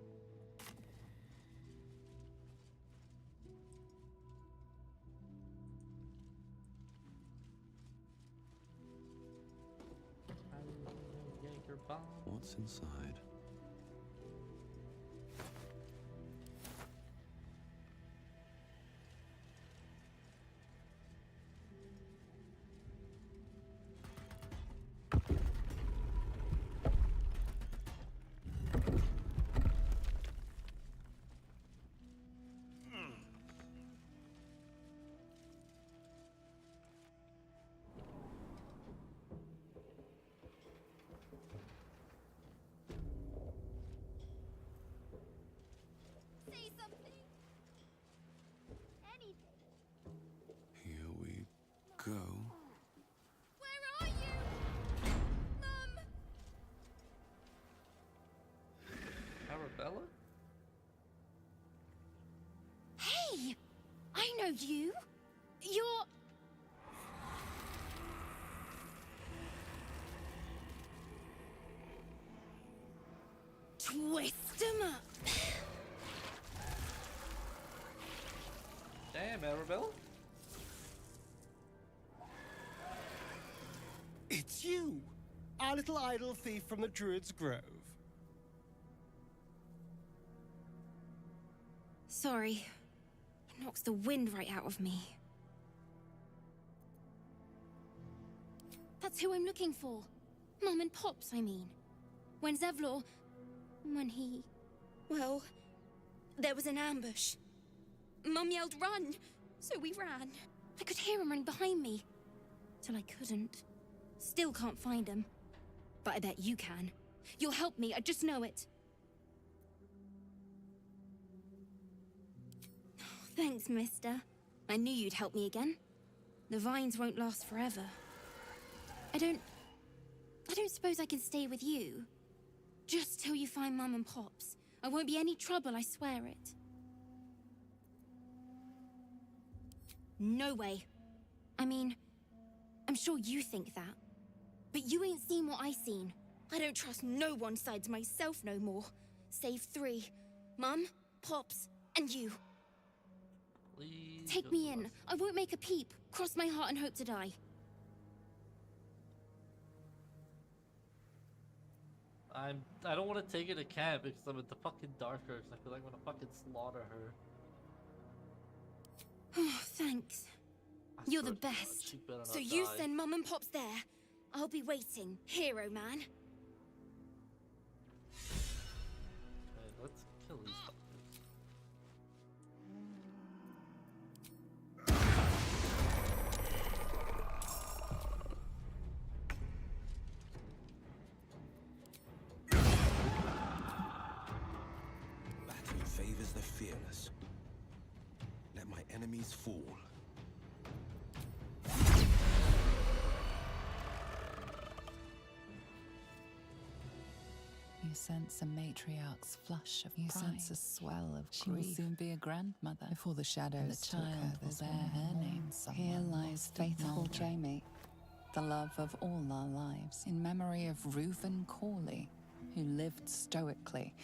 Dagger bomb. What's inside? Say something. Anything. Here we go. Where are you? Mum! Arabella? Hey! I know you. You're... Twist 'em up. Damn, Arabella. It's you! Our little idol thief from the Druid's Grove. Sorry. It knocks the wind right out of me. That's who I'm looking for. Mum and Pops, I mean. When Zevlor... When he... Well... There was an ambush. Mum yelled, "Run!" So we ran. I could hear him running behind me. Till I couldn't. Still can't find him. But I bet you can. You'll help me, I just know it. Thanks, mister. I knew you'd help me again. The vines won't last forever. I don't suppose I can stay with you. Just till you find Mum and Pops. I won't be any trouble, I swear it. No way. I mean, I'm sure you think that. But you ain't seen what I seen. I don't trust no one sides myself no more. Save 3. Mum, Pops, and you. Please Take me in. I won't make a peep. Cross my heart and hope to die. I don't want to take her to camp because I'm at the fucking Darkers. I feel like I'm gonna fucking slaughter her. Oh, thanks. You're the best. So you send Mum and Pops there. I'll be waiting, hero man. Okay, let's kill these fuckers. Battle favors the fearless. Let my enemies fall. You sense a matriarch's flush of pride. Sense a swell of she grief. Will soon be a grandmother before the shadows took her. Will bear her name somewhere. Here lies faithful Jamie, the love of all our lives, in memory of Reuven Corley, who lived stoically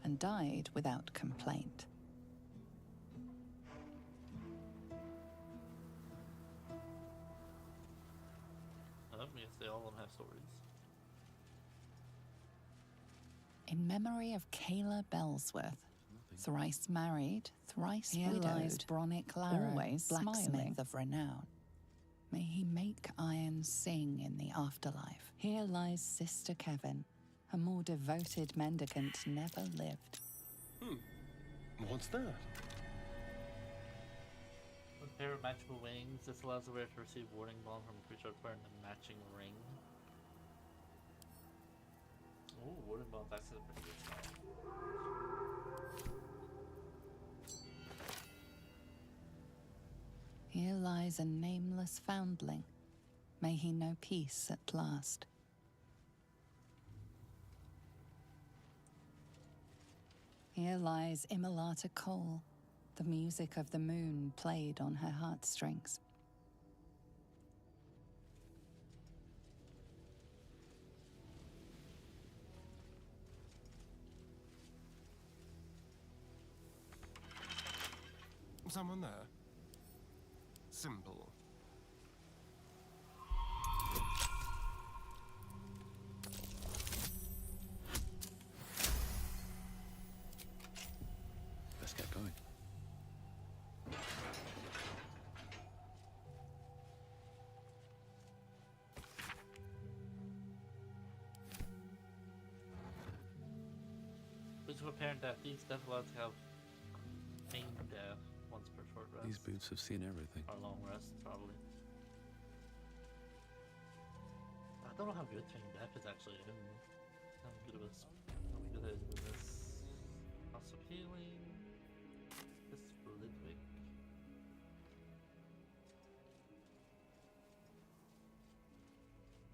and died without complaint. I guess they all of them have stories. In memory of Kayla Bellsworth, thrice married, thrice Here widowed, lies Bronick Lara, always blacksmith smiling. of renown. May he make iron sing in the afterlife. Here lies Sister Kevin, a more devoted mendicant never lived. What's that? A pair of magical wings. This allows the wearer to receive warding bomb from a creature wearing a matching ring. Oh, warding bomb. That's a pretty good spell. Here lies a nameless foundling. May he know peace at last. Here lies Immolata Cole, the music of the moon played on her heartstrings. Someone there? Simple. Boots of apparent death. These death allowed to have feigned death once per short rest. These boots have seen everything. Or long rest, probably. I don't know how good feigned death is actually. How good it is with this. House of healing. This Ludwig.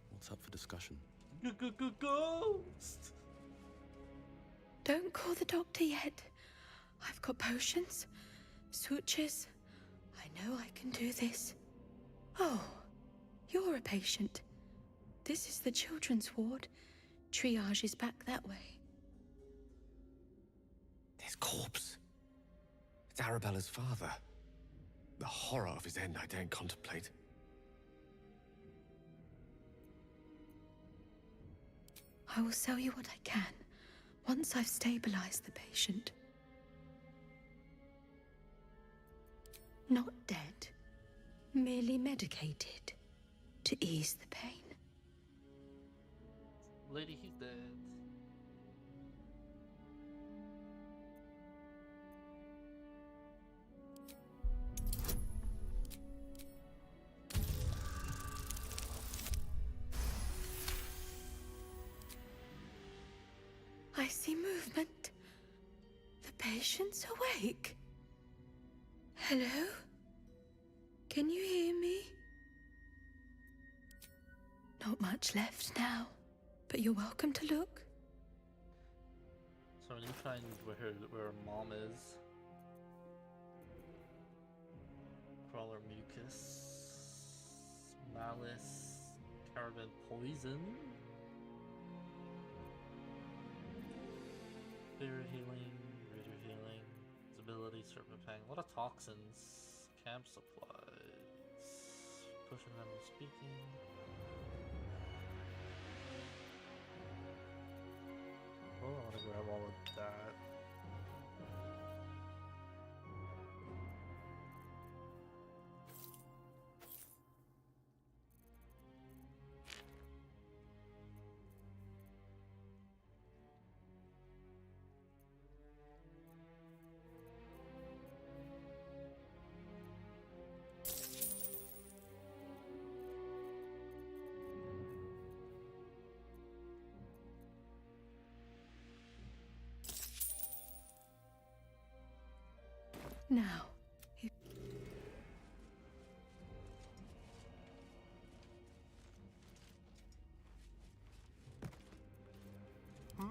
What's up for discussion? Ghost! Don't call the doctor yet. I've got potions, sutures. I know I can do this. Oh, you're a patient. This is the children's ward. Triage is back that way. His corpse. It's Arabella's father. The horror of his end I daren't contemplate. I will sell you what I can, once I've stabilized the patient. Not dead, merely medicated, to ease the pain. Lady, he's dead. I see movement. The patient's awake. Hello? Can you hear me? Not much left now, but you're welcome to look. So I need to find where her mom is. Crawler mucus. Malice. Caravan poison. Fear healing, reader healing, disability, serpent fang, a lot of toxins, camp supplies, pushing them and speaking. Oh, I want to grab all of that. Now, Be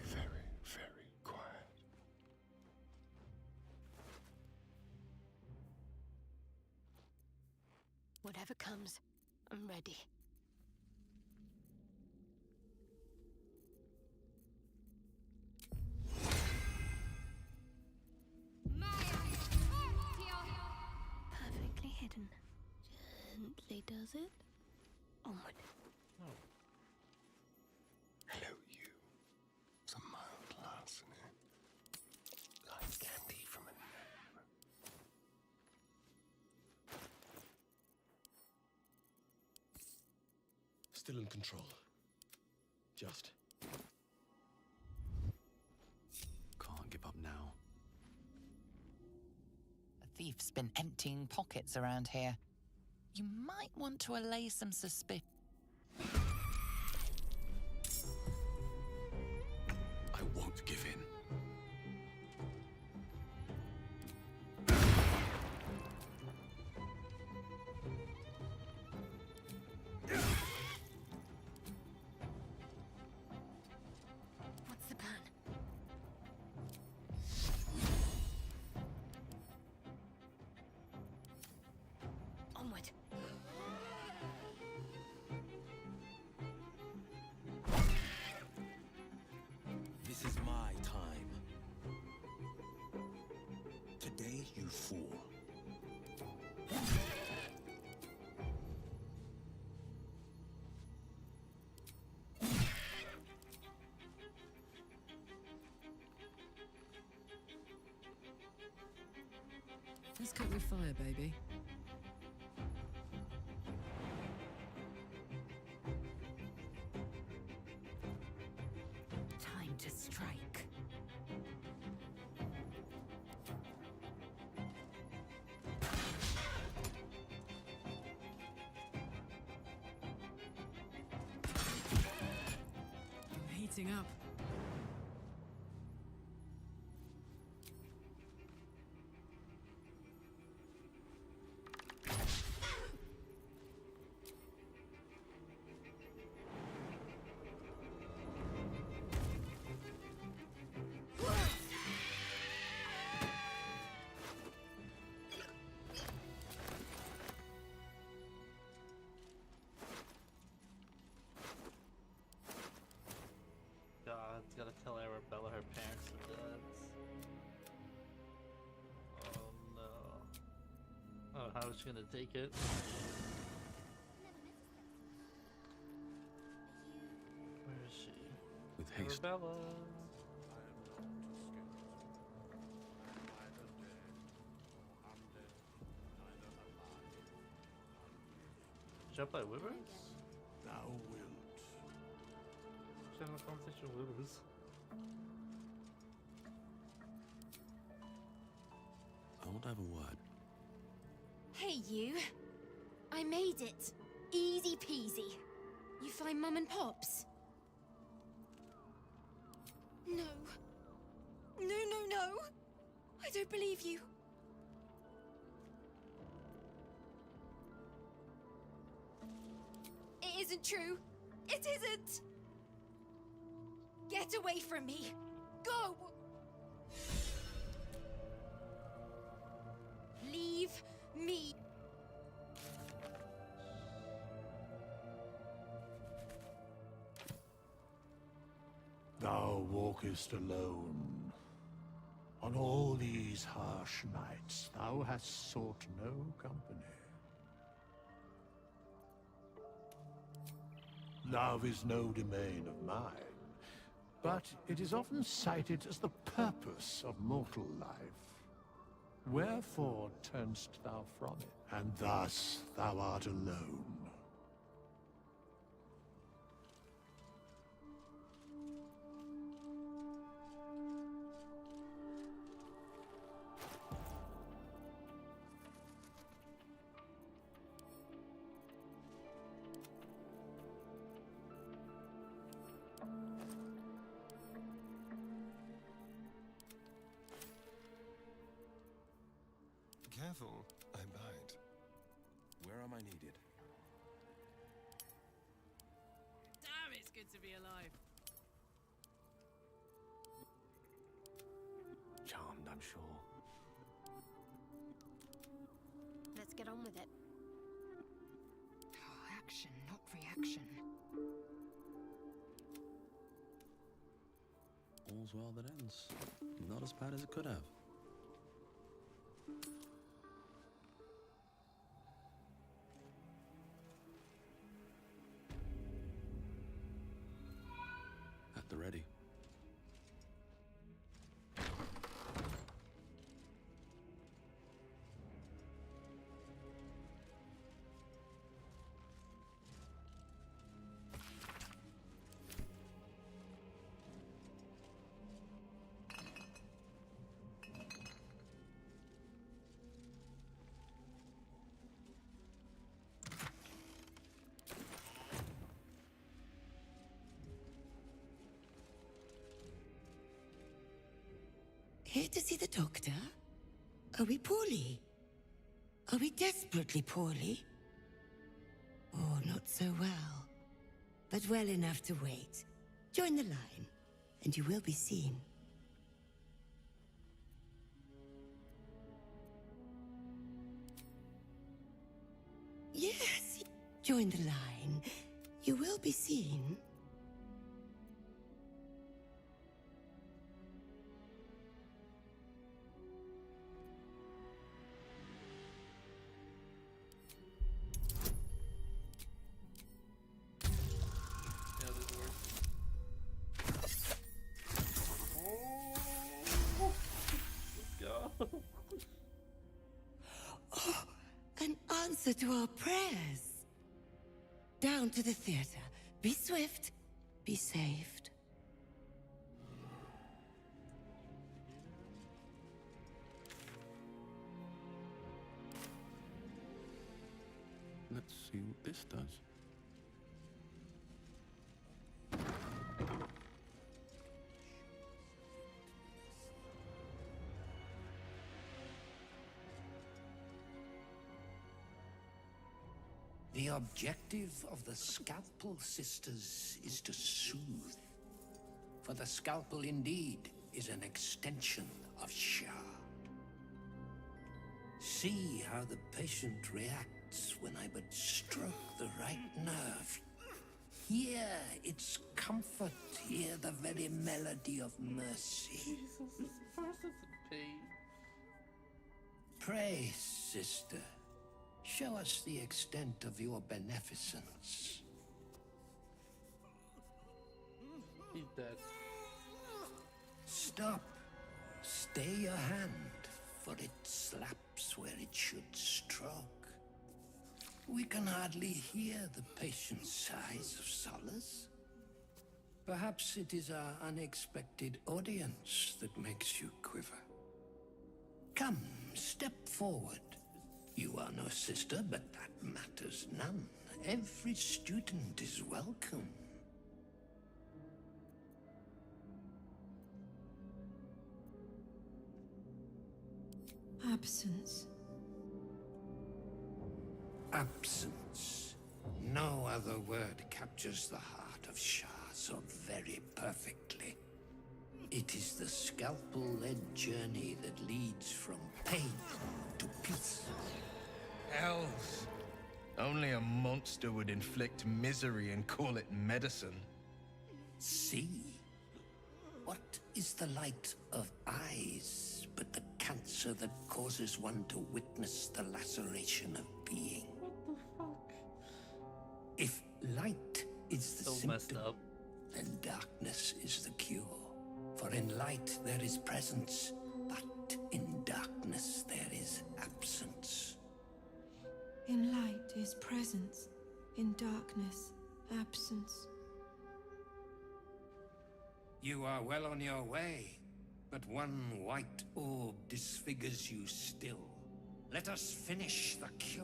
very, very quiet. Whatever comes, I'm ready. Perfectly hidden. Gently does it. Onward. Hello, you. Some mild larceny. Like candy from a gnome. Still in control. Just. Can't give up now. A thief's been emptying pockets around here. You might want to allay some suspicion. I won't give in. What's the plan? Onward. This is my time. Today, you fool. Let's cut with fire, baby. Time time to strike. Heating up. God, gotta tell Arabella her parents are dead. Oh no. Oh, how is she gonna take it? Where is she? With haste. Arabella. Should I play Wyverns? Thou wilt. Should I have a conversation with Wyverns? I want to have a word. Hey, you. I made it. Easy peasy. You find Mum and Pops? No. No, no, no. I don't believe you. It isn't true. It isn't. Get away from me. Go. Leave me. Thou walkest alone. On all these harsh nights, thou hast sought no company. Love is no domain of mine, but it is often cited as the purpose of mortal life. Wherefore turnst thou from it? And thus thou art alone. Careful, I bite. Where am I needed? Damn, it's good to be alive. Charmed, I'm sure. Let's get on with it. Oh, action, not reaction. All's well that ends. Not as bad as it could have. At the ready. Here to see the doctor? Are we poorly? Are we desperately poorly? Oh, not so well. But well enough to wait. Join the line, and you will be seen. Yes, join the line. You will be seen. Oh, an answer to our prayers. Down to the theater. Be swift, be saved. see what this does. The objective of the Scalpel Sisters is to soothe. For the scalpel indeed is an extension of Shah. See how the patient reacts when I but stroke the right nerve. Hear its comfort, hear the very melody of mercy. Jesus, this person's in pain. Pray, sister, show us the extent of your beneficence. He's dead. Stop. Stay your hand, for it slaps where it should stroke. We can hardly hear the patient's sighs of solace. Perhaps it is our unexpected audience that makes you quiver. Come, step forward. You are no sister, but that matters none. Every student is welcome. Absence. Absence. No other word captures the heart of Shah so very perfectly. It is the scalpel-led journey that leads from pain to peace. Elves. Only a monster would inflict misery and call it medicine. See? What is the light of eyes but the cancer that causes one to witness the laceration of being? What the fuck? If light is the So symptom, messed up. then darkness is the cure. For in light there is presence, but in darkness there is absence. In light is presence, in darkness, absence. You are well on your way, but one white orb disfigures you still. Let us finish the cure.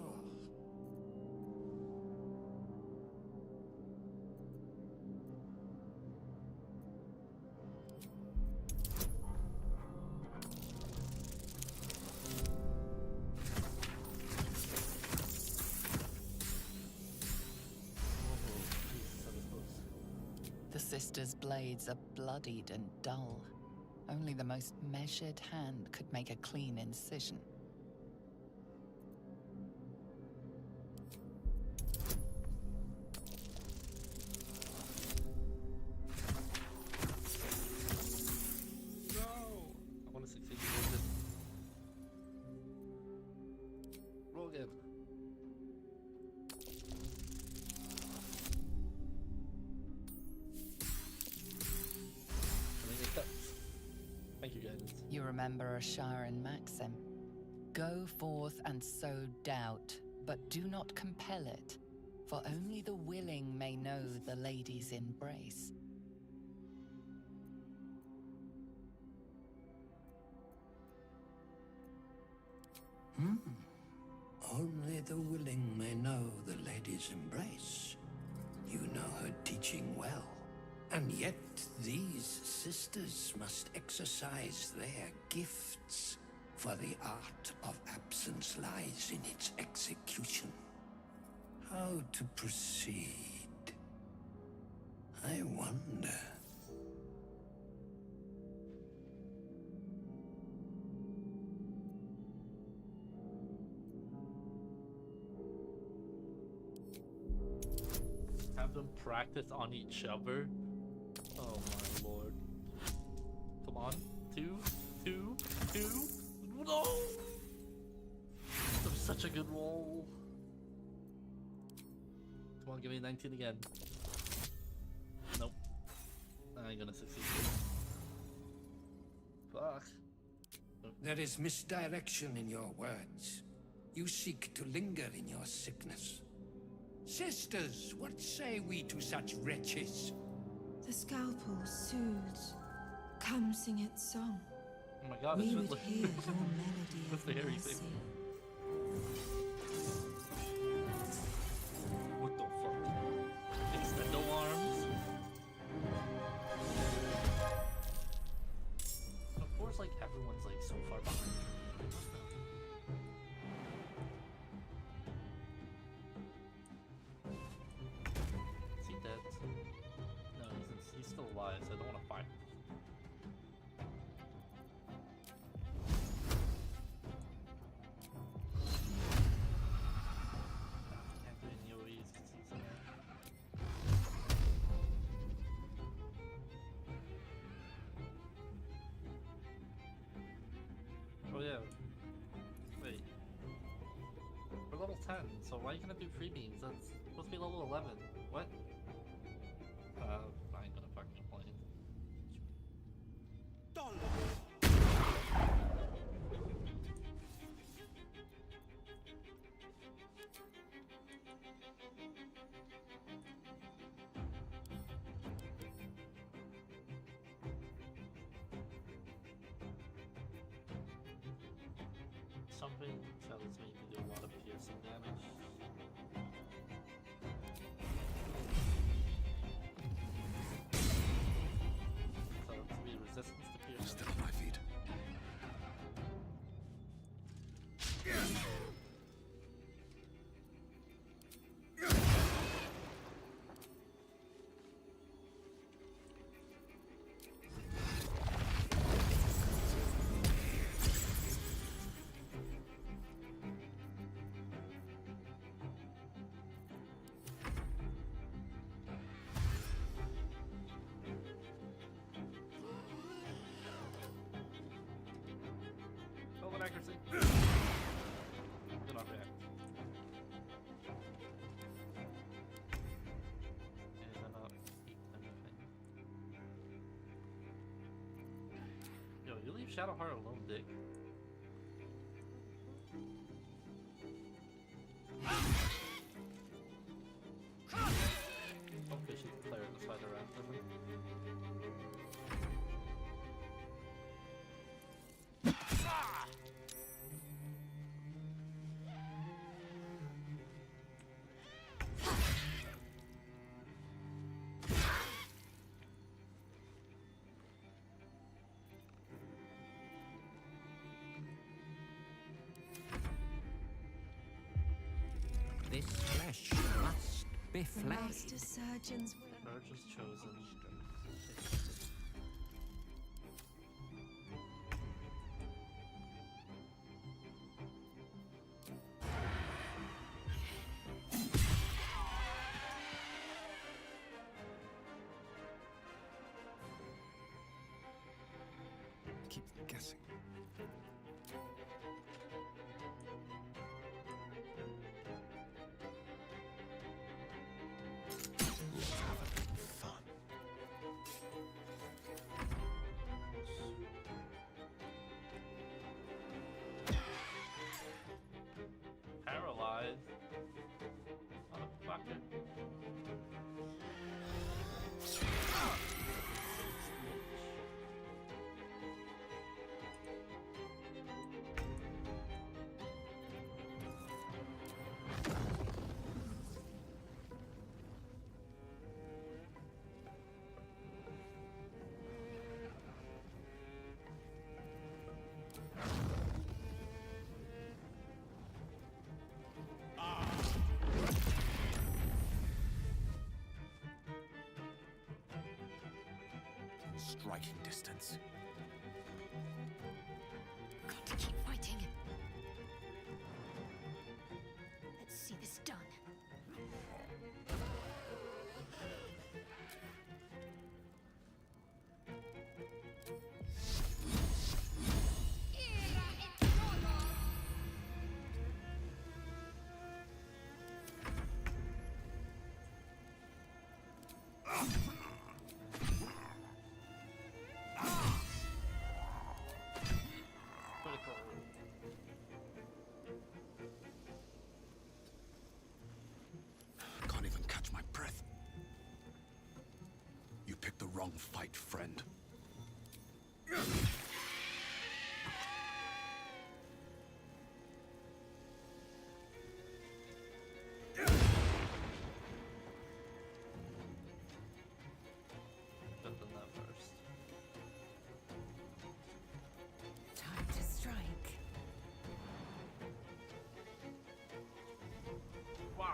The sisters' blades are bloodied and dull. Only the most measured hand could make a clean incision. No! I want to succeed. Roll it. Roll again. Thank you, guys. You remember Asharan maxim. Go forth and sow doubt, but do not compel it, for only the willing may know the lady's embrace. Only the willing may know the lady's embrace. You know her teaching well. And yet these sisters must exercise their gifts, for the art of absence lies in its execution. How to proceed? I wonder. Have them practice on each other. Oh my lord. Come on. Two. No! That was such a good roll. Come on, give me 19 again. Nope. I ain't gonna succeed. Fuck. There is misdirection in your words. You seek to linger in your sickness. Sisters, what say we to such wretches? The scalpel soothes. Come sing its song. Oh my god, We it's would with hear your melody with of the hairy mercy. thing. alive, so I don't want to fight. Can't do any AoEs 'cause he's there. Oh yeah. Wait. We're level 10, so why are you gonna do free beams? That's supposed to be level 11. What? I ain't gonna fucking complain. Something tells me to do a lot of piercing damage. So it's to be resistance to piercing. Still on my feet. Golden accuracy. Do not react. And then not eat anything. Yo, you leave Shadowheart alone, dick. Hopefully she's the player that's fighting around for me. This flesh must be flayed. Master surgeon's will. Urge is chosen. Keep them guessing. Paralyzed. Motherfucker. Striking distance. Got to keep fighting. Let's see this done. Can't even catch my breath. You picked the wrong fight, friend. Time to strike. Wow.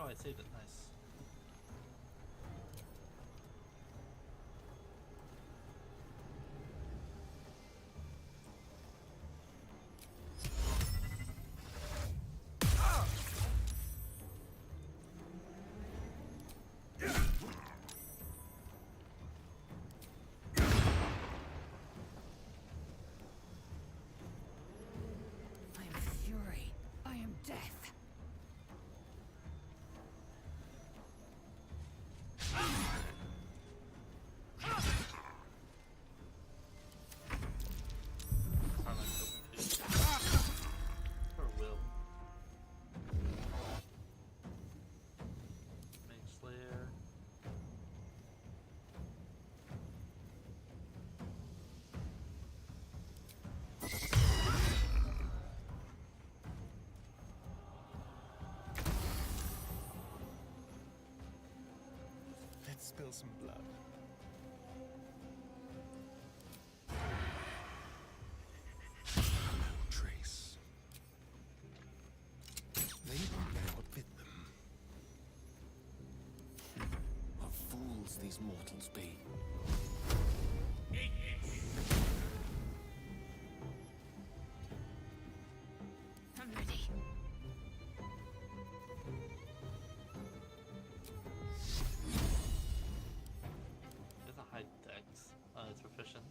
Oh, I saved it. Nice. I am fury. I am death. Or will. Mage Slayer. Let's spill some blood. No trace. They don't know what bit them. What fools these mortals be. I'm ready. There's a high dex. It's proficient.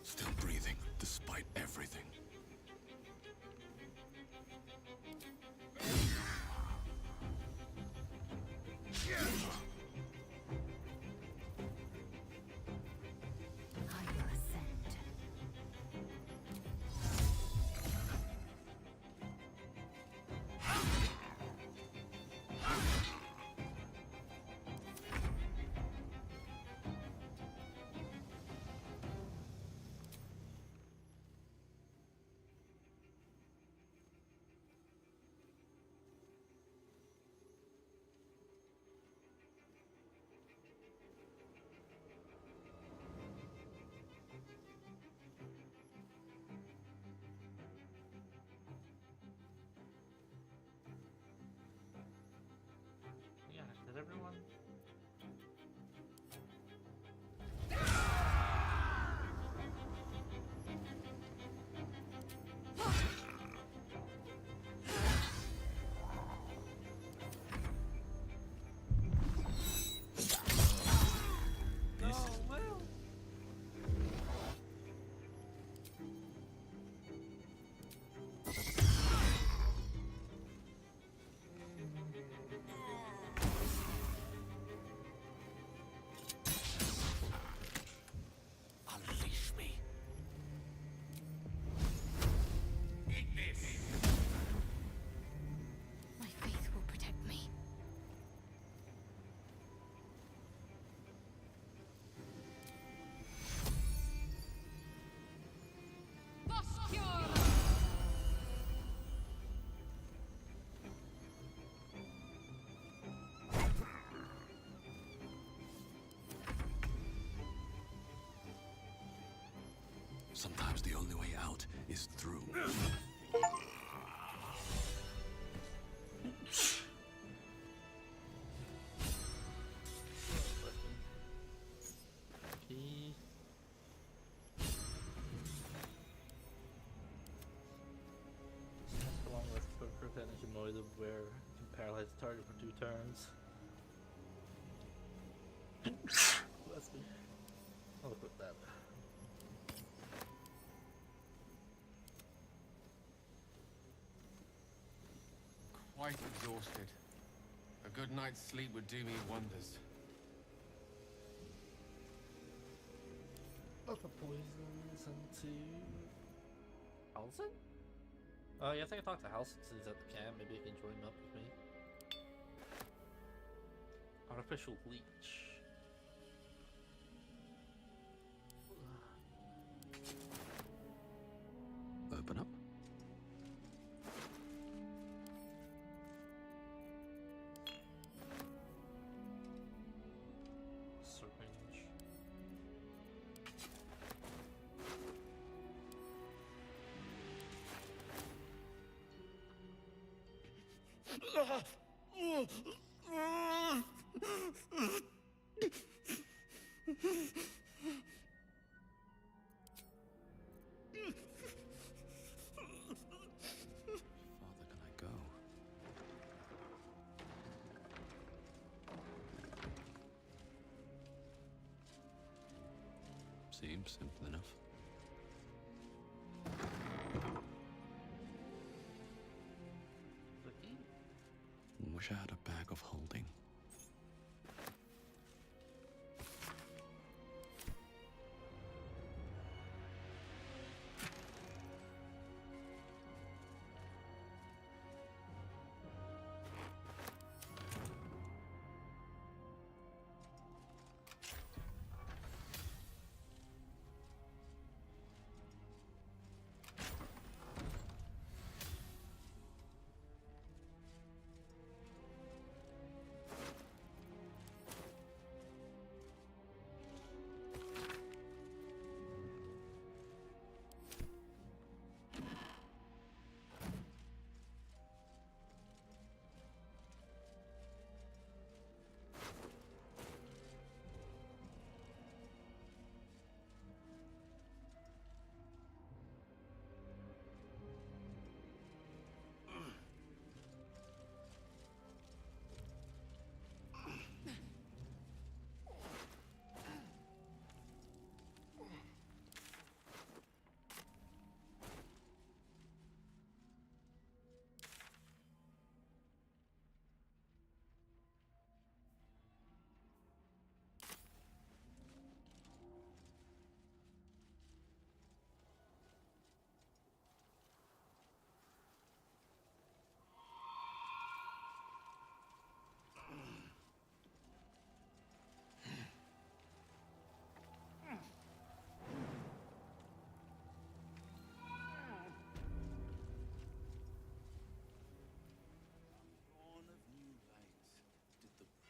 Still breathing, despite everything. I will ascend. Yeah, did everyone? Oh, well. Unleash me. My faith will protect me. Sometimes the only way out is through. Key. Along with prevent energy mode where you can paralyze the target for 2 turns. Bless me. I'll equip that. Quite exhausted. A good night's sleep would do me wonders. Look for poisons into Halson? Oh, yeah, I think I talked to Halson since he's at the camp. Maybe he can join up with me. Artificial leech. Open up. Syringe. Farther can I go? Seems simple enough. Wish I had a bag of holding.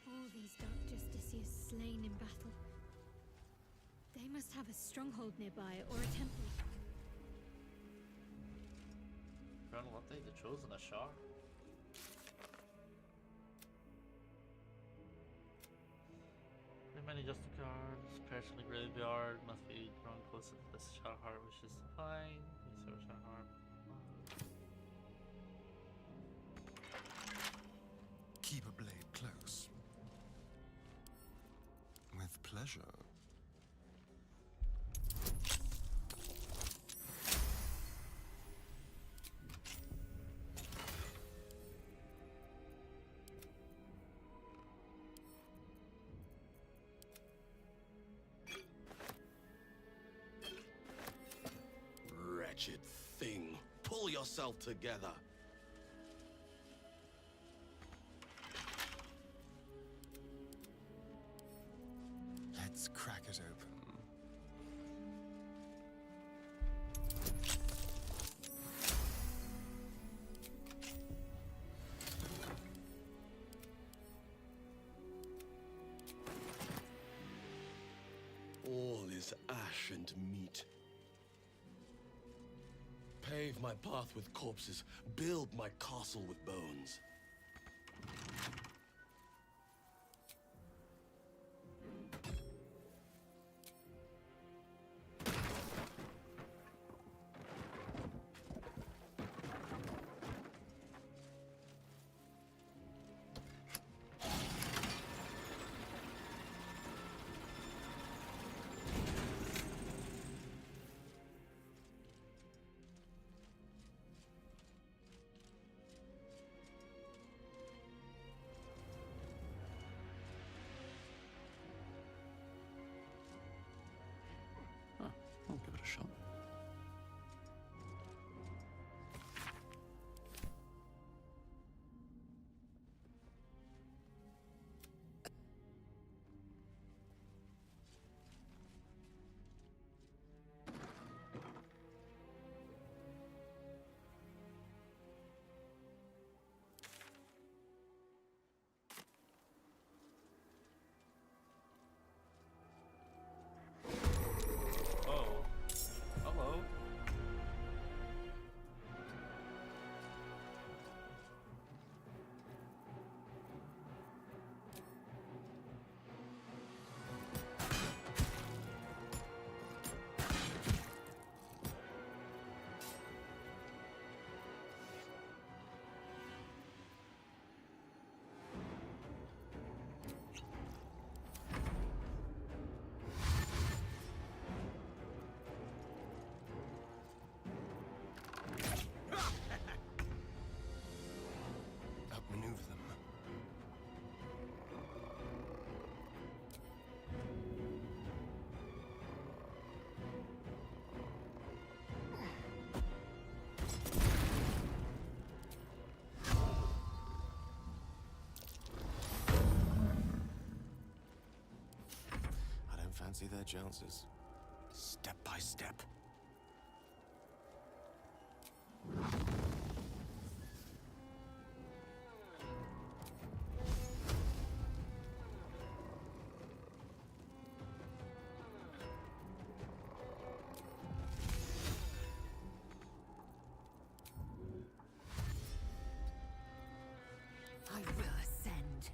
All these dark justiciars slain in battle. They must have a stronghold nearby or a temple. Colonel update the chosen Ashar. Many just guards, perched in the graveyard, must be drawn closer to this Shahar wishes to find. These are Shahar. Keep a blade close. With pleasure. Wretched thing. Pull yourself together. Let's crack it open. All is ash and meat. Pave my path with corpses, build my castle with bones. Fancy their chances. Step by step. I will ascend.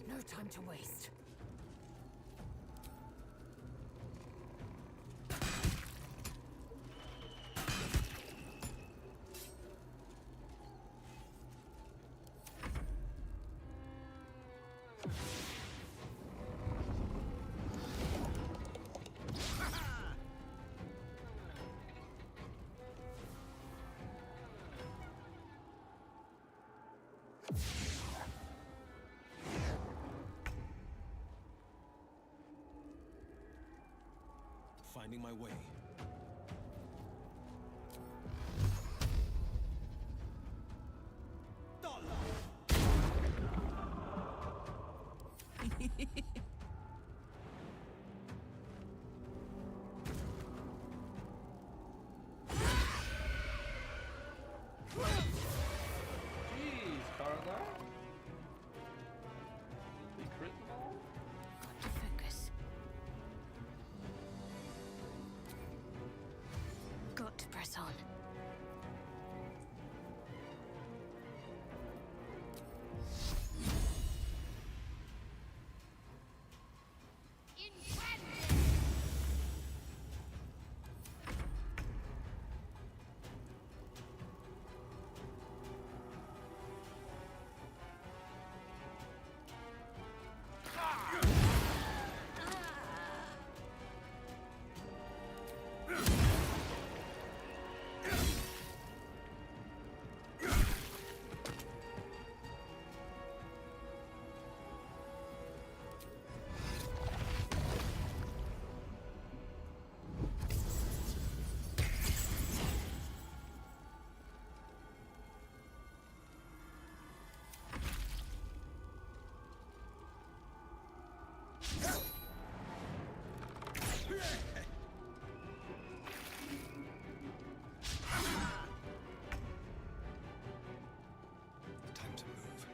No time to waste. Finding my way. Jeez, Carla. We crit them all? Got to focus. Got to press on. Time to move.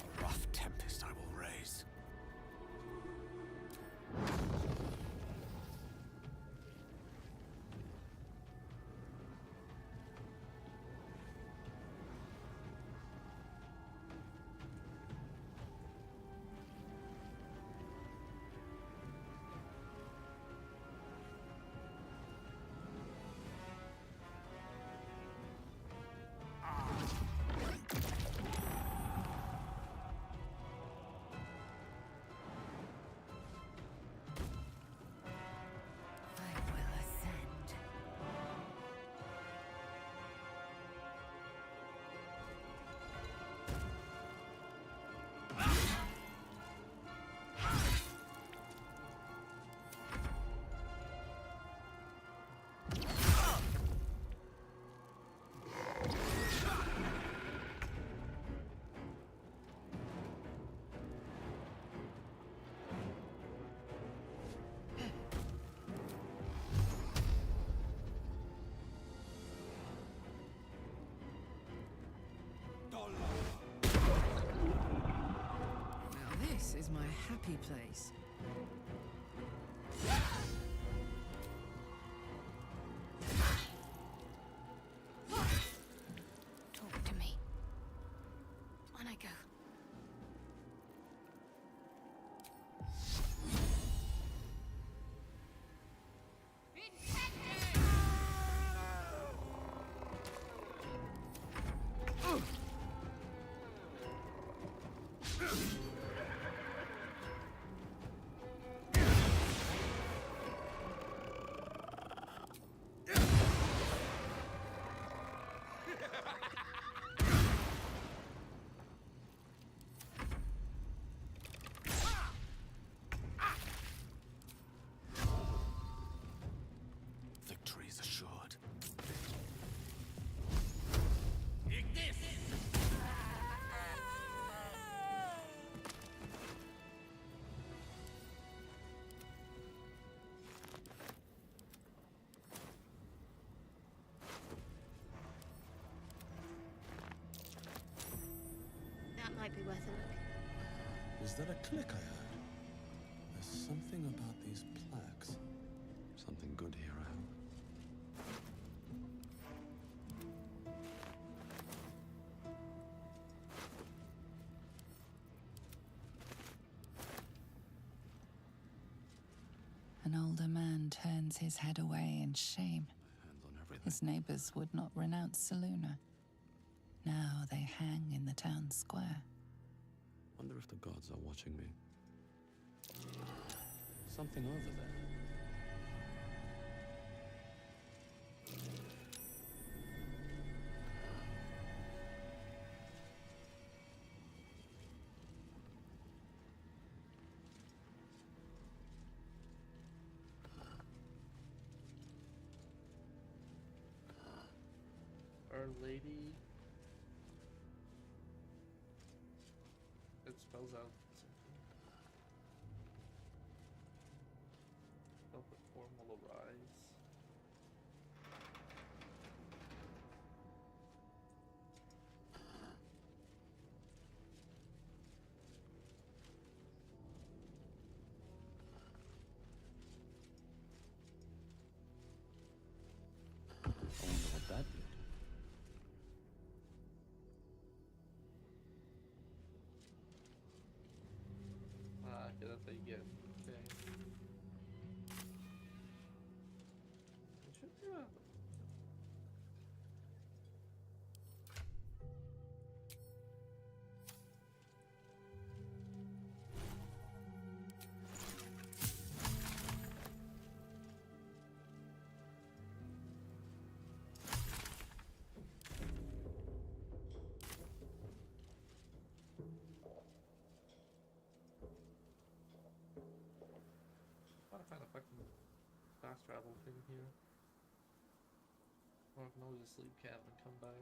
A rough tempest I will raise. I will ascend. Now this is my happy place. Talk to me. On I go. Might be worth a look. Is that a click I heard? There's something about these plaques. Something good here, I hope. An older man turns his head away in shame. His neighbors would not renounce Selûne. Now they hang in the town square. Wonder if the gods are watching me. Something over there. Our Lady. It spells out something. Help the form will arise. I wonder what that did. Ah, okay, that's how you get. Okay. It should be around. Gotta find a fucking fast travel thing here. Or I can always just leave camp and come back.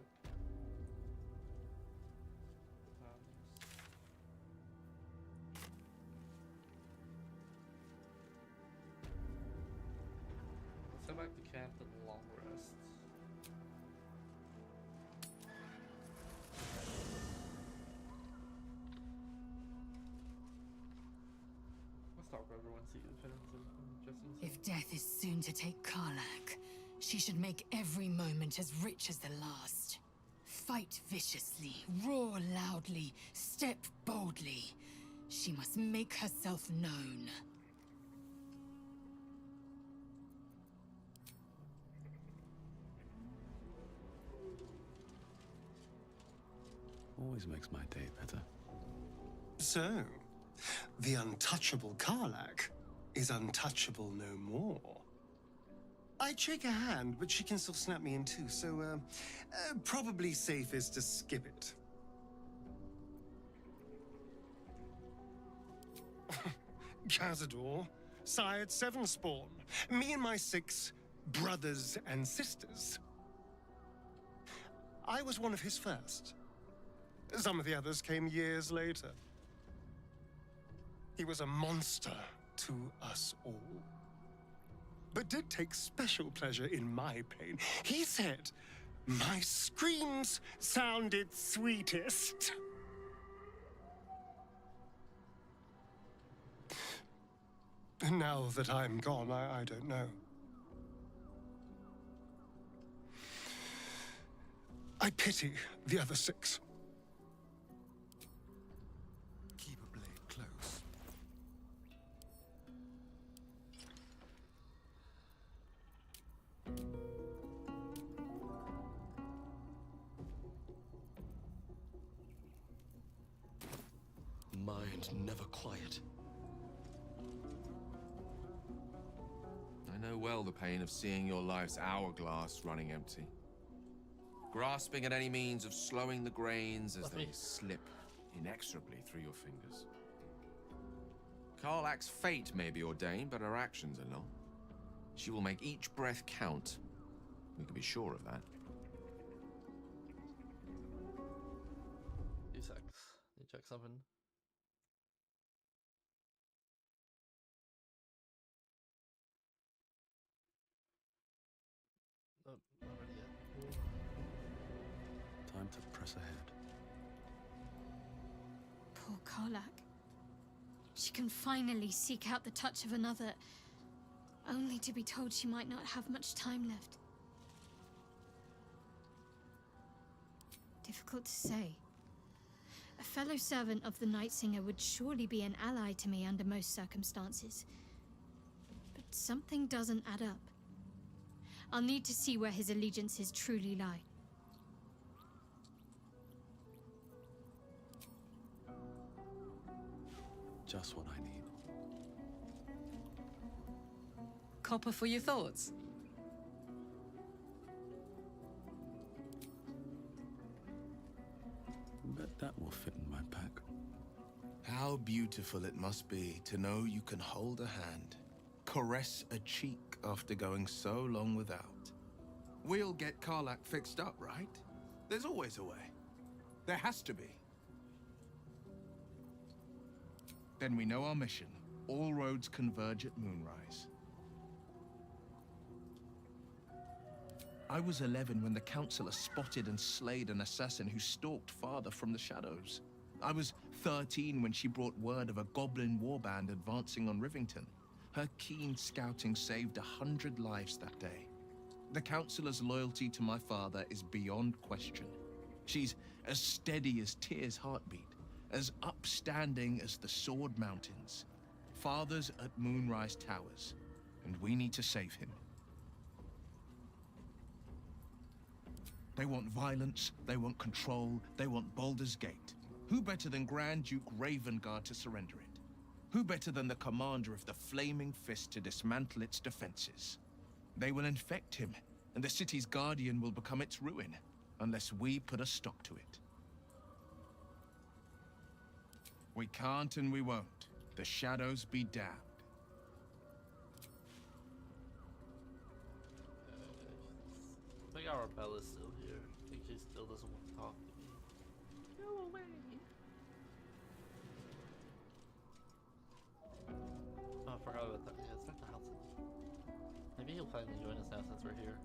Let's head back to camp and long rest. Let's talk to everyone, see if anyone's interested. If death is soon to take Karlach, she should make every moment as rich as the last. Fight viciously, roar loudly, step boldly. She must make herself known. Always makes my day better. So, the untouchable Karlach is untouchable no more. I'd shake her hand, but she can still snap me in two, so probably safest to skip it. Cazador, sired 7 spawn. Me and my 6 brothers and sisters. I was one of his first. Some of the others came years later. He was a monster to us all, but did take special pleasure in my pain. He said my screams sounded sweetest. And now that I'm gone, I don't know. I pity the other 6. Keep a blade close. Mind never quiet. I know well the pain of seeing your life's hourglass running empty. Grasping at any means of slowing the grains as they slip inexorably through your fingers. Karlach's fate may be ordained, but her actions are not. She will make each breath count. We can be sure of that. 2 secs. Need to check something. Nope, not ready yet. Time to press ahead. Karlach. She can finally seek out the touch of another, only to be told she might not have much time left. Difficult to say. A fellow servant of the Night Singer would surely be an ally to me under most circumstances. But something doesn't add up. I'll need to see where his allegiances truly lie. Just what I need. Copper for your thoughts. Bet that will fit in my pack. How beautiful it must be to know you can hold a hand, caress a cheek after going so long without. We'll get Karlach fixed up, right? There's always a way. There has to be. Then we know our mission. All roads converge at moonrise. I was 11 when the Councillor spotted and slayed an assassin who stalked father from the shadows. I was 13 when she brought word of a goblin warband advancing on Rivington. Her keen scouting saved 100 lives that day. The Councillor's loyalty to my father is beyond question. She's as steady as Tyr's heartbeat, as upstanding as the Sword Mountains. Father's at Moonrise Towers, and we need to save him. They want violence, they want control, they want Baldur's Gate. Who better than Grand Duke Ravengard to surrender it? Who better than the commander of the Flaming Fist to dismantle its defenses? They will infect him, and the city's guardian will become its ruin, unless we put a stop to it. We can't and we won't. The shadows be damned. I think our Bella's still here. I think she still doesn't want to talk to me. Go away. Oh, I forgot about that. Yeah, it's not the house. Maybe he'll finally join us now since we're here.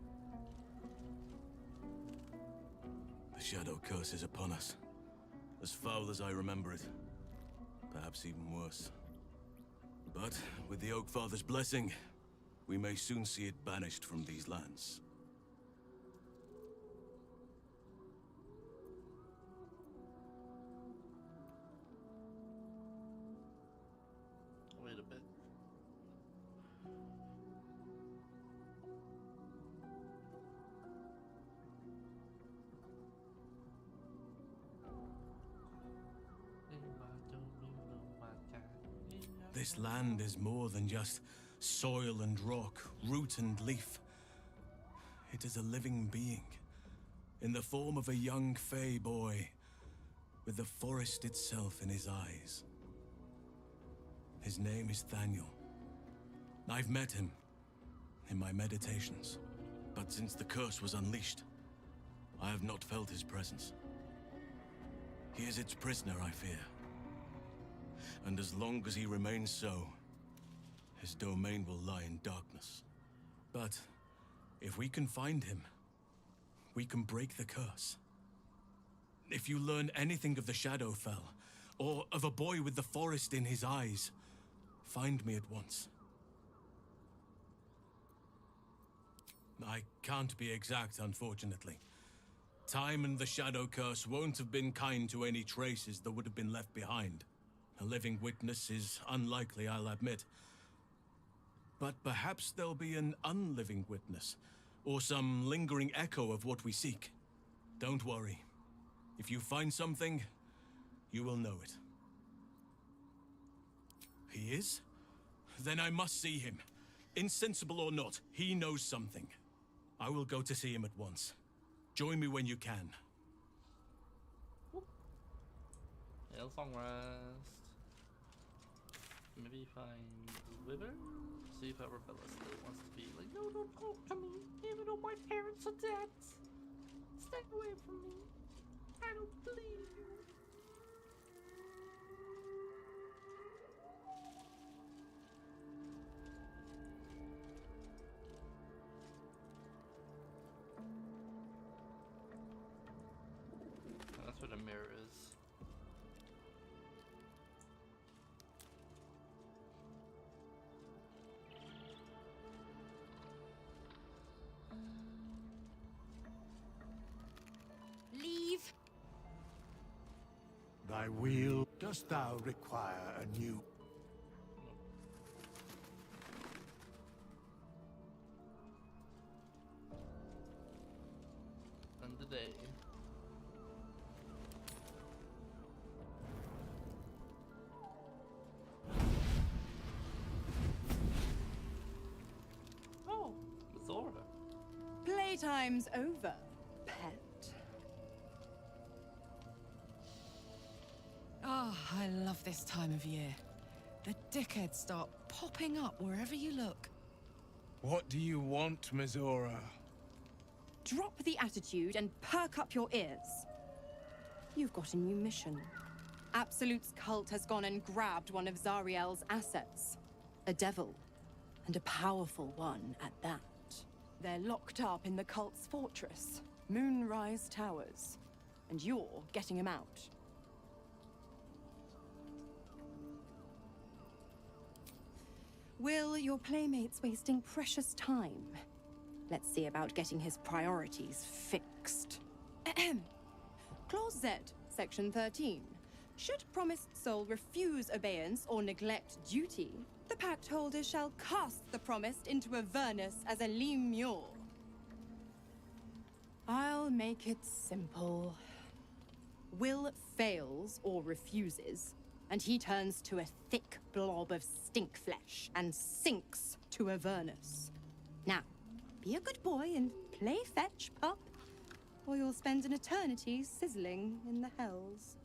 The shadow curse is upon us. As foul as I remember it. Perhaps even worse. But with the Oak Father's blessing, we may soon see it banished from these lands. Wait a bit. This land is more than just soil and rock, root and leaf. It is a living being, in the form of a young fey boy, with the forest itself in his eyes. His name is Thaniel. I've met him in my meditations, but since the curse was unleashed, I have not felt his presence. He is its prisoner, I fear. And as long as he remains so, his domain will lie in darkness. But if we can find him, we can break the curse. If you learn anything of the Shadowfell, or of a boy with the forest in his eyes, find me at once. I can't be exact, unfortunately. Time and the Shadow Curse won't have been kind to any traces that would have been left behind. A living witness is unlikely, I'll admit. But perhaps there'll be an unliving witness, or some lingering echo of what we seek. Don't worry. If you find something, you will know it. He is? Then I must see him. Insensible or not, he knows something. I will go to see him at once. Join me when you can. Yeah, long rest. Maybe find Wither? See if Arabella still wants to be like, no, don't talk to me, even though my parents are dead. Stay away from me. I don't believe you. That's where the mirror is. thy wheel. Dost thou require a new... And the day. Oh, Zora. Playtime's over, pet. Ah, I love this time of year. The dickheads start popping up wherever you look. What do you want, Mizora? Drop the attitude and perk up your ears. You've got a new mission. Absolute's cult has gone and grabbed one of Zariel's assets. A devil, and a powerful one at that. They're locked up in the cult's fortress, Moonrise Towers, and you're getting them out. Will, your playmate's wasting precious time. Let's see about getting his priorities fixed. Ahem. Clause Z, Section 13. Should promised soul refuse obeyance or neglect duty, the pact holder shall cast the promised into Avernus as a lemure. I'll make it simple. Will fails or refuses, and he turns to a thick blob of stink flesh and sinks to Avernus. Now, be a good boy and play fetch, pup, or you'll spend an eternity sizzling in the hells.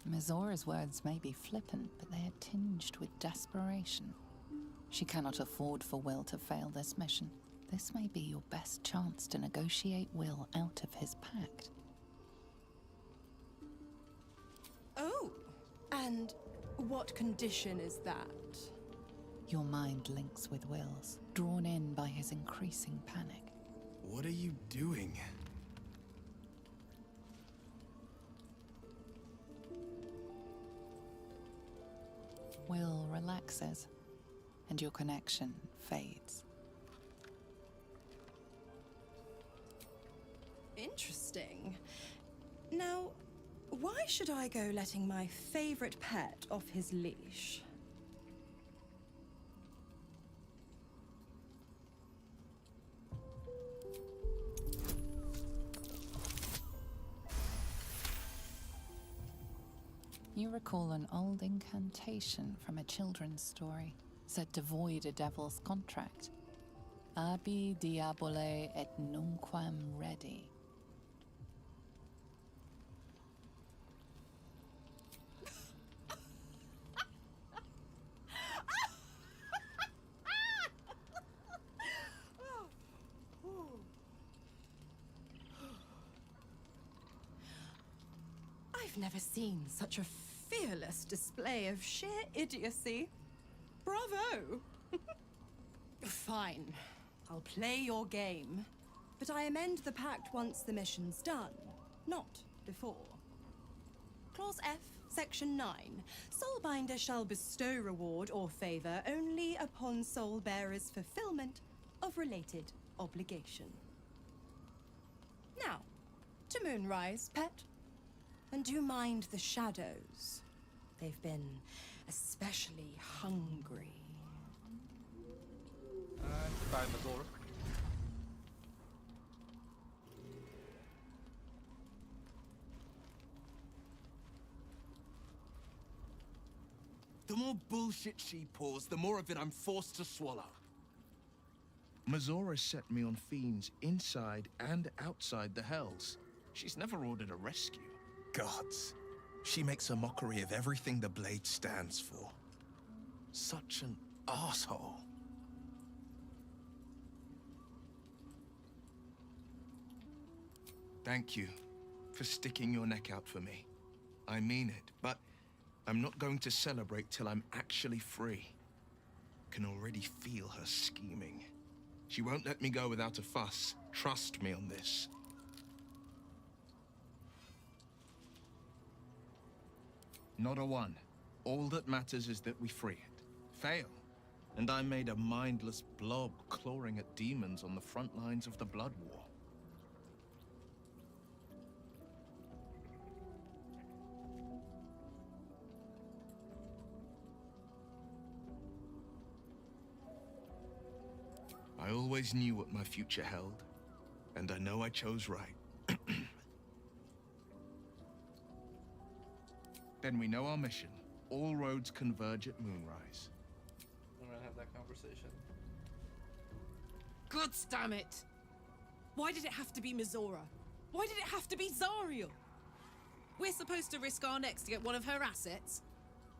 Mizora's words may be flippant, but they are tinged with desperation. She cannot afford for Will to fail this mission. This may be your best chance to negotiate Will out of his pact. Oh, and what condition is that? Your mind links with Will's, drawn in by his increasing panic. What are you doing? Will relaxes, and your connection fades. Interesting. Now, why should I go letting my favorite pet off his leash? You recall an old incantation from a children's story, said to void a devil's contract. Abi diabole et nunquam redi. I've never seen such a fearless display of sheer idiocy. Bravo! Fine. I'll play your game. But I amend the pact once the mission's done, not before. Clause F, Section 9. Soulbinder shall bestow reward or favor only upon soul-bearer's fulfillment of related obligation. Now, to Moonrise, pet. And do mind the shadows. They've been especially hungry. Goodbye, Mizora. The more bullshit she pours, the more of it I'm forced to swallow. Mizora set me on fiends inside and outside the hells. She's never ordered a rescue. Gods. She makes a mockery of everything the blade stands for. Such an asshole. Thank you for sticking your neck out for me. I mean it, but I'm not going to celebrate till I'm actually free. Can already feel her scheming. She won't let me go without a fuss. Trust me on this. Not a one. All that matters is that we free it. Fail, and I'm made a mindless blob clawing at demons on the front lines of the Blood War. always knew what my future held, and I know I chose right. Then we know our mission. All roads converge at moonrise. I'm gonna have that conversation. God damn it! Why did it have to be Mizora? Why did it have to be Zariel? We're supposed to risk our necks to get one of her assets?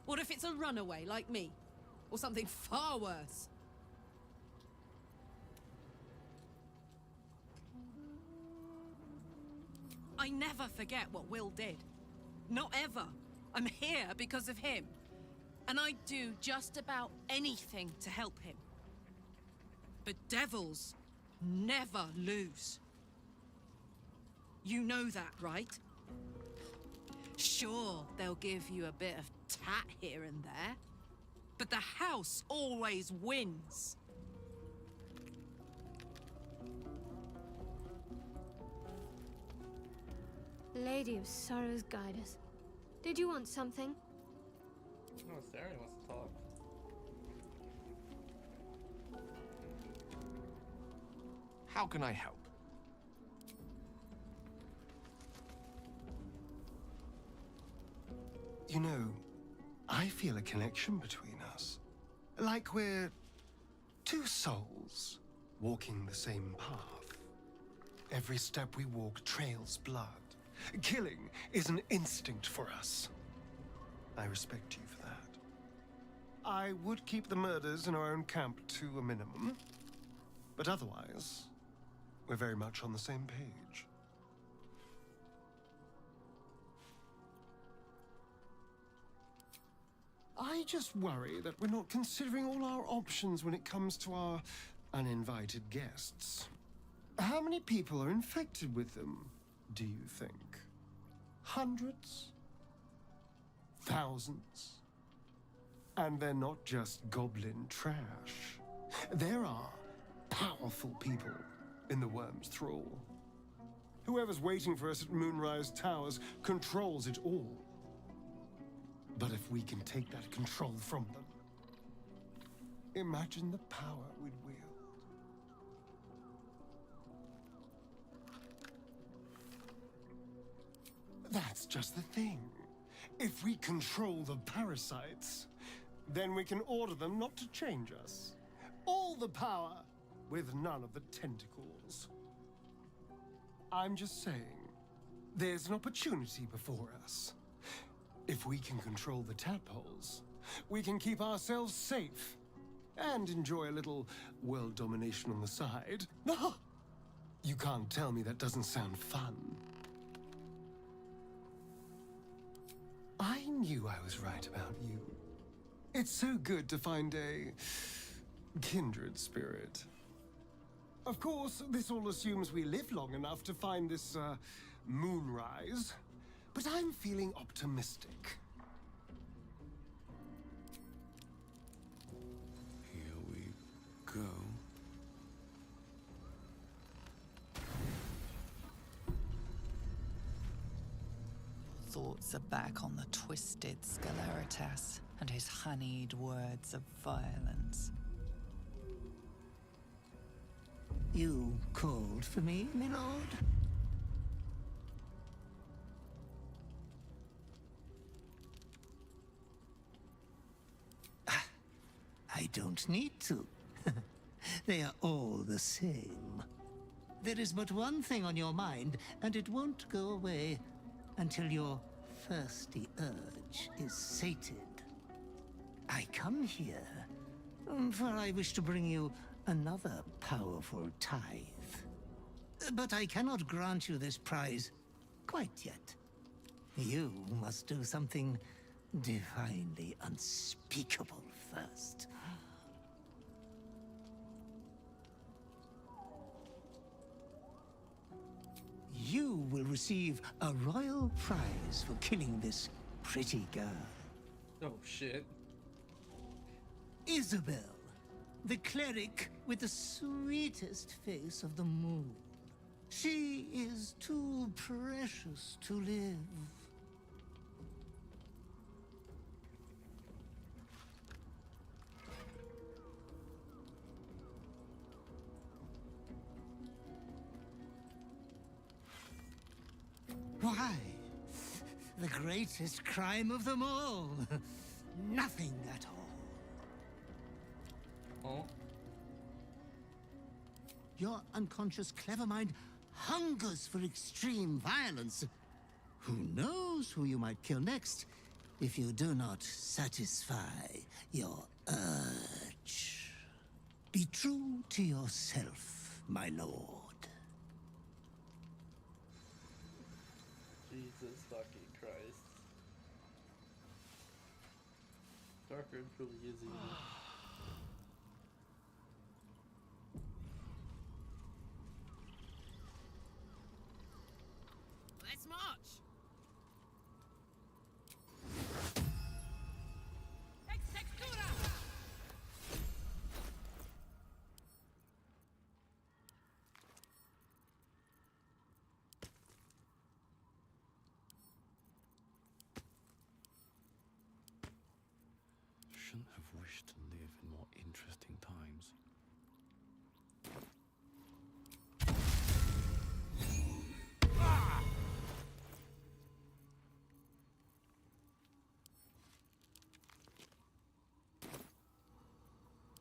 What if it's a runaway like me? Or something far worse? I never forget what Will did. Not ever. I'm here because of him. And I'd do just about anything to help him. But devils never lose. You know that, right? Sure, they'll give you a bit of tat here and there, but the house always wins. Lady of Sorrows, guide us. Did you want something? No, Sari wants to talk. How can I help? You know, I feel a connection between us. Like we're two souls walking the same path. Every step we walk trails blood. Killing is an instinct for us. I respect you for that. I would keep the murders in our own camp to a minimum, but otherwise, we're very much on the same page. I just worry that we're not considering all our options when it comes to our uninvited guests. How many people are infected with them, do you think? Hundreds? Thousands? And they're not just goblin trash. There are powerful people in the Worm's thrall. Whoever's waiting for us at Moonrise Towers controls it all. But if we can take that control from them, imagine the power we'd wield. That's just the thing. If we control the parasites, then we can order them not to change us. All the power, with none of the tentacles. I'm just saying, there's an opportunity before us. If we can control the tadpoles, we can keep ourselves safe and enjoy a little world domination on the side. You can't tell me that doesn't sound fun. I knew I was right about you. It's so good to find a kindred spirit. Of course, this all assumes we live long enough to find this, moonrise. But I'm feeling optimistic. Here we go. Thoughts are back on the twisted Scaleritas and his honeyed words of violence. You called for me, my lord? I don't need to. They are all the same. There is but one thing on your mind, and it won't go away until your thirsty urge is sated. I come here, for I wish to bring you another powerful tithe. But I cannot grant you this prize quite yet. You must do something divinely unspeakable first. You will receive a royal prize for killing this pretty girl. Oh, shit. Isabel, the cleric with the sweetest face of the moon. She is too precious to live. Why? The greatest crime of them all. Nothing at all. Oh. Your unconscious clever mind hungers for extreme violence. Who knows who you might kill next if you do not satisfy your urge. Be true to yourself, my lord. Jesus fucking Christ. Darker truly is evil. Let's march! Shouldn't have wished to live in more interesting times.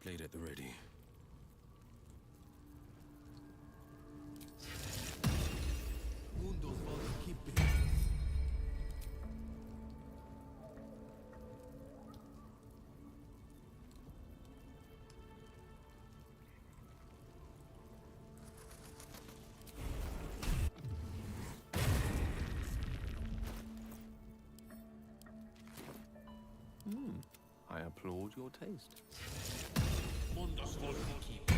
Blade at the ready. Mundos Father, keep it. I applaud your taste. Mundos Father, keep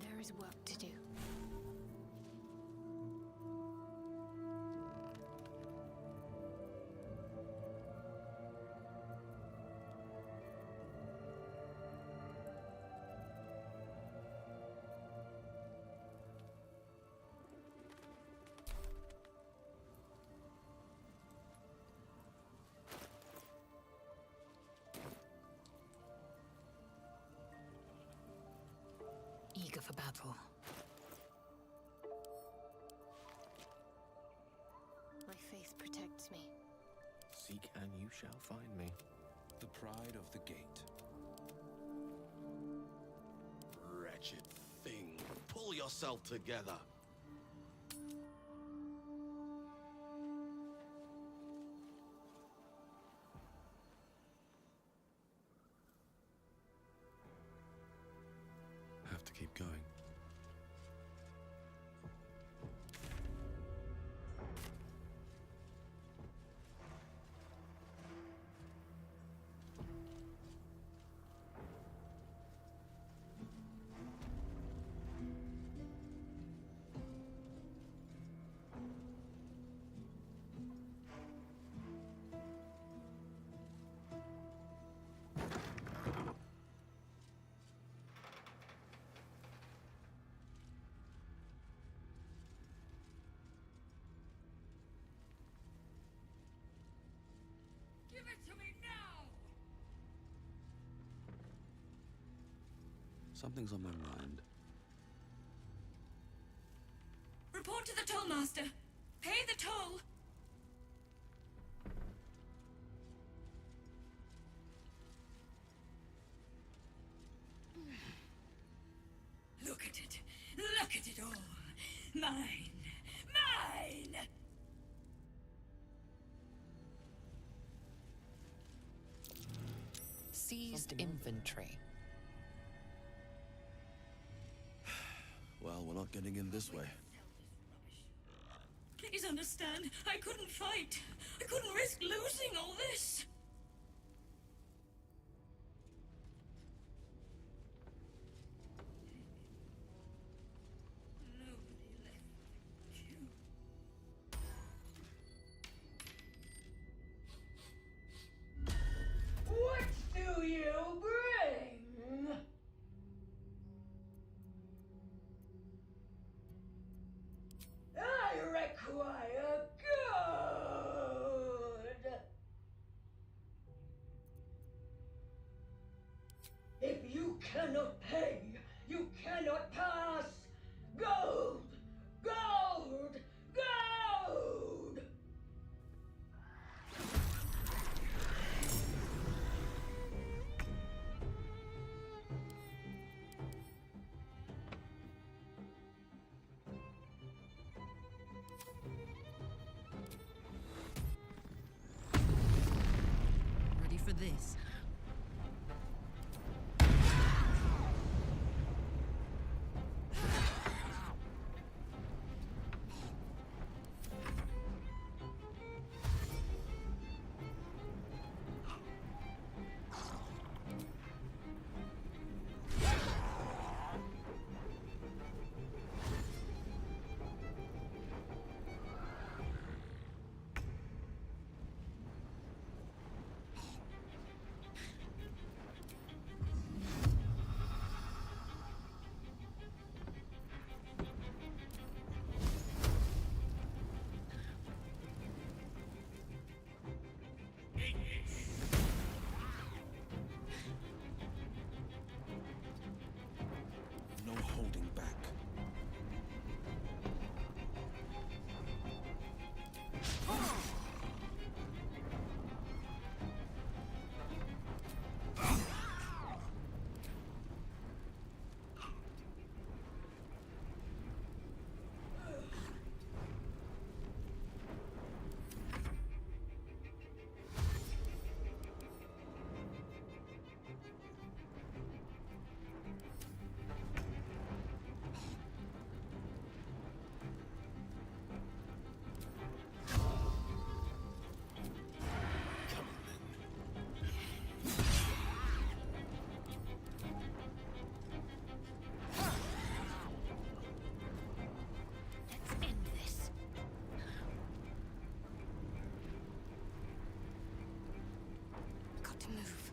There is work to do. Eager for battle. My faith protects me. Seek and you shall find me. the pride of the gate. Wretched thing, pull yourself together. Have to keep going. Give it to me now! Something's on my mind. Report to the tollmaster. Pay the toll. Look at it. Look at it all. Mine. Mine! Seized inventory. Well, we're not getting in this way. Please understand, I couldn't fight. I couldn't risk losing all this. What do you bring? I reckon this. No holding back. Got to move.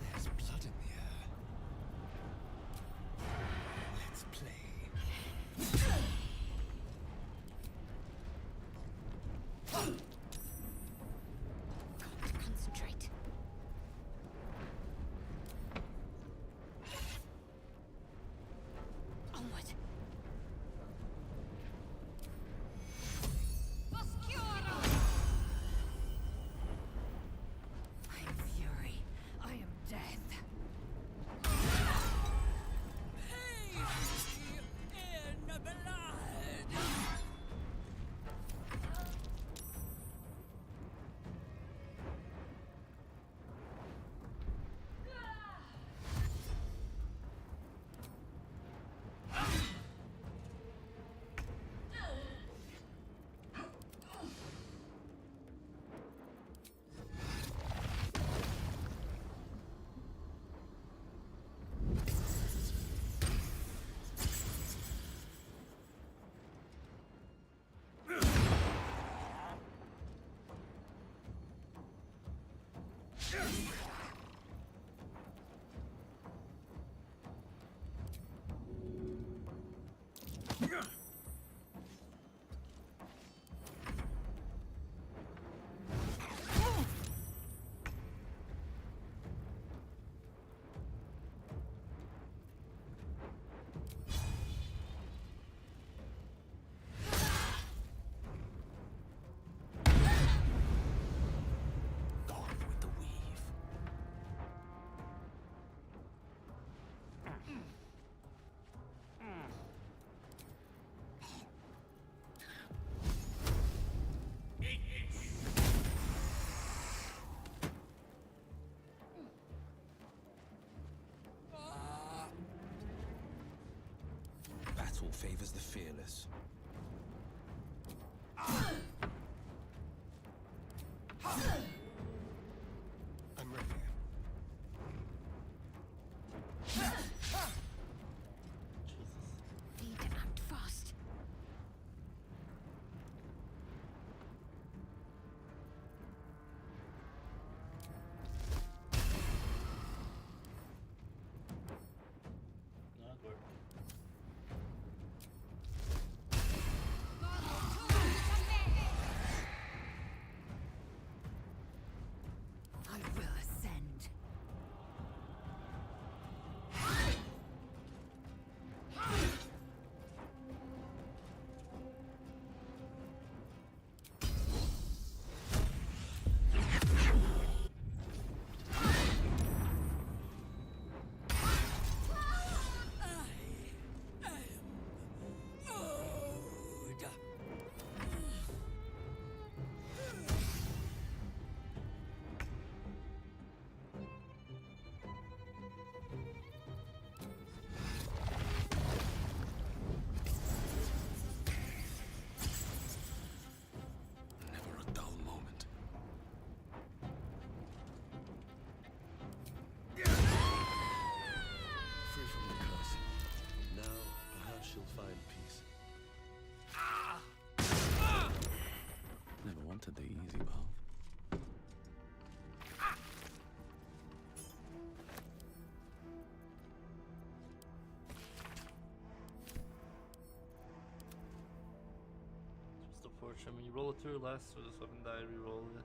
There's blood in the air. Let's play. Concentrate. Onward. I am fury. I am death. In blood! Gone with the weave. Battle favors the fearless. I'm ready. Need to act fast. Not work. I will ascend. Never a dull moment. Free from the curse. Now, perhaps she'll find peace. Never wanted the easy path. Just unfortunate. When you roll a 2 or less, or just weapon die, re-roll it.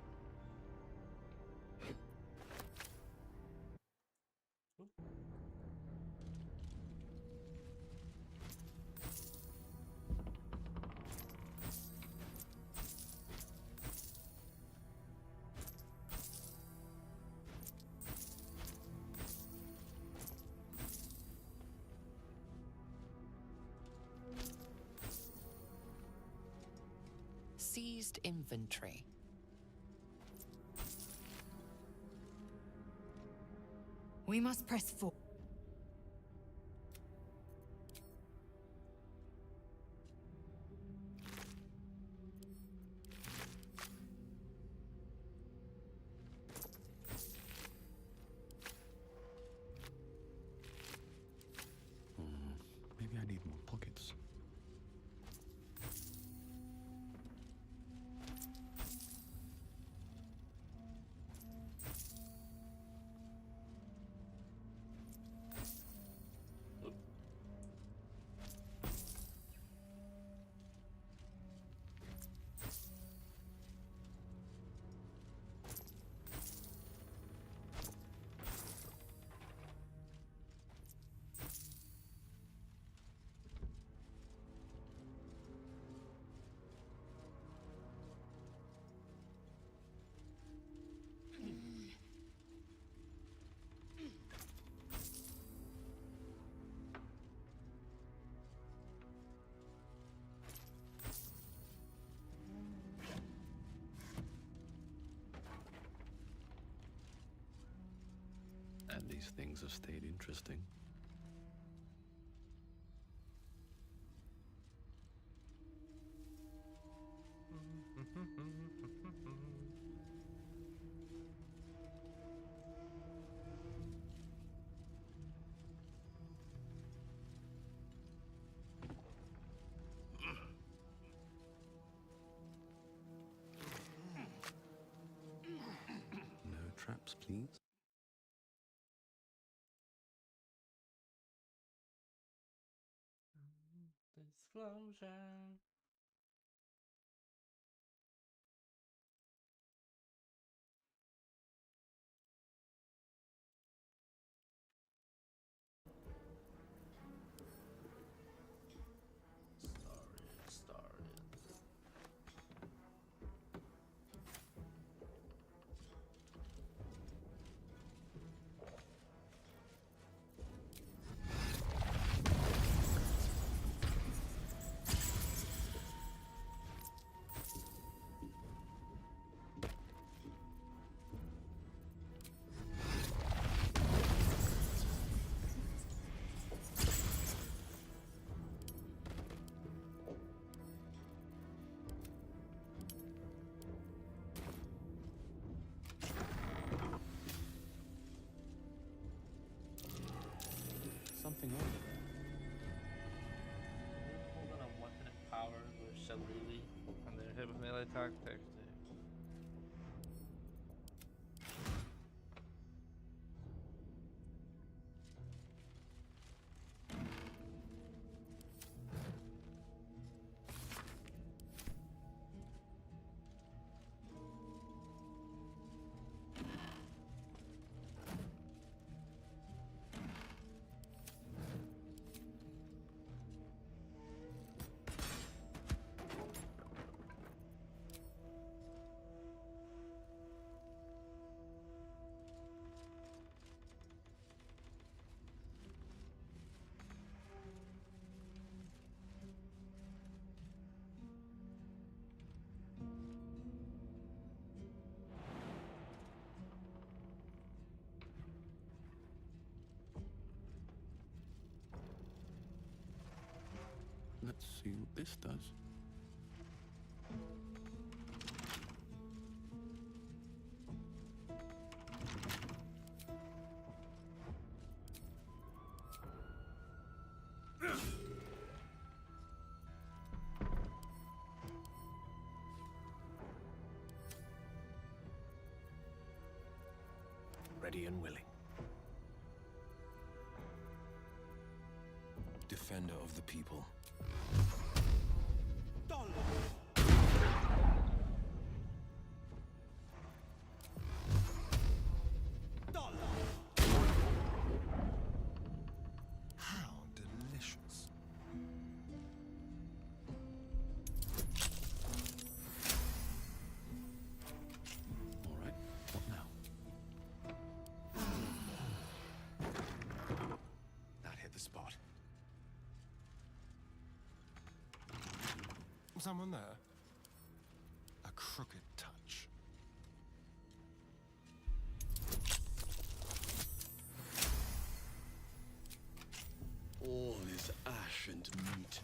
Seized inventory. We must press forward. Maybe I need more pockets. And these things have stayed interesting. No traps, please. Disclosure. Started. Something over there. Hold on a weapon and power with Shillelagh, and they're hit with melee attack text. Let's see what this does. Ready and willing. Defender of the people. How delicious. All right, what now? That hit the spot. Someone there? A crooked touch. All is ash and meat.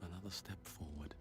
Another step forward.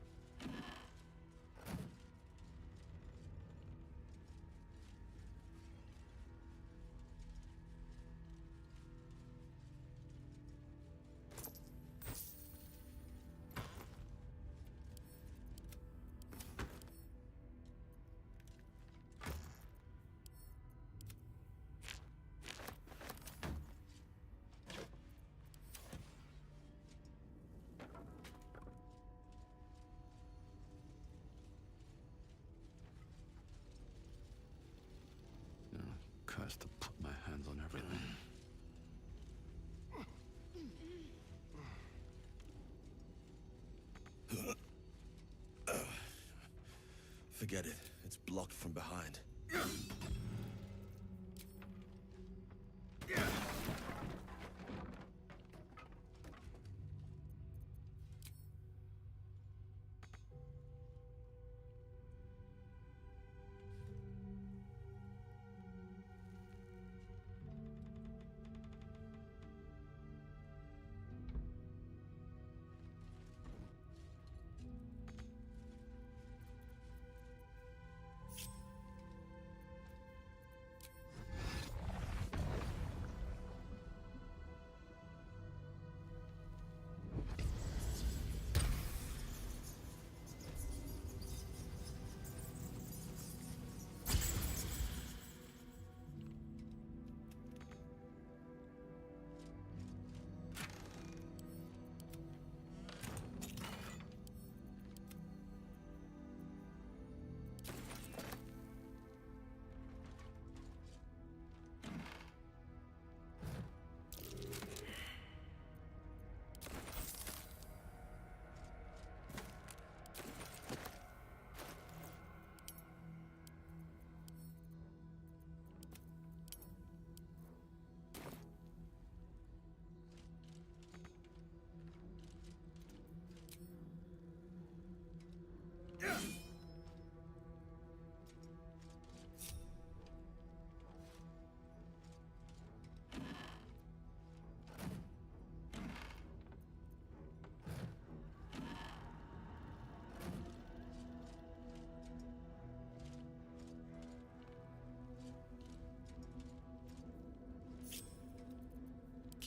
Curse to put my hands on everything. Forget it. It's blocked from behind.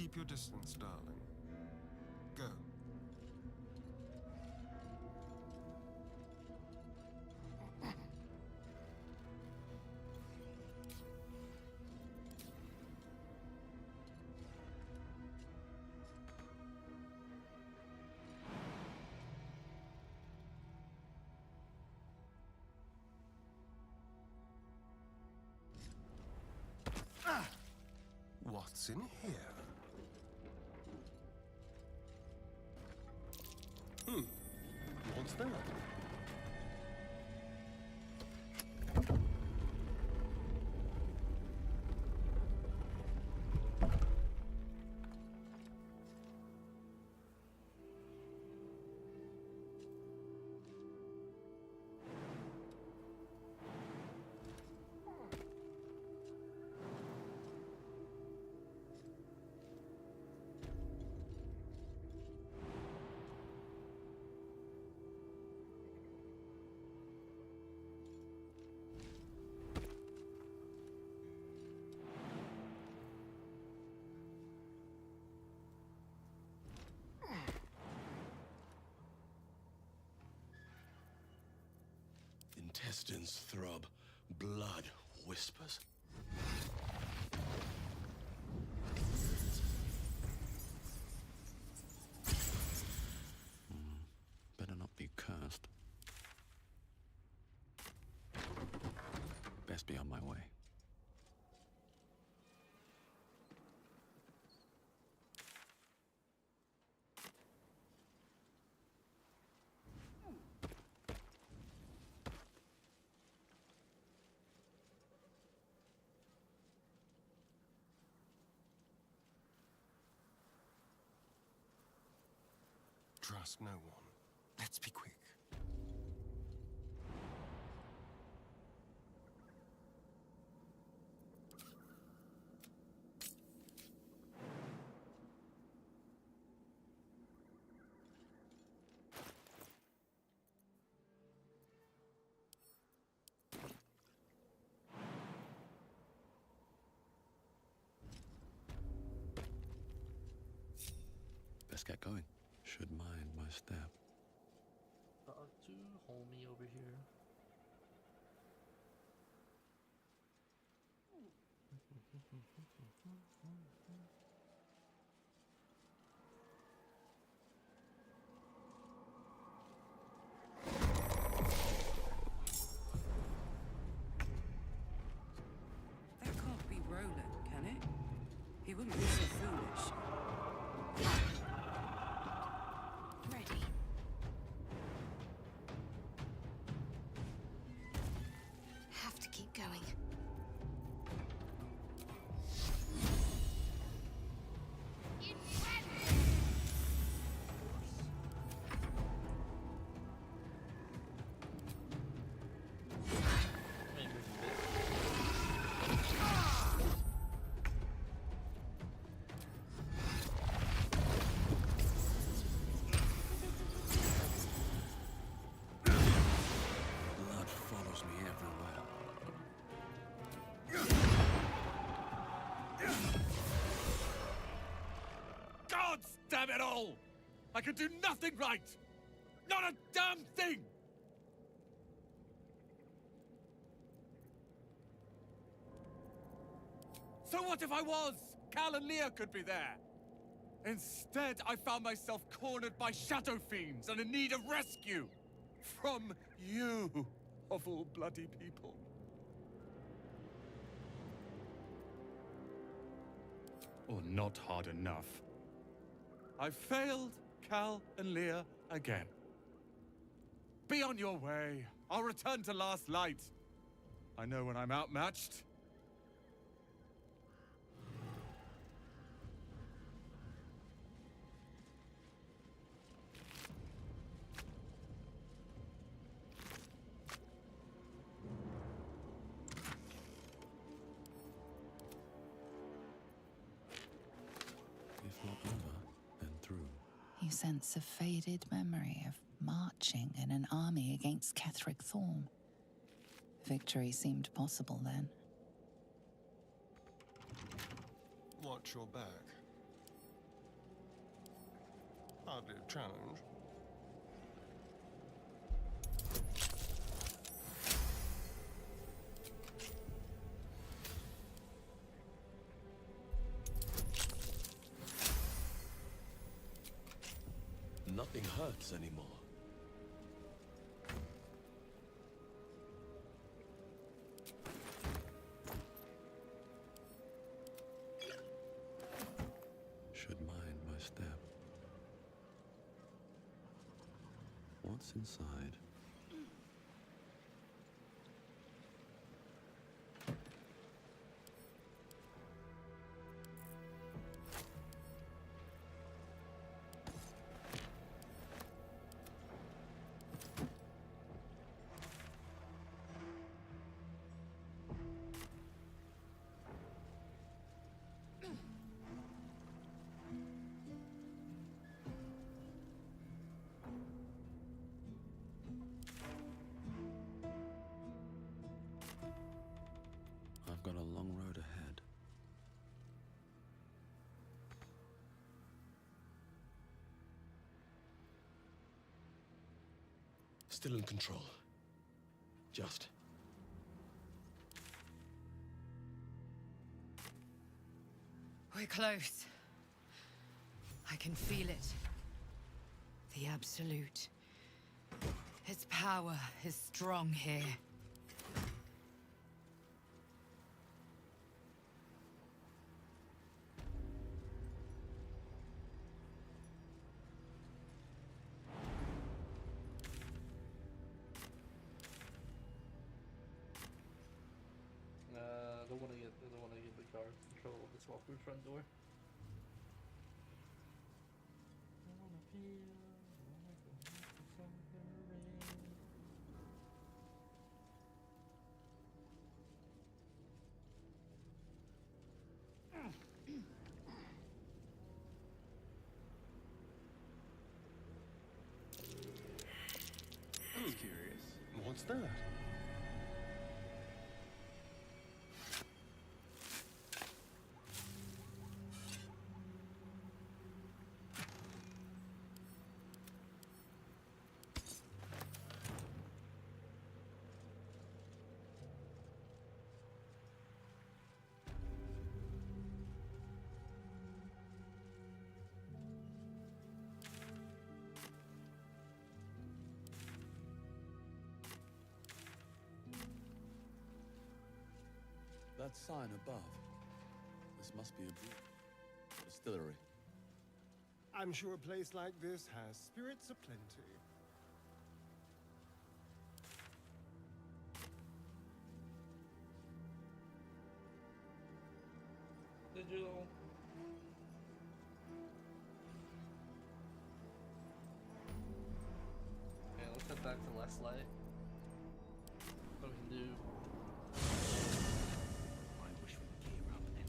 Keep your distance, darling. Go. What's in here? What's that? Intestines throb, blood whispers. Better not be cursed. Best be on my way. Trust no one. Let's be quick. Best get going. Should mind my step. To homie over here. That can't be Roland, can it? He wouldn't be so foolish. Ready. Have to keep going. Blood follows me everywhere. God damn it all! I can do nothing right! Not a damn thing! So what if I was? Cal and Leah could be there. Instead, I found myself cornered by shadow fiends and in need of rescue. From you, of all bloody people. Or not hard enough. I failed Cal and Leah again. Be on your way. I'll return to Last Light. I know when I'm outmatched. If not over, then through. You sense a faded memory of marching in an army against Ketheric Thorm. Victory seemed possible then. Watch your back. Hardly a challenge. Nothing hurts anymore. Should mind my step. What's inside? I've got a long road ahead. Still in control. Just. We're close. I can feel it. The Absolute. Its power is strong here. I don't want to give the guard control of this walker's front door. I wanna feel like a That's curious. What's that? That sign above. This must be a distillery. I'm sure a place like this has spirits aplenty. Digital. Okay, let's head back to less light. What we can do. I wish we would gear up and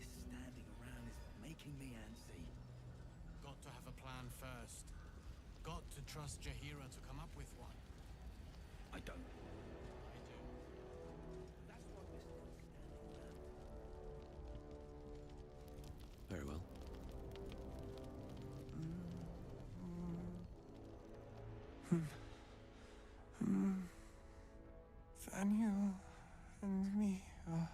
this standing around is making me antsy. Got to have a plan first. Got to trust Jaheira to come up with one. I don't. I do. That's what we're still standing around. Very well. Daniel and me are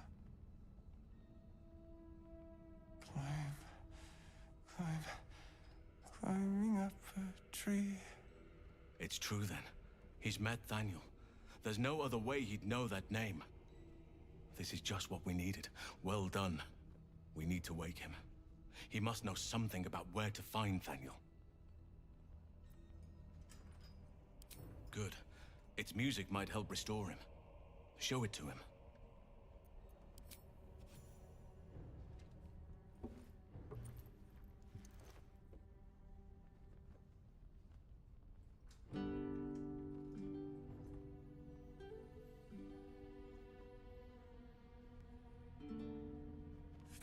climbing up a tree. It's true then. He's met Daniel. There's no other way he'd know that name. This is just what we needed. Well done. We need to wake him. He must know something about where to find Daniel. Good. Its music might help restore him. Show it to him.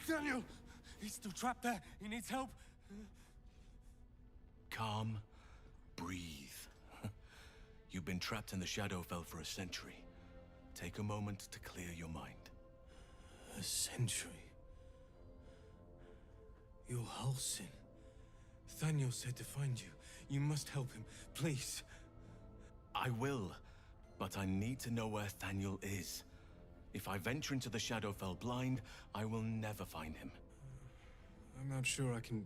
Daniel! He's still trapped there. He needs help. Calm. Breathe. You've been trapped in the Shadowfell for a century. Take a moment to clear your mind. A century? Your Halsin. Thaniel said to find you. You must help him, please. I will, but I need to know where Thaniel is. If I venture into the Shadowfell blind, I will never find him. I'm not sure I can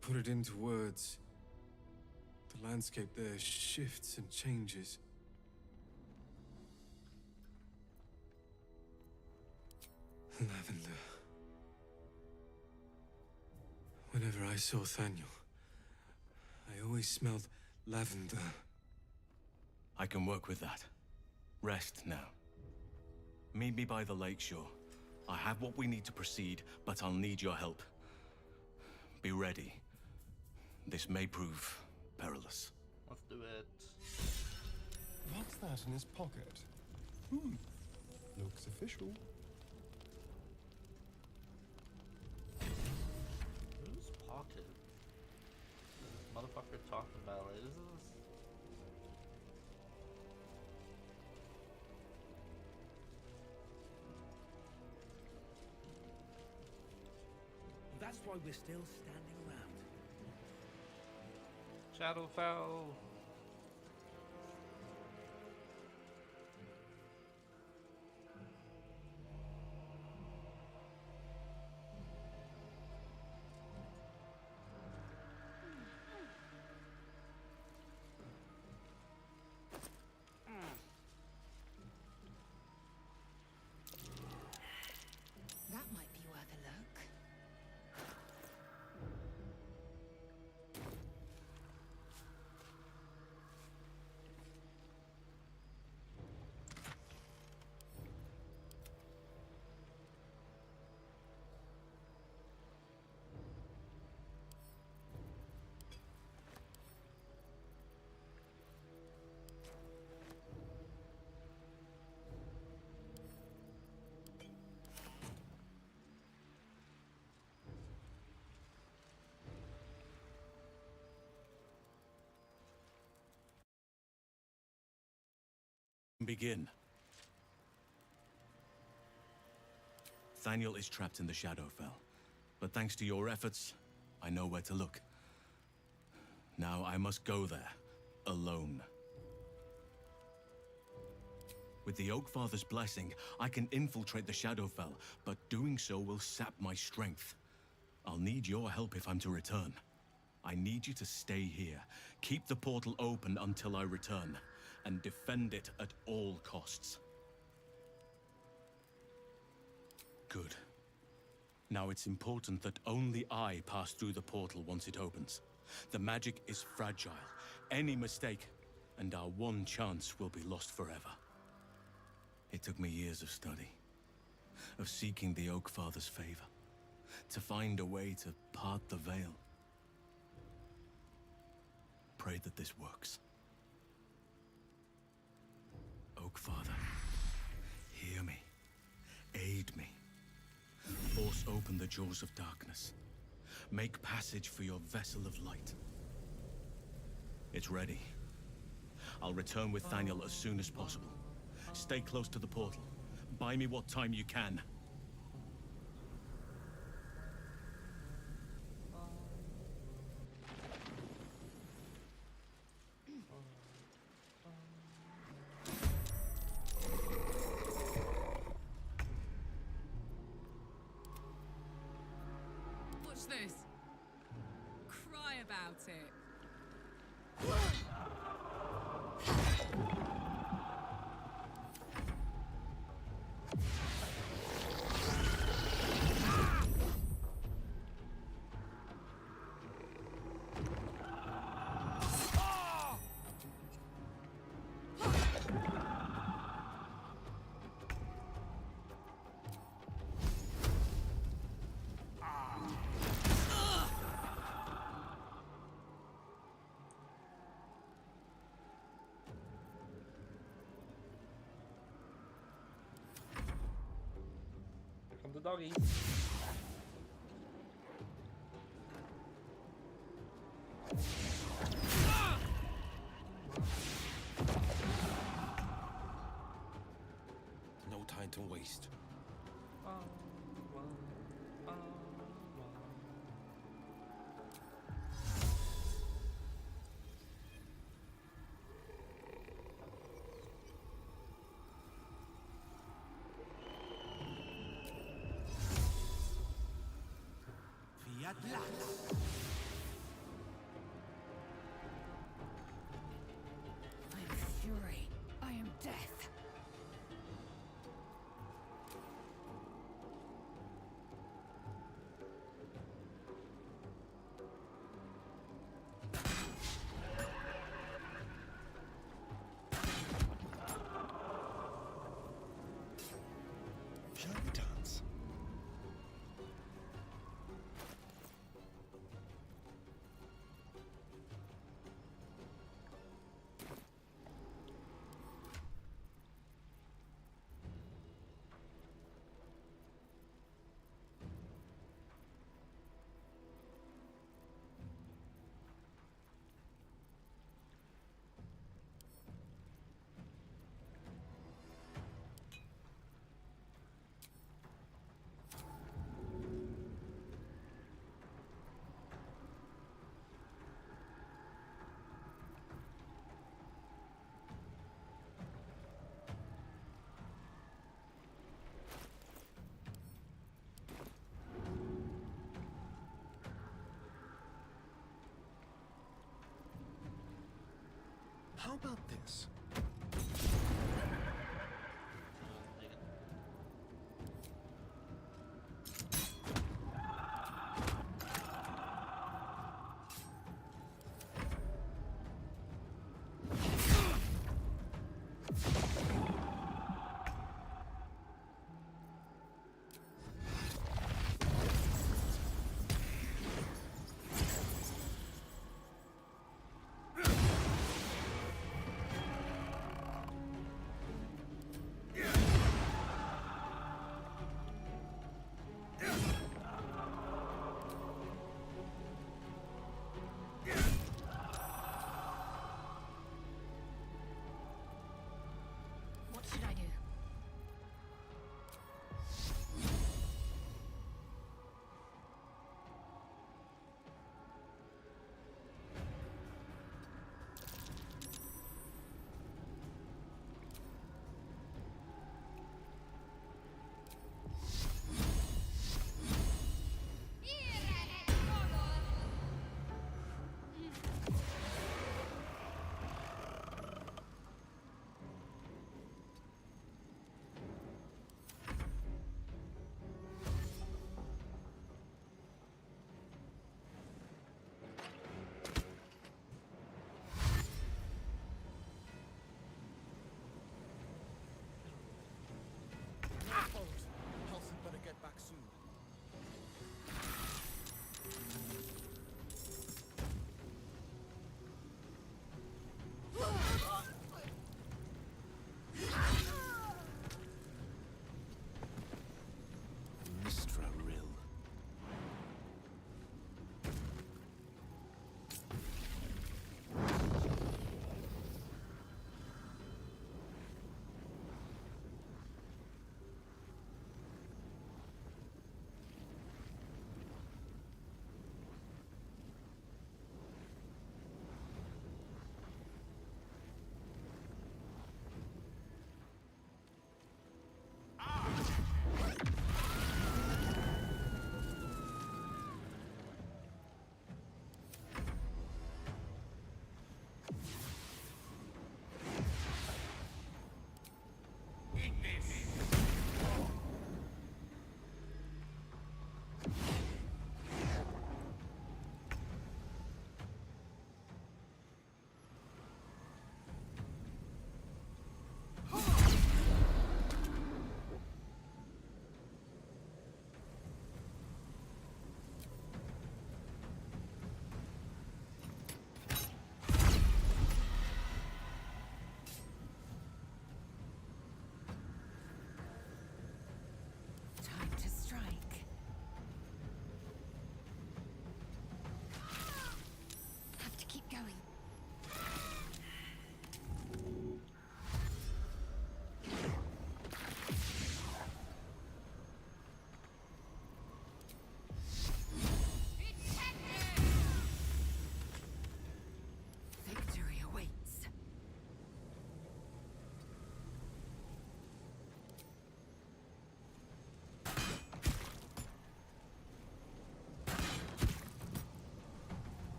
put it into words. The landscape there shifts and changes. Lavender. Whenever I saw Thaniel, I always smelled lavender. I can work with that. Rest now. Meet me by the lakeshore. I have what we need to proceed, but I'll need your help. Be ready. This may prove perilous. Let's do it. What's that in his pocket? Looks official. Whose pocket? This motherfucker talking about is this? That's why we're still standing around. Shadowfell. That might be worth a look. Begin. Thaniel is trapped in the Shadowfell, but thanks to your efforts, I know where to look. Now I must go there, alone. With the Oakfather's blessing, I can infiltrate the Shadowfell, but doing so will sap my strength. I'll need your help if I'm to return. I need you to stay here, keep the portal open until I return, and defend it at all costs. Good. Now it's important that only I pass through the portal once it opens. The magic is fragile. Any mistake, and our one chance will be lost forever. It took me years of study, of seeking the Oakfather's favor, to find a way to part the veil. Pray that this works. Oakfather, hear me. Aid me. Force open the jaws of darkness. Make passage for your vessel of light. It's ready. I'll return with Thaniel as soon as possible. Stay close to the portal. Buy me what time you can. Watch this. Cry about it. Come the doggy. No time to waste. At last! I am fury. I am death. Shall we dance? How about this?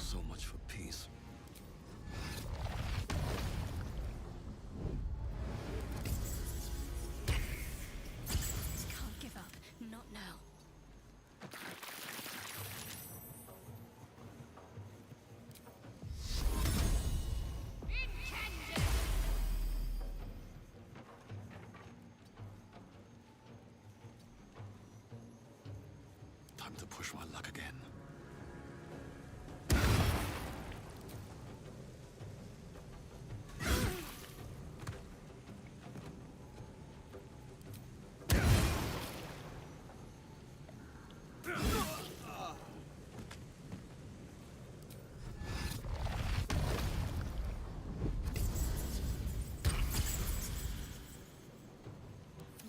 So much for peace. Can't give up. Not now. Time to push my luck again.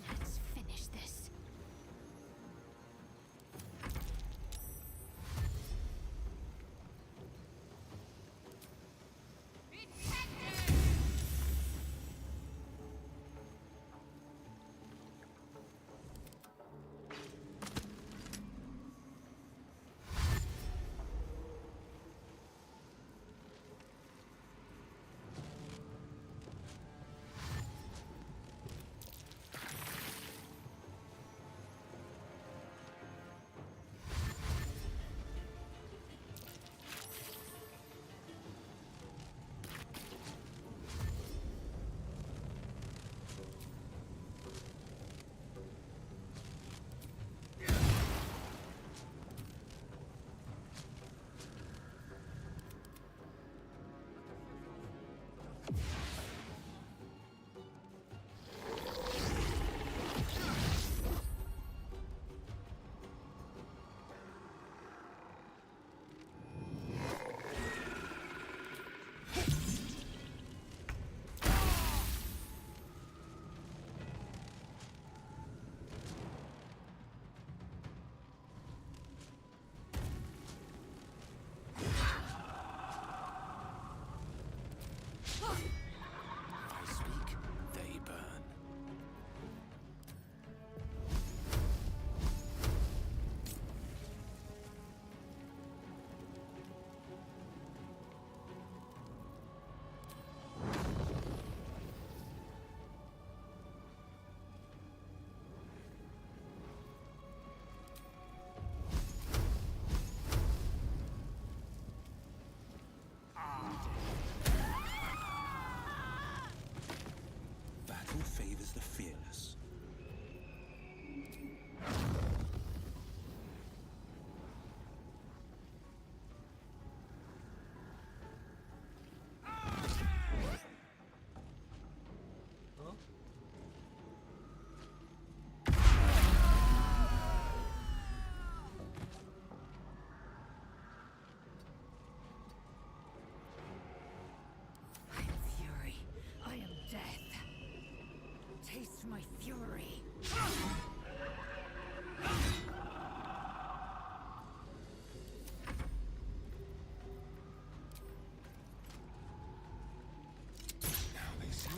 Let's finish this. I speak, they burn. Battle favors the fearless. I am fury. I am death. Taste my fury. Now they see.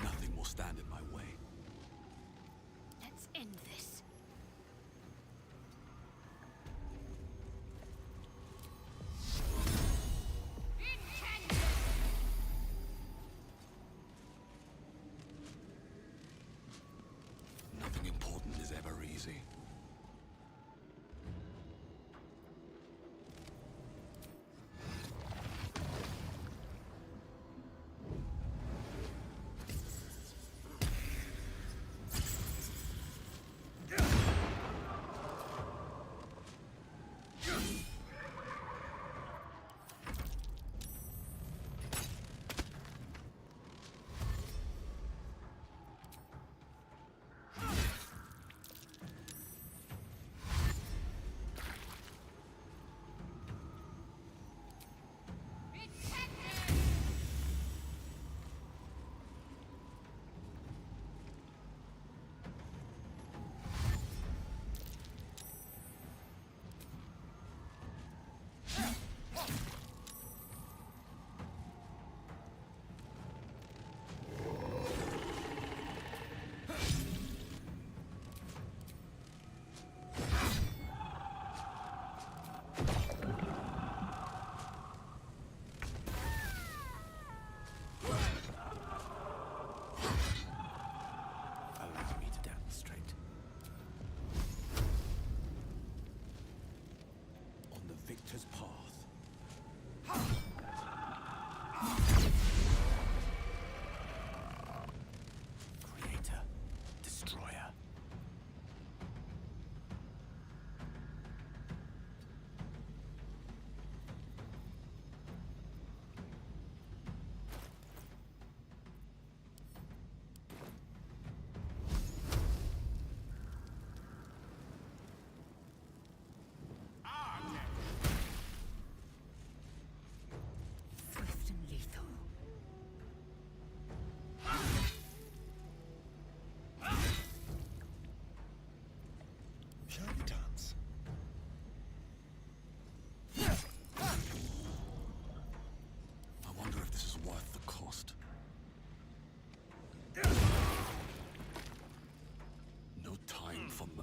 Nothing will stand in my way. Let's end this. Nothing important is ever easy.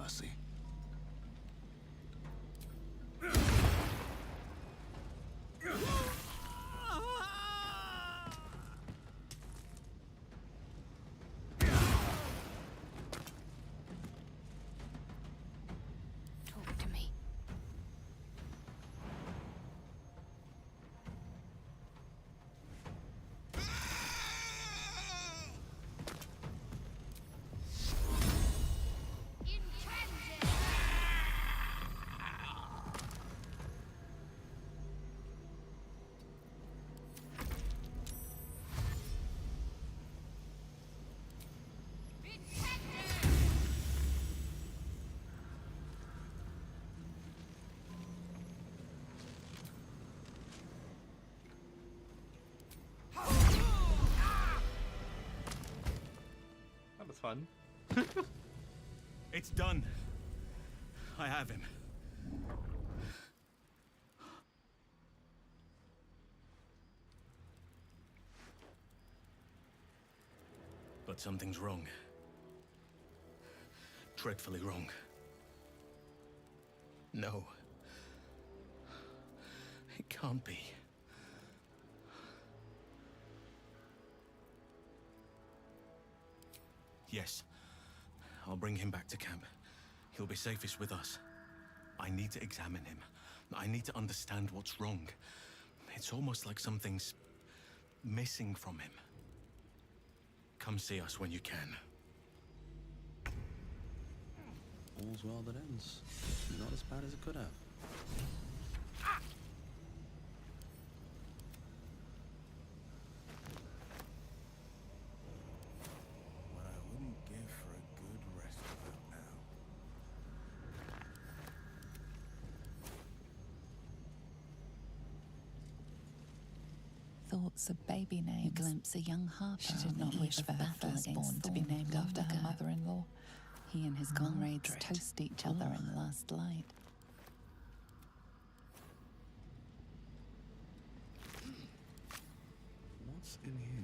mercy. Talk to me. That was fun. It's done. I have him. But something's wrong. Dreadfully wrong. No. It can't be. Yes. I'll bring him back to camp. He'll be safest with us. I need to examine him. I need to understand what's wrong. It's almost like something's missing from him. Come see us when you can. All's well that ends. Not as bad as it could have. What I wouldn't give for a good rest about now. Thoughts of baby names. You glimpse a young harper. She did not wish for her firstborn to be named after her mother-in-law. He and his comrades toast each other in the last light. What's in here?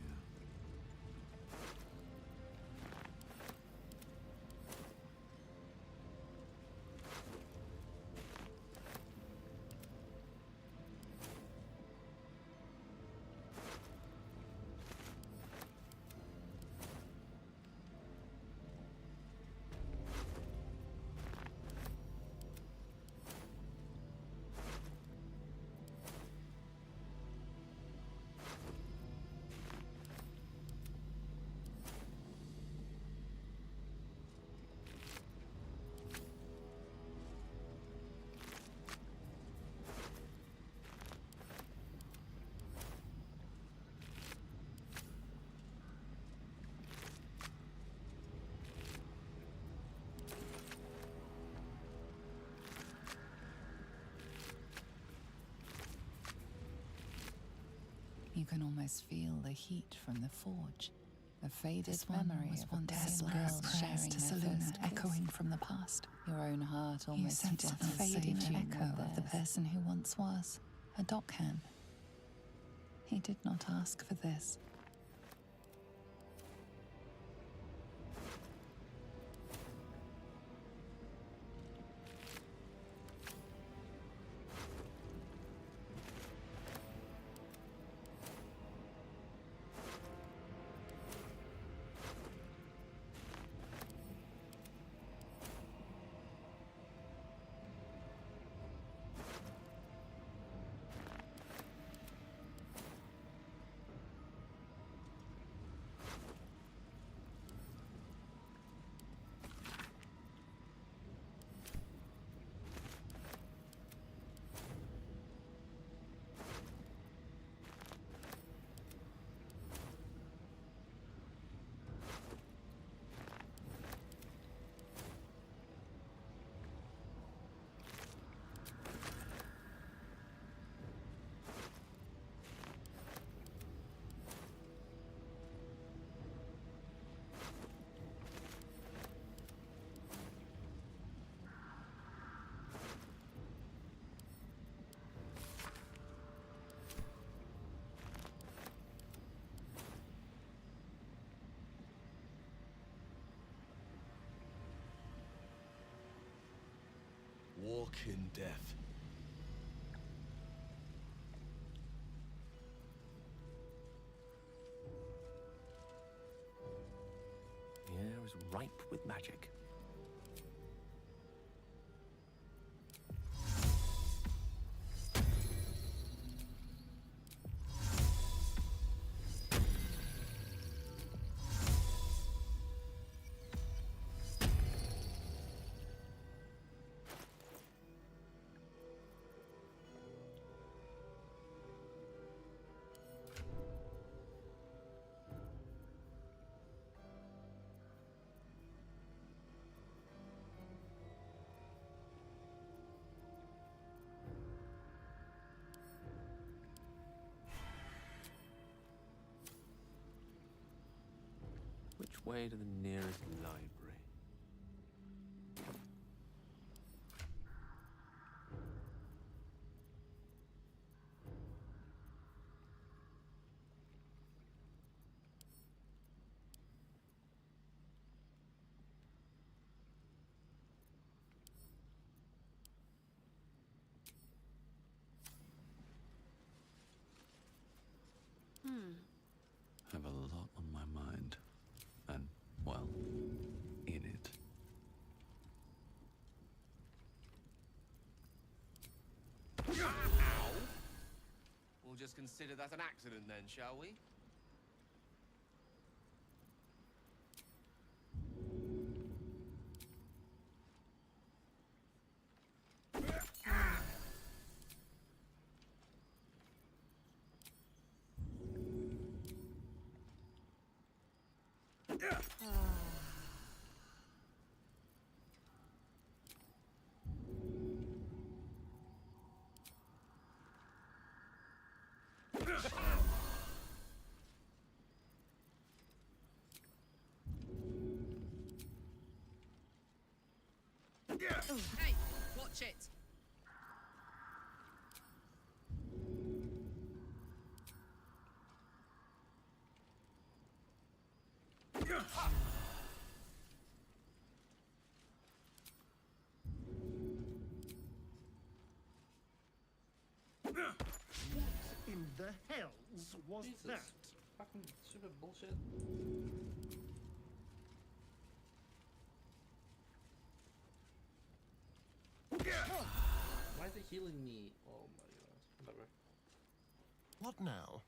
You can almost feel the heat from the forge. A faded memory of a pale girl sharing to Saluna, echoing from the past. Your own heart almost sense a fading echo of the person who once was. A dockhand. He did not ask for this. Fucking death. The air is ripe with magic. Which way to the nearest library? I have a lot on my mind. And, well, in it. Ow! We'll just consider that an accident then, shall we? Hey, watch it. What in the hells was Jesus. that? Fucking stupid bullshit. Why is it healing me? Oh my god. Whatever. What now?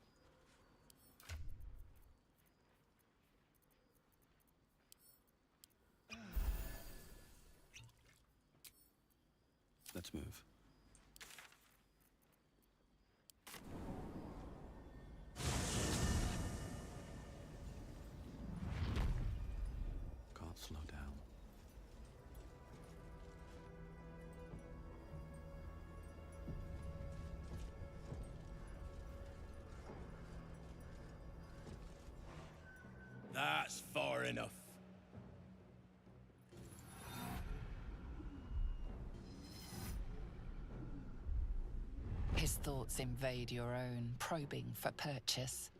Let's move. Can't slow down. That's far enough. His thoughts invade your own, probing for purchase.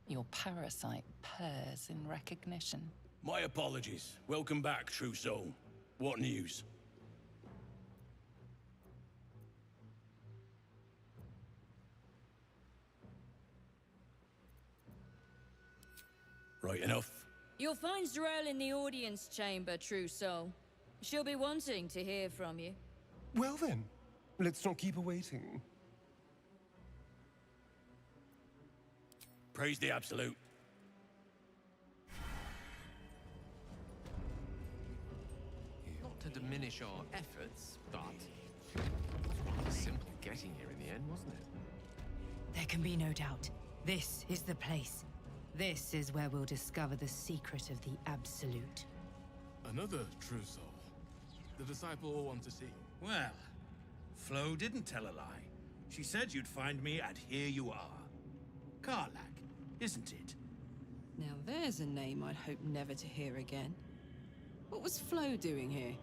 Your parasite purrs in recognition. My apologies. Welcome back, true soul. What news? Right enough. You'll find Z'rell in the audience chamber, true soul. She'll be wanting to hear from you. Well then, let's not keep her waiting. Praise the Absolute. Not to diminish our efforts, but it was rather simple getting here in the end, wasn't it? There can be no doubt. This is the place. This is where we'll discover the secret of the Absolute. Another true soul. The disciple all want to see. Well, Flo didn't tell a lie. She said you'd find me, and here you are. Karlach, isn't it? Now there's a name I'd hope never to hear again. What was Flo doing here?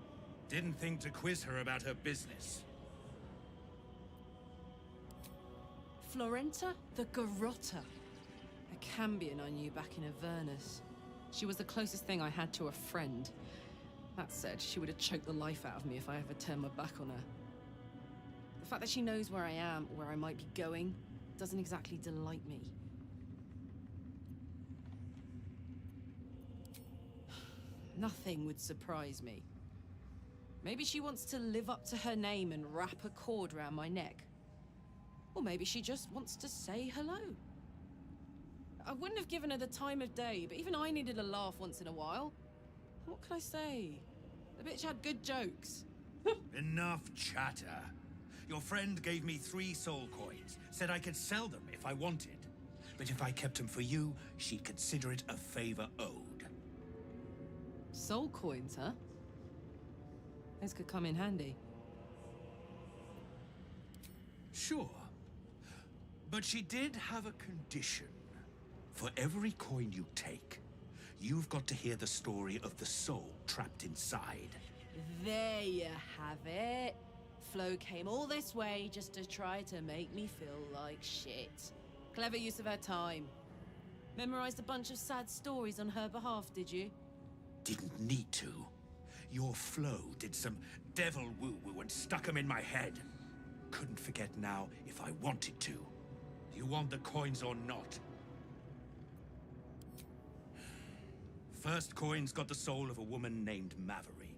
Didn't think to quiz her about her business. Florenta the Garrotta. A Cambion I knew back in Avernus. She was the closest thing I had to a friend. That said, she would have choked the life out of me if I ever turned my back on her. The fact that she knows where I am, or where I might be going, doesn't exactly delight me. Nothing would surprise me. Maybe she wants to live up to her name and wrap a cord around my neck. Or maybe she just wants to say hello. I wouldn't have given her the time of day, but even I needed a laugh once in a while. What could I say? The bitch had good jokes. Enough chatter. Your friend gave me 3 soul coins, said I could sell them if I wanted. But if I kept them for you, she'd consider it a favor owed. Soul coins, huh? Those could come in handy. Sure. But she did have a condition. For every coin you take, you've got to hear the story of the soul trapped inside. There you have it. Flo came all this way just to try to make me feel like shit. Clever use of her time. Memorized a bunch of sad stories on her behalf, did you? Didn't need to. Your Flo did some devil woo-woo and stuck 'em in my head. Couldn't forget now if I wanted to. Do you want the coins or not? First coin's got the soul of a woman named Maveri.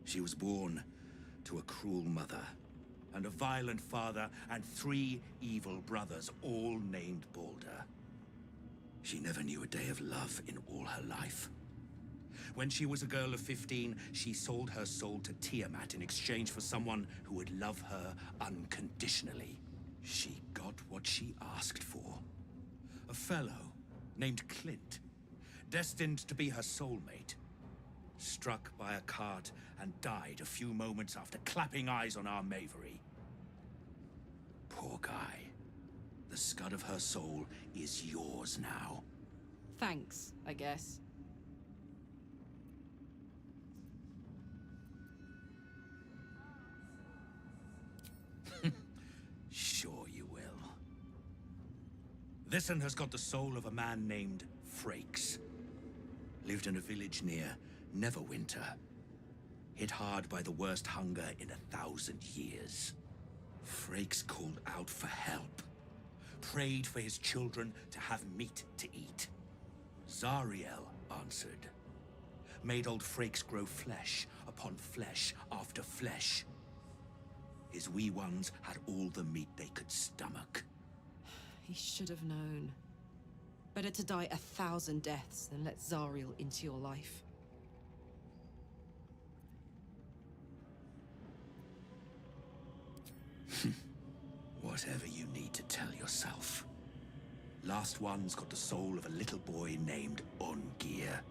She was born to a cruel mother, and a violent father, and 3 evil brothers, all named Baldur. She never knew a day of love in all her life. When she was a girl of 15, she sold her soul to Tiamat in exchange for someone who would love her unconditionally. She got what she asked for. A fellow named Clint, destined to be her soulmate, struck by a cart and died a few moments after clapping eyes on our Maveri. Poor guy. The scud of her soul is yours now. Thanks, I guess. Sure you will. This one has got the soul of a man named Frakes. Lived in a village near Neverwinter. Hit hard by the worst hunger in 1,000 years. Frakes called out for help. Prayed for his children to have meat to eat. Zariel answered. Made old Frakes grow flesh upon flesh after flesh. His wee ones had all the meat they could stomach. He should have known. Better to die 1,000 deaths than let Zariel into your life. Whatever you need to tell yourself. Last one's got the soul of a little boy named Ongir.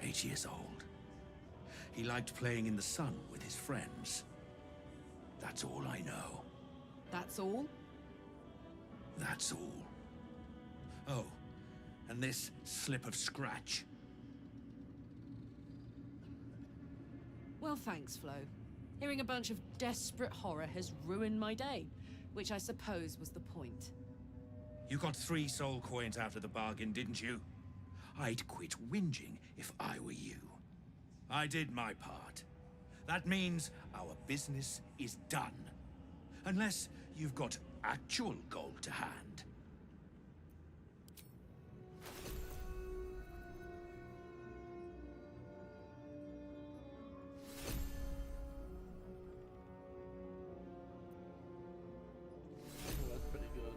8 years old. He liked playing in the sun with his friends. That's all I know. That's all? That's all. Oh, and this slip of scratch. Well, thanks, Flo. Hearing a bunch of desperate horror has ruined my day, which I suppose was the point. You got 3 soul coins out of the bargain, didn't you? I'd quit whinging if I were you. I did my part. That means our business is done. Unless you've got actual gold to hand. That's pretty good.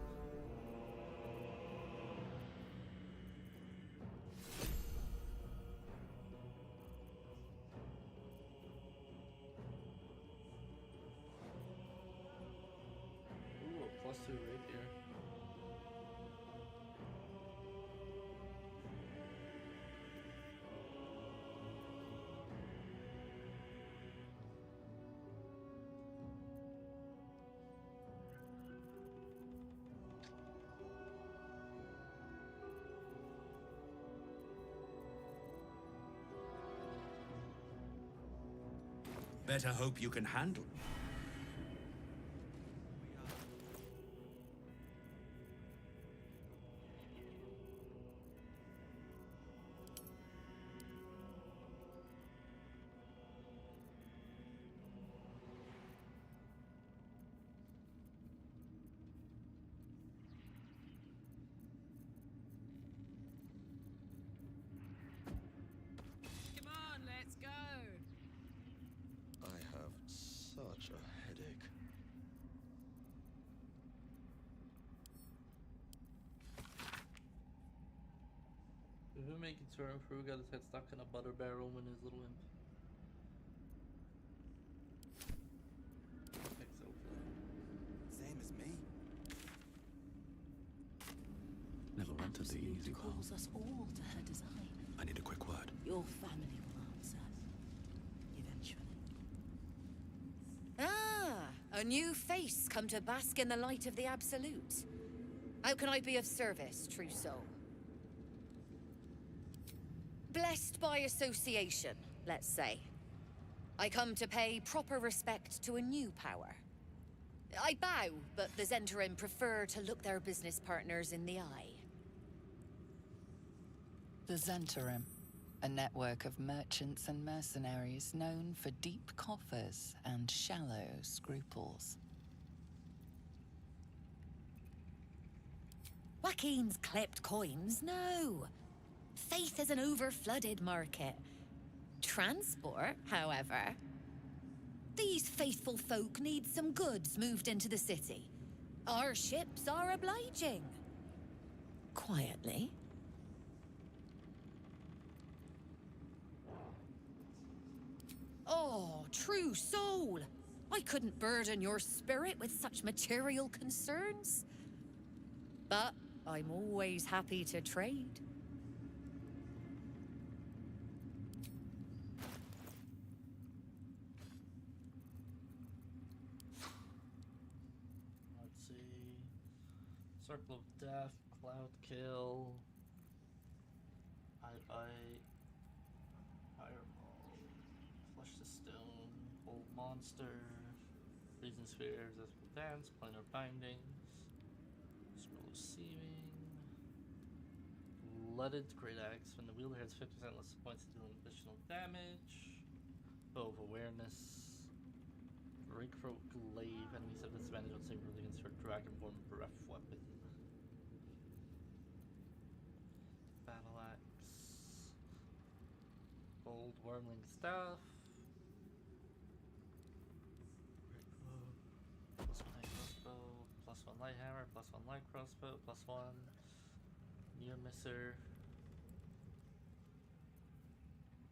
Ooh, a +2 rapier. Better hope you can handle. who making turn through got his head stuck in a butter barrel when his little imp. Same as me. Never entered the easy path. Calls us all to her design. I need a quick word. Your family will answer. Eventually. Ah, a new face come to bask in the light of the Absolute. How can I be of service, true soul? Blessed by association, let's say. I come to pay proper respect to a new power. I bow, but the Zentarim prefer to look their business partners in the eye. The Zentarim, a network of merchants and mercenaries known for deep coffers and shallow scruples. Joaquin's clipped coins, no. Faith is an over-flooded market. Transport, however. These faithful folk need some goods moved into the city. Our ships are obliging. Quietly. Oh, true soul! I couldn't burden your spirit with such material concerns. But I'm always happy to trade. Let's see. Circle of Death, Cloud Kill, Fireball, Flush the Stone, Hold Monster, Reason Spheres, Zestful Dance, Planar Bindings, Scroll of Seeming, Blooded Great Axe. When the wielder has 50% less points to deal additional damage. Bow of Awareness. Breakthroat Glaive. Enemies have disadvantage on saving rolls against her Dragonborn Breath weapon. Battle Axe. Gold Wormling Staff. Plus 1 light crossbow. Plus 1 light hammer. Plus 1 light crossbow. Plus 1 near misser.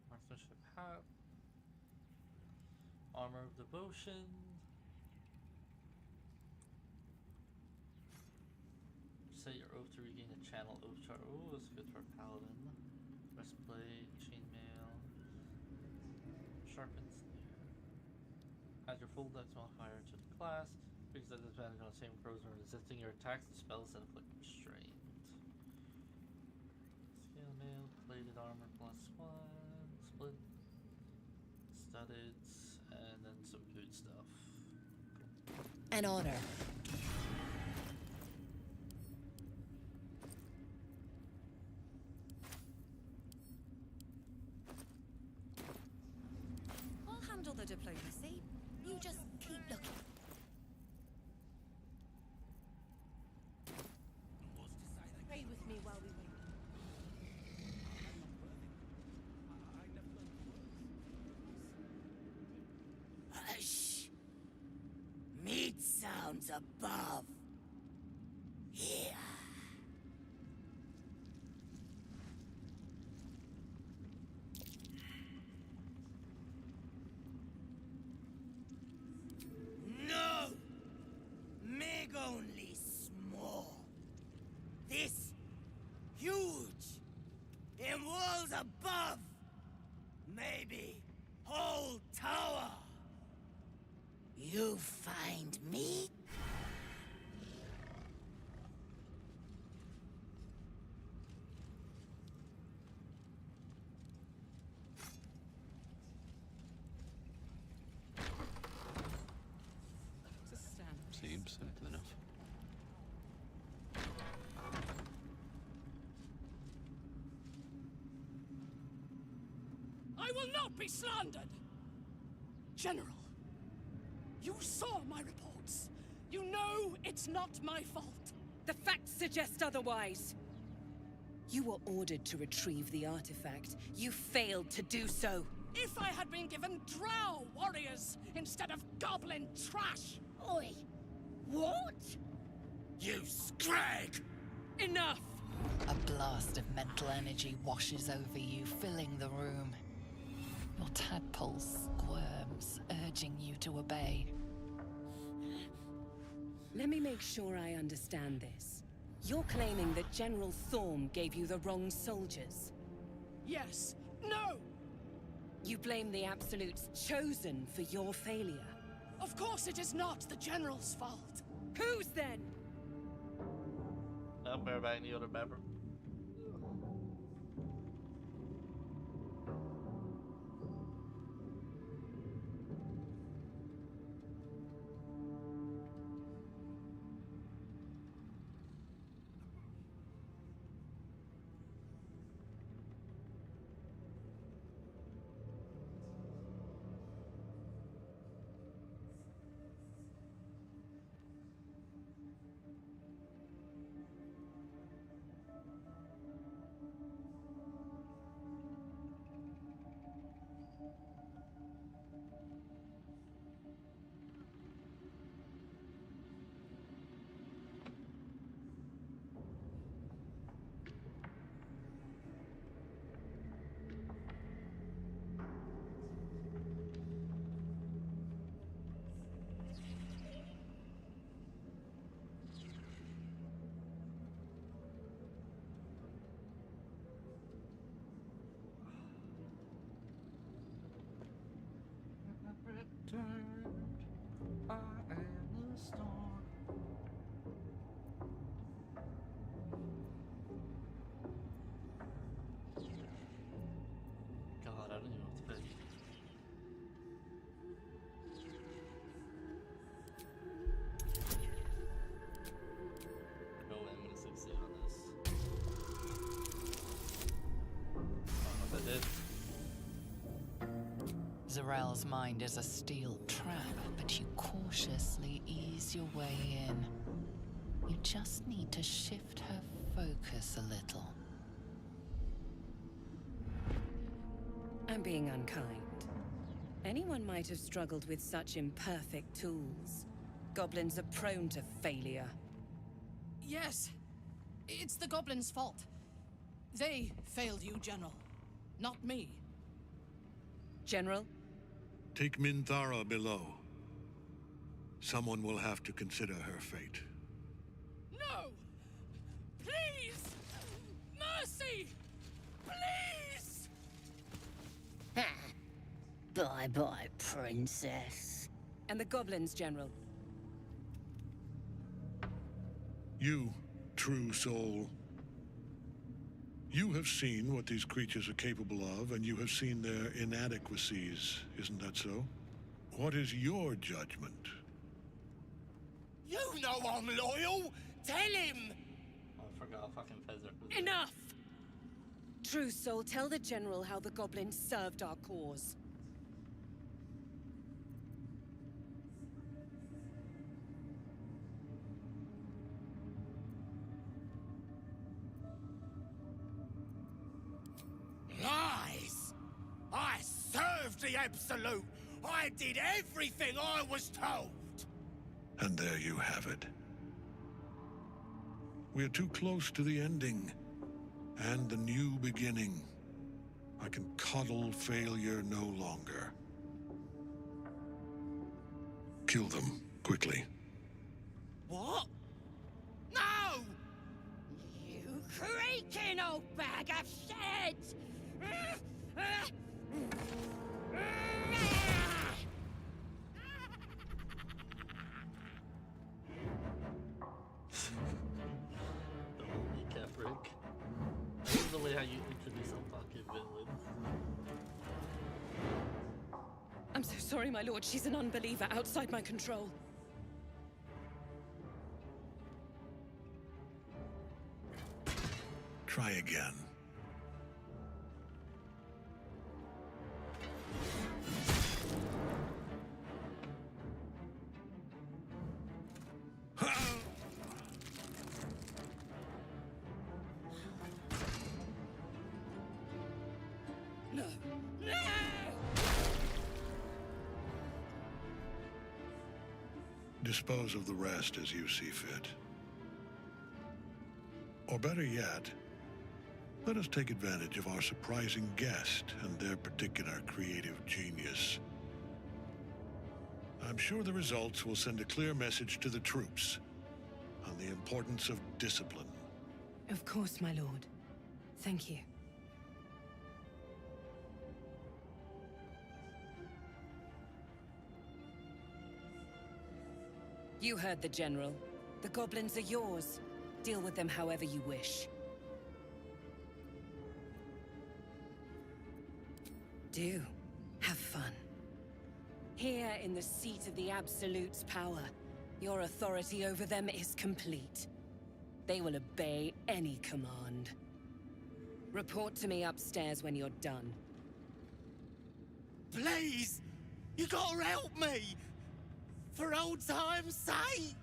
Marksmanship hat. Armor of Devotion. Say your oath to regain a channel oath chart. Oh, that's good for a paladin. Breastplate, chainmail, sharpened snare. Add your full dex modifier to the class. Increase the disadvantage on saving throws when resisting your attacks and spells and inflict restraint. Scale mail, plated armor +1, split, studded, and then some good stuff. An honor. I'll handle the diplomacy. You just keep looking. Pray with me while we wait. Hush! Meat sounds above. Here. No! Meg only small. This huge. In walls above. Maybe whole tower. You find me? Seems simple enough. I will not be slandered! General, you saw my reports. You know it's not my fault. The facts suggest otherwise. You were ordered to retrieve the artifact. You failed to do so. If I had been given drow warriors instead of goblin trash! Oi! What? You scrag! Enough! A blast of mental energy washes over you, filling the room. Your tadpole squirms, urging you to obey. Let me make sure I understand this. You're claiming that General Thorm gave you the wrong soldiers? Yes. No! You blame the Absolute's Chosen for your failure? Of course it is not the General's fault. Whose then? I'll bear back the other member. I am the storm. God, I don't even know what to pick. No way I'm gonna succeed on this. I don't know if I did. Zarel's mind is a steel trap, but you cautiously ease your way in. You just need to shift her focus a little. I'm being unkind. Anyone might have struggled with such imperfect tools. Goblins are prone to failure. Yes. It's the goblins' fault. They failed you, General. Not me. General? Take Minthara below. Someone will have to consider her fate. No! Please! Mercy! Please! Bye-bye, princess. And the goblins, General? You, true soul. You have seen what these creatures are capable of, and you have seen their inadequacies, isn't that so? What is your judgment? You know I'm loyal! Tell him! I forgot fucking Feather. Enough! True soul, tell the General how the goblins served our cause. Lies! I served the Absolute! I did everything I was told! And there you have it. We are too close to the ending, and the new beginning. I can coddle failure no longer. Kill them, quickly. What? No! You creaking old bag of shit! The holy Capric. I love the way how you introduce a fucking villain. I'm so sorry, my lord. She's an unbeliever outside my control. Try again. No. No! Dispose of the rest as you see fit. Or better yet, let us take advantage of our surprising guest and their particular creative genius. I'm sure the results will send a clear message to the troops on the importance of discipline. Of course, my lord. Thank you. You heard the General. The goblins are yours. Deal with them however you wish. Do. Have fun. Here in the seat of the Absolute's power, your authority over them is complete. They will obey any command. Report to me upstairs when you're done. Please! You gotta help me! For old time's sake!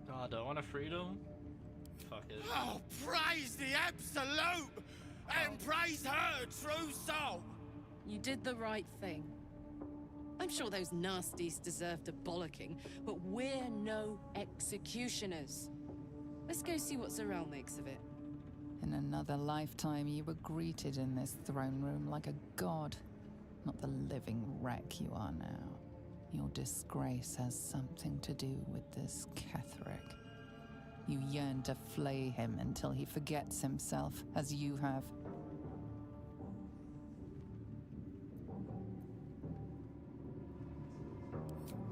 Oh, I don't want a freedom? Fuck it. Oh, praise the Absolute! And praise her true soul! You did the right thing. I'm sure those nasties deserved a bollocking, but we're no executioners. Let's go see what Zarel makes of it. In another lifetime, you were greeted in this throne room like a god, not the living wreck you are now. Your disgrace has something to do with this Ketheric. You yearn to flay him until he forgets himself, as you have.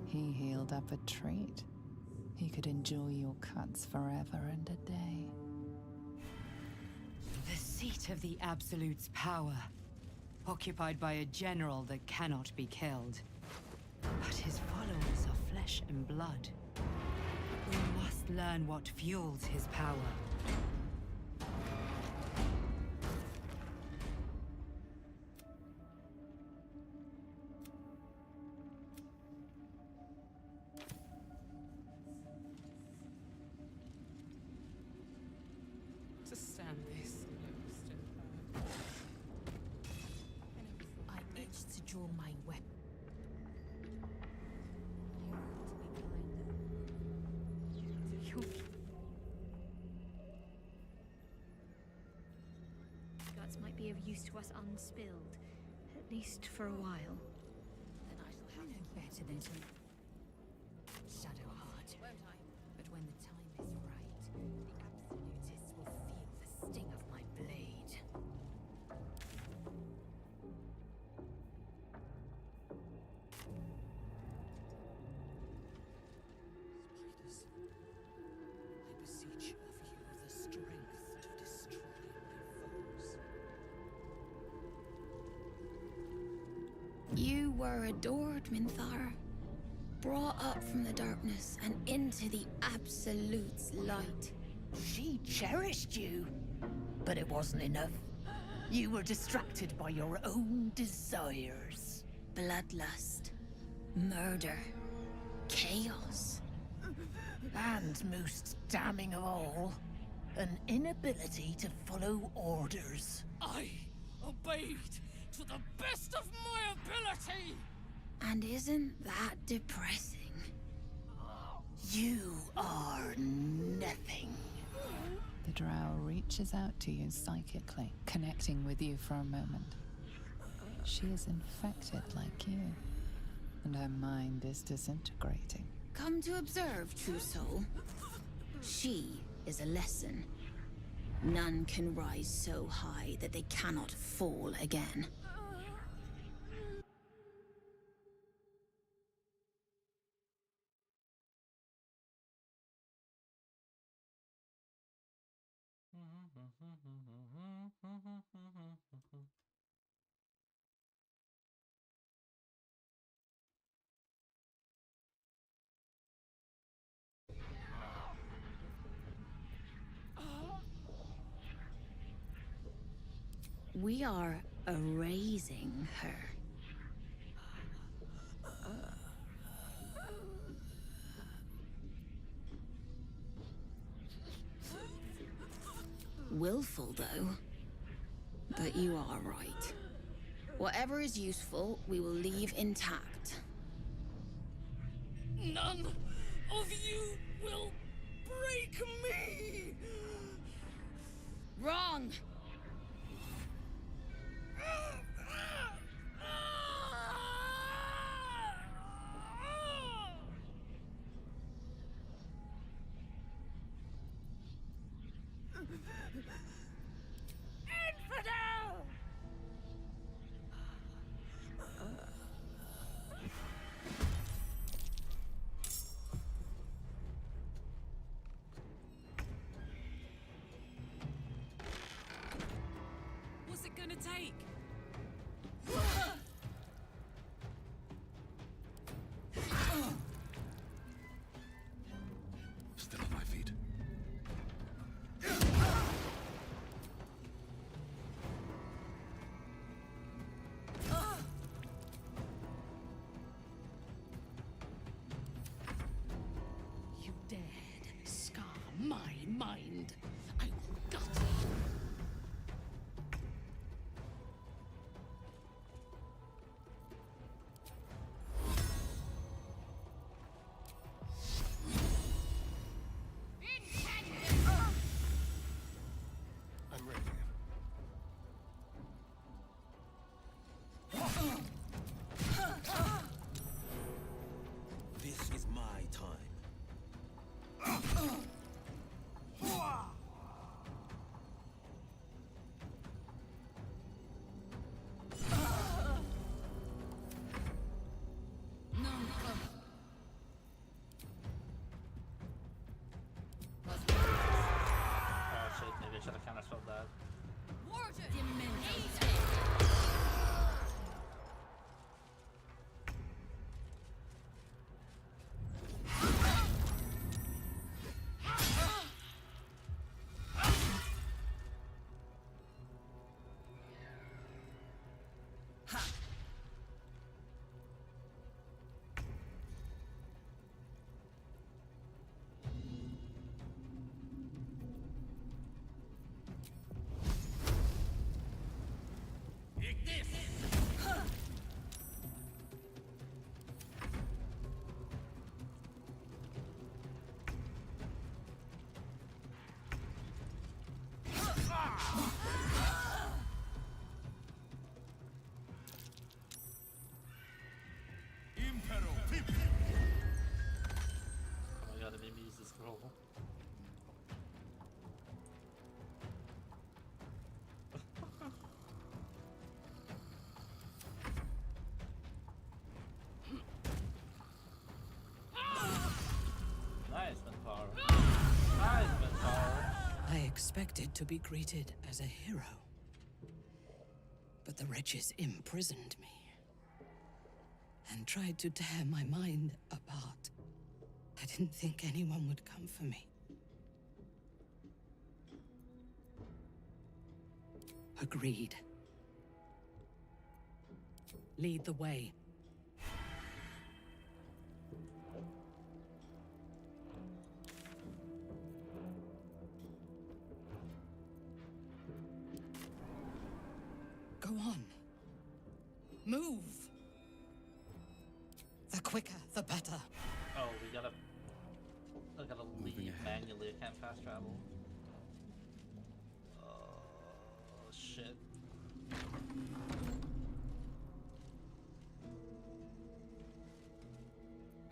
He healed up a treat. He could enjoy your cuts forever and a day. The seat of the Absolute's power, occupied by a general that cannot be killed. But his followers are flesh and blood. We must learn what fuels his power. To stand this. I itch to draw my weapon. Guts might be of use to us unspilled, at least for a while. Then I shall have no better than to shadow hard. But when the time is right, the Absolutists will feel the sting of my blade. I beseech of you the strength to destroy my foes. You were adored, Minthara. Brought up from the darkness and into the Absolute's light. She cherished you, but it wasn't enough. You were distracted by your own desires. Bloodlust, murder, chaos. And most damning of all, an inability to follow orders. I obeyed to the best of my ability! And isn't that depressing? You are nothing. The drow reaches out to you psychically, connecting with you for a moment. She is infected like you, and her mind is disintegrating. Come to observe, true soul. She is a lesson. None can rise so high that they cannot fall again. We are erasing her. Willful, though. But you are right. Whatever is useful, we will leave intact. None of you will break me! Wrong! Infidel! What's it gonna take? Still on my feet. You dared scar my mind. I will gut you. I'm ready. This is my time. Oh shit, maybe I should have counterspelled that. Oh my god, it made me use this scroll. Nice, Mentor. Nice, Mentor. I expected to be greeted as a hero. But the wretches imprisoned me and tried to tear my mind apart. I didn't think anyone would come for me. Agreed. Lead the way. Go on. Move. The quicker, the better. Oh, I gotta leave manually. I can't fast travel. Oh shit.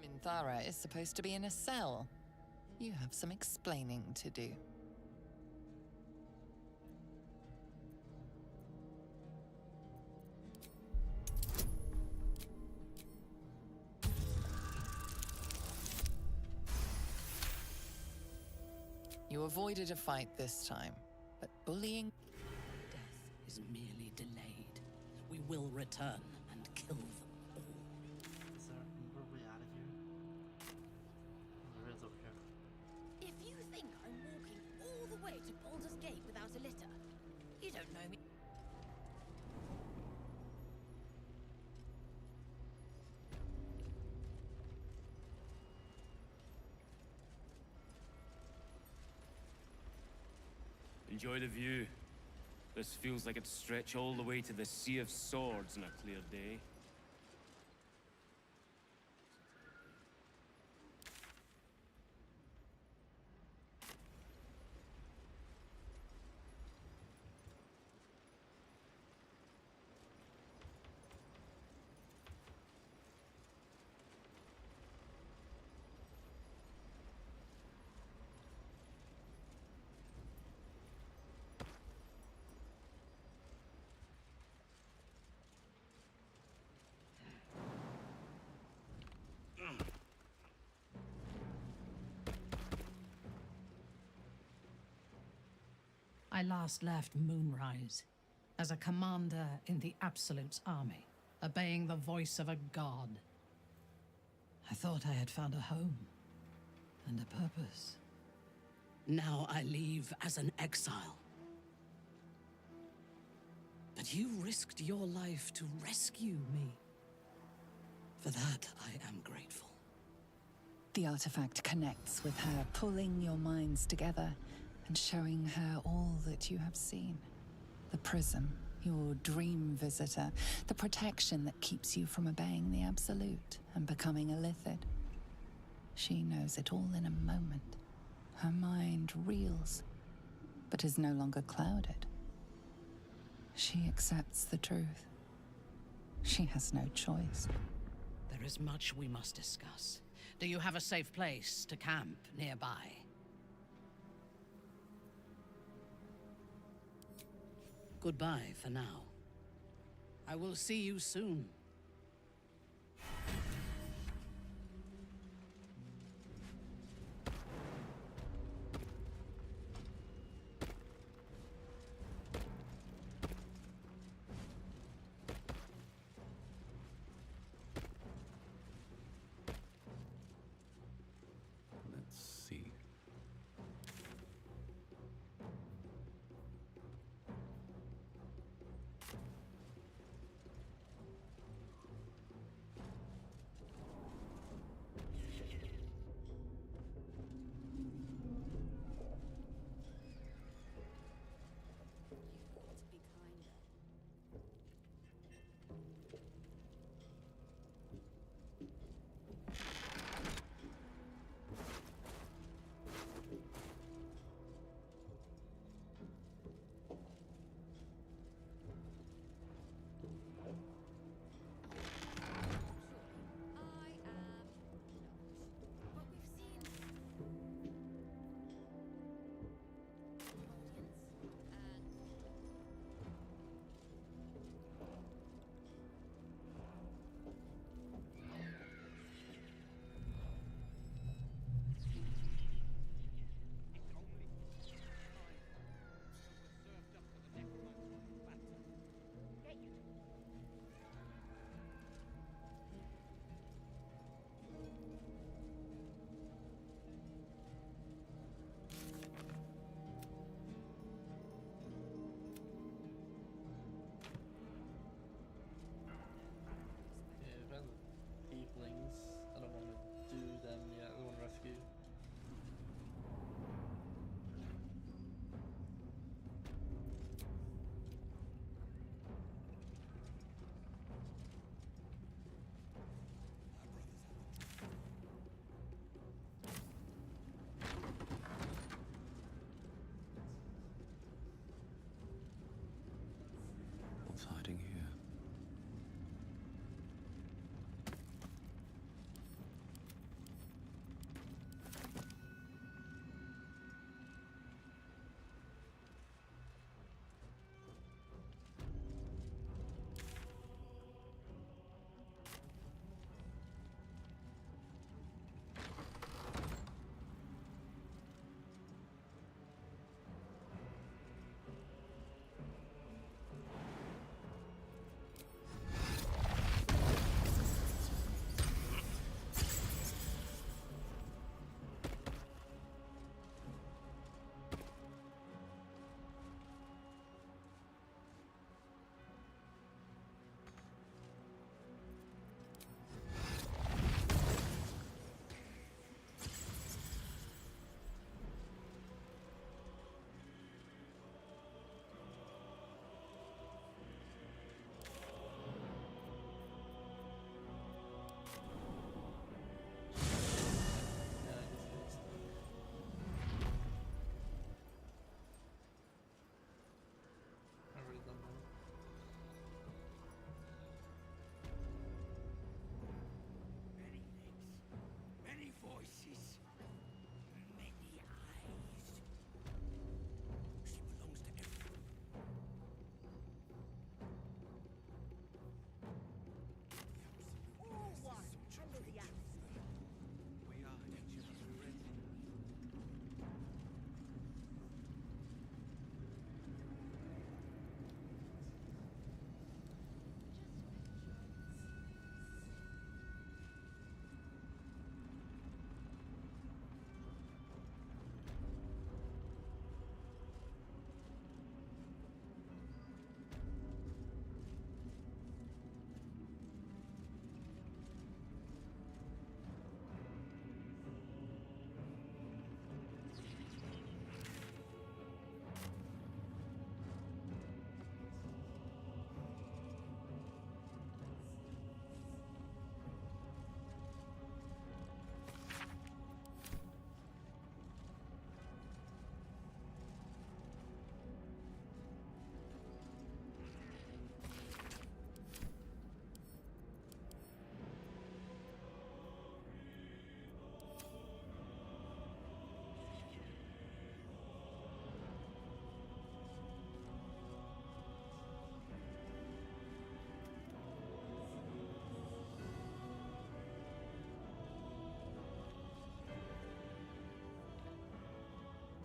Minthara is supposed to be in a cell. You have some explaining to do. You avoided a fight this time, but bullying... Death is merely delayed. We will return and kill them all. Is there another way out of here? There is over here. If you think I'm walking all the way to Baldur's Gate without a litter, you don't know me. Enjoy the view. This feels like it'd stretch all the way to the Sea of Swords on a clear day. I last left Moonrise as a commander in the Absolute's army, obeying the voice of a god. I thought I had found a home and a purpose. Now I leave as an exile. But you risked your life to rescue me. For that, I am grateful. The artifact connects with her, pulling your minds together and showing her all that you have seen. The prism, your dream visitor, the protection that keeps you from obeying the Absolute and becoming a Lithid. She knows it all in a moment. Her mind reels, but is no longer clouded. She accepts the truth. She has no choice. There is much we must discuss. Do you have a safe place to camp nearby? Goodbye for now. I will see you soon. Let's see.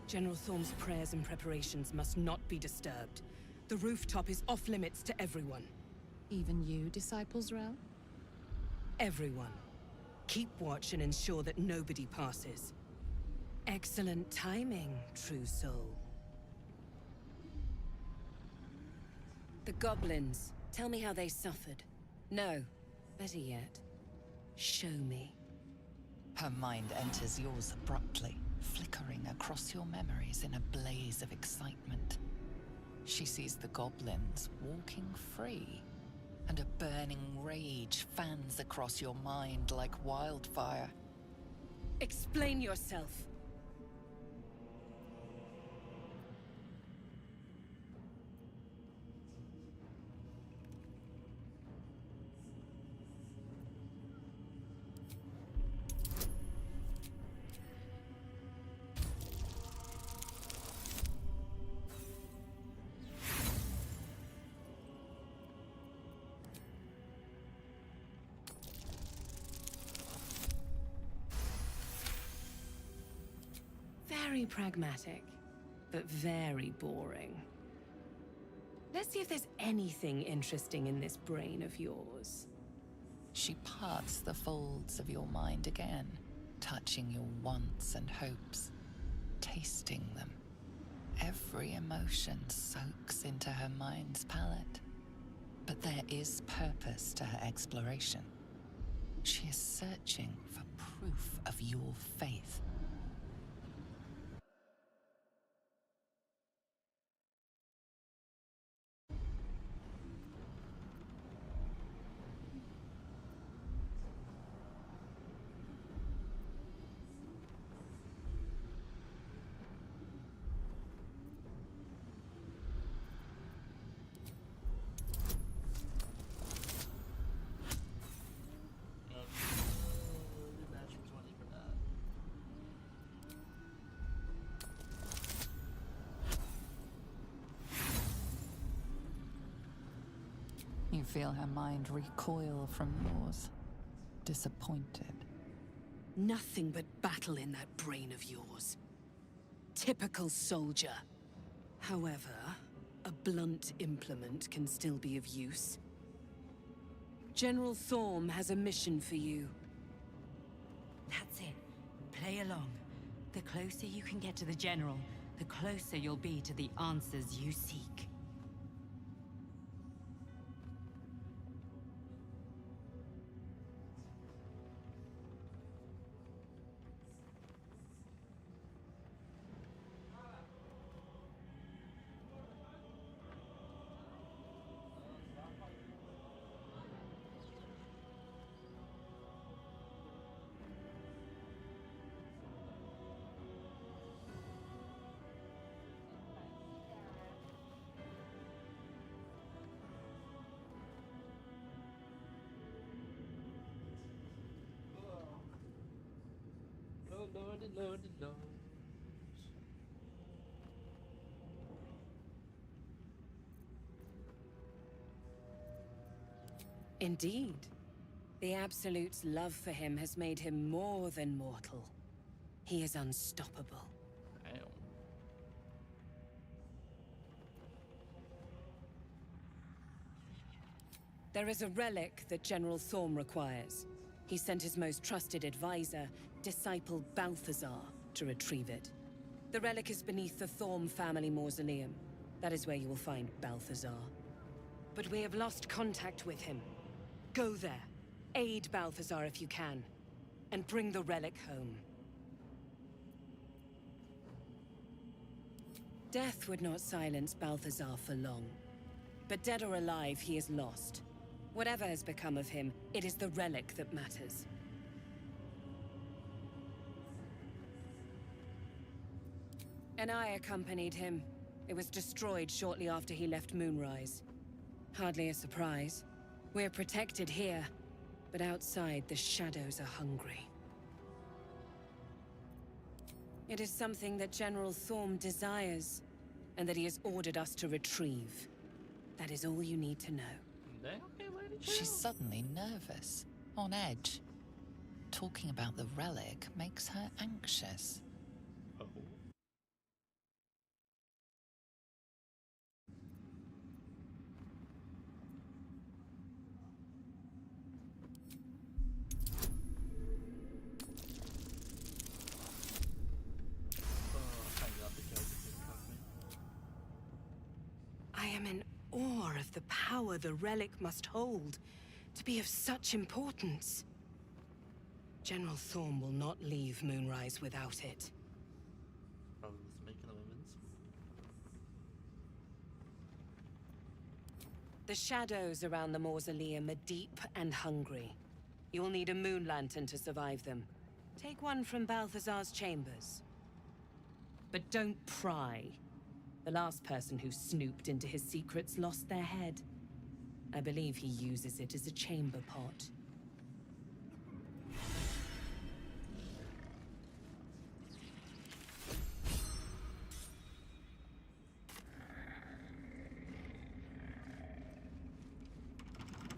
General Thorm's prayers and preparations must not be disturbed. The rooftop is off limits to everyone. Even you, Disciples Rel? Everyone. Keep watch and ensure that nobody passes. Excellent timing, true soul. The goblins. Tell me how they suffered. No, better yet, show me. Her mind enters yours abruptly, flickering across your memories in a blaze of excitement. She sees the goblins walking free, and a burning rage fans across your mind like wildfire. Explain yourself. Very pragmatic, but very boring. Let's see if there's anything interesting in this brain of yours. She parts the folds of your mind again, touching your wants and hopes, tasting them. Every emotion soaks into her mind's palate. But there is purpose to her exploration. She is searching for proof of your faith. You feel her mind recoil from yours, disappointed. Nothing but battle in that brain of yours. Typical soldier. However, a blunt implement can still be of use. General Thorm has a mission for you. That's it. Play along. The closer you can get to the General, the closer you'll be to the answers you seek. Lordy. Indeed. The Absolute's love for him has made him more than mortal. He is unstoppable. Damn. There is a relic that General Thorm requires. He sent his most trusted advisor, disciple Balthazar, to retrieve it. The relic is beneath the Thorm family mausoleum. That is where you will find Balthazar. But we have lost contact with him. Go there, aid Balthazar if you can, and bring the relic home. Death would not silence Balthazar for long. But dead or alive, he is lost. Whatever has become of him, it is the relic that matters. And I accompanied him. It was destroyed shortly after he left Moonrise. Hardly a surprise. We're protected here, but outside the shadows are hungry. It is something that General Thorm desires, and that he has ordered us to retrieve. That is all you need to know. She's suddenly nervous, on edge. Talking about the relic makes her anxious. I am in awe of the power the relic must hold to be of such importance. General Thorm will not leave Moonrise without it. Probably was making them invincible. The shadows around the mausoleum are deep and hungry. You'll need a moon lantern to survive them. Take one from Balthazar's chambers. But don't pry. The last person who snooped into his secrets lost their head. I believe he uses it as a chamber pot.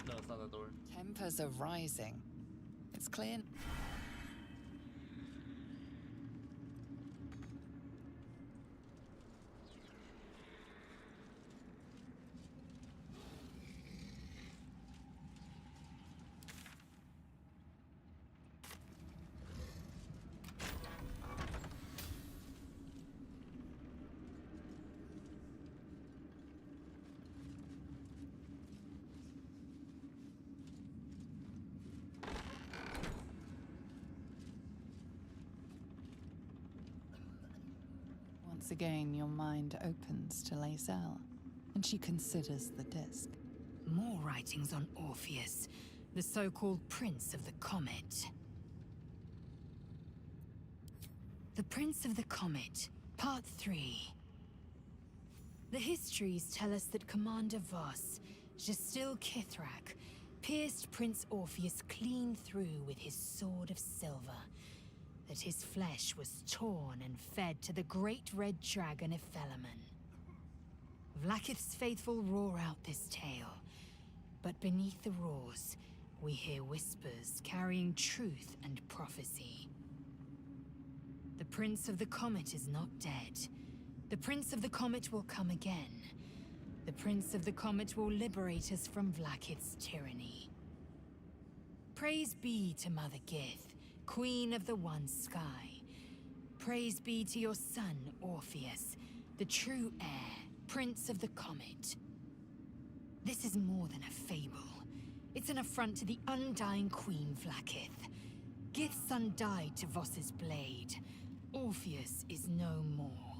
No, it's not that door. Tempers are rising. It's clear. Once again, your mind opens to Lae'zel, and she considers the disc. More writings on Orpheus, the so-called Prince of the Comet. The Prince of the Comet, Part 3. The histories tell us that Commander Voss, Gestil Kithrak, pierced Prince Orpheus clean through with his sword of silver, that his flesh was torn and fed to the great red dragon Ephelaman. Vlaakith's faithful roar out this tale, but beneath the roars, we hear whispers carrying truth and prophecy. The Prince of the Comet is not dead. The Prince of the Comet will come again. The Prince of the Comet will liberate us from Vlaakith's tyranny. Praise be to Mother Gith, Queen of the One Sky. Praise be to your son, Orpheus, the true heir, Prince of the Comet. This is more than a fable. It's an affront to the undying Queen Vlaakith. Gith's son died to Voss's blade. Orpheus is no more.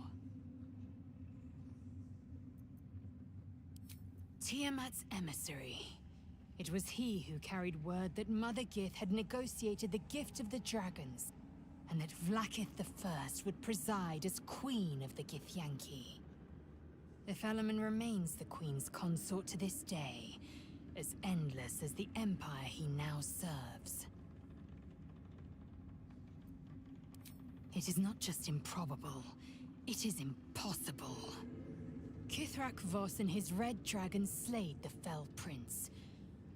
Tiamat's emissary. It was he who carried word that Mother Gith had negotiated the gift of the dragons, and that Vlaakith I would preside as Queen of the Githyanki. Ephelaman remains the Queen's consort to this day, as endless as the empire he now serves. It is not just improbable, it is impossible. Kithrak Voss and his red dragon slayed the fell prince.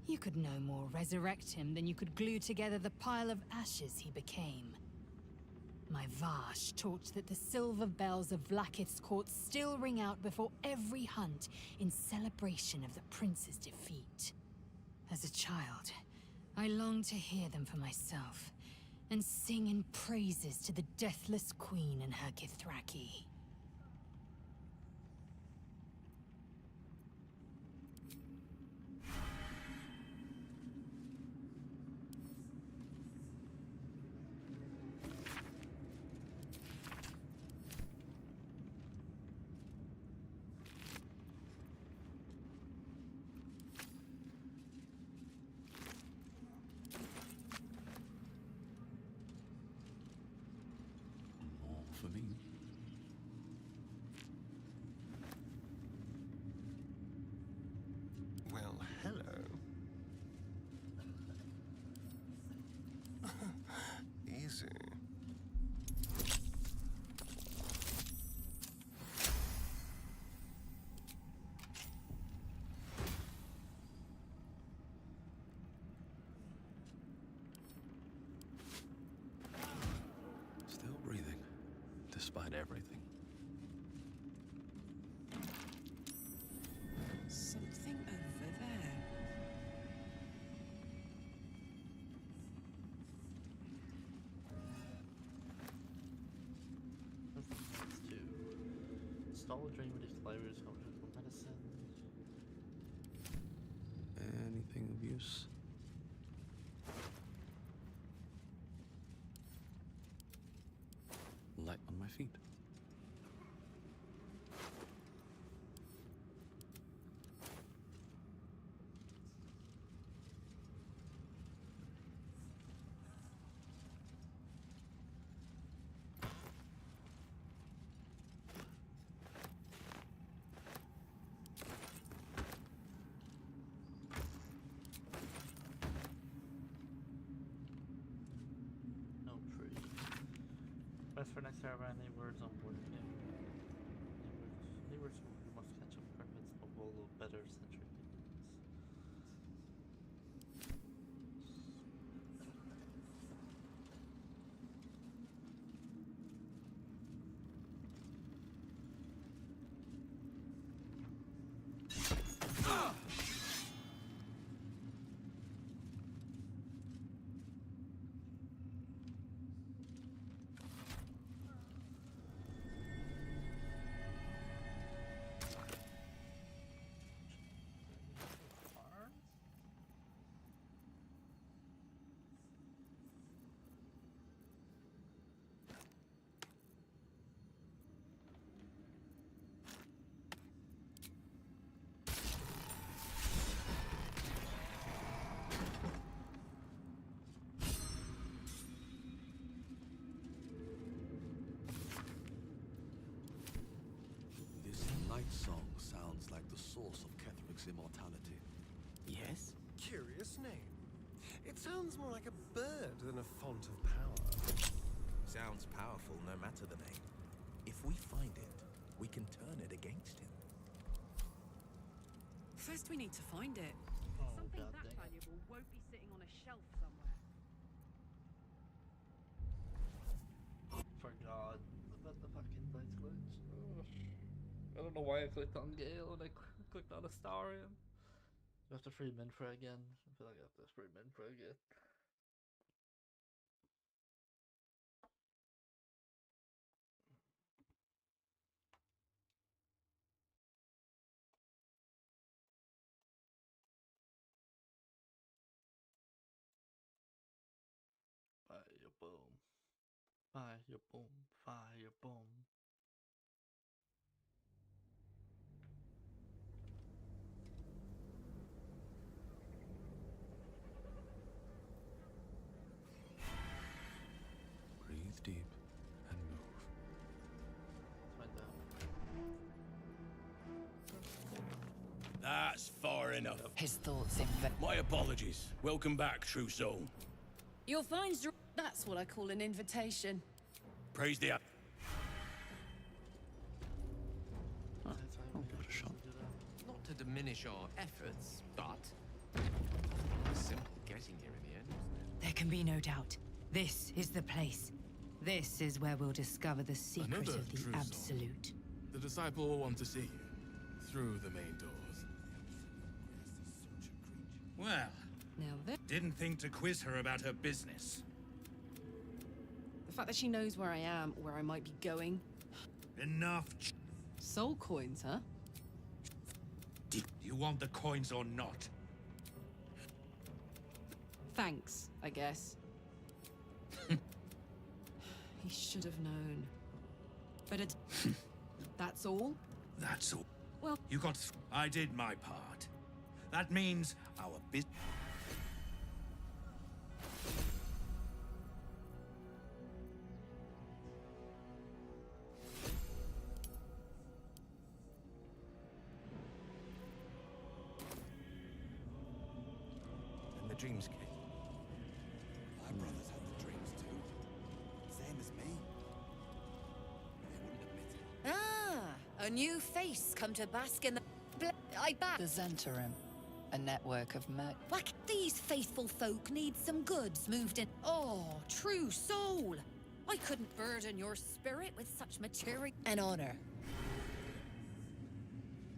You could no more resurrect him than you could glue together the pile of ashes he became. My Vash taught that the silver bells of Vlaakith's court still ring out before every hunt in celebration of the prince's defeat. As a child, I longed to hear them for myself, and sing in praises to the deathless queen and her Githraki. For me. Well, hello. Easy. Still breathing, despite everything. Something over there. That's two. Install a drain reduce flavors, help with medicine. Anything of use? Light on my feet. Best for next server, any words on board game? Any words we must catch up carpets of all better centric games. Night song sounds like the source of Ketheric's immortality. Yes? Curious name. It sounds more like a bird than a font of power. Sounds powerful no matter the name. If we find it, we can turn it against him. First we need to find it. Something that valuable won't be sitting on a shelf somewhere. Forgot about the fucking dice glitch. Ugh. I don't know why I clicked on Gale and I clicked on Astarion. I have to free Minfra again. I feel like I have to free Minfra again. Fire boom. Fire boom. Fire boom. Breathe deep and move. That's far enough. His thoughts in My apologies. Welcome back, true soul. You'll find that's what I call an invitation. Praise the... I'll give it a shot. Not to diminish our efforts, but simple getting here in the end. There can be no doubt. This is the place. This is where we'll discover the secret Another of the true soul. Absolute. The disciple will want to see you through the main doors. Well, Now didn't think to quiz her about her business. the fact that she knows where I am, where I might be going. Enough. Soul coins, huh? Do you want the coins or not? Thanks, I guess. He should have known. But it's... That's all? That's all. Well... You got... I did my part. That means our business... And the dreams came. My brothers had the dreams too. Same as me. They wouldn't admit it. A new face come to bask in the... I back. The Zentarim, a network of Whack. These faithful folk need some goods moved in. Oh, true soul. I couldn't burden your spirit with such material and honor.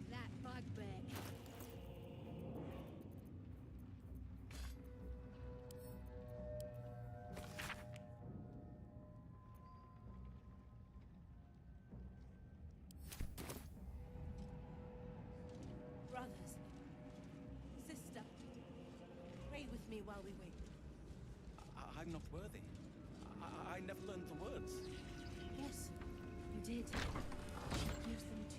That bugbear. Brothers. Sister. with me while we wait. I'm not worthy. I never learned the words. Yes, you did. Use them to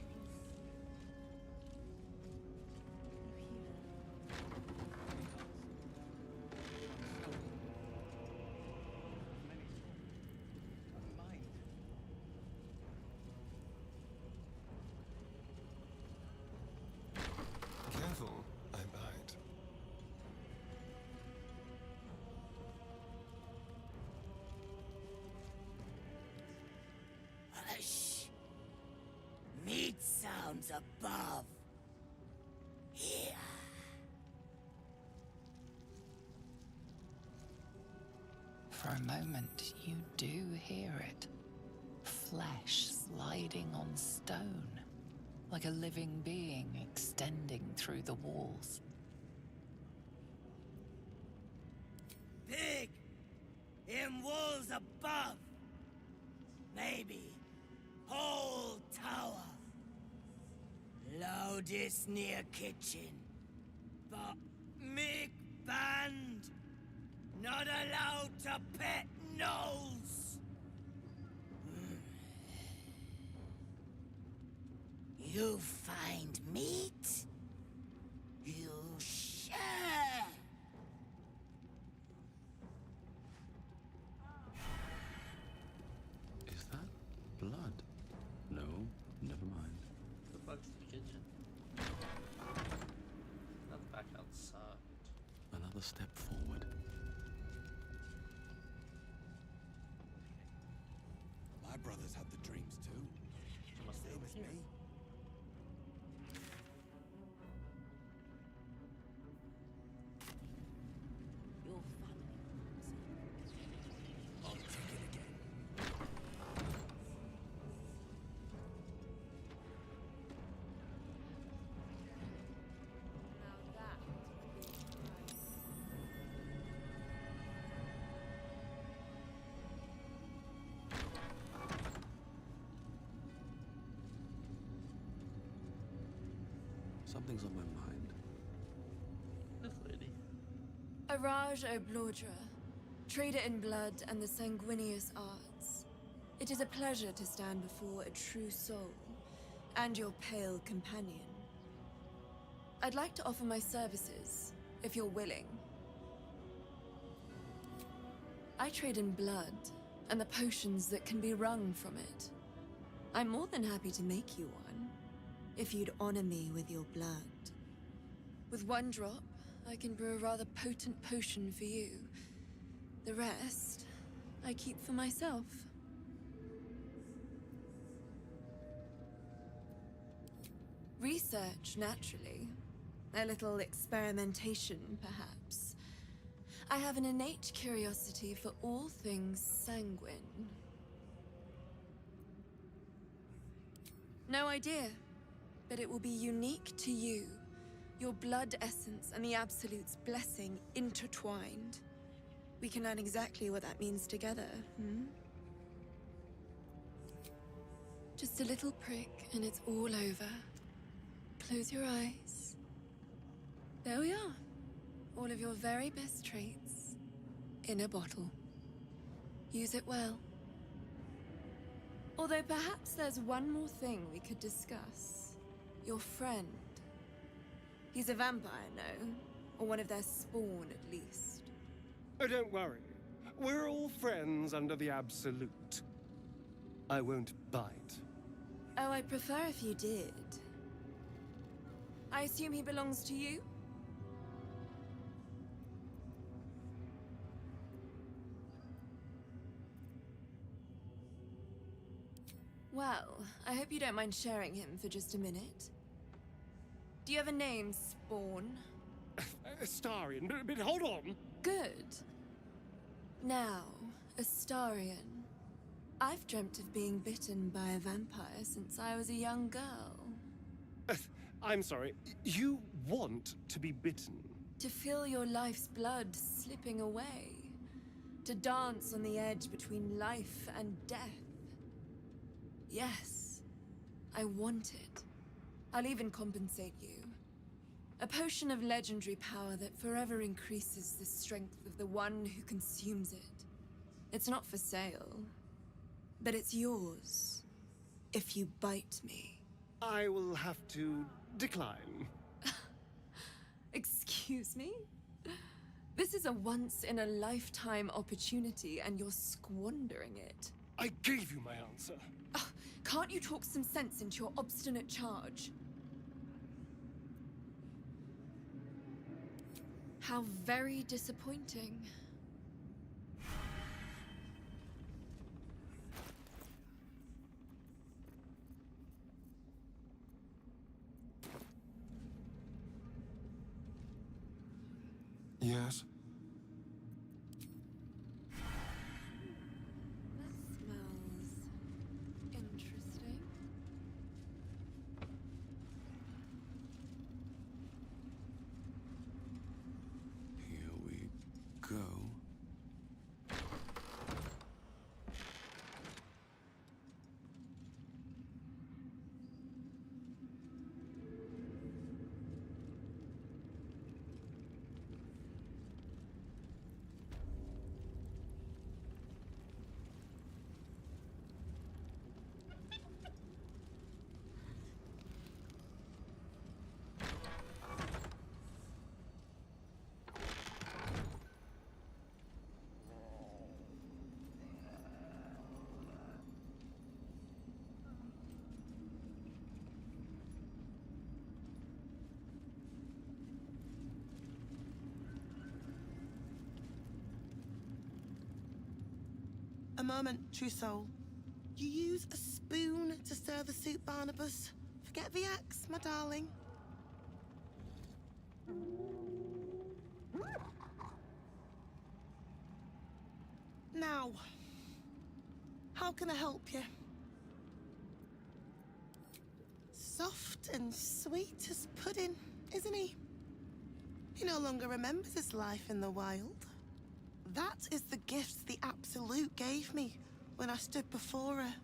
Careful, I bite. Hush! Meat sounds above. Here. For a moment, you do hear it. Flesh sliding on stone, like a living being extending through the walls. Big! In walls above! Maybe whole tower. Loudest near kitchen. But Mick banned. Not allowed to pet nose. You find meat? You share. Is that blood? No, never mind. The fuck's the kitchen? Not back outside. Another step forward. My brothers had the dreams too. Same as me. Your family. I'll take it again. Something's on my mind. This lady. Araj O'Blordra, trader in blood and the sanguineous arts. It is a pleasure to stand before a true soul, and your pale companion. I'd like to offer my services, if you're willing. I trade in blood, and the potions that can be wrung from it. I'm more than happy to make you one, if you'd honor me with your blood. With one drop, I can brew a rather potent potion for you. The rest, I keep for myself. Research, naturally. A little experimentation, perhaps. I have an innate curiosity for all things sanguine. No idea, but it will be unique to you. Your blood essence and the Absolute's blessing intertwined. We can learn exactly what that means together, hmm? Just a little prick and it's all over. Close your eyes. There we are. All of your very best traits in a bottle. Use it well. Although perhaps there's one more thing we could discuss. Your friend. He's a vampire, no? Or one of their spawn, at least. Oh, don't worry. We're all friends under the Absolute. I won't bite. Oh, I'd prefer if you did. I assume he belongs to you? Well, I hope you don't mind sharing him for just a minute. Do you have a name, Spawn? Astarion, but hold on. Good. Now, Astarion. I've dreamt of being bitten by a vampire since I was a young girl. I'm sorry. You want to be bitten? To feel your life's blood slipping away. To dance on the edge between life and death. Yes, I want it. I'll even compensate you. A potion of legendary power that forever increases the strength of the one who consumes it. It's not for sale, but it's yours if you bite me. I will have to decline. Excuse me? This is a once-in-a-lifetime opportunity, and you're squandering it. I gave you my answer. Can't you talk some sense into your obstinate charge? How very disappointing. Yes? That smells interesting. Here we go. A moment, true soul. You use a spoon to stir the soup, Barnabas. Forget the axe, my darling. Now, how can I help you? Soft and sweet as pudding, isn't he? He no longer remembers his life in the wild. That is the gift the Absolute gave me when I stood before her.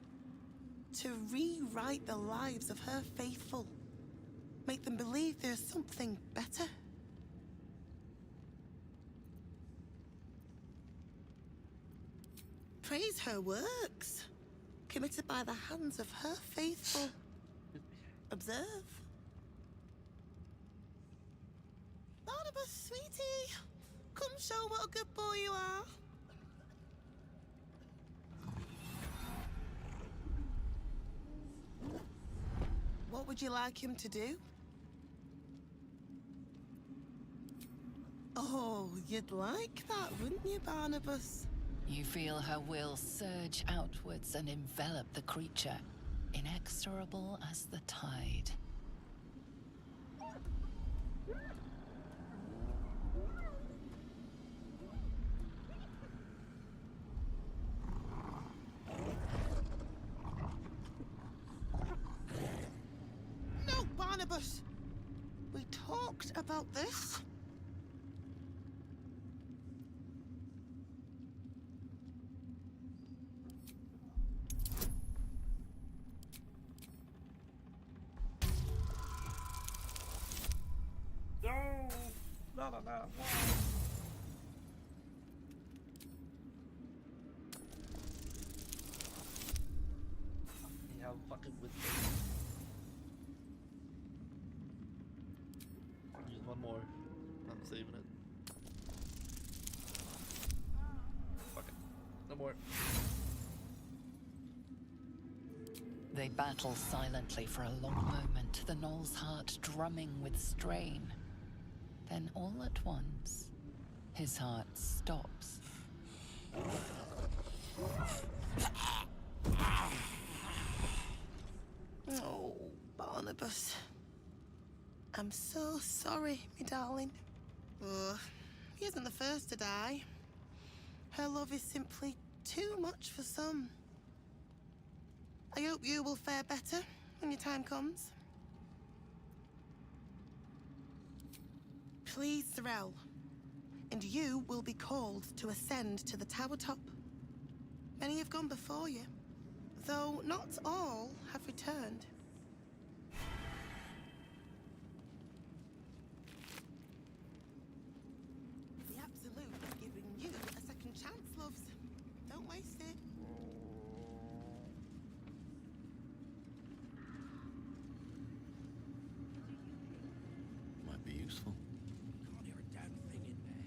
To rewrite the lives of her faithful. Make them believe there's something better. Praise her works, committed by the hands of her faithful. Observe. Barnabas, sweetie, come show what a good boy you are. What would you like him to do? Oh, you'd like that, wouldn't you, Barnabas? You feel her will surge outwards and envelop the creature, inexorable as the tide. No, Barnabas! We talked about this. No, no, no. Yeah, fucking with me. Use one more. I'm saving it. Fuck it. No more. They battle silently for a long moment, the gnoll's heart drumming with strain. Then all at once, his heart stops. Oh, Barnabas. I'm so sorry, me darling. Oh, he isn't the first to die. Her love is simply too much for some. I hope you will fare better when your time comes. Please, Thorell. And you will be called to ascend to the tower top. Many have gone before you, though not all have returned. Could be useful. Can't hear a damn thing in there.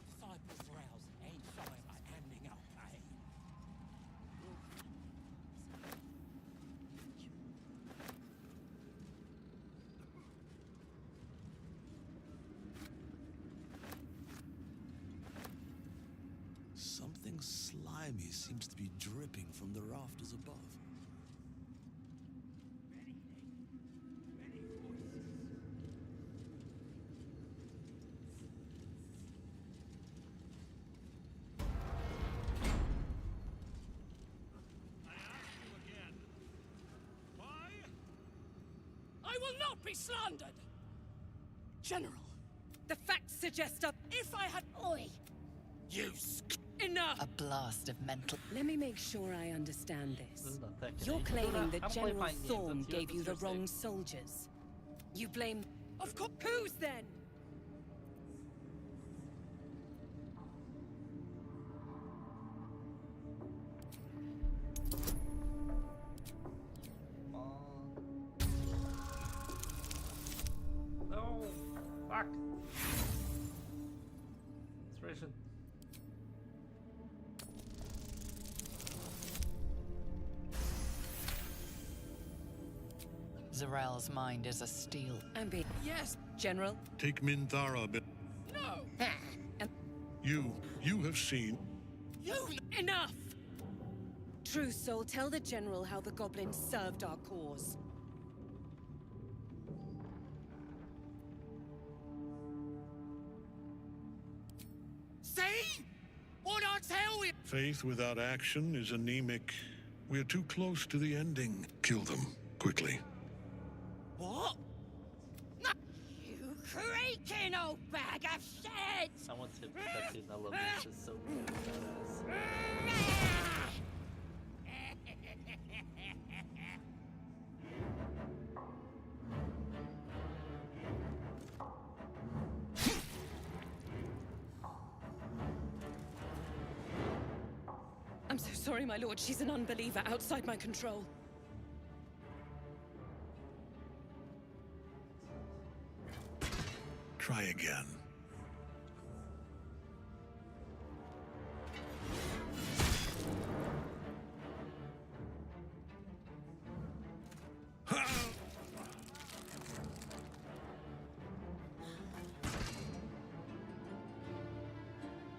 Disciples rouse ain't shy like handing out pay. Something slimy seems to be dripping from the rafters above. I will not be slandered! General, the facts suggest a... If I had... Oi! You Enough! A blast of mental. Let me make sure I understand this. Tactician. You're claiming that I'm playing General fighting games, Thorn that's your- gave you that's the your wrong stick. soldiers. You blame... Of course, whose then? No! Fuck! Inspiration. Zarel's mind is a steel. I'm being... Yes, General. Take Minthara, but No! you have seen. You... Enough! True Soul, tell the General how the goblins served our cause. See? What I tell you? Faith without action is anemic. We are too close to the ending. Kill them, quickly. What? You creaking old bag of shit! Someone tip protected. I love this. It's so badass. I'm so sorry, my lord. She's an unbeliever outside my control. Try again.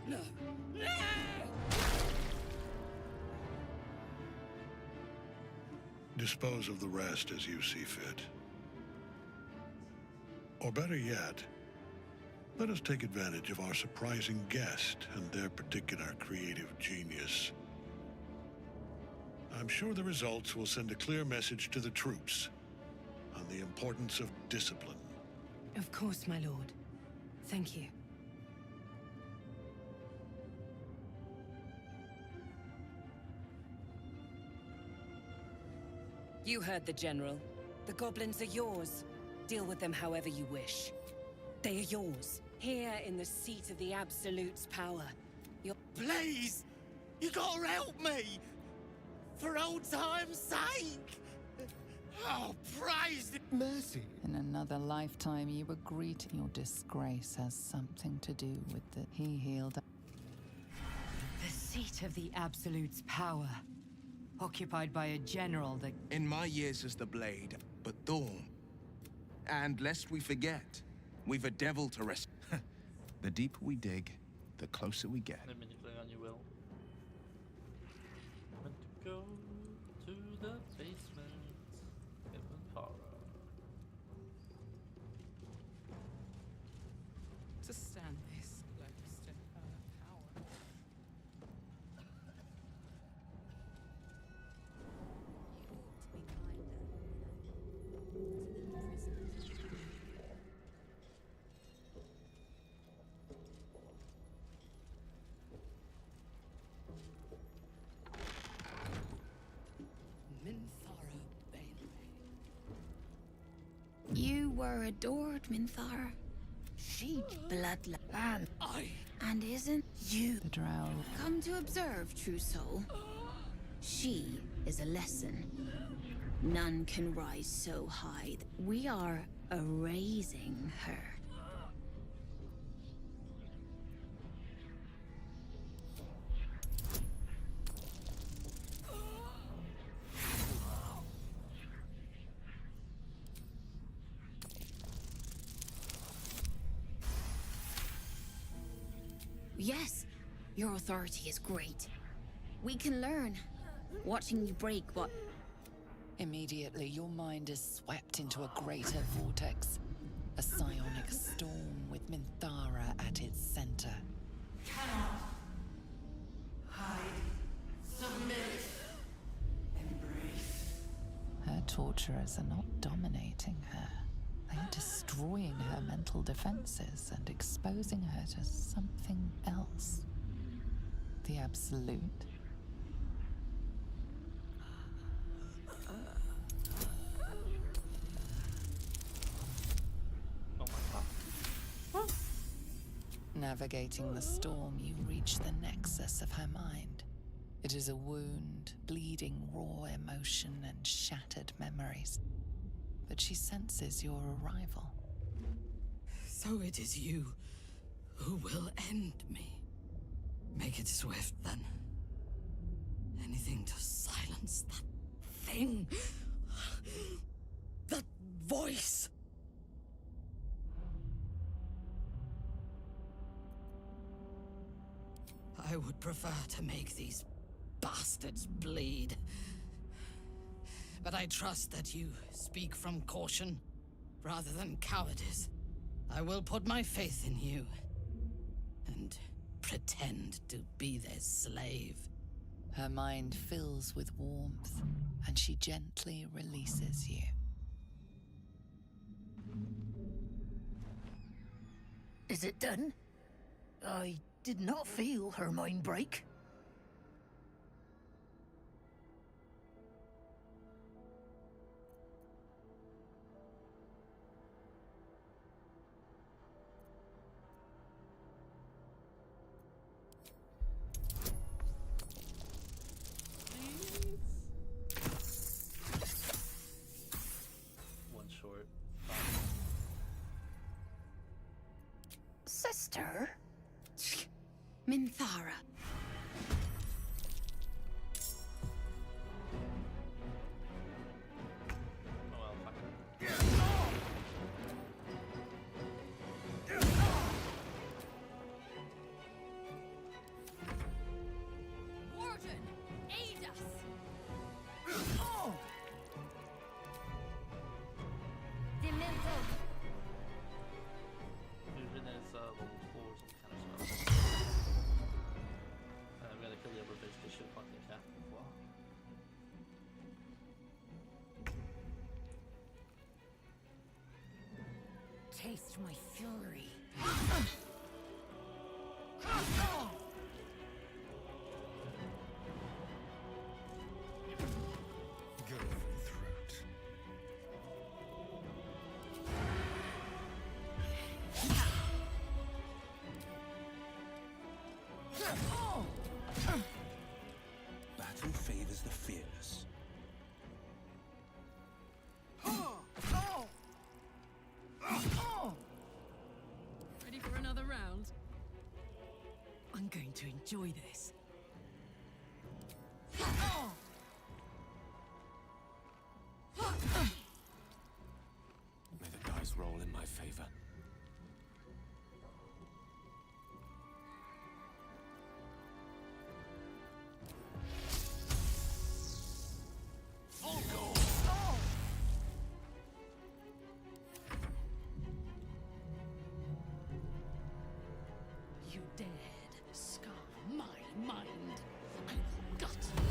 No! No! Dispose of the rest as you see fit. Or better yet, let us take advantage of our surprising guest and their particular creative genius. I'm sure the results will send a clear message to the troops on the importance of discipline. Of course, my lord. Thank you. You heard the General. The goblins are yours. Deal with them however you wish. They are yours. Here in the seat of the Absolute's power. Please! You gotta help me! For old time's sake! Oh, praise the... Mercy. In another lifetime, you agree to your disgrace has something to do with the he healed. The seat of the Absolute's power. Occupied by a general that... In my years as the Blade, but Thorn. And lest we forget, we've a devil to rescue. The deeper we dig, the closer we get. Let me click on you, Will. I'm to go to the basement. Get Minthara. To stand this close to her power. You were adored, Minthara. She bloodline. And isn't you The drow. come to observe, true soul? She is a lesson. None can rise so high. We are erasing her. Yes, your authority is great. We can learn. Watching you break what... Immediately, your mind is swept into a greater vortex. A psionic storm with Minthara at its center. Cannot hide, submit, embrace. Her torturers are not dominating her. They are destroying her mental defenses and exposing her to something else. The Absolute. Navigating the storm, you reach the nexus of her mind. It is a wound, bleeding raw emotion and shattered memories. But she senses your arrival. So it is you who will end me. Make it swift, then. Anything to silence that thing. That voice. I would prefer to make these bastards bleed. But I trust that you speak from caution rather than cowardice. I will put my faith in you and pretend to be their slave. Her mind fills with warmth, and she gently releases you. Is it done? I did not feel her mind break. One short. Sister? Minthara. Oh well, fuck it. Warden, aid us! Demento! Moving is level 4 or some kind of stuff. I'm gonna kill the other bitch because she'll fucking attack me as well. Taste my fury. Go for the throat. Battle favors the fearless. Ready for another round? I'm going to enjoy this. May the dice roll in my favor. Full goal. You dared scar my mind. I will gut you.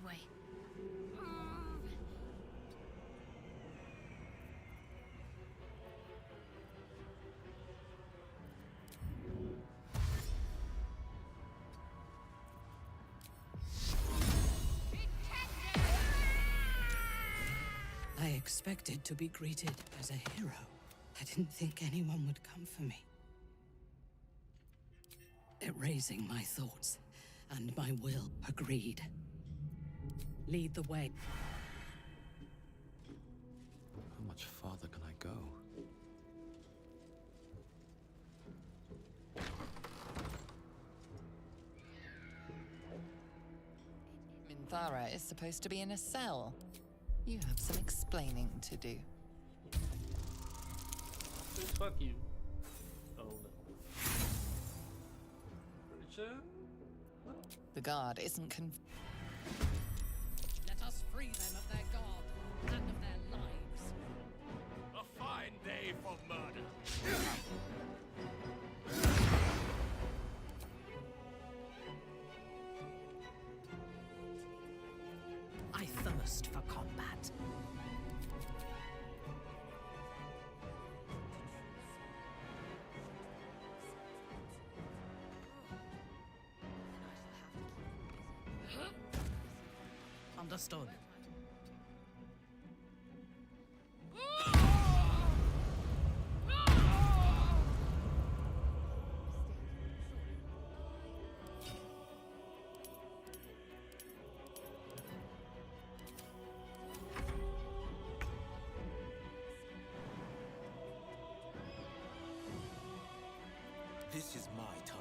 way. I expected to be greeted as a hero. I didn't think anyone would come for me. Erasing my thoughts and my will. Agreed. Lead the way. How much farther can I go? Minthara is supposed to be in a cell. You have some explaining to do. Fuck you. Oh no. Richard? The guard isn't Let us free them of their god and of their lives. A fine day for murder. I thirst for combat. Understood. This is my time.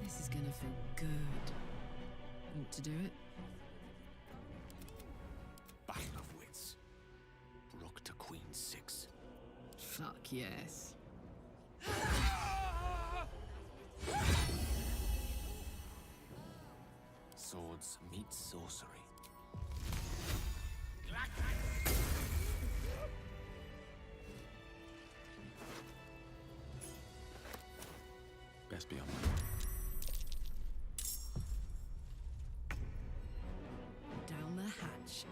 This is gonna feel good. Want to do it? Battle of wits. Rook to queen 6. Fuck yes. Swords meet sorcery. Best be on my Down the hatch.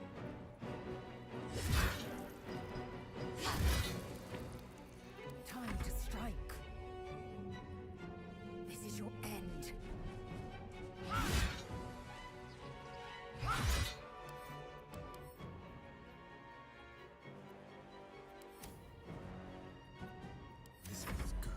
Time to strike. This is your end. This feels good.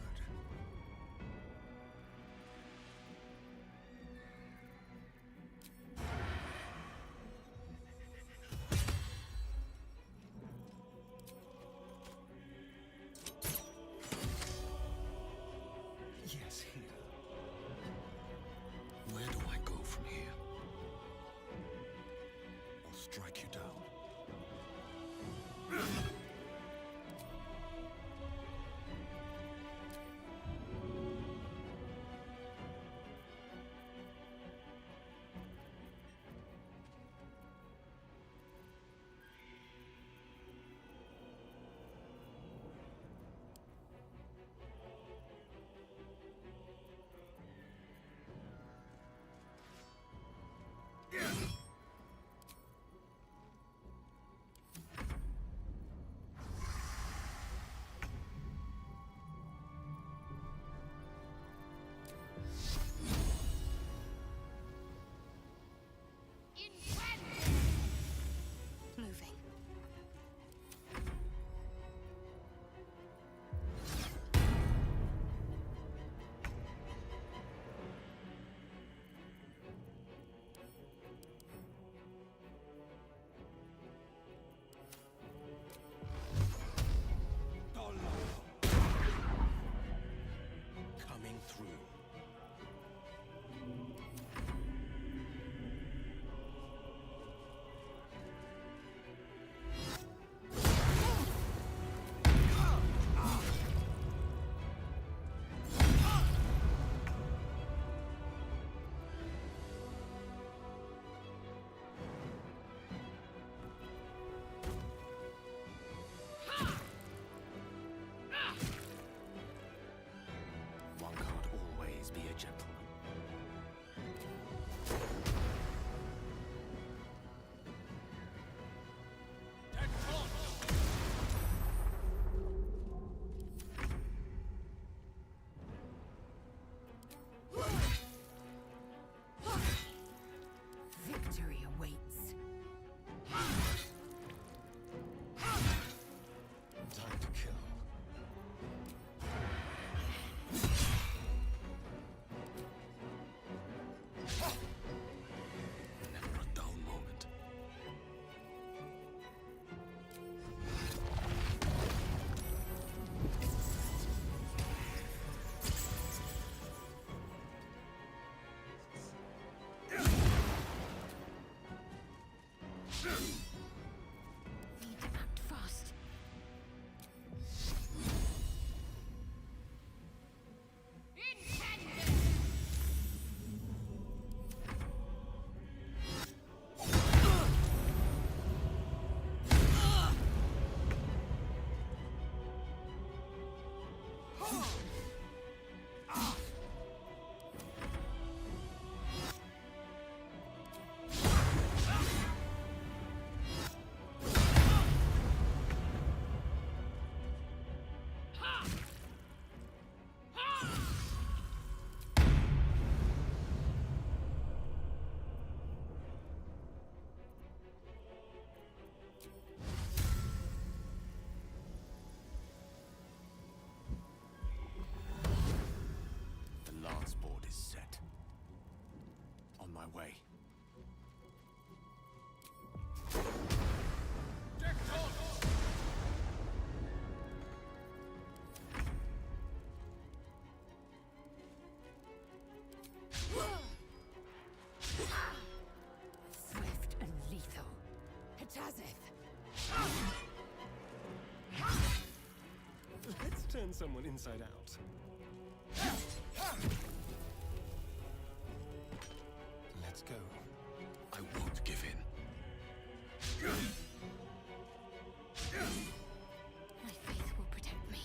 Yes, here. Where do I go from here? I'll strike you down. way. Swift and lethal. Hatazeth! Let's turn someone inside out. Let's go. I won't give in. My faith will protect me.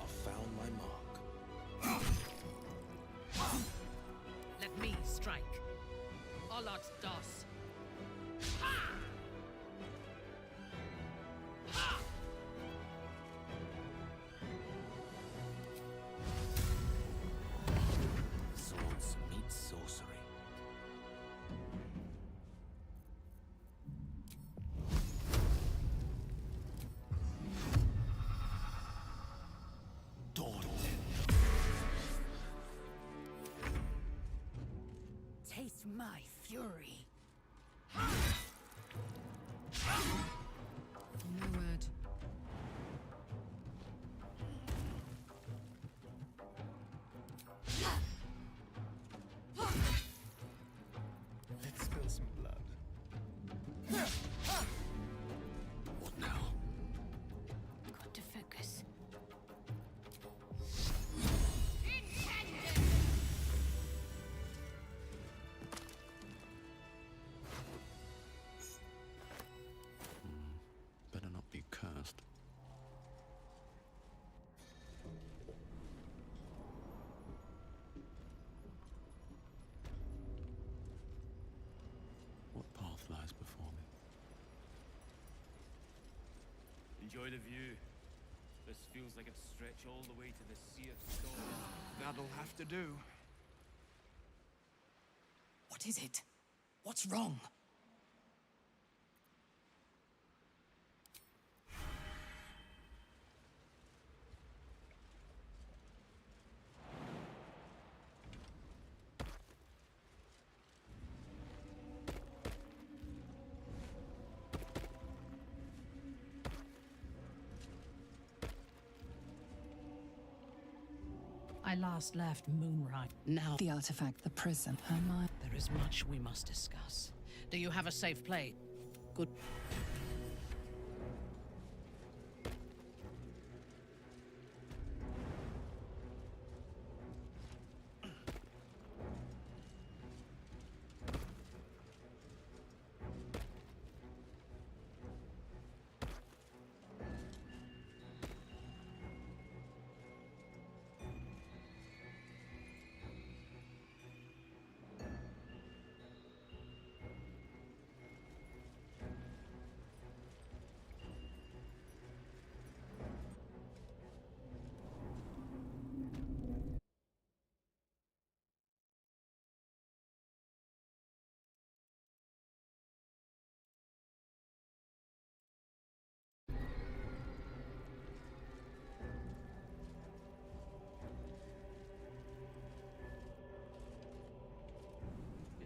I found my mark. Let me strike. Olat Das. Swords meet sorcery. Dawn. Taste my fury. No word. Let's spill some blood. What now? Got to focus. Better not be cursed. What path lies before me? Enjoy the view. This feels like it'd stretch all the way to the Sea of Stone. That'll have to do. What is it? What's wrong? I last left Moonrise. Now The artifact, the prison, her mind. there is much we must discuss. Do you have a safe place? Good.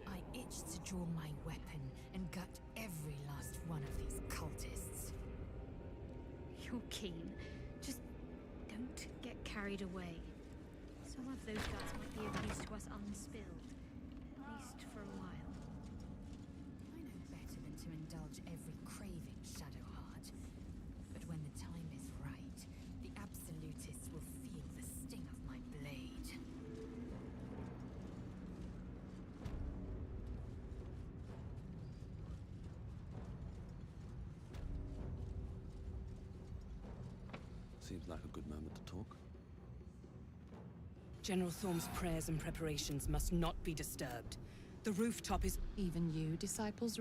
I itched to draw my weapon and gut every last one of these cultists. You're keen. Just don't get carried away. Some of those guts might be of use to us unspilled, at least for a while. I know better than to indulge every craving, Shadowheart. But when the time is right, the Absolutists will feel the sting of my blade. Seems like a good moment to talk. General Thorm's prayers and preparations must not be disturbed. The rooftop is... Even you, disciples,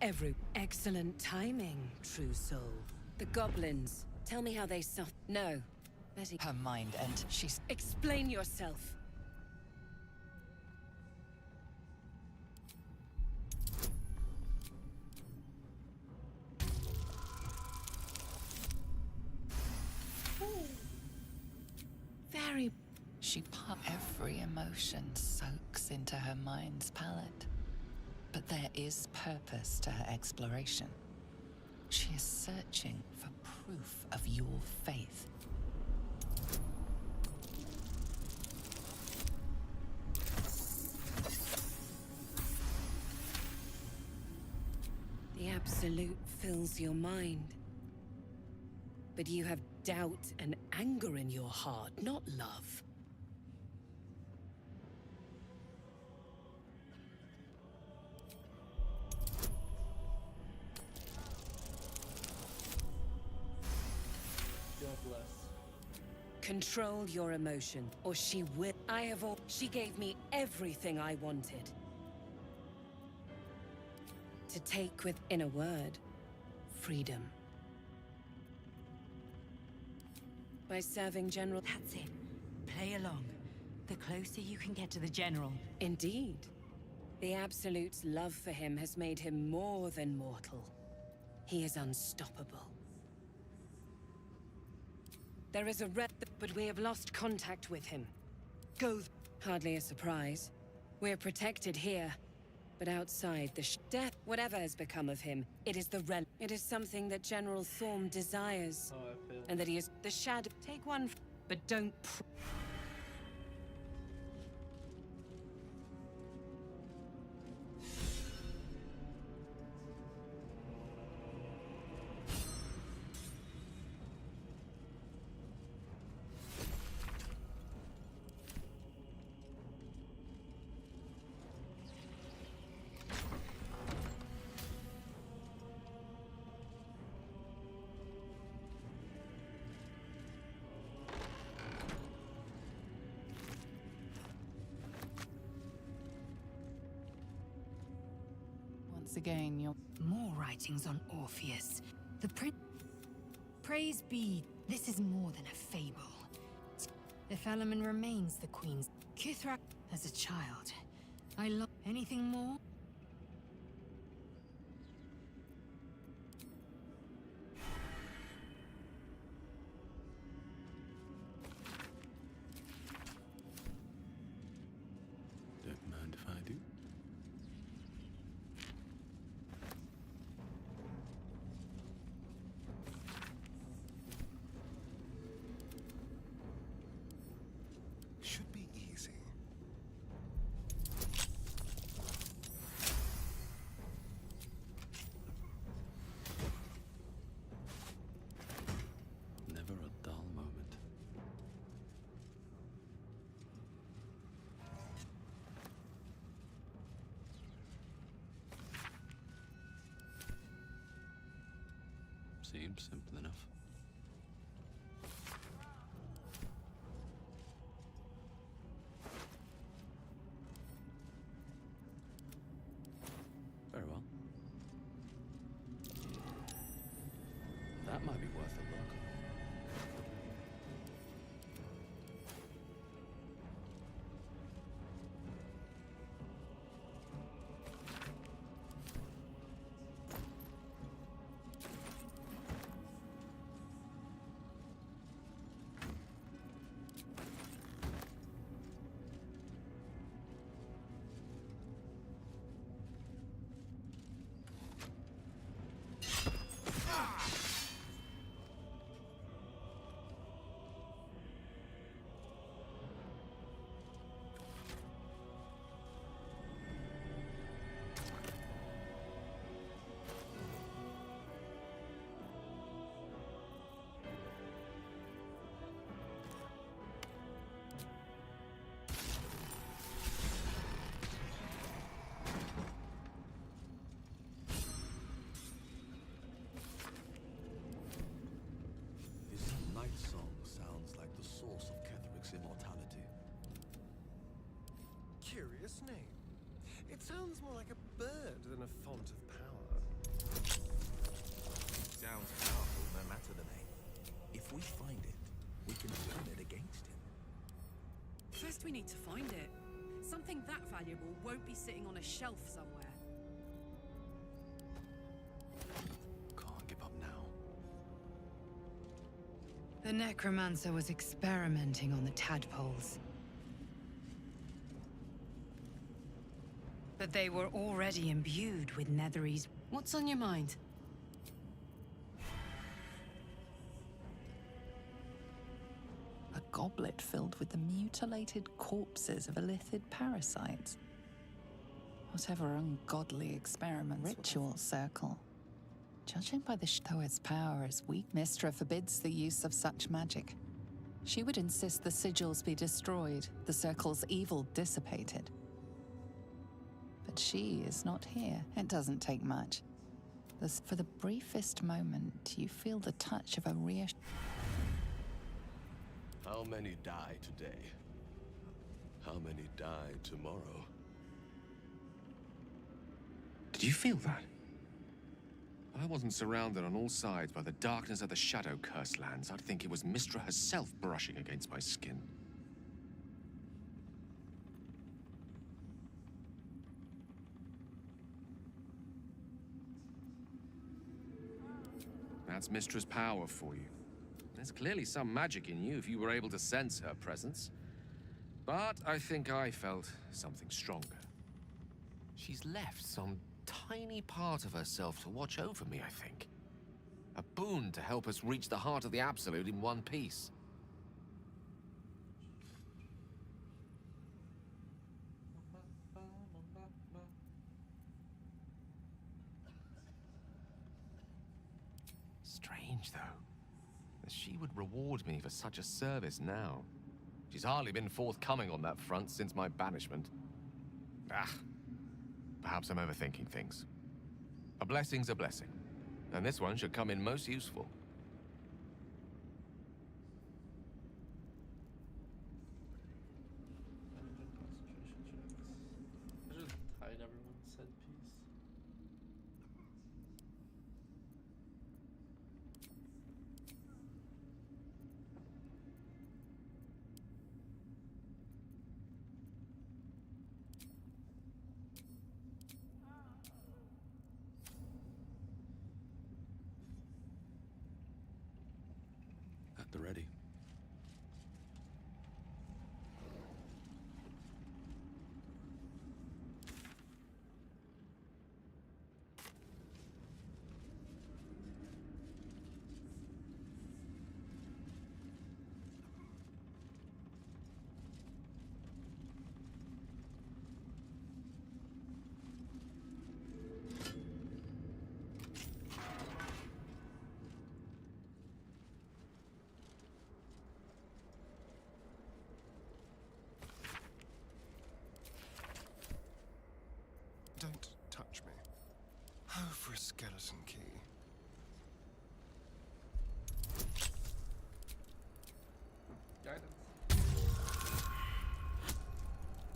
Every... Excellent timing, true soul. The goblins. Tell me how they suffer. No. Betty. Her mind and she's... Explain yourself. very... Every emotion soaks into her mind's palette. But there is purpose to her exploration. She is searching for proof of your faith. The Absolute fills your mind. But you have doubt and anger in your heart, not love. God bless. Control your emotion, or she will. She gave me everything I wanted. To take with, in a word, freedom. By serving General... That's it. Play along. The closer you can get to the General. Indeed. The Absolute's love for him has made him more than mortal. He is unstoppable. There is a but we have lost contact with him. Go. Hardly a surprise. We're protected here. But outside the death, whatever has become of him, it is the It is something that General Thorm desires. Oh, I feel. And that he is the shadow. Take one, but don't. Once again, you're... More writings on Orpheus. The Praise be, this is more than a fable. If Element remains the Queen's... Kithrak as a child. I love... Anything more? Don't mind if I do. Should be easy. Never a dull moment. Seems simple enough. Very well. That might be worth a look. His night song sounds like the source of Ketheric's immortality. Curious name. It sounds more like a bird than a font of power. Sounds powerful no matter the name. If we find it, we can turn it against him. First we need to find it. Something that valuable won't be sitting on a shelf somewhere. Can't give up now. The necromancer was experimenting on the tadpoles. But they were already imbued with Nethery's. What's on your mind? A goblet filled with the mutilated corpses of illithid parasites. Whatever ungodly experiment. Ritual circle. Judging by the though its power is weak, Mystra forbids the use of such magic. She would insist the sigils be destroyed, the circle's evil dissipated. But she is not here. It doesn't take much. For the briefest moment, you feel the touch of a reassurance. How many die today? How many die tomorrow? Did you feel that? If I wasn't surrounded on all sides by the darkness of the Shadow Curse lands, I'd think it was Mystra herself brushing against my skin. That's Mystra's power for you. There's clearly some magic in you if you were able to sense her presence. But I think I felt something stronger. She's left some tiny part of herself to watch over me, I think. A boon to help us reach the heart of the Absolute in one piece. Strange, though, that she would reward me for such a service now. She's hardly been forthcoming on that front since my banishment. Perhaps I'm overthinking things. A blessing's a blessing, and this one should come in most useful. I just hide everyone's said piece. At the ready. Don't touch me. Oh, for a skeleton key. Guidance.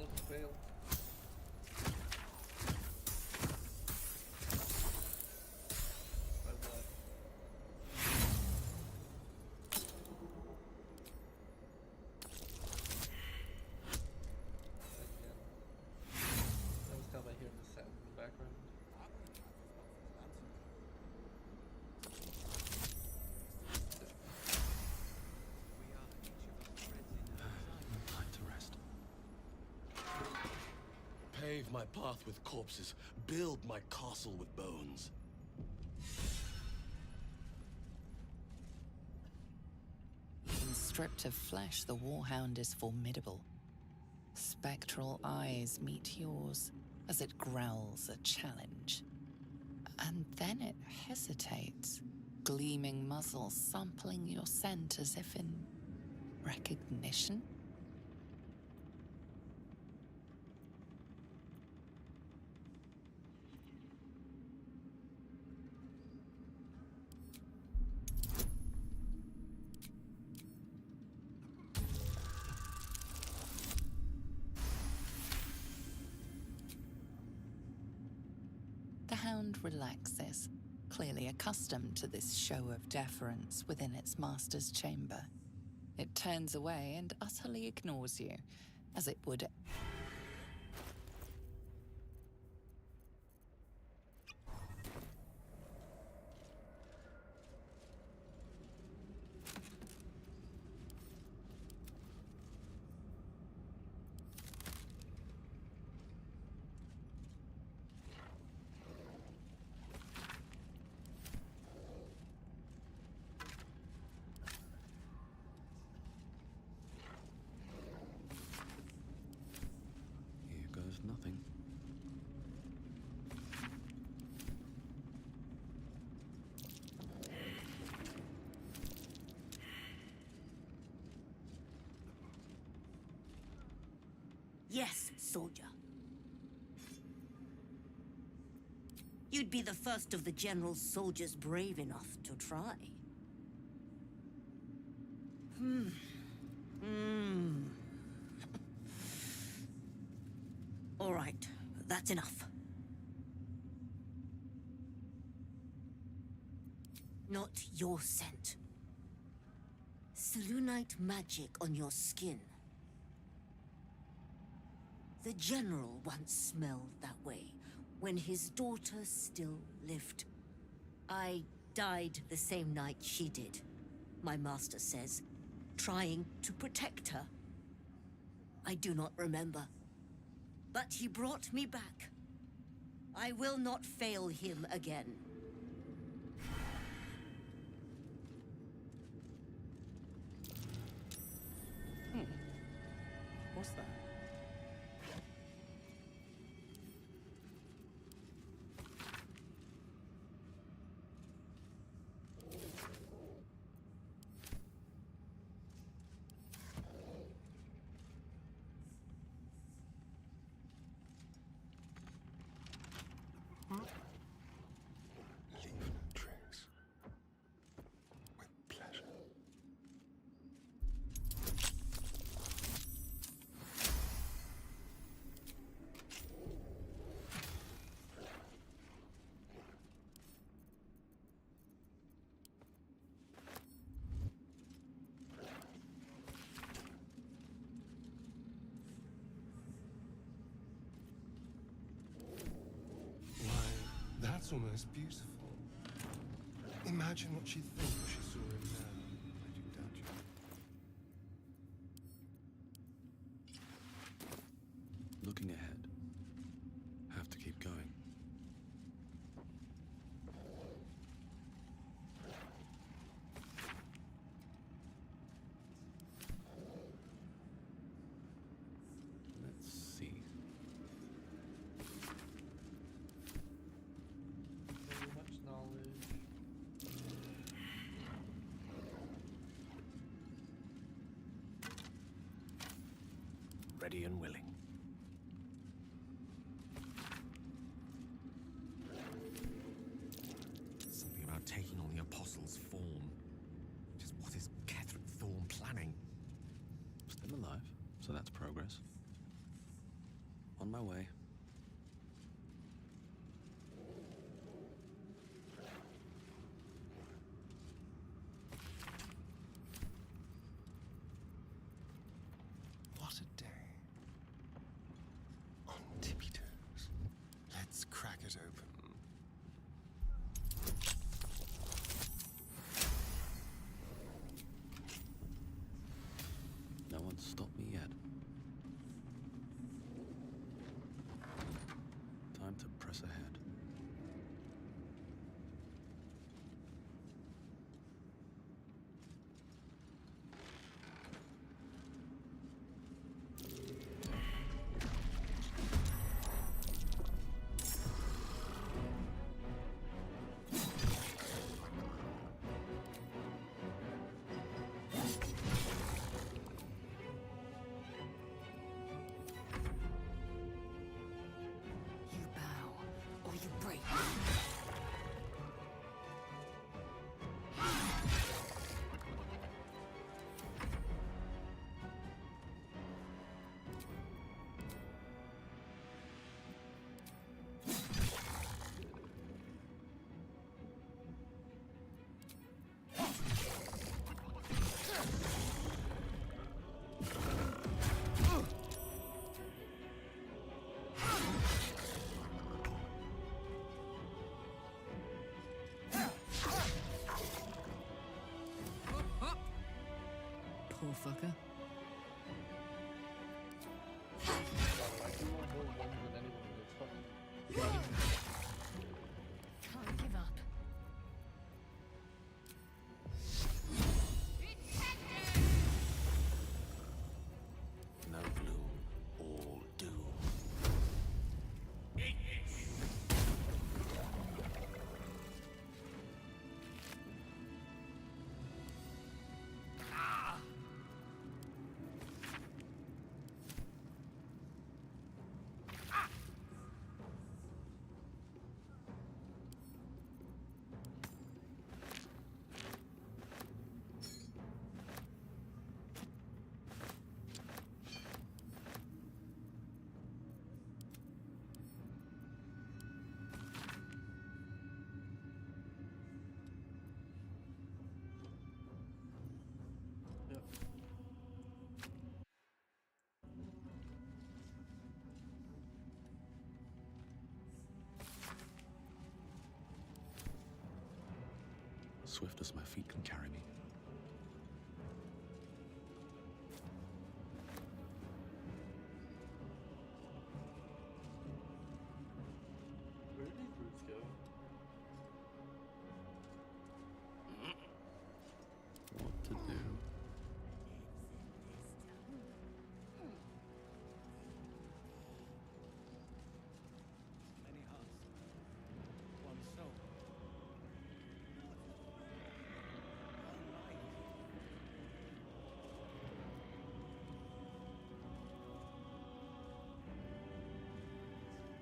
Oops, failed. Pave my path with corpses, build my castle with bones. When stripped of flesh, the Warhound is formidable. Spectral eyes meet yours as it growls a challenge. And then it hesitates, gleaming muzzle sampling your scent as if in recognition. The hound relaxes, clearly accustomed to this show of deference within its master's chamber. It turns away and utterly ignores you, as it would. nothing. Yes, soldier. You'd be the first of the General's soldiers brave enough to try. All right, that's enough. Not your scent. Selûnite magic on your skin. The General once smelled that way, when his daughter still lived. I died the same night she did, my master says, trying to protect her. I do not remember, but he brought me back. I will not fail him again. What's that? Leave no trace. With pleasure. That's almost beautiful. Imagine what she'd think if she saw him now. I do doubt you. Looking ahead. Have to keep going. Let's see. So much knowledge. Ready and willing. Something about taking on the Apostle's form. Just what is Ketheric Thorn planning? Still alive, so that's progress. On my way. What a day. On tippy toes. Let's crack it open. No one's stopped me yet. Time to press ahead. You bow, or you break. Poor fucker. Can't give up. No gloom, all doom. swift as my feet can carry me. Where did these roots go? What to do? Many hearts, one soul.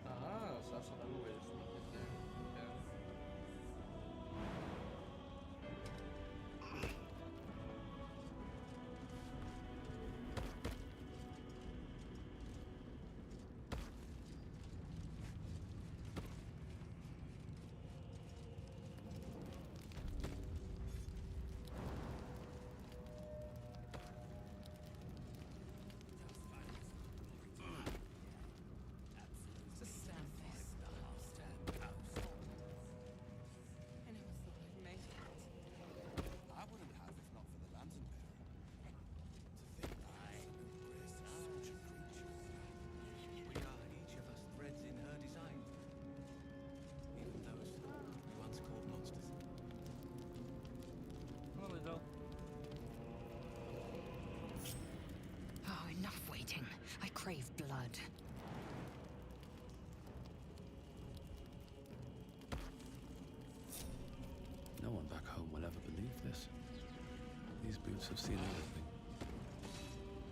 Ah, so that's another way to sneak in there. Okay. I wouldn't have if not for the lantern bearer. To think I such a creature. We are each of us threads in her design. Even those we once called monsters. Well, they don't. Oh, enough waiting. I crave blood. No one back home will ever believe this. These boots have seen everything.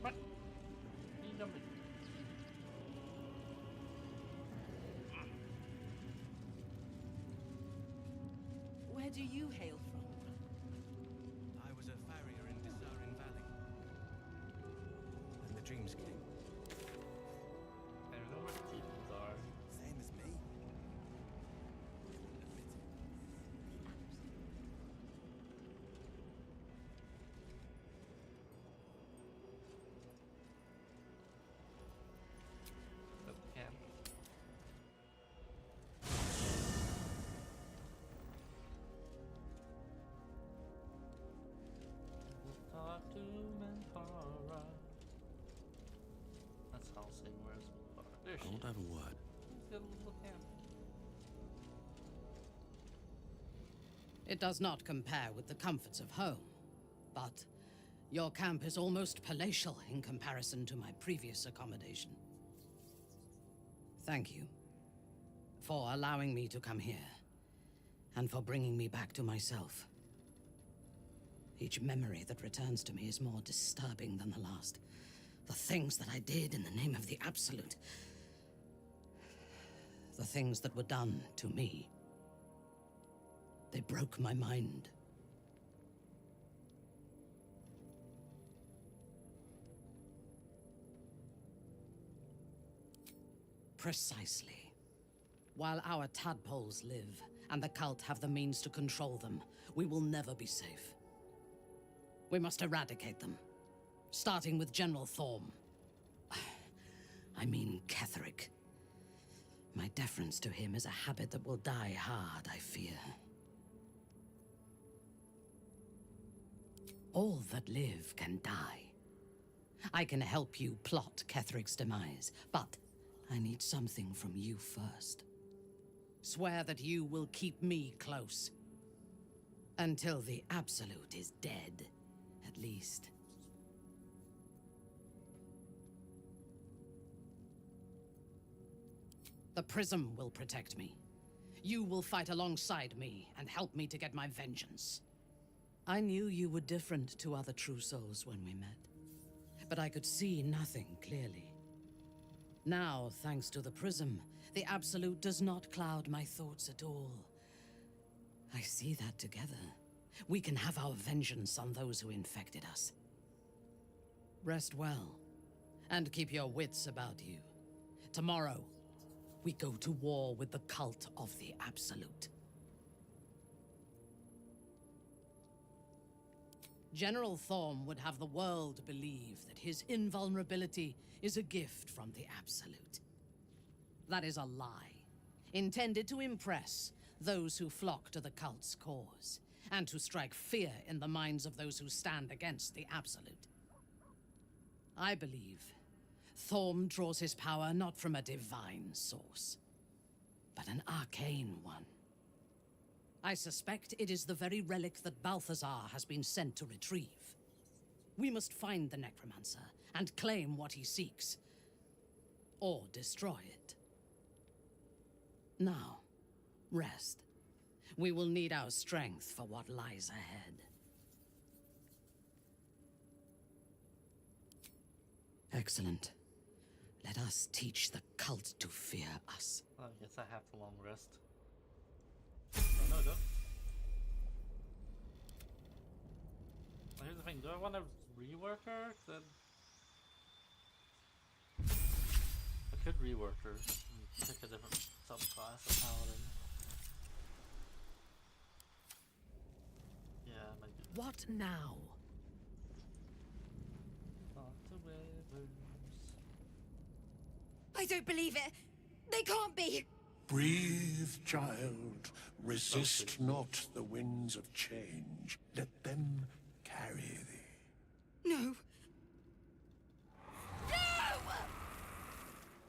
What? You jumping? Where do you hail from? I was a farrier in Desarin Valley. When the dreams came. I don't know where the teachers are. Same as me. Admit it. But we can. Talk to Mentara. That's how I'll sing. Where's Mentara? There she I won't is. have a word. She's got a little camp. It does not compare with the comforts of home, but your camp is almost palatial in comparison to my previous accommodation. Thank you for allowing me to come here, and for bringing me back to myself. Each memory that returns to me is more disturbing than the last. The things that I did in the name of the Absolute. The things that were done to me. They broke my mind. Precisely. While our tadpoles live, and the cult have the means to control them, we will never be safe. We must eradicate them, starting with General Thorm. I mean Ketheric. My deference to him is a habit that will die hard, I fear. All that live can die. I can help you plot Ketheric's demise, but I need something from you first. Swear that you will keep me close. Until the Absolute is dead, at least. The Prism will protect me. You will fight alongside me and help me to get my vengeance. I knew you were different to other true souls when we met, but I could see nothing clearly. Now, thanks to the Prism, the Absolute does not cloud my thoughts at all. I see that together, we can have our vengeance on those who infected us. Rest well, and keep your wits about you. Tomorrow, we go to war with the cult of the Absolute. General Thorm would have the world believe that his invulnerability is a gift from the Absolute. That is a lie, intended to impress those who flock to the cult's cause, and to strike fear in the minds of those who stand against the Absolute. I believe Thorm draws his power not from a divine source, but an arcane one. I suspect it is the very relic that Balthazar has been sent to retrieve. We must find the necromancer and claim what he seeks, or destroy it. Now, rest. We will need our strength for what lies ahead. Excellent. Let us teach the cult to fear us. I guess I have to long rest. Oh, no, I don't. Well, here's the thing, do I want to rework her? Then I could rework her and pick a different subclass of paladin. Yeah, I might do that. What now? I don't believe it. They can't be. Breathe, child. Resist not the winds of change. Let them carry thee. No. No!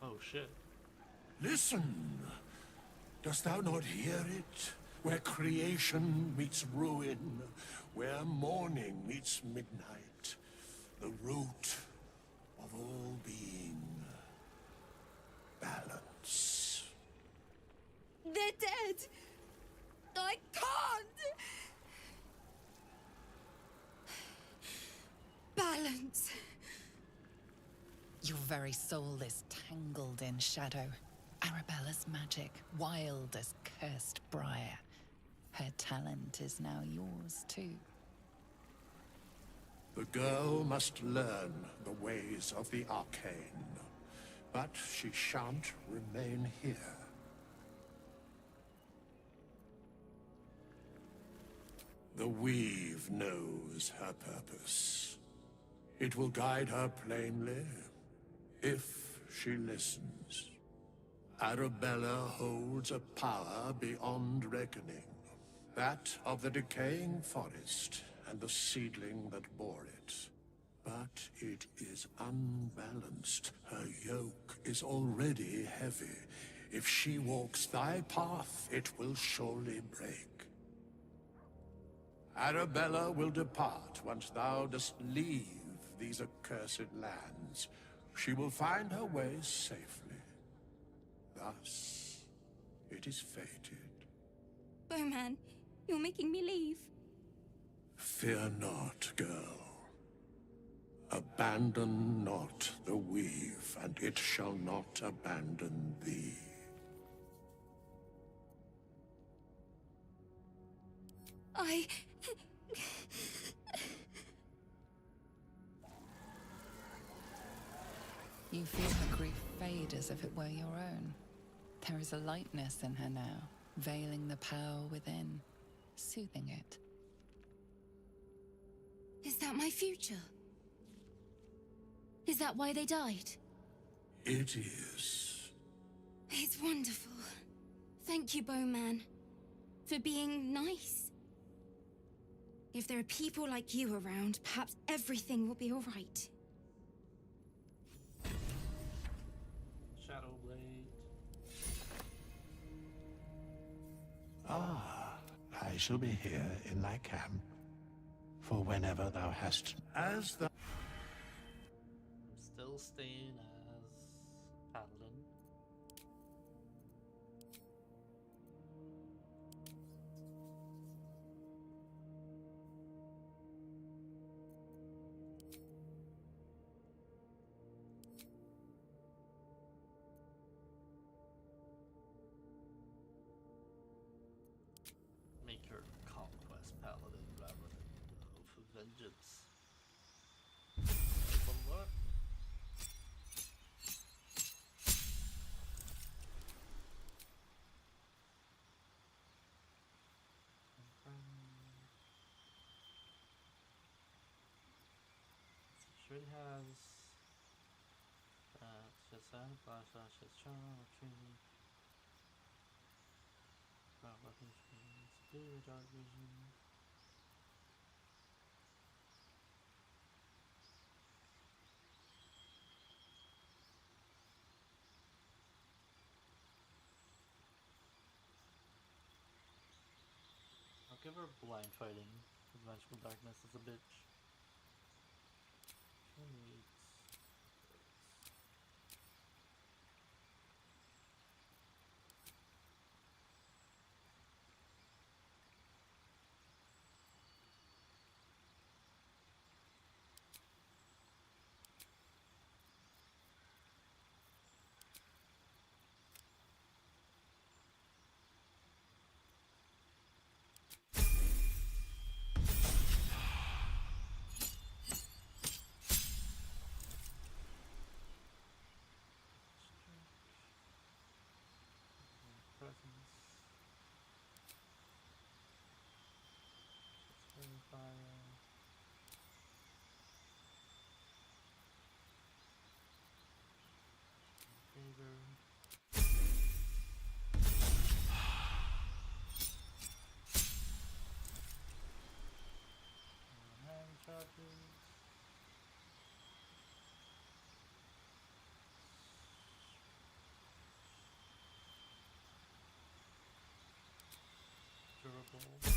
Oh shit. Listen. Dost thou not hear it? Where creation meets ruin, where morning meets midnight, the root of all being. Balance. They're dead. I can't. Balance. Your very soul is tangled in shadow. Arabella's magic, wild as cursed briar. Her talent is now yours too. The girl must learn the ways of the arcane, but she shan't remain here. The weave knows her purpose. It will guide her plainly, if she listens. Arabella holds a power beyond reckoning. That of the decaying forest and the seedling that bore it. But it is unbalanced. Her yoke is already heavy. If she walks thy path, it will surely break. Arabella will depart once thou dost leave these accursed lands. She will find her way safely. Thus, it is fated. Bowman, you're making me leave. Fear not, girl. Abandon not the weave, and it shall not abandon thee. You feel her grief fade as if it were your own. There is a lightness in her now, veiling the power within, soothing it. Is that my future? Is that why they died? It is. It's wonderful. Thank you, Bowman, for being nice. If there are people like you around, perhaps everything will be all right. Shadowblade. Ah, I shall be here in thy camp, for whenever thou hast... As the... I'm still staying as paladin. Make her conquest paladin rather than oath of vengeance. Will work. She already has just flash, just charm, retreat. Weapons, blue, dark vision. Never blind fighting with magical darkness is a bitch. Presence. Spring fire. Favor. Hand charges. Durable.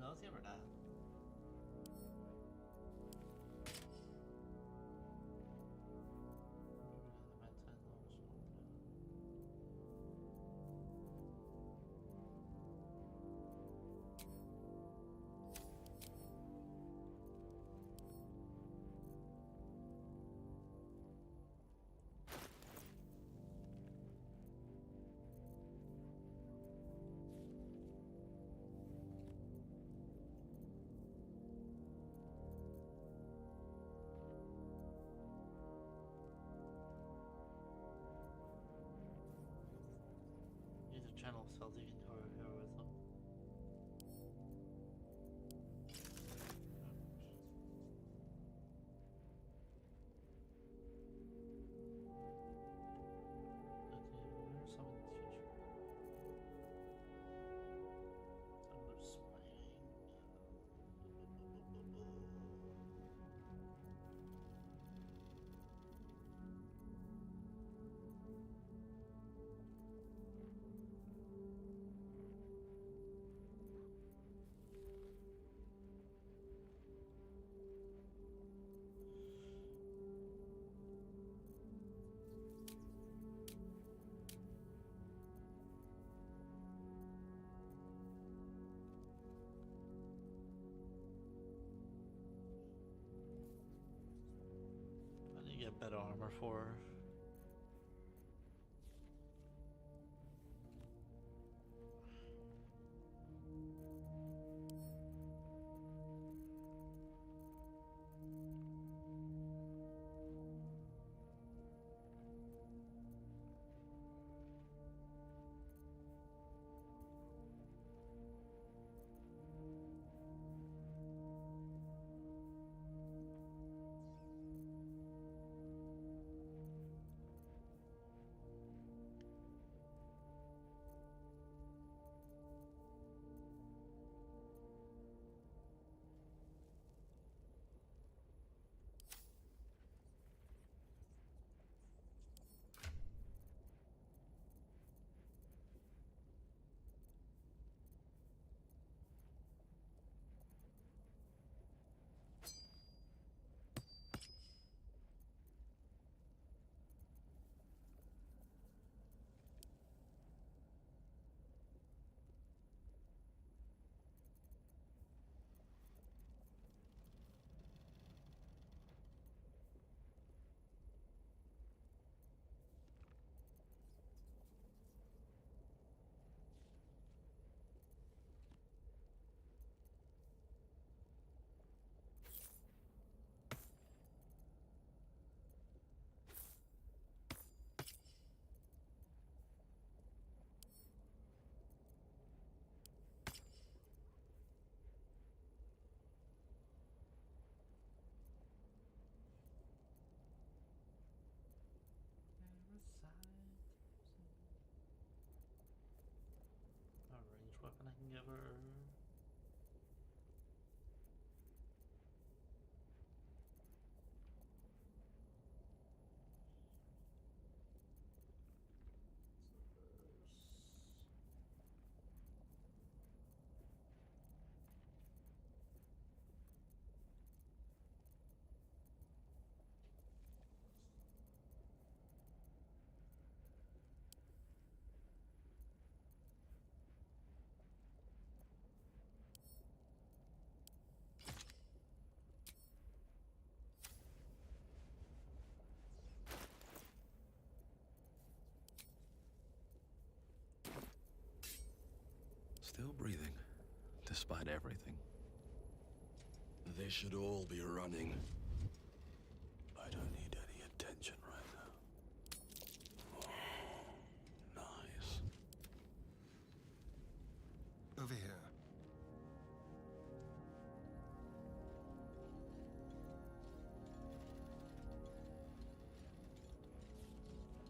No, sí, verdad. Use a channel salty into our heroism. I need to get better armor for her. A ranged weapon I can give her. Still breathing, despite everything. They should all be running. I don't need any attention right now. Nice. Over here.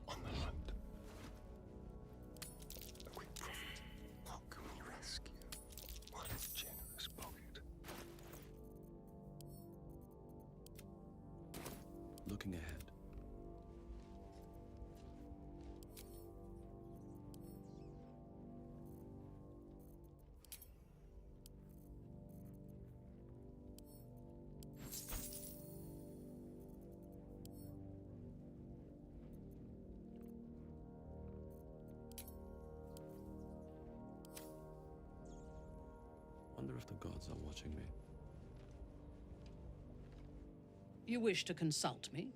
On the hunt. A quick profit. What can we rescue? What a generous pocket. Looking ahead. Wonder if the gods are watching me. You wish to consult me?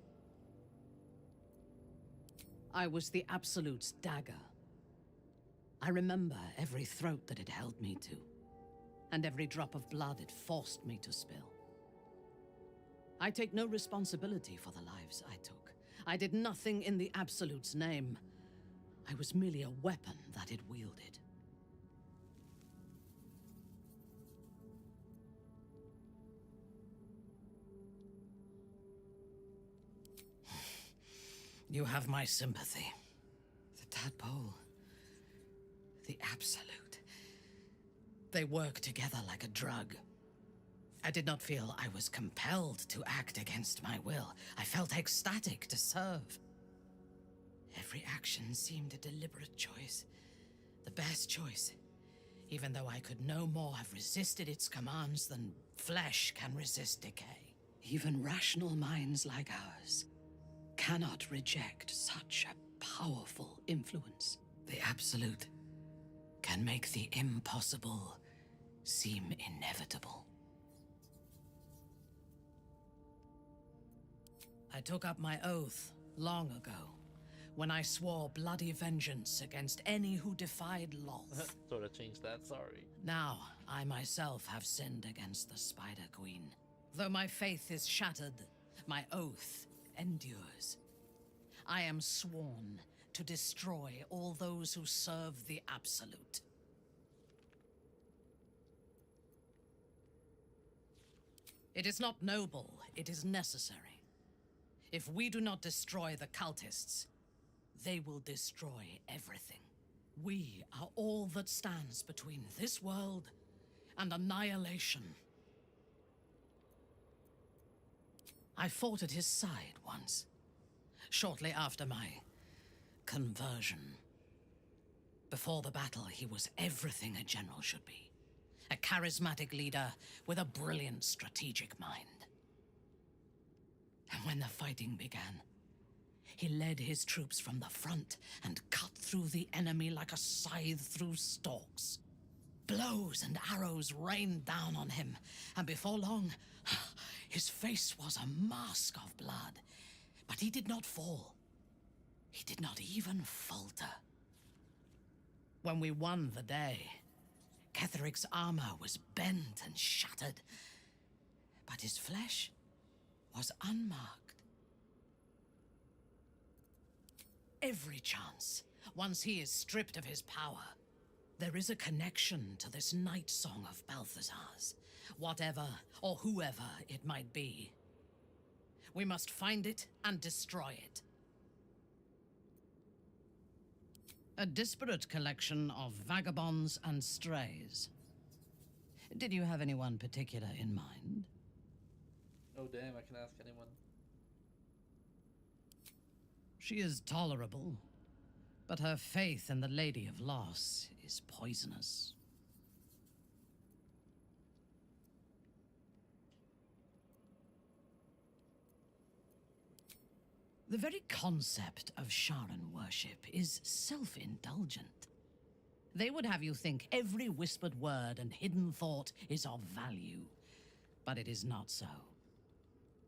I was the Absolute's dagger. I remember every throat that it held me to, and every drop of blood it forced me to spill. I take no responsibility for the lives I took. I did nothing in the Absolute's name. I was merely a weapon that it wielded. You have my sympathy. The tadpole. The Absolute. They work together like a drug. I did not feel I was compelled to act against my will. I felt ecstatic to serve. Every action seemed a deliberate choice. The best choice. Even though I could no more have resisted its commands than flesh can resist decay. Even rational minds like ours cannot reject such a powerful influence. The Absolute can make the impossible seem inevitable. I took up my oath long ago, when I swore bloody vengeance against any who defied Loth. Sort of changed that, sorry. Now, I myself have sinned against the Spider Queen. Though my faith is shattered, my oath endures. I am sworn to destroy all those who serve the Absolute. It is not noble, it is necessary. If we do not destroy the cultists, they will destroy everything. We are all that stands between this world and annihilation. I fought at his side once, shortly after my conversion. Before the battle, he was everything a general should be. A charismatic leader with a brilliant strategic mind. And when the fighting began, he led his troops from the front and cut through the enemy like a scythe through stalks. Blows and arrows rained down on him, and before long, his face was a mask of blood. But he did not fall. He did not even falter. When we won the day, Ketheric's armor was bent and shattered, but his flesh was unmarked. Every chance, once he is stripped of his power, there is a connection to this night song of Balthazar's, whatever or whoever it might be. We must find it and destroy it. A disparate collection of vagabonds and strays. Did you have anyone particular in mind? Oh damn, I can ask anyone. She is tolerable, but her faith in the Lady of Loss is poisonous. The very concept of Sharan worship is self-indulgent. They would have you think every whispered word and hidden thought is of value, but it is not so.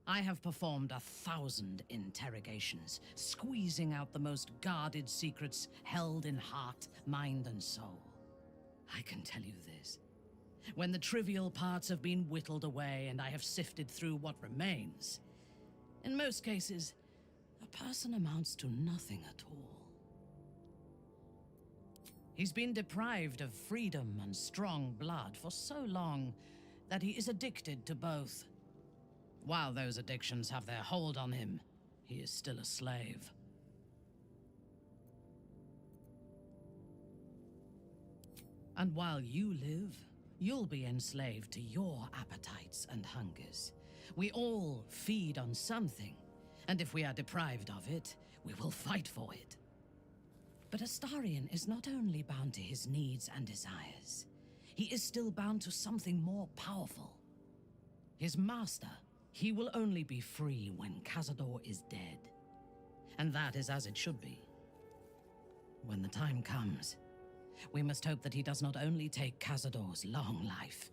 I have performed 1,000 interrogations, squeezing out the most guarded secrets held in heart, mind, and soul. I can tell you this. When the trivial parts have been whittled away and I have sifted through what remains, in most cases, a person amounts to nothing at all. He's been deprived of freedom and strong blood for so long that he is addicted to both. While those addictions have their hold on him, he is still a slave. And while you live, you'll be enslaved to your appetites and hungers. We all feed on something, and if we are deprived of it, we will fight for it. But Astarion is not only bound to his needs and desires, he is still bound to something more powerful. His master. He will only be free when Cazador is dead. And that is as it should be. When the time comes, we must hope that he does not only take Cazador's long life,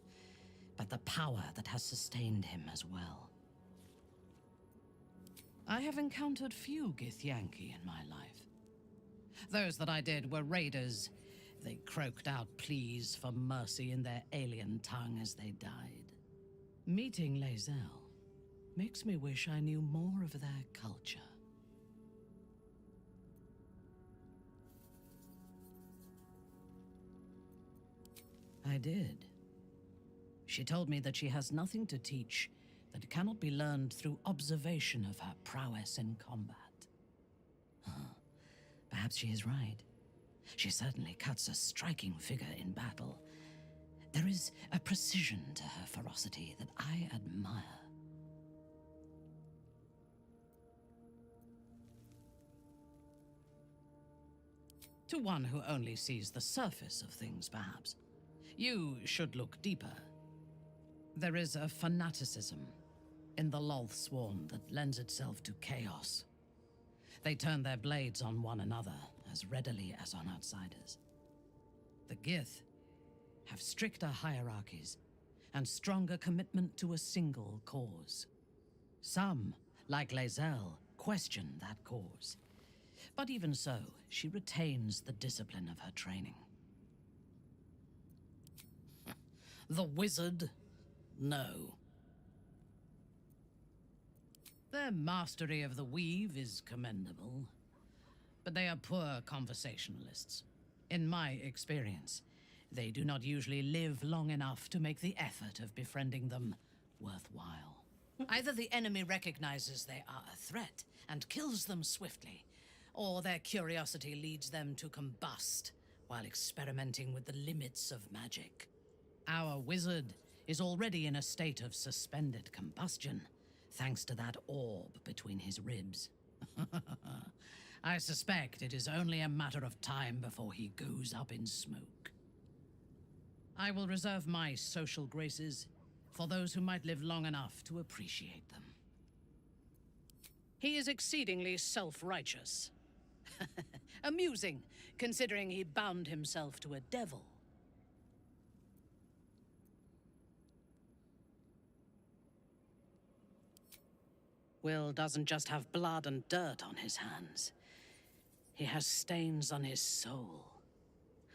but the power that has sustained him as well. I have encountered few Githyanki in my life. Those that I did were raiders. They croaked out pleas for mercy in their alien tongue as they died. Meeting Lae'zel makes me wish I knew more of their culture. I did. She told me that she has nothing to teach that cannot be learned through observation of her prowess in combat. Perhaps she is right. She certainly cuts a striking figure in battle. There is a precision to her ferocity that I admire. To one who only sees the surface of things, perhaps. You should look deeper. There is a fanaticism in the Lolth Sworn that lends itself to chaos. They turn their blades on one another as readily as on outsiders. The Gith have stricter hierarchies and stronger commitment to a single cause. Some, like Lae'zel, question that cause. But even so, she retains the discipline of her training. The wizard? No. Their mastery of the weave is commendable, but they are poor conversationalists. In my experience, they do not usually live long enough to make the effort of befriending them worthwhile. Either the enemy recognizes they are a threat and kills them swiftly, or their curiosity leads them to combust while experimenting with the limits of magic. Our wizard is already in a state of suspended combustion, thanks to that orb between his ribs. I suspect it is only a matter of time before he goes up in smoke. I will reserve my social graces for those who might live long enough to appreciate them. He is exceedingly self-righteous. Amusing, considering he bound himself to a devil. Will doesn't just have blood and dirt on his hands. He has stains on his soul.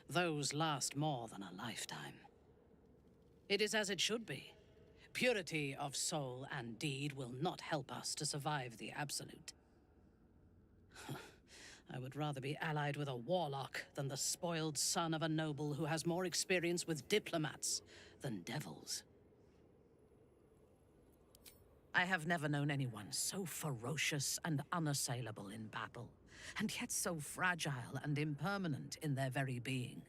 Those last more than a lifetime. It is as it should be. Purity of soul and deed will not help us to survive the Absolute. I would rather be allied with a warlock than the spoiled son of a noble who has more experience with diplomats than devils. I have never known anyone so ferocious and unassailable in battle, and yet so fragile and impermanent in their very being.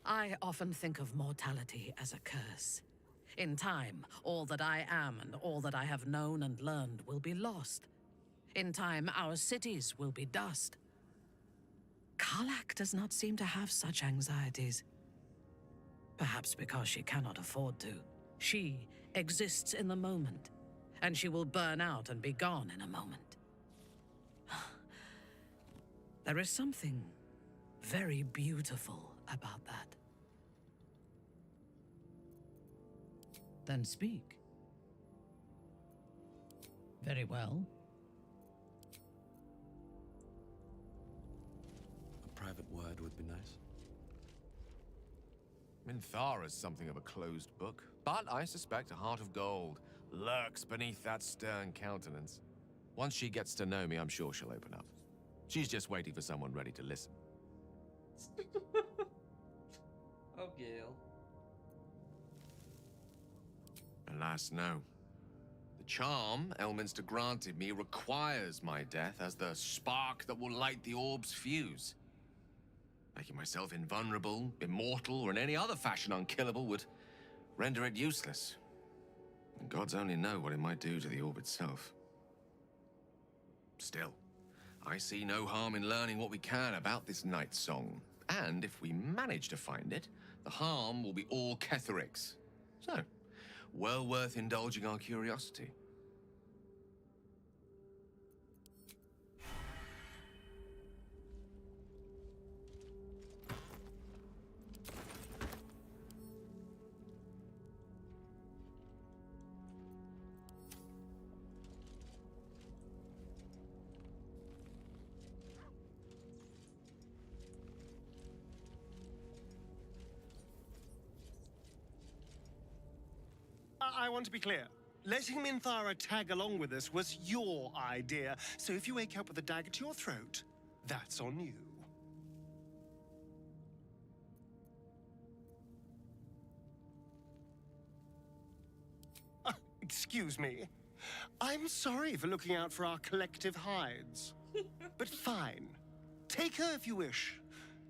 I often think of mortality as a curse. In time, all that I am and all that I have known and learned will be lost. In time, our cities will be dust. Karlach does not seem to have such anxieties. Perhaps because she cannot afford to. She exists in the moment, and she will burn out and be gone in a moment. There is something very beautiful about that. Then speak. Very well. A private word would be nice. Minthara's something of a closed book, but I suspect a heart of gold lurks beneath that stern countenance. Once she gets to know me, I'm sure she'll open up. She's just waiting for someone ready to listen. Oh, Gale. Alas, no. The charm Elminster granted me requires my death as the spark that will light the orb's fuse. Making myself invulnerable, immortal, or in any other fashion unkillable would render it useless. And gods only know what it might do to the orb itself. Still, I see no harm in learning what we can about this night song. And if we manage to find it, the harm will be all Ketheric's. So, well worth indulging our curiosity. I want to be clear. Letting Minthara tag along with us was your idea, so if you wake up with a dagger to your throat, that's on you. Excuse me. I'm sorry for looking out for our collective hides. But fine. Take her if you wish.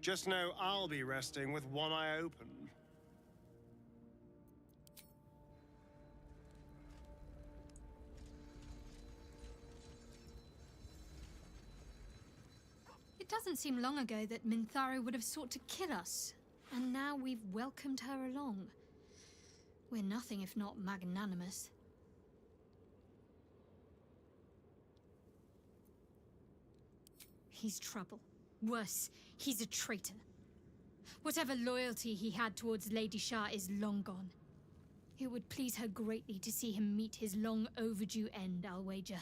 Just know I'll be resting with one eye open. It doesn't seem long ago that Minthara would have sought to kill us, and now we've welcomed her along. We're nothing if not magnanimous. He's trouble. Worse, he's a traitor. Whatever loyalty he had towards Lady Shah is long gone. It would please her greatly to see him meet his long overdue end, I'll wager.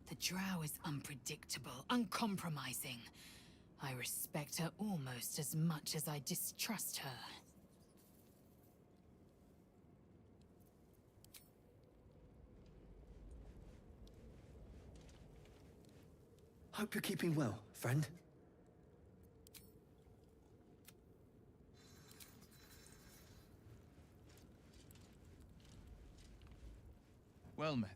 The Drow is unpredictable, uncompromising. I respect her almost as much as I distrust her. Hope you're keeping well, friend. Well met.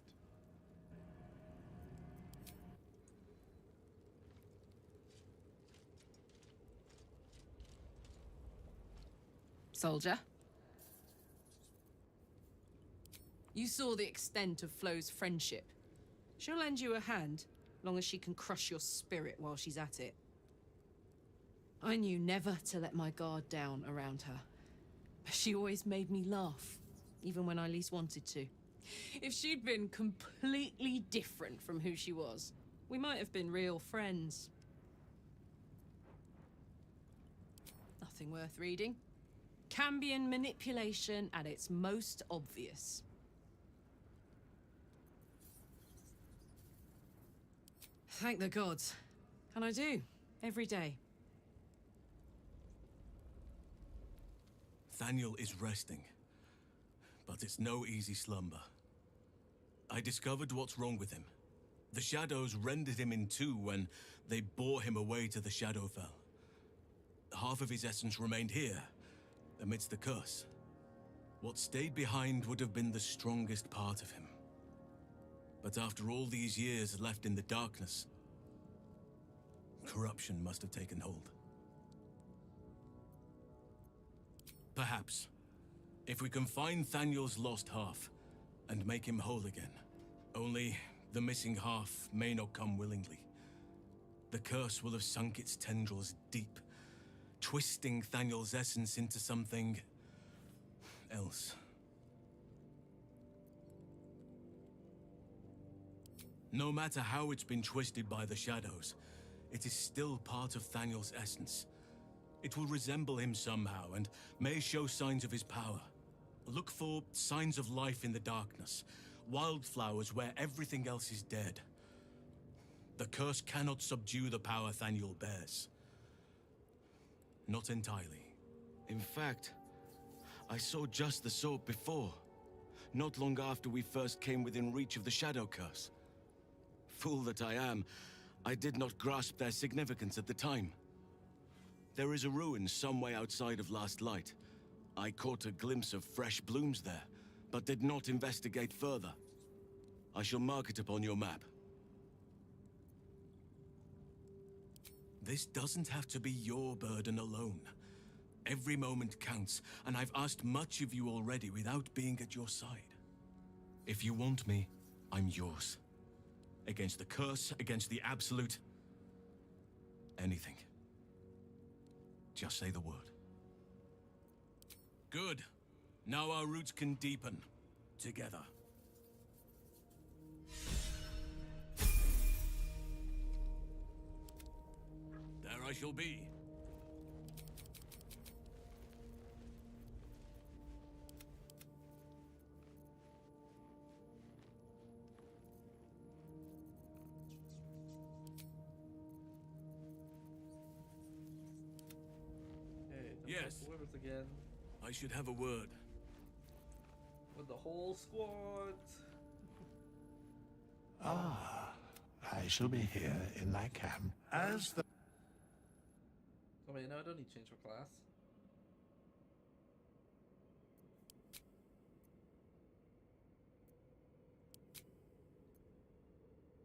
Soldier. You saw the extent of Flo's friendship. She'll lend you a hand, long as she can crush your spirit while she's at it. I knew never to let my guard down around her. She always made me laugh, even when I least wanted to. If she'd been completely different from who she was, we might have been real friends. Nothing worth reading. Cambion manipulation at its most obvious. Thank the gods. And I do, every day. Thaniel is resting, but it's no easy slumber. I discovered what's wrong with him. The shadows rendered him in two when they bore him away to the Shadowfell. Half of his essence remained here, amidst the curse. What stayed behind would have been the strongest part of him. But after all these years left in the darkness, corruption must have taken hold. Perhaps, if we can find Thaniel's lost half and make him whole again. Only the missing half may not come willingly. The curse will have sunk its tendrils deep, twisting Thaniel's essence into something else. No matter how it's been twisted by the shadows, it is still part of Thaniel's essence. It will resemble him somehow and may show signs of his power. Look for signs of life in the darkness, wildflowers where everything else is dead. The curse cannot subdue the power Thaniel bears. Not entirely. In fact, I saw just the sort before. Not long after we first came within reach of the Shadow Curse. Fool that I am, I did not grasp their significance at the time. There is a ruin some way outside of Last Light. I caught a glimpse of fresh blooms there, but did not investigate further. I shall mark it upon your map. This doesn't have to be your burden alone. Every moment counts, and I've asked much of you already without being at your side. If you want me, I'm yours. Against the curse, against the absolute. Anything. Just say the word. Good. Now our roots can deepen. Together. There I shall be. Yes. Whoever's again. I should have a word. With the whole squad. Ah, I shall be here in thy camp as the... Oh wait, no, I don't need to change for class.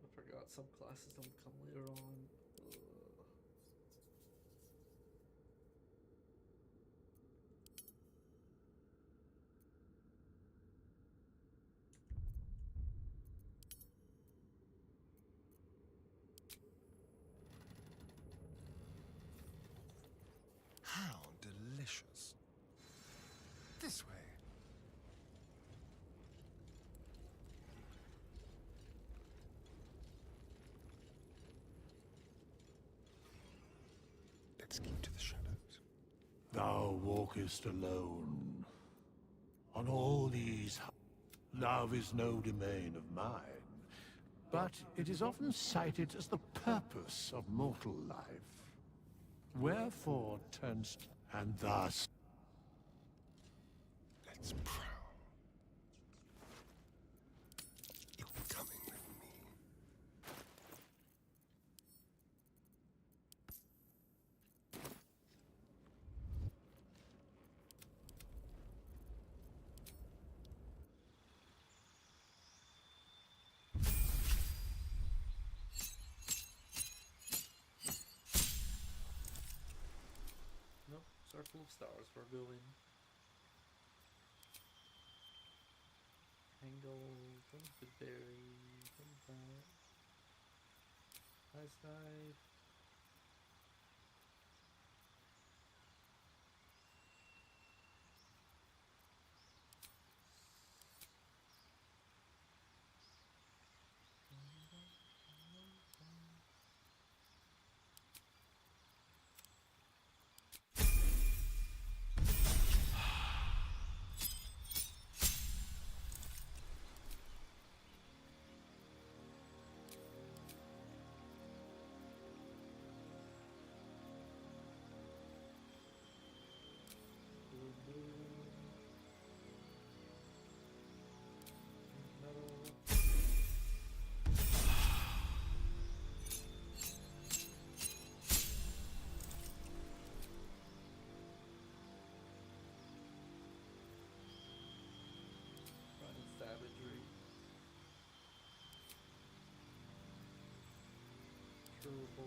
I forgot some classes don't come later on. Ugh. How delicious. This way. Let's keep to the shadows. Thou walkest alone. On all these... Love is no domain of mine, but it is often cited as the purpose of mortal life. Wherefore turnst, and thus... Let's prowl. You're coming with me. Nope, circle of stars, we're going. Angle, good berry, that. Nice knife. Savagery. Turbo.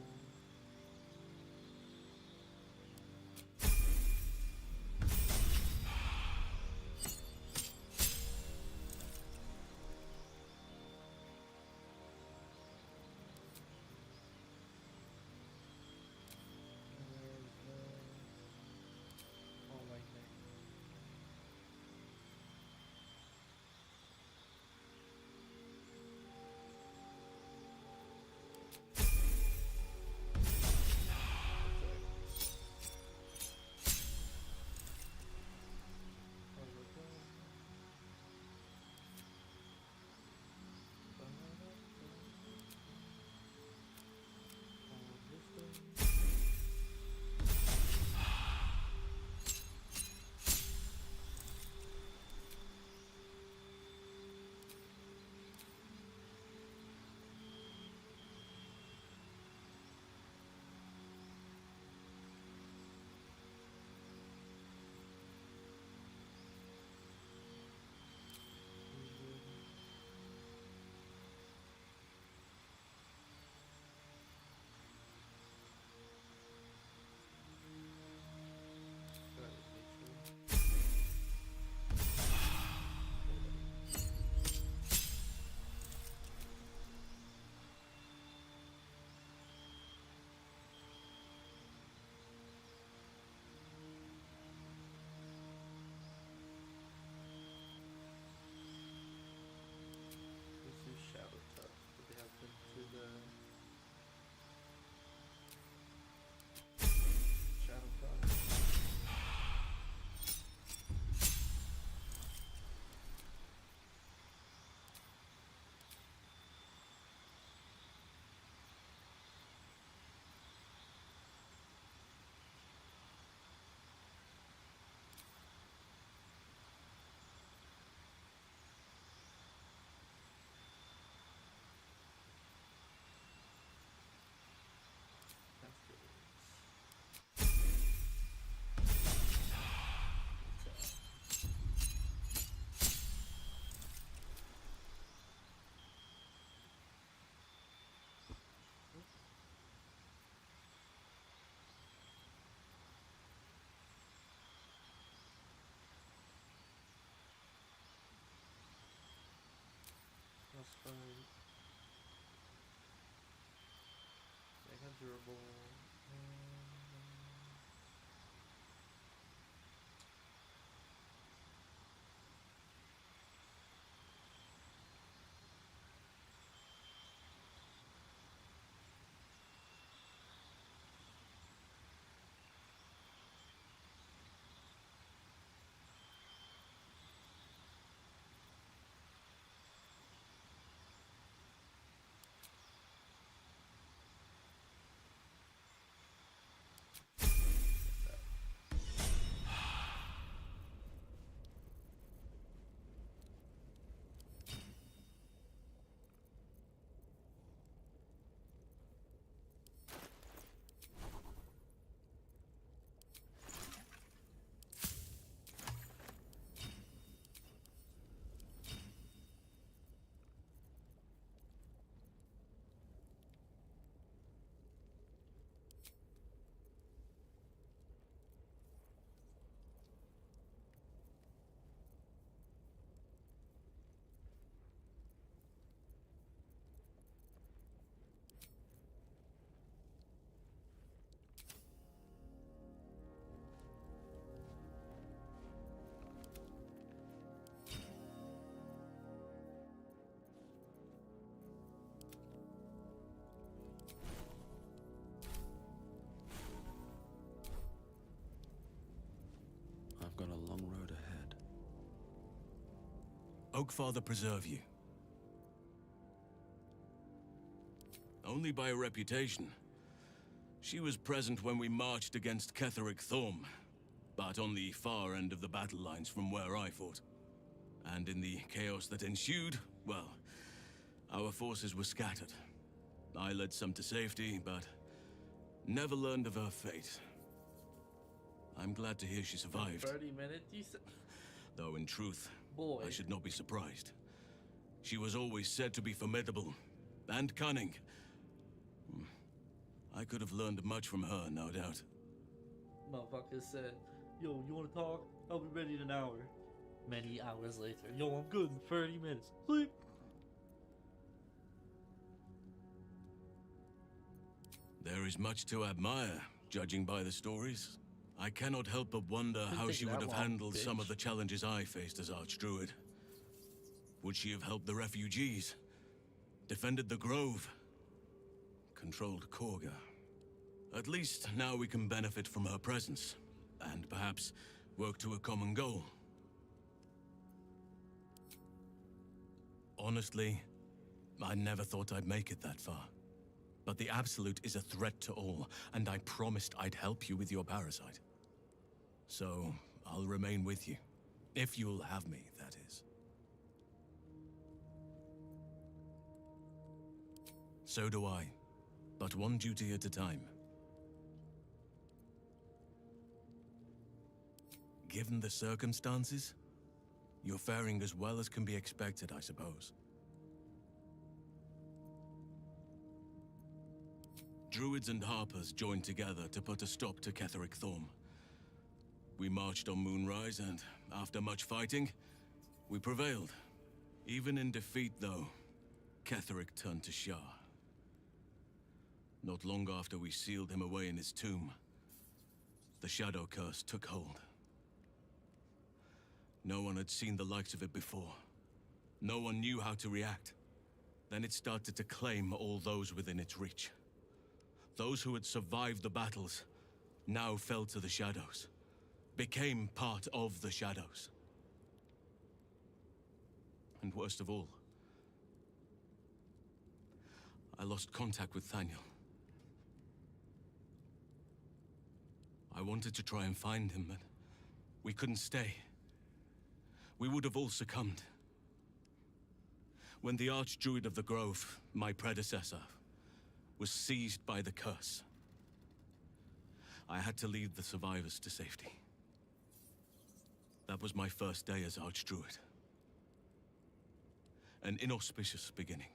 Alright. Mega durable. I've got a long road ahead. Oakfather preserve you. Only by reputation. She was present when we marched against Ketheric Thorm, but on the far end of the battle lines from where I fought. And in the chaos that ensued, well, our forces were scattered. I led some to safety, but never learned of her fate. I'm glad to hear she survived. 30 minutes, you said? Though in truth, Boy. I should not be surprised. She was always said to be formidable and cunning. I could have learned much from her, no doubt. Motherfucker said, yo, you wanna talk? I'll be ready in an hour. Many hours later, yo, I'm good in 30 minutes. Sleep. There is much to admire, judging by the stories. I cannot help but wonder how she would have handled some of the challenges I faced as Archdruid. Would she have helped the refugees? Defended the Grove? Controlled Korga? At least now we can benefit from her presence, and perhaps work to a common goal. Honestly, I never thought I'd make it that far. But the Absolute is a threat to all, and I promised I'd help you with your parasite. So, I'll remain with you. If you'll have me, that is. So do I. But one duty at a time. Given the circumstances, you're faring as well as can be expected, I suppose. Druids and Harpers joined together to put a stop to Ketheric Thorm. We marched on Moonrise, and after much fighting, we prevailed. Even in defeat, though, Ketheric turned to Shah. Not long after we sealed him away in his tomb, the Shadow Curse took hold. No one had seen the likes of it before. No one knew how to react. Then it started to claim all those within its reach. Those who had survived the battles now fell to the shadows, became part of the shadows. And worst of all, I lost contact with Thaniel. I wanted to try and find him, but we couldn't stay. We would have all succumbed. When the Archdruid of the Grove, my predecessor, was seized by the curse, I had to lead the survivors to safety. That was my first day as Archdruid. An inauspicious beginning.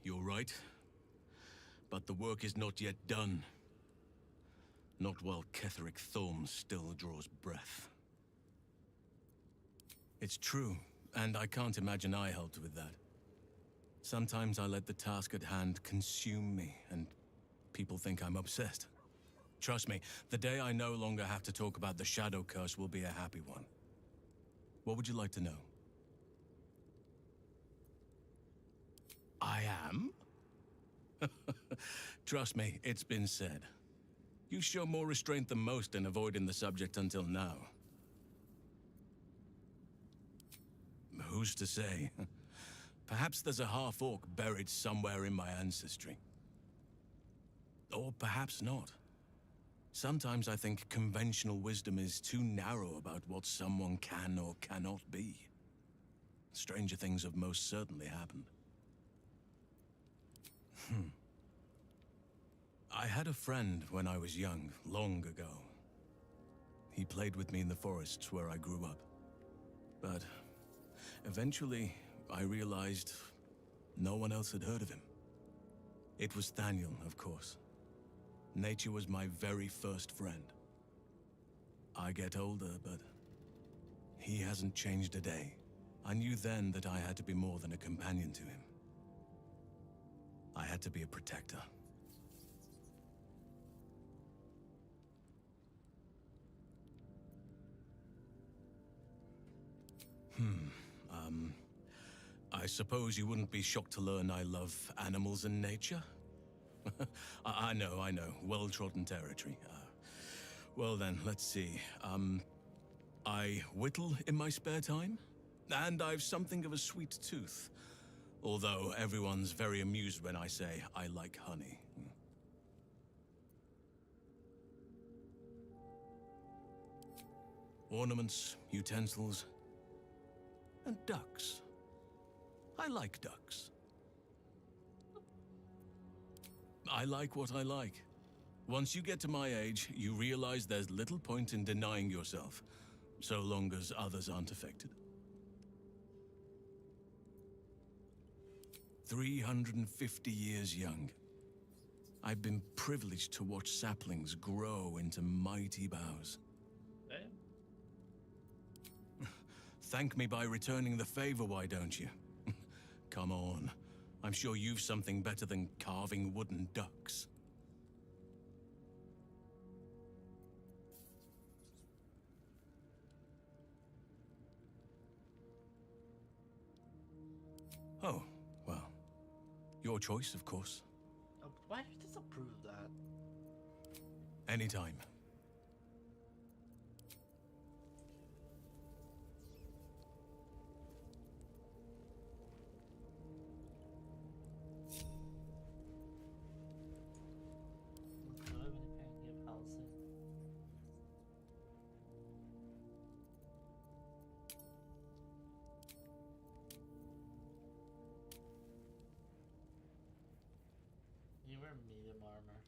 You're right, but the work is not yet done. Not while Ketheric Thorm still draws breath. It's true, and I can't imagine I helped with that. Sometimes I let the task at hand consume me, and people think I'm obsessed. Trust me, the day I no longer have to talk about the Shadow Curse will be a happy one. What would you like to know? I am? Trust me, it's been said. You show more restraint than most in avoiding the subject until now. Who's to say? Perhaps there's a half-orc buried somewhere in my ancestry. Or perhaps not. Sometimes I think conventional wisdom is too narrow about what someone can or cannot be. Stranger things have most certainly happened. I had a friend when I was young, long ago. He played with me in the forests where I grew up. But eventually, I realized no one else had heard of him. It was Thaniel, of course. Nature was my very first friend. I get older, but he hasn't changed a day. I knew then that I had to be more than a companion to him. I had to be a protector. I suppose you wouldn't be shocked to learn I love animals and nature? I know. Well-trodden territory. Well then, let's see. I whittle in my spare time, and I've something of a sweet tooth. Although everyone's very amused when I say I like honey. Ornaments, utensils, and ducks. I like ducks. I like what I like. Once you get to my age, you realize there's little point in denying yourself, so long as others aren't affected. 350 years young. I've been privileged to watch saplings grow into mighty boughs. Thank me by returning the favor, why don't you? Come on. I'm sure you've something better than carving wooden ducks. Oh, well. Your choice, of course. Why do you disapprove that? Anytime. You wear medium armor.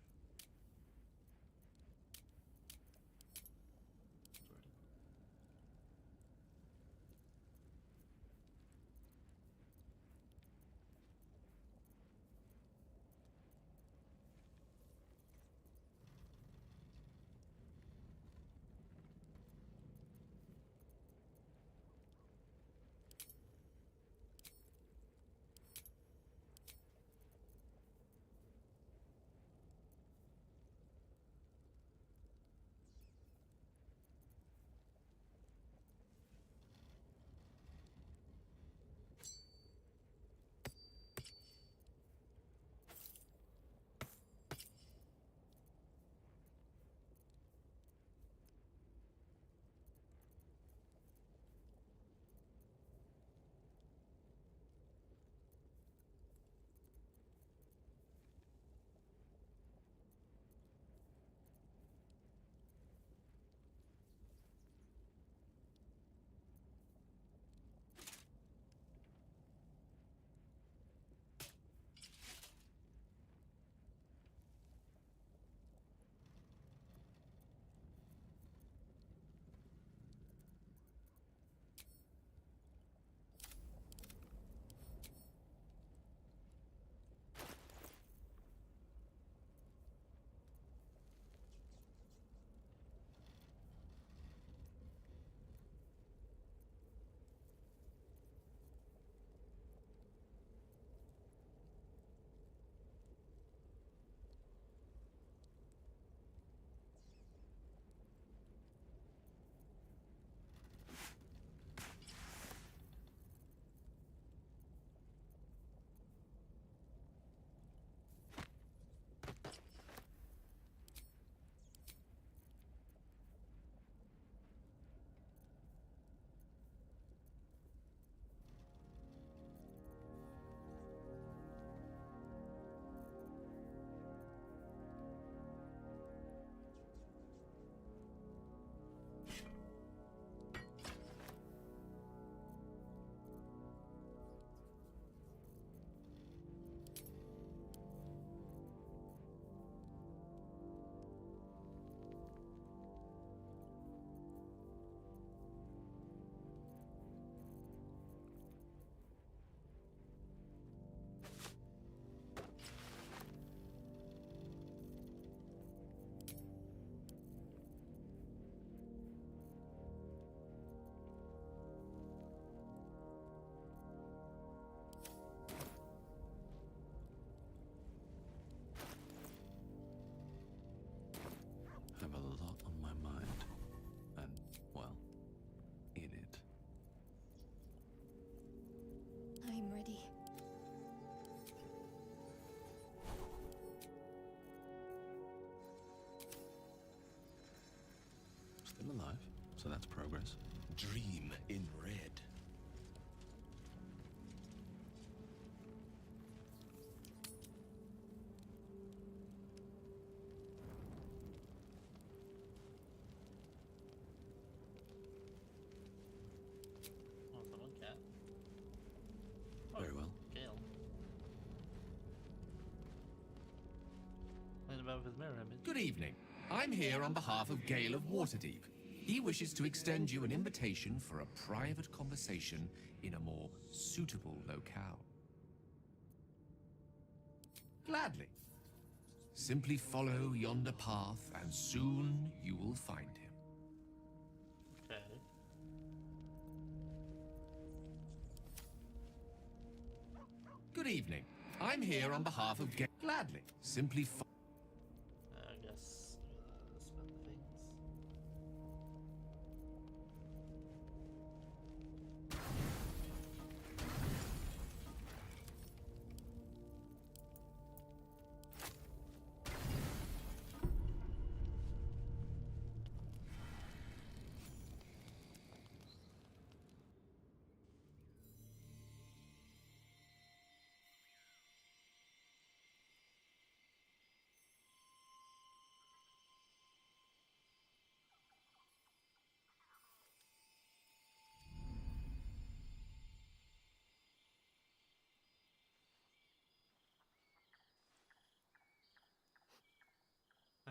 them alive, so that's progress. Dream in red. Oh, it's a one cat. Very well. Gale. And about his mirror image. Good evening. I'm here on behalf of Gale of Waterdeep. He wishes to extend you an invitation for a private conversation in a more suitable locale. Gladly. Simply follow yonder path, and soon you will find him. Okay. Good evening. I'm here on behalf of Gale. Gladly. Simply follow. I guess spend the things.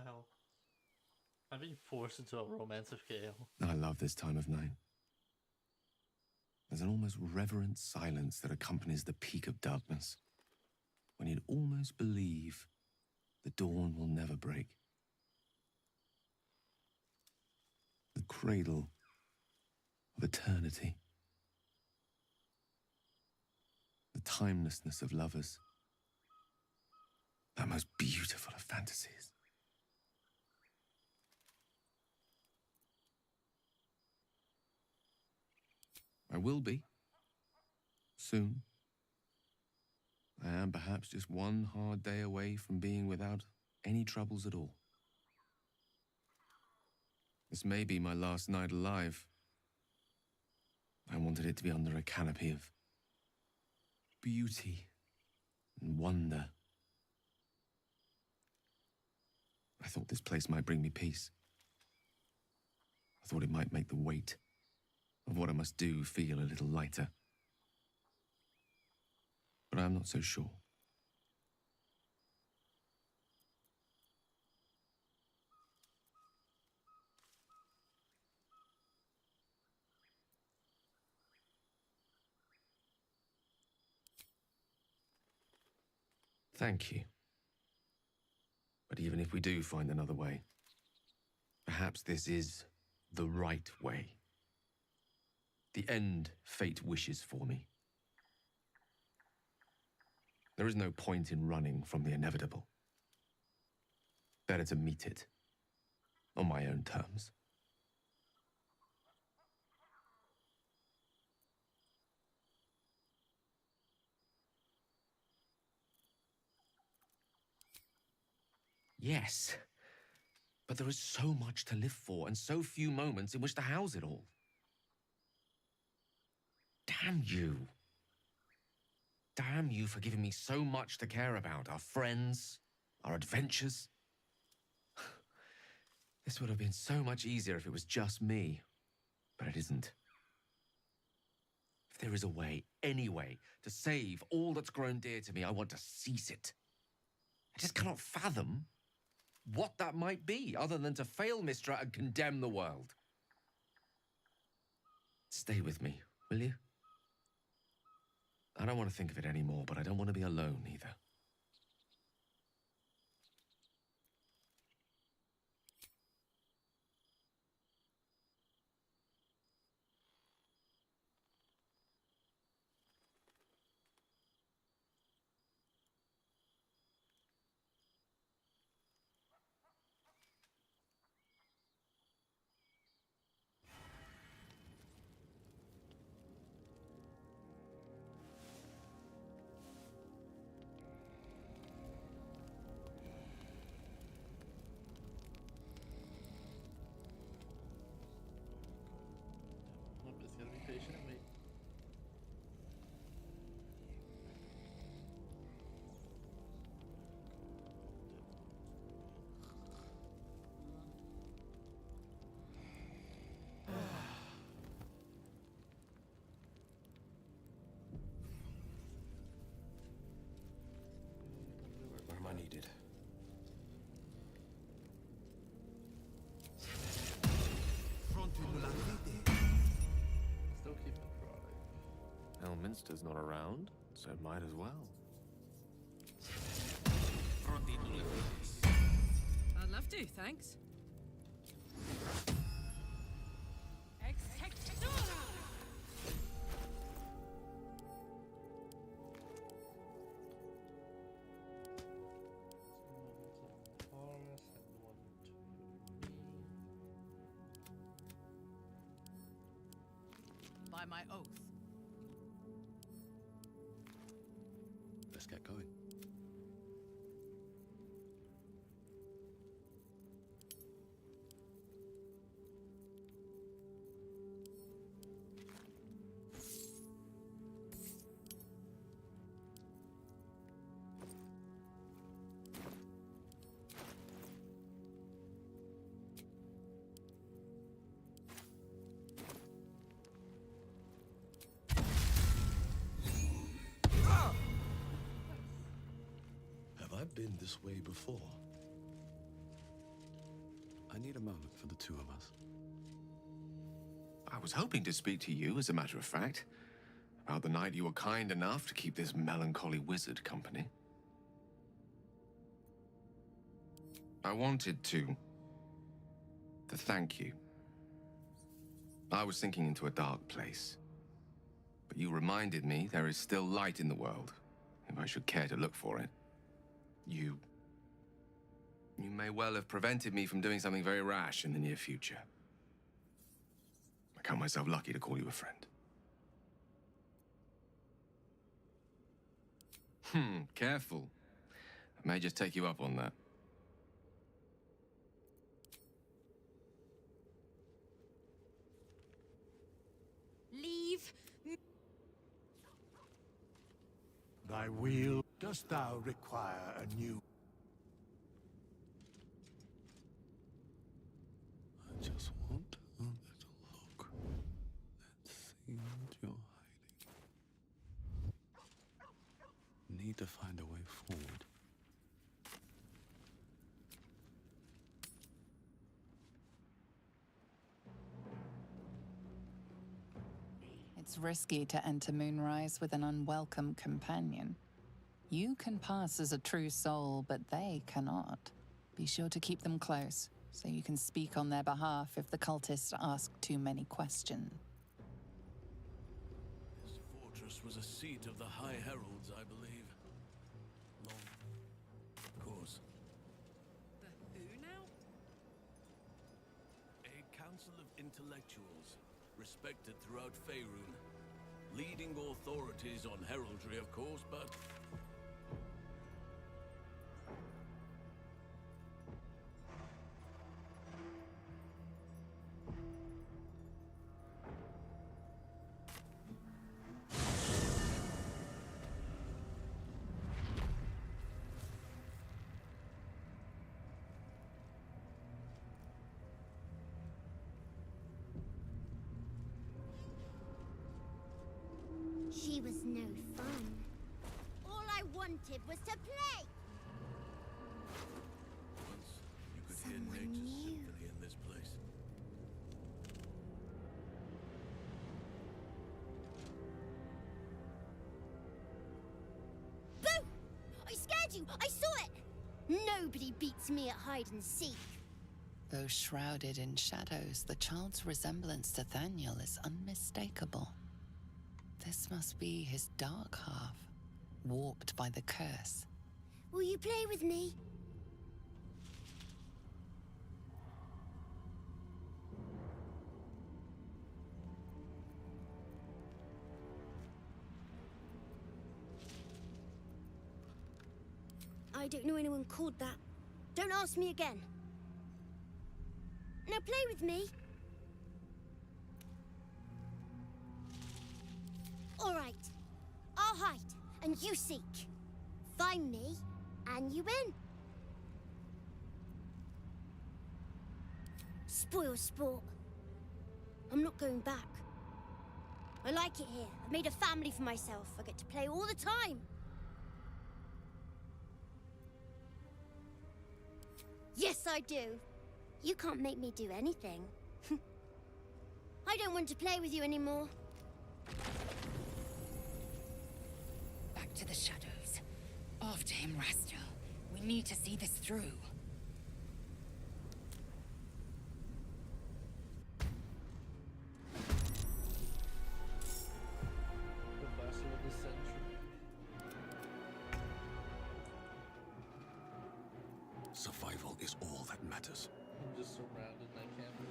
Hell. I'm being forced into a romance with Gale. I love this time of night. There's an almost reverent silence that accompanies the peak of darkness, when you'd almost believe the dawn will never break. The cradle of eternity. The timelessness of lovers. That most beautiful of fantasies. I will be. Soon. I am perhaps just one hard day away from being without any troubles at all. This may be my last night alive. I wanted it to be under a canopy of beauty and wonder. I thought this place might bring me peace. I thought it might make the weight of what I must do feel a little lighter. But I'm not so sure. Thank you. But even if we do find another way, perhaps this is the right way. The end fate wishes for me. There is no point in running from the inevitable. Better to meet it on my own terms. Yes, but there is so much to live for and so few moments in which to house it all. Damn you. Damn you for giving me so much to care about. Our friends, our adventures. This would have been so much easier if it was just me, but it isn't. If there is a way, any way, to save all that's grown dear to me, I want to seize it. I just cannot fathom what that might be, other than to fail Mistra and condemn the world. Stay with me, will you? I don't want to think of it anymore, but I don't want to be alone either. Leinster's not around, so might as well. I'd love to, thanks. By my oath. Let's get going. I've been this way before. I need a moment for the two of us. I was hoping to speak to you, as a matter of fact, about the night you were kind enough to keep this melancholy wizard company. I wanted to thank you. I was sinking into a dark place, but you reminded me there is still light in the world, if I should care to look for it. You may well have prevented me from doing something very rash in the near future. I count myself lucky to call you a friend. Careful. I may just take you up on that. Leave. Thy wheel, dost thou require a new? I just want a little look. Let's see what you're hiding. Need to find a way forward. It's risky to enter Moonrise with an unwelcome companion. You can pass as a true soul, but they cannot. Be sure to keep them close, so you can speak on their behalf if the cultists ask too many questions. This fortress was a seat of the High Heralds, I believe. Long course. The who now? A council of intellectuals, respected throughout Faerun. Leading authorities on heraldry, of course, but... She was no fun. All I wanted was to play. Once you could hear nature's symphony in this place. Boo! I scared you! I saw it! Nobody beats me at hide and seek. Though shrouded in shadows, the child's resemblance to Thaniel is unmistakable. This must be his dark half, warped by the curse. Will you play with me? I don't know anyone called that. Don't ask me again. Now play with me. All right. I'll hide, and you seek. Find me, and you win. Spoil sport. I'm not going back. I like it here. I've made a family for myself. I get to play all the time. Yes, I do. You can't make me do anything. I don't want to play with you anymore. to the shadows. After him, Rastel. We need to see this through. The vessel of the century. Survival is all that matters. I'm just surrounded and I can't move.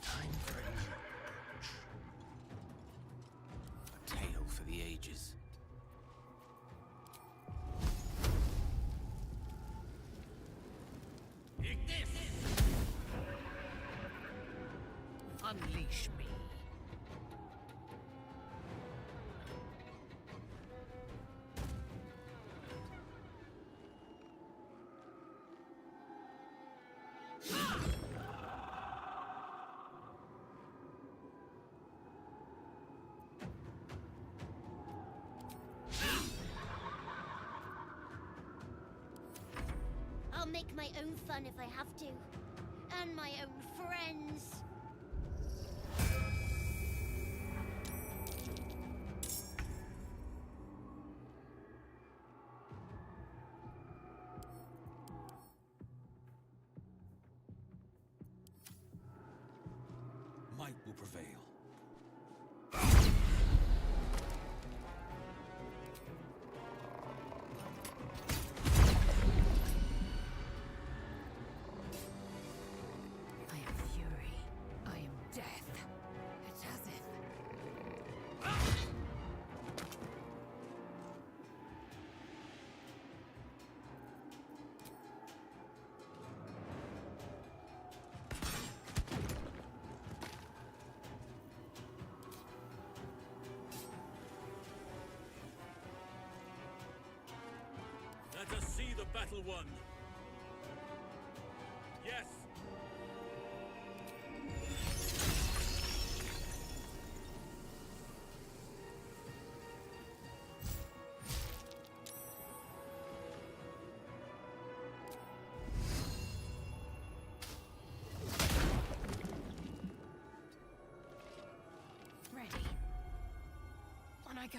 Time for a tale for the ages. Unleash me. I'll make my own fun if I have to. And my own friends. Might will prevail. I am fury. I am death. It's as if... Let us see the battle won. Yes. Ready. On I go.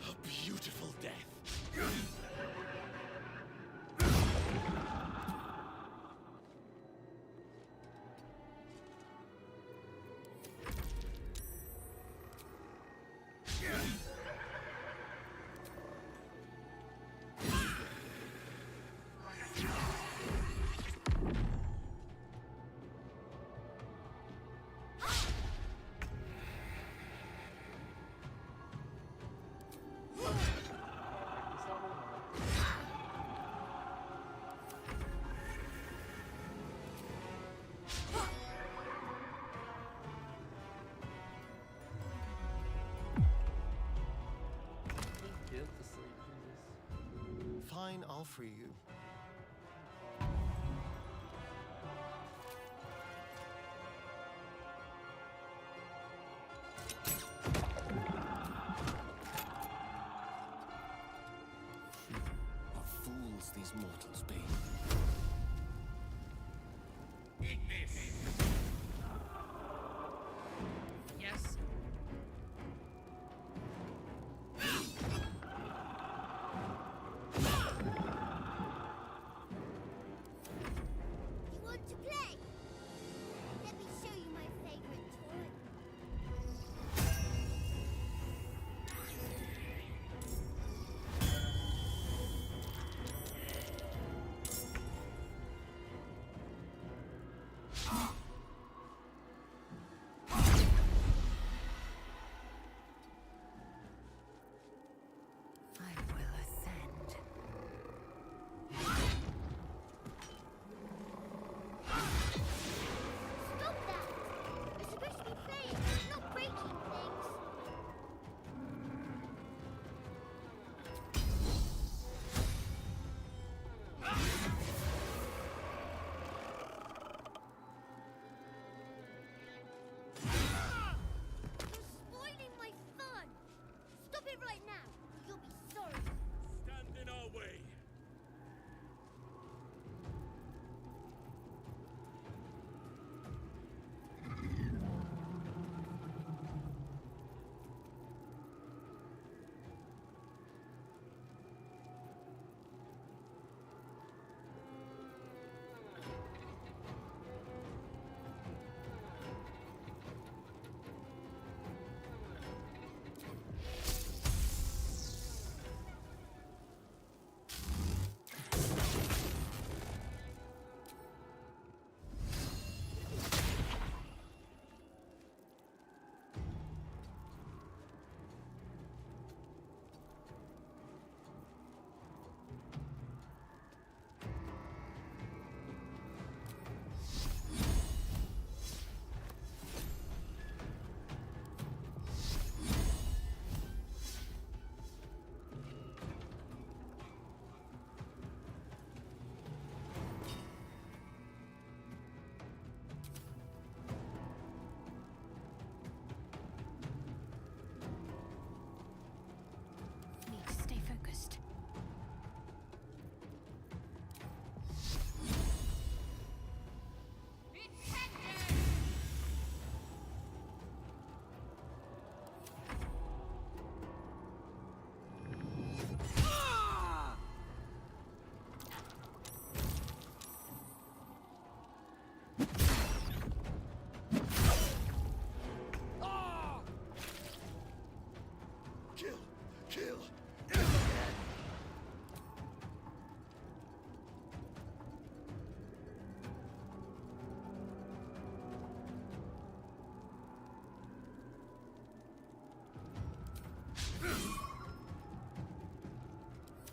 A beautiful death. Fine, I'll free you.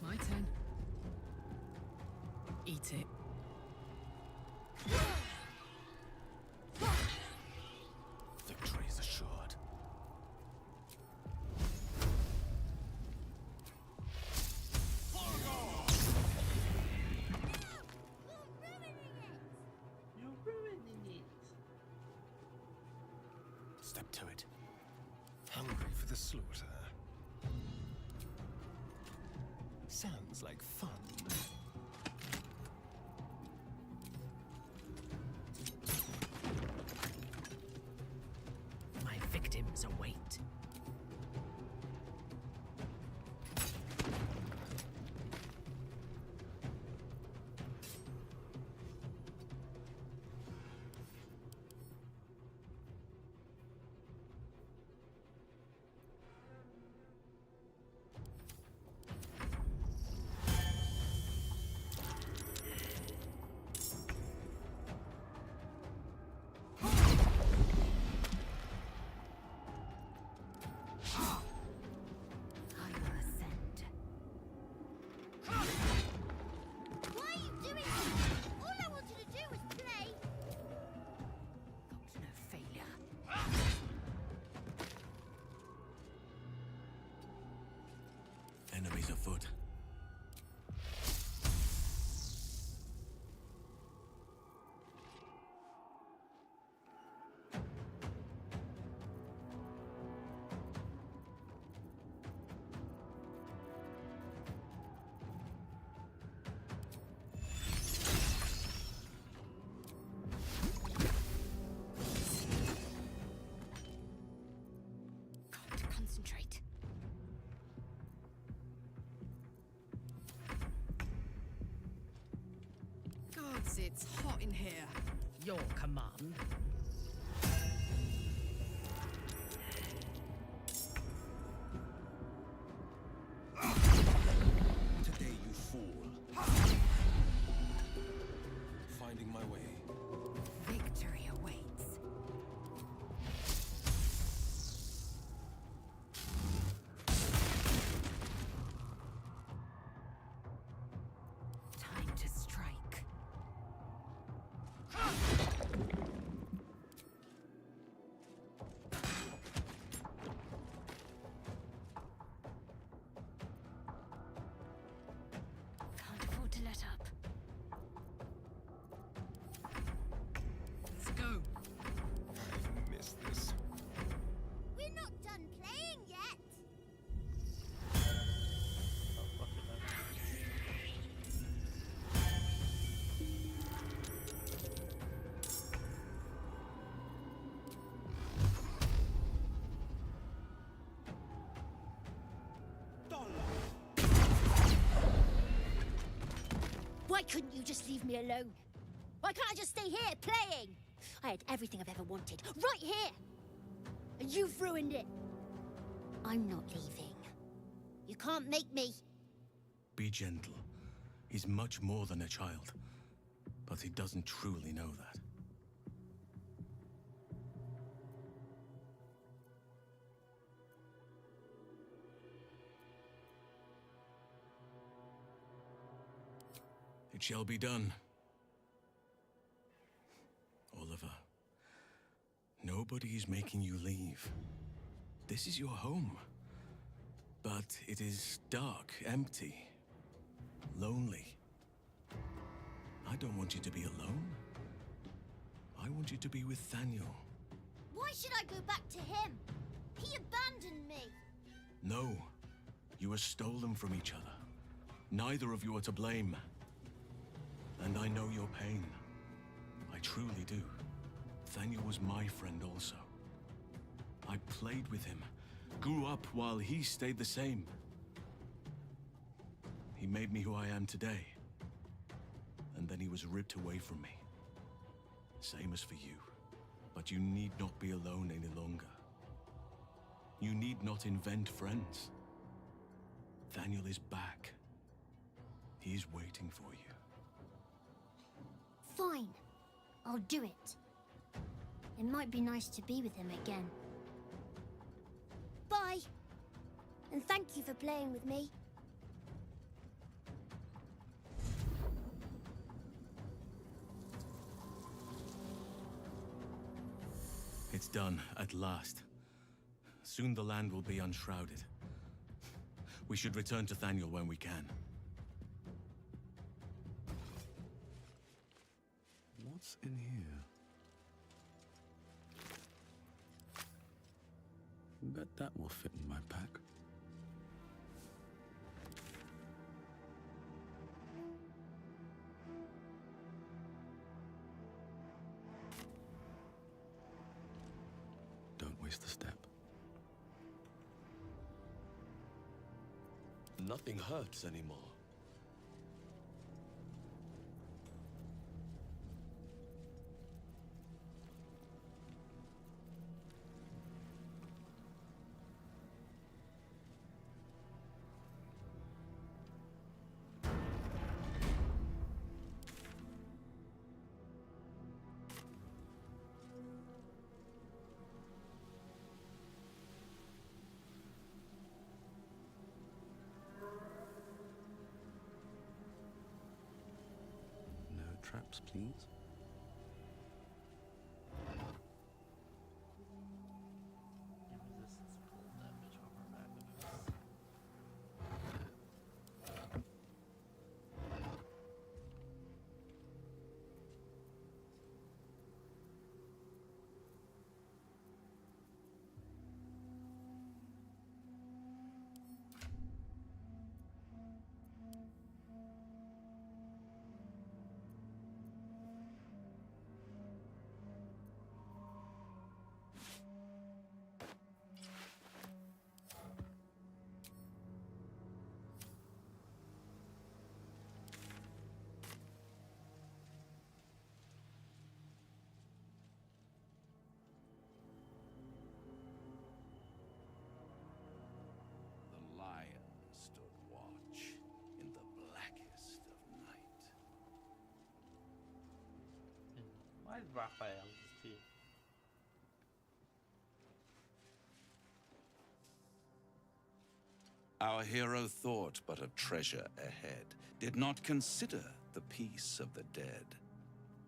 My turn. Eat it. Victory is assured. You're ruining it. Step to it. Hungry for the slaughter. Sounds like fun. My victims await. Enemies afoot. Got to concentrate. Gods, it's hot in here. Your command. Today you fool. Finding my way. Victory. couldn't you just leave me alone? Why can't I just stay here, playing? I had everything I've ever wanted, right here! And you've ruined it. I'm not leaving. You can't make me. Be gentle. He's much more than a child. But he doesn't truly know that. It shall be done. Oliver, nobody is making you leave. This is your home. But it is dark, empty, lonely. I don't want you to be alone. I want you to be with Thaniel. Why should I go back to him? He abandoned me. No, you were stolen from each other. Neither of you are to blame. And I know your pain. I truly do. Thaniel was my friend also. I played with him, grew up while he stayed the same. He made me who I am today. And then he was ripped away from me. Same as for you. But you need not be alone any longer. You need not invent friends. Thaniel is back. He's waiting for you. Fine. I'll do it. It might be nice to be with him again. Bye. And thank you for playing with me. It's done, at last. Soon the land will be unshrouded. We should return to Thaniel when we can. What's in here? Bet that will fit in my pack. Don't waste a step. Nothing hurts anymore. Traps, please. Why is Raphael just here? Our hero thought but of treasure ahead, did not consider the peace of the dead.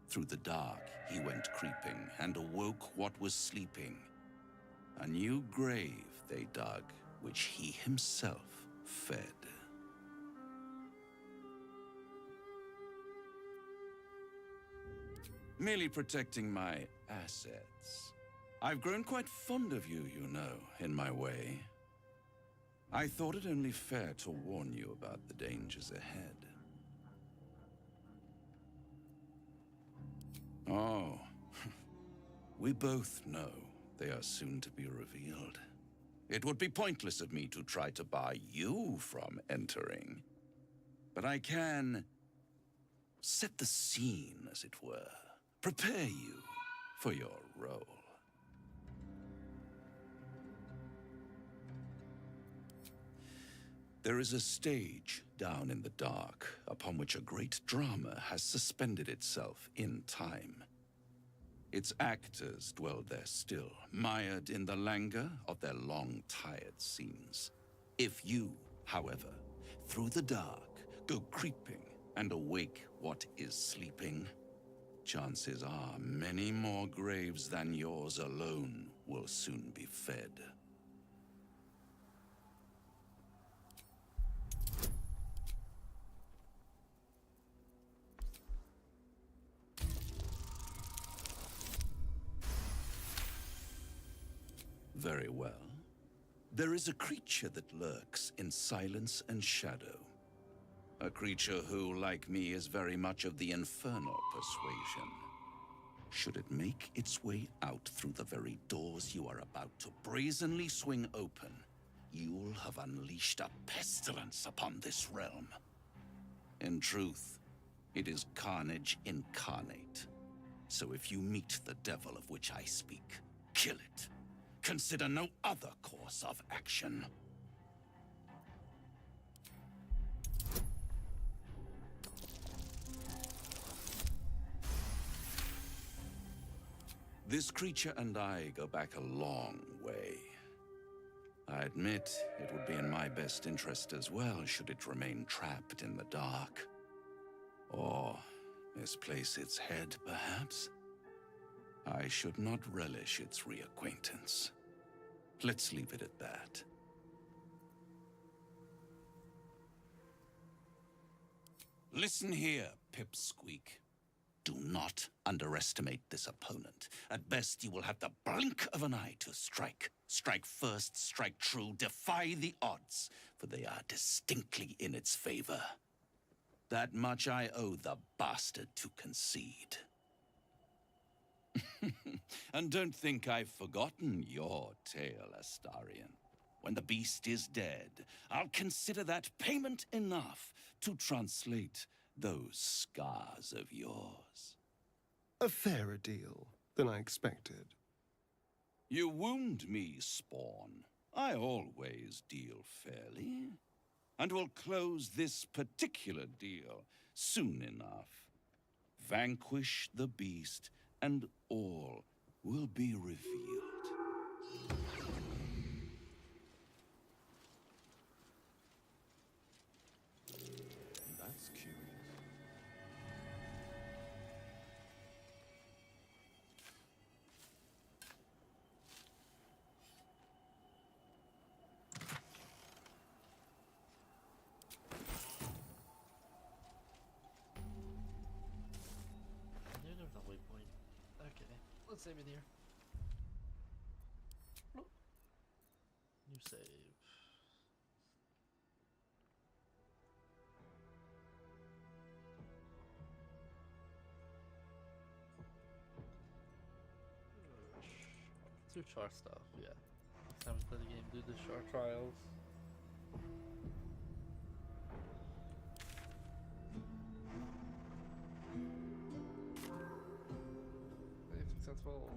Through the dark he went creeping, and awoke what was sleeping. A new grave they dug, which he himself fed. Merely protecting my assets. I've grown quite fond of you, you know, in my way. I thought it only fair to warn you about the dangers ahead. Oh, we both know they are soon to be revealed. It would be pointless of me to try to bar you from entering. But I can set the scene, as it were. Prepare you for your role. There is a stage down in the dark upon which a great drama has suspended itself in time. Its actors dwell there still, mired in the languor of their long, tired scenes. If you, however, through the dark, go creeping and awake what is sleeping, chances are many more graves than yours alone will soon be fed. Very well. There is a creature that lurks in silence and shadow. A creature who, like me, is very much of the infernal persuasion. Should it make its way out through the very doors you are about to brazenly swing open, you'll have unleashed a pestilence upon this realm. In truth, it is carnage incarnate. So if you meet the devil of which I speak, kill it. Consider no other course of action. This creature and I go back a long way. I admit it would be in my best interest as well should it remain trapped in the dark. Or misplace its head, perhaps? I should not relish its reacquaintance. Let's leave it at that. Listen here, Pipsqueak. Do not underestimate this opponent. At best, you will have the blink of an eye to strike. Strike first, strike true, defy the odds, for they are distinctly in its favor. That much I owe the bastard to concede. And don't think I've forgotten your tale, Astarion. When the beast is dead, I'll consider that payment enough to translate those scars of yours. A fairer deal than I expected. You wound me, Spawn. I always deal fairly. And will close this particular deal soon enough. Vanquish the beast, and all will be revealed. That's curious. I knew there was a waypoint. Okay, let's save it here. Nope. New save. Do char stuff, yeah. Next time we play the game, do the char trials. Successful.